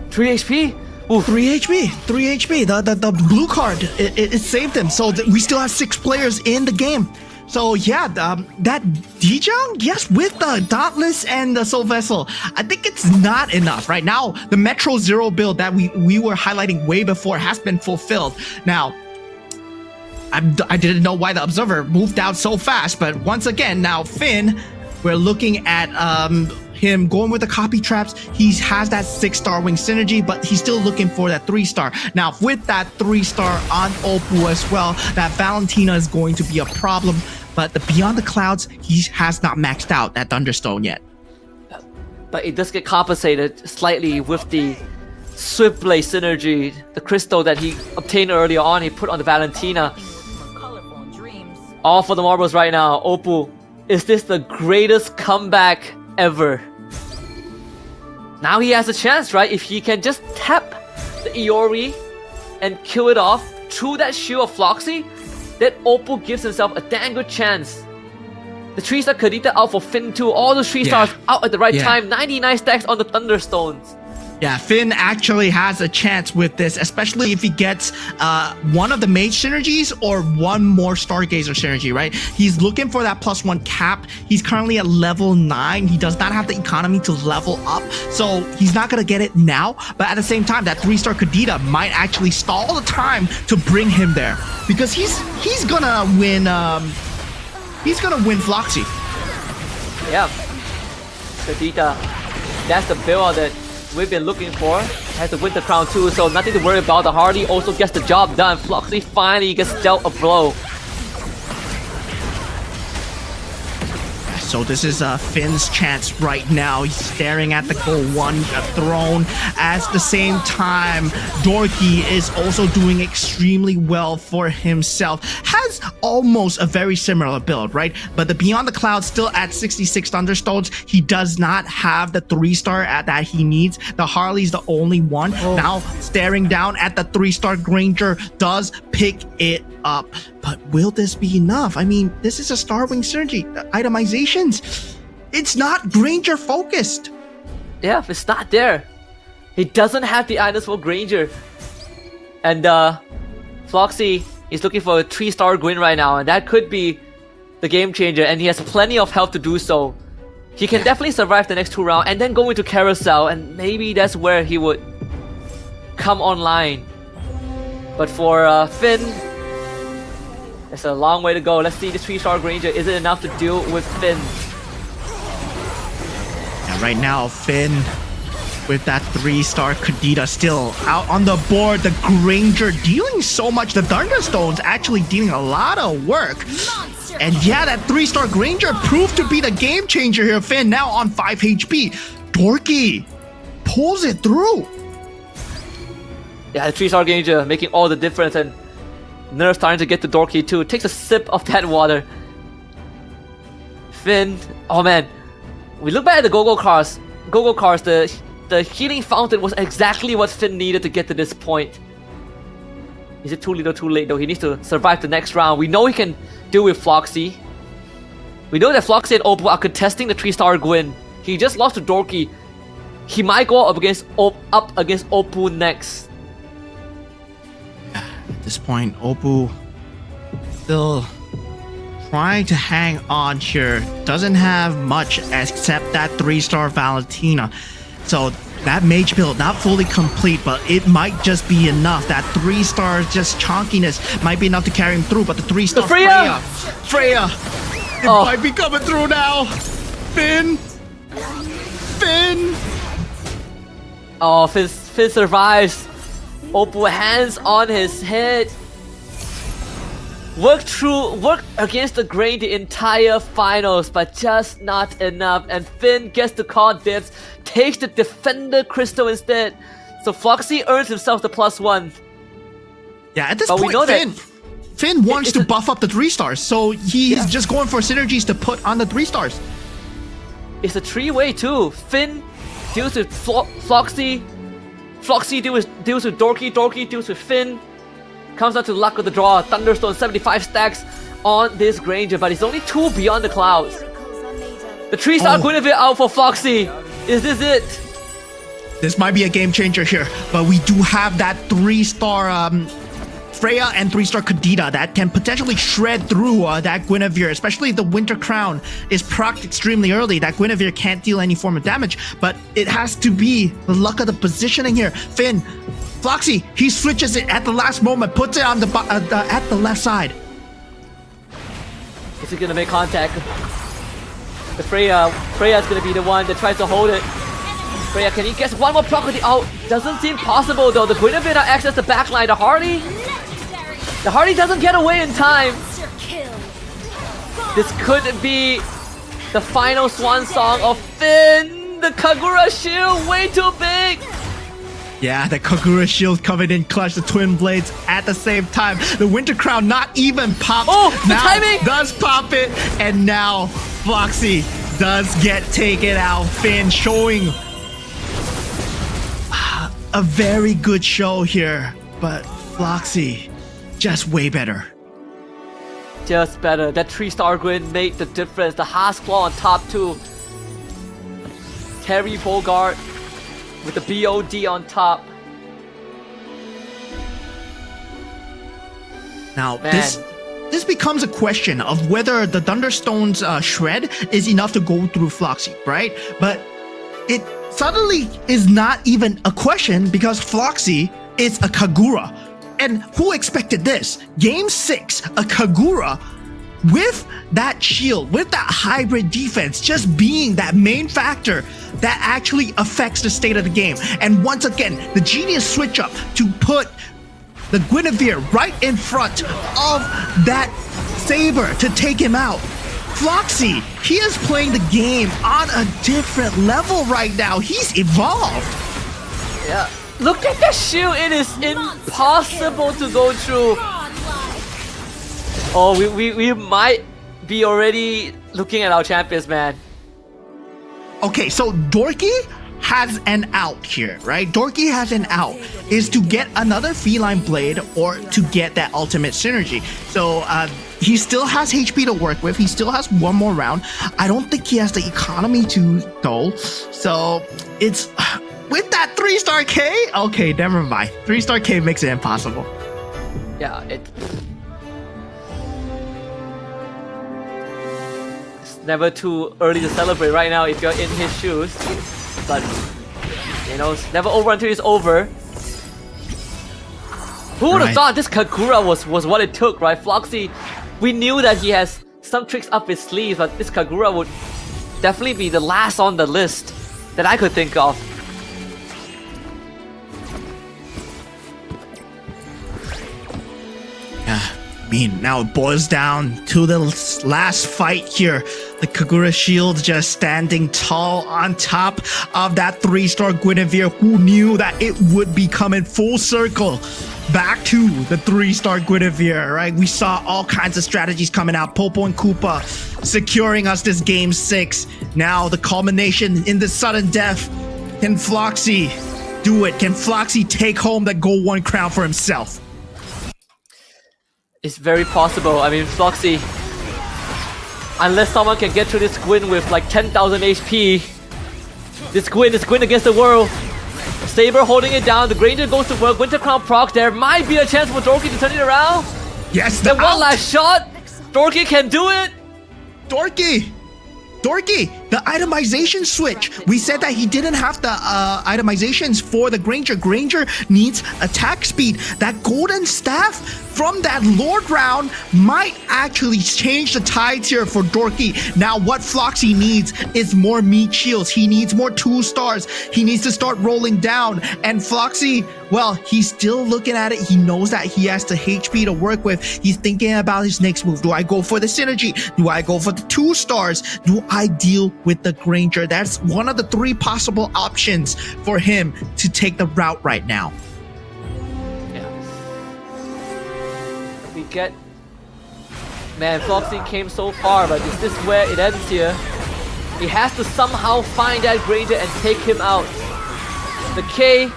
3 HP? Ooh, 3 HP. The blue card, it saved him. So we still have 6 players in the game. So yeah, that Dijang, yes, with the Dauntless and the Soul Vessel, I think it's not enough. Right now, the Metro Zero build that we were highlighting way before has been fulfilled. Now, I didn't know why the Observer moved out so fast, but once again, now Finn, we're looking at him going with the copy traps. He has that 6-star wing synergy, but he's still looking for that 3-star. Now, with that 3-star on Oppo as well, that Valentina is going to be a problem. But the Beyond the Clouds, he has not maxed out that Thunderstone yet. But it does get compensated slightly with the Swift Blade synergy, the crystal that he obtained earlier on, he put on the Valentina. All for the marbles right now. Oppo, is this the greatest comeback ever? Now he has a chance, right? If he can just tap the Iori and kill it off through that shield of Floxy, that Oppo gives himself a dang good chance. The 3-star Kadita out for Finn too. All the 3 stars out at the right time. 99 stacks on the Thunderstones. Yeah, Finn actually has a chance with this, especially if he gets one of the mage synergies or one more Stargazer synergy, right? He's looking for that +1 cap. He's currently at level 9. He does not have the economy to level up, so he's not going to get it now. But at the same time, that 3-star Kadita might actually stall the time to bring him there, because he's gonna win. He's gonna win Floxy. Yeah, Kadita, that's the build that we've been looking for. Has the Winter Crown too, so nothing to worry about. The Hardy also gets the job done. Floxy finally gets dealt a blow. So this is Finn's chance right now. He's staring at the GO1 throne. At the same time, Dorky is also doing extremely well for himself. Has almost a very similar build, right? But the Beyond the Clouds still at 66 Thunderstones. He does not have the 3-star that he needs. The Harley's the only one. Now staring down at the 3-star Granger, does pick it up. But will this be enough? I mean, this is a Starwing Synergy. Itemizations, it's not Granger focused. Yeah, it's not there. He doesn't have the items for Granger. And Floxy is looking for a 3-star Gwyn right now, and that could be the game changer, and he has plenty of health to do so. He can definitely survive the next 2 rounds and then go into Carousel, and maybe that's where he would come online. But for Finn, it's a long way to go. Let's see the 3-star Granger. Is it enough to deal with Finn? And right now, Finn with that 3-star Kadita still out on the board. The Granger dealing so much. The Thunderstones actually dealing a lot of work. And yeah, that 3-star Granger proved to be the game changer here. Finn now on 5 HP. Dorky pulls it through. Yeah, the 3-star Granger making all the difference, and Nerf starting to get to Dorky too. Takes a sip of that water. Finn, oh man. We look back at the Go-Go cars. Go-Go cars, the healing fountain was exactly what Finn needed to get to this point. Is it too little too late though? He needs to survive the next round. We know he can deal with Floxy. We know that Floxy and Oppo are contesting the 3-star Gwyn. He just lost to Dorky. He might go up against Oppo next. At this point, Oppo still trying to hang on here. Doesn't have much except that 3-star Valentina. So that mage build not fully complete, but it might just be enough. That 3-star just chonkiness might be enough to carry him through. But the 3-star Freya, it might be coming through now. Finn. Oh, Finn survives. Oppo hands on his head. Worked against the grain the entire finals, but just not enough. And Finn gets to call dibs, takes the Defender Crystal instead. So Floxy earns himself the +1. Yeah, at this but point, we know Finn wants to buff up the 3-stars, so he's just going for synergies to put on the 3-stars. It's a 3-way too. Finn deals with Floxy. Floxy deals with Dorky. Dorky deals with Finn. Comes down to luck of the draw. Thunderstone 75 stacks on this Granger, but it's only 2 Beyond the Clouds. The 3-star Guinevere out for Floxy. Is this it? This might be a game changer here, but we do have that 3-star Freya and 3-star Kadita that can potentially shred through that Guinevere, especially if the Winter Crown is procced extremely early. That Guinevere can't deal any form of damage, but it has to be the luck of the positioning here. Finn, Floxy, he switches it at the last moment, puts it on the at the left side. Is he gonna make contact? The Freya's gonna be the one that tries to hold it. Freya, can he get one more property out? Doesn't seem possible though. The Guinevere now access the backline. The Hardy doesn't get away in time. This could be the final swan song of Finn. The Kagura shield, way too big. Yeah, the Kagura shield coming in clutch, the twin blades at the same time. The Winter Crown not even popped. Oh, the now timing! Does pop it, and now Floxy does get taken out. Finn showing a very good show here, but Floxy just way better. Just better. That 3-star Gwyn made the difference. The Haskell on top too. Terry Bogart with the BOD on top. Now, this becomes a question of whether the Thunderstone's shred is enough to go through Floxy, right? But it suddenly is not even a question because Floxy is a Kagura. And who expected this? Game 6, a Kagura with that shield, with that hybrid defense, just being that main factor that actually affects the state of the game. And once again, the genius switch up to put the Guinevere right in front of that Saber to take him out. Floxy, he is playing the game on a different level right now. He's evolved. Yeah. Look at that shield. It is impossible to go through. Oh, we might be already looking at our champions, man. Okay, so Dorky has an out here, right? Dorky has an out, is to get another feline blade or to get that ultimate synergy. So he still has HP to work with. He still has one more round. I don't think he has the economy to though. So it's with that 3-star K. Okay, never mind. 3-star K makes it impossible. Yeah, it's never too early to celebrate right now if you're in his shoes. But, you know, it's never over until it's over. Who would have thought this Kagura was what it took, right? Floxy, we knew that he has some tricks up his sleeve, but this Kagura would definitely be the last on the list that I could think of. I mean, now it boils down to the last fight here. The Kagura shield just standing tall on top of that 3-star Guinevere, who knew that it would be coming full circle back to the 3-star Guinevere, right? We saw all kinds of strategies coming out. Popo and Koopa securing us this game 6. Now the culmination in the sudden death. Can Floxy do it? Can Floxy take home the GO1 crown for himself? It's very possible. I mean, Floxy, unless someone can get through this Gwyn with like 10,000 HP, this Gwyn against the world. Saber holding it down. The Granger goes to work. Winter Crown proc. There might be a chance for Dorky to turn it around. Yes, the one last shot. Dorky can do it. Dorky, the itemization switch. We said that he didn't have the itemizations for the Granger. Granger needs attack speed. That golden staff from that Lord round might actually change the tides here for Dorky. Now what Floxy needs is more meat shields. He needs more 2 stars. He needs to start rolling down. And Floxy, well, he's still looking at it. He knows that he has the HP to work with. He's thinking about his next move. Do I go for the synergy? Do I go for the 2 stars? Do I deal with the Granger? That's one of the 3 possible options for him to take the route right now. We get... Man, Floxy came so far, but is this where it ends here? He has to somehow find that Granger and take him out. The K,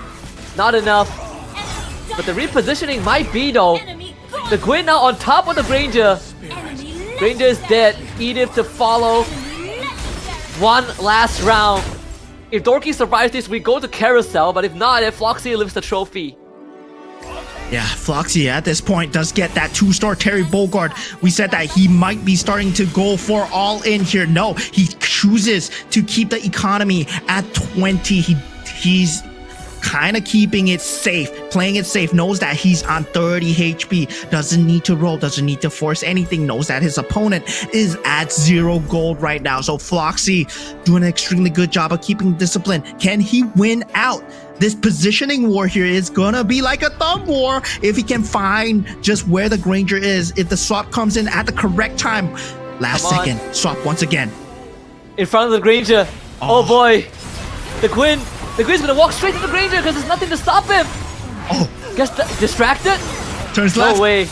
not enough. But the repositioning might be though. The Gwyn now on top of the Granger. Granger is dead. Edith to follow. One last round. If Dorky survives this, we go to Carousel, but if not, then Floxy lifts the trophy. Yeah, Floxy at this point does get that 2-star Terry Bogard. We said that he might be starting to go for all in here. No, he chooses to keep the economy at 20. He's kind of keeping it safe, playing it safe, knows that he's on 30 HP, doesn't need to roll, doesn't need to force anything, knows that his opponent is at 0 gold right now. So Floxy doing an extremely good job of keeping discipline. Can he win out? This positioning war here is gonna be like a thumb war if he can find just where the Granger is, if the swap comes in at the correct time. Last second, swap once again. In front of the Granger. Oh boy. The Gwyn's gonna walk straight to the Granger because there's nothing to stop him. Oh. Gets distracted. Turns left. No way.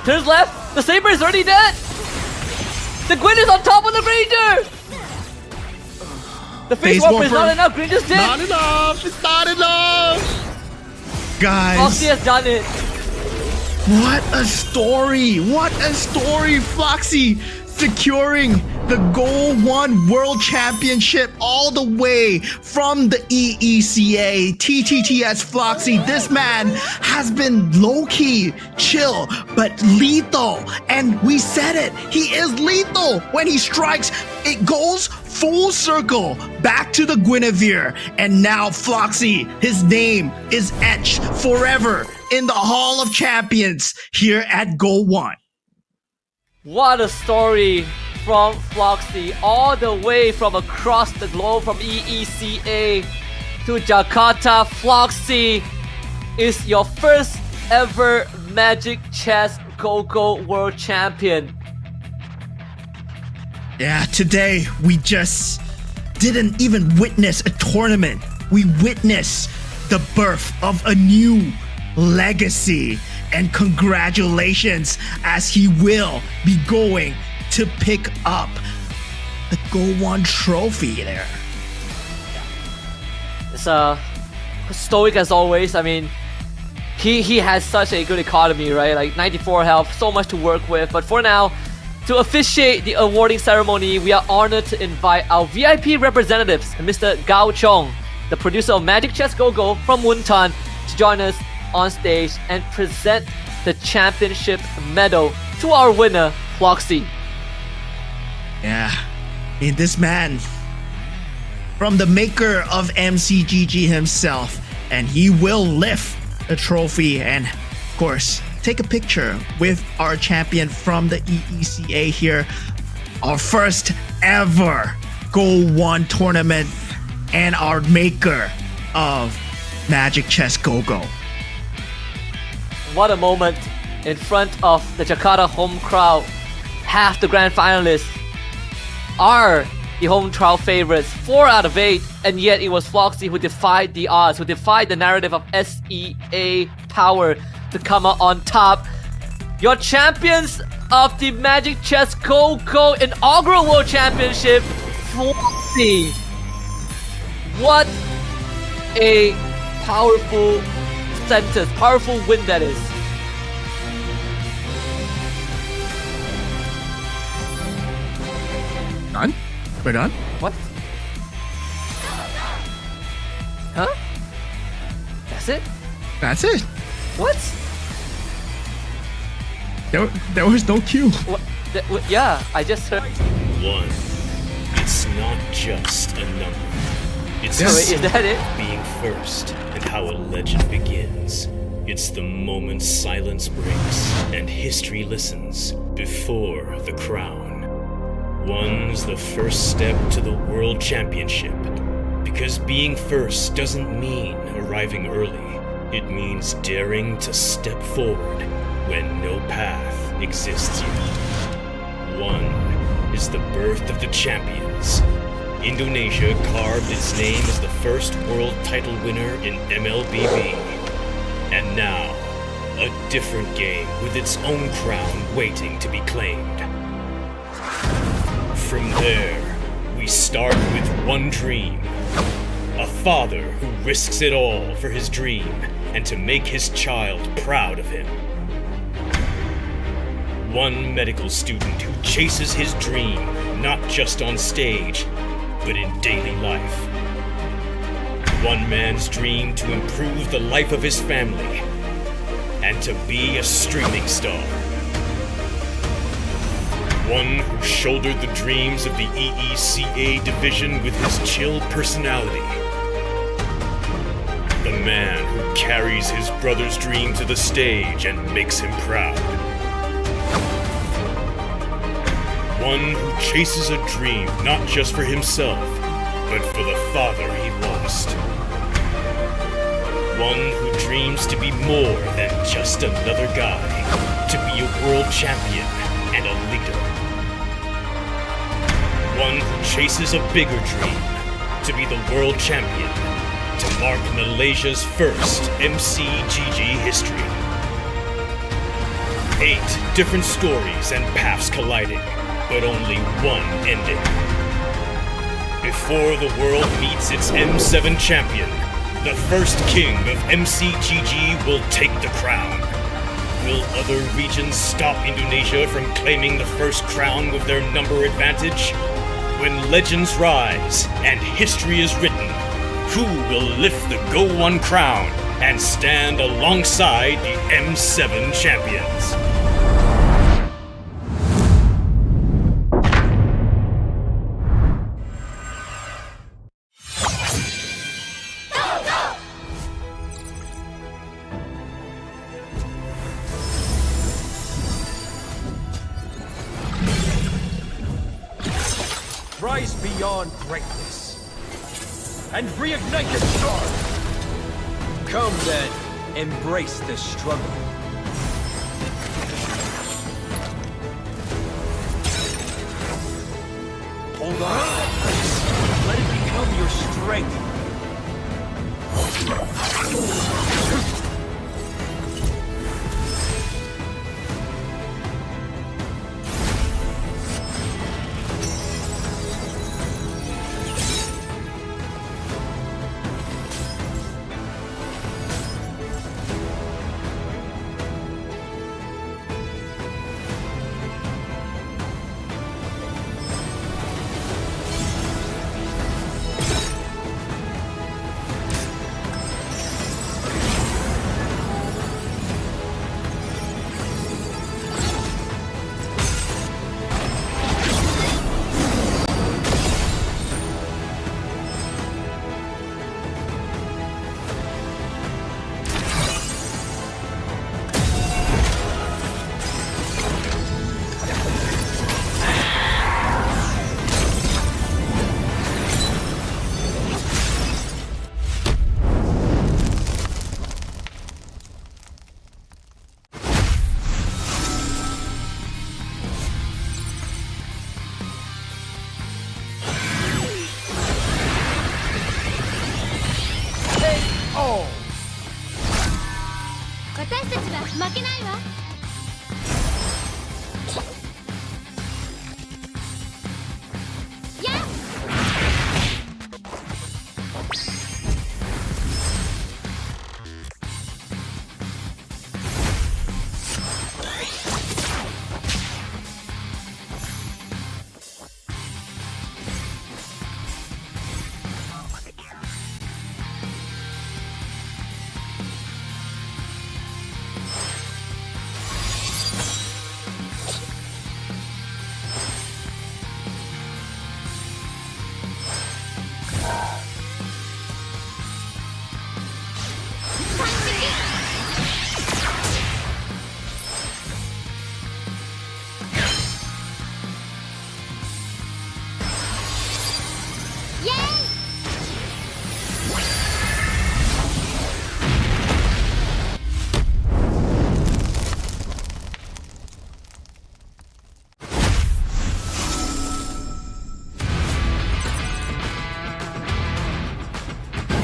Turns left. The Saber is already dead. The Gwyn is on top of the Granger. The face warper is not enough. Granger's dead. Not enough. It's not enough. Guys. Floxy has done it. What a story. What a story. Floxy securing the GO1 World Championship all the way from the EECA. TTTS Floxy, this man has been low-key, chill, but lethal. And we said it, he is lethal. When he strikes, it goes full circle back to the Guinevere. And now Floxy, his name is etched forever in the Hall of Champions here at GO1. What a story from Floxy, all the way from across the globe, from EECA to Jakarta. Floxy is your first ever Magic Chess Go-Go World Champion. Yeah, today we just didn't even witness a tournament. We witnessed the birth of a new legacy. And congratulations, as he will be going to pick up the GO1 trophy there. It's stoic as always. I mean, he has such a good economy, right? Like 94 health, so much to work with. But for now, to officiate the awarding ceremony, we are honored to invite our VIP representatives, Mr. Gao Chong, the producer of Magic Chess Go-Go from Wuntan, to join us on stage and present the championship medal to our winner, Floxy. Yeah, I mean, this man from the maker of MCGG himself, and he will lift the trophy and, of course, take a picture with our champion from the EECA here. Our first ever GO1 tournament and our maker of Magic Chess Go-Go. What a moment in front of the Jakarta home crowd. Half the grand finalists are the home crowd favorites, 4 out of 8, and yet it was Floxy who defied the odds, who defied the narrative of SEA power to come out on top. Your champions of the Magic Chess Go-Go inaugural World Championship, Floxy. What a powerful sentence, powerful win that is. Done? We're done? What? Huh? That's it? That's it. What? There was no cue. What? Yeah, I just heard. 1. It's not just a number. It's Wait, a is that it? being first and how a legend begins. It's the moment silence breaks and history listens before the crown. 1's the first step to the World Championship. Because being first doesn't mean arriving early. It means daring to step forward when no path exists yet. 1 is the birth of the champions. Indonesia carved its name as the first world title winner in MLBB. And now, a different game with its own crown waiting to be claimed. From there, we start with one dream. A father who risks it all for his dream and to make his child proud of him. One medical student who chases his dream not just on stage, but in daily life. One man's dream to improve the life of his family and to be a streaming star. One who shouldered the dreams of the EECA division with his chill personality. The man who carries his brother's dream to the stage and makes him proud. One who chases a dream not just for himself, but for the father he lost. One who dreams to be more than just another guy, to be a world champion and a leader. One who chases a bigger dream, to be the world champion, to mark Malaysia's first MCGG history. 8 different stories and paths colliding, but only one ending. Before the world meets its M7 champion, the first king of MCGG will take the crown. Will other regions stop Indonesia from claiming the first crown with their number advantage? When legends rise and history is written, who will lift the GO1 crown and stand alongside the M7 champions? Rise beyond greatness and reignite the star. Come then, embrace the struggle. strength. Oh! 私たちは負けないわ。やっイエーイ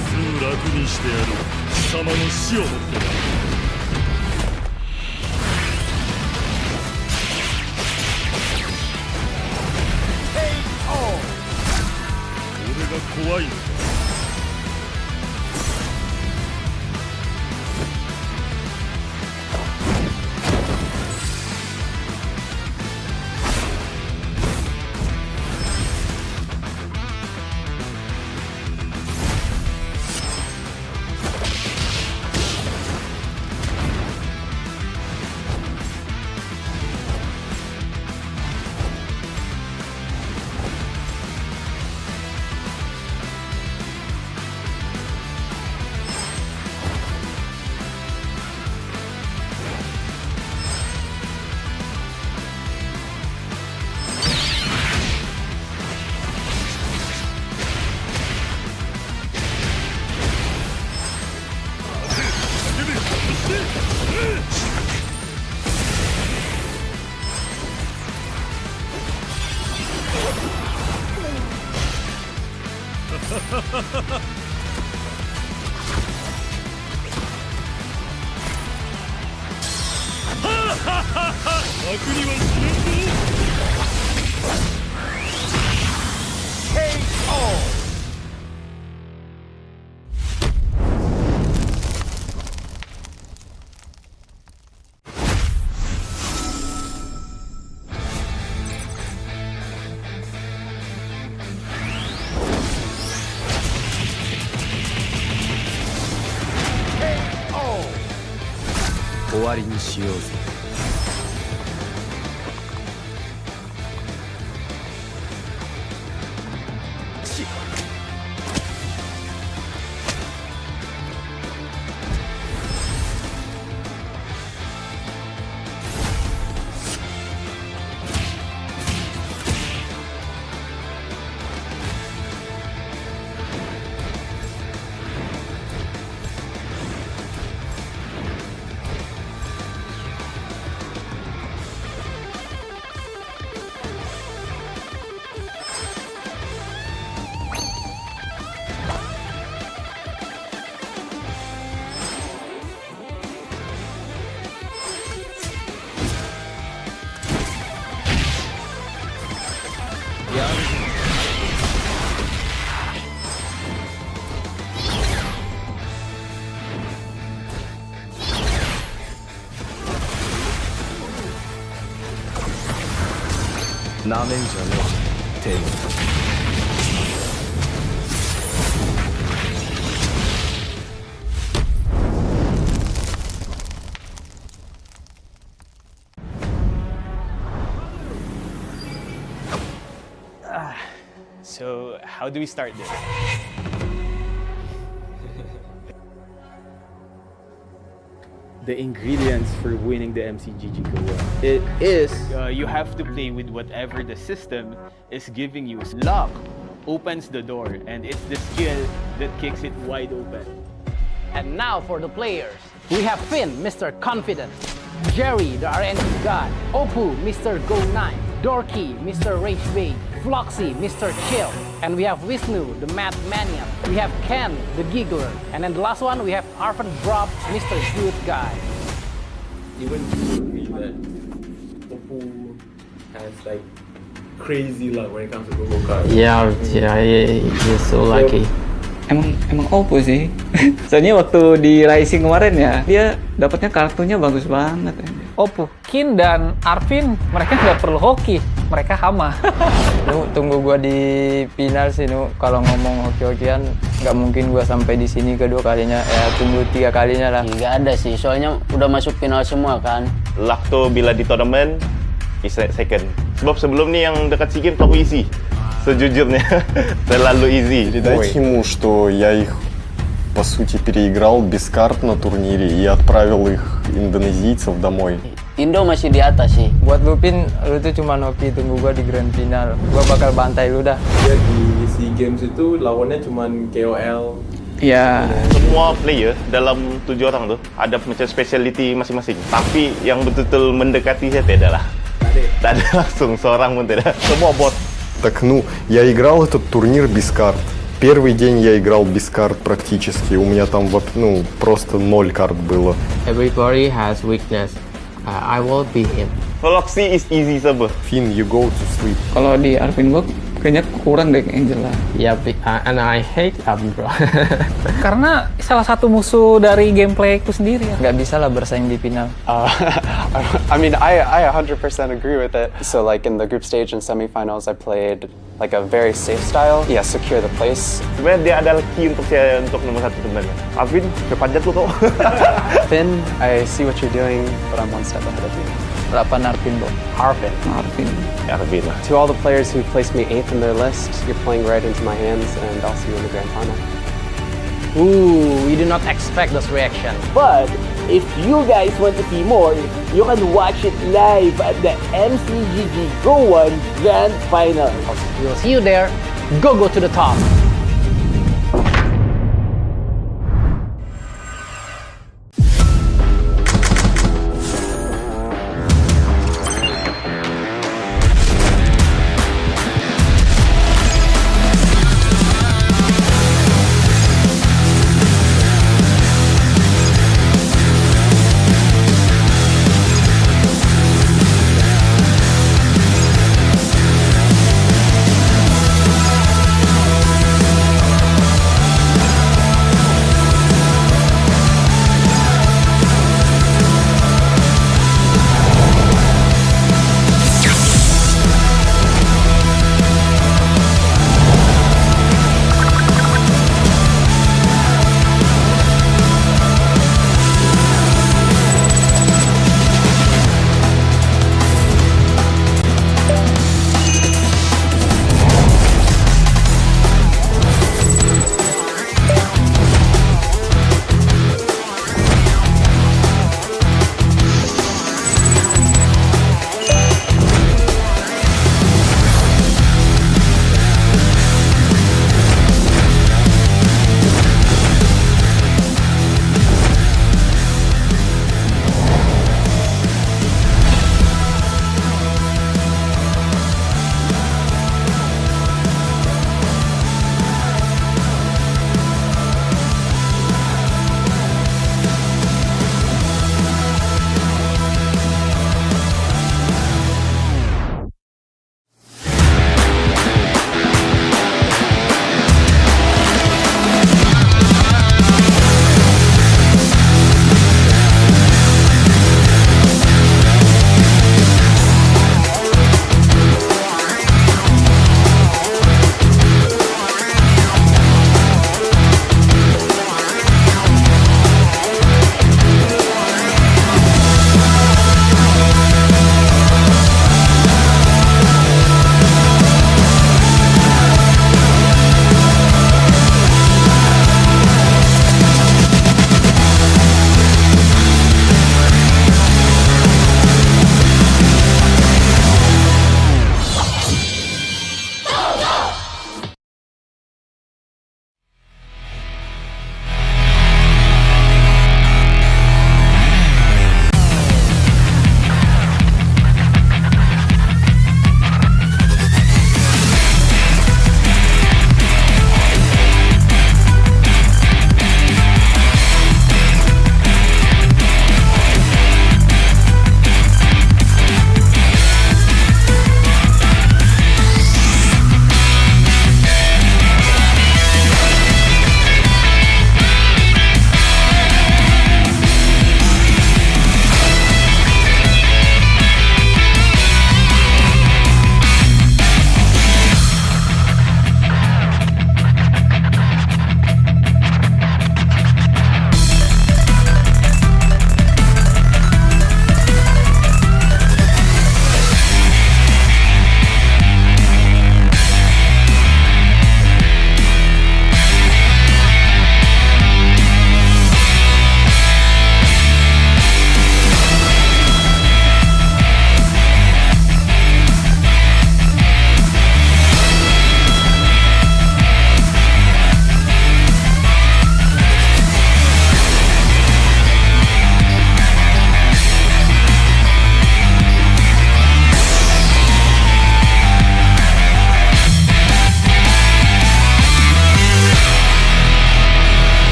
すぐ楽にしてやる貴様の死をもってな。俺が怖いのか。楽にはしないぞ。終わりにしようぜ。なめんじゃねえてめえ So, how do we start this? The ingredients for winning the MCGG GO1. It is You have to play with whatever the system is giving you. Luck opens the door, and it's the skill that kicks it wide open. And now for the players. We have Finn, Mr. Confident. Jerry, the RNG God. Opu, Mr. Go9. Dorky, Mr. Rage Bait. Floxy, Mr. Chill. And we have Wisnu, the Mad Maniac. We have Ken, the Giggler. And then the last one, we have Arfan Drop, Mr. Good Guy. even people feel that Oppo has like crazy luck when it comes to Google cards. Yeah, he's so lucky. Emang Oppo sih. Soalnya waktu di Rising kemarin ya, dia dapatnya kartunya bagus banget. Oppo, Kin dan Arvin, mereka nggak perlu hoki, mereka hama. Lu tunggu gua di final sih, Nu. Kalau ngomong hoki-hokian, nggak mungkin gua sampai di sini kedua kalinya. Ya tunggu 3 kalinya lah. Nggak ada sih, soalnya udah masuk final semua kan. Luck tuh bila di tournament is second. Sebab sebelum ni yang dekat SEA Games terlalu easy. Sejujurnya terlalu easy. Передать ему, что я их по сути переиграл без карт на турнире и отправил их индонезийцев домой. Indo masih di atas sih. Buat Lupin, lu tuh cuma hoki, tunggu gua di grand final. Gua bakal bantai lu dah. Dia di SEA Games itu lawannya cuman KOL. Ya. Semua player dalam 7 orang tuh ada macam speciality masing-masing. Tapi yang betul-betul mendekati saya tidak lah. Tak ada langsung, seorang pun tidak. Semua bot. Так, ну, я играл этот турнир без карт. Первый день я играл без карт практически. У меня там, ну, просто 0 карт было. Everybody has weakness. I will beat him. Floxy is easy sabar. Finn, you go to sleep. Kalau di Arvin gua kayaknya kurang deh Angel lah. Yeah, and I hate him, bro. Karena salah satu musuh dari gameplayku sendiri ya. Nggak bisa lah bersaing di final. I mean, I 100% agree with it. So like in the group stage and semifinals, I played like a very safe style. Yeah, secure the place. Sebenarnya dia adalah key untuk saya untuk nomor 1 sebenarnya. Arvin, kepanjat lu kok. Finn, I see what you're doing, but I'm one step ahead of you. 8 Arvin, bro. Arvin. Arvin lah. To all the players who placed me 8th in their list, you're playing right into my hands, and I'll see you in the grand final. Ooh, we do not expect this reaction. But if you guys want to see more, you can watch it live at the MCGG GO1 Grand Final. We'll see you there. Go to the top.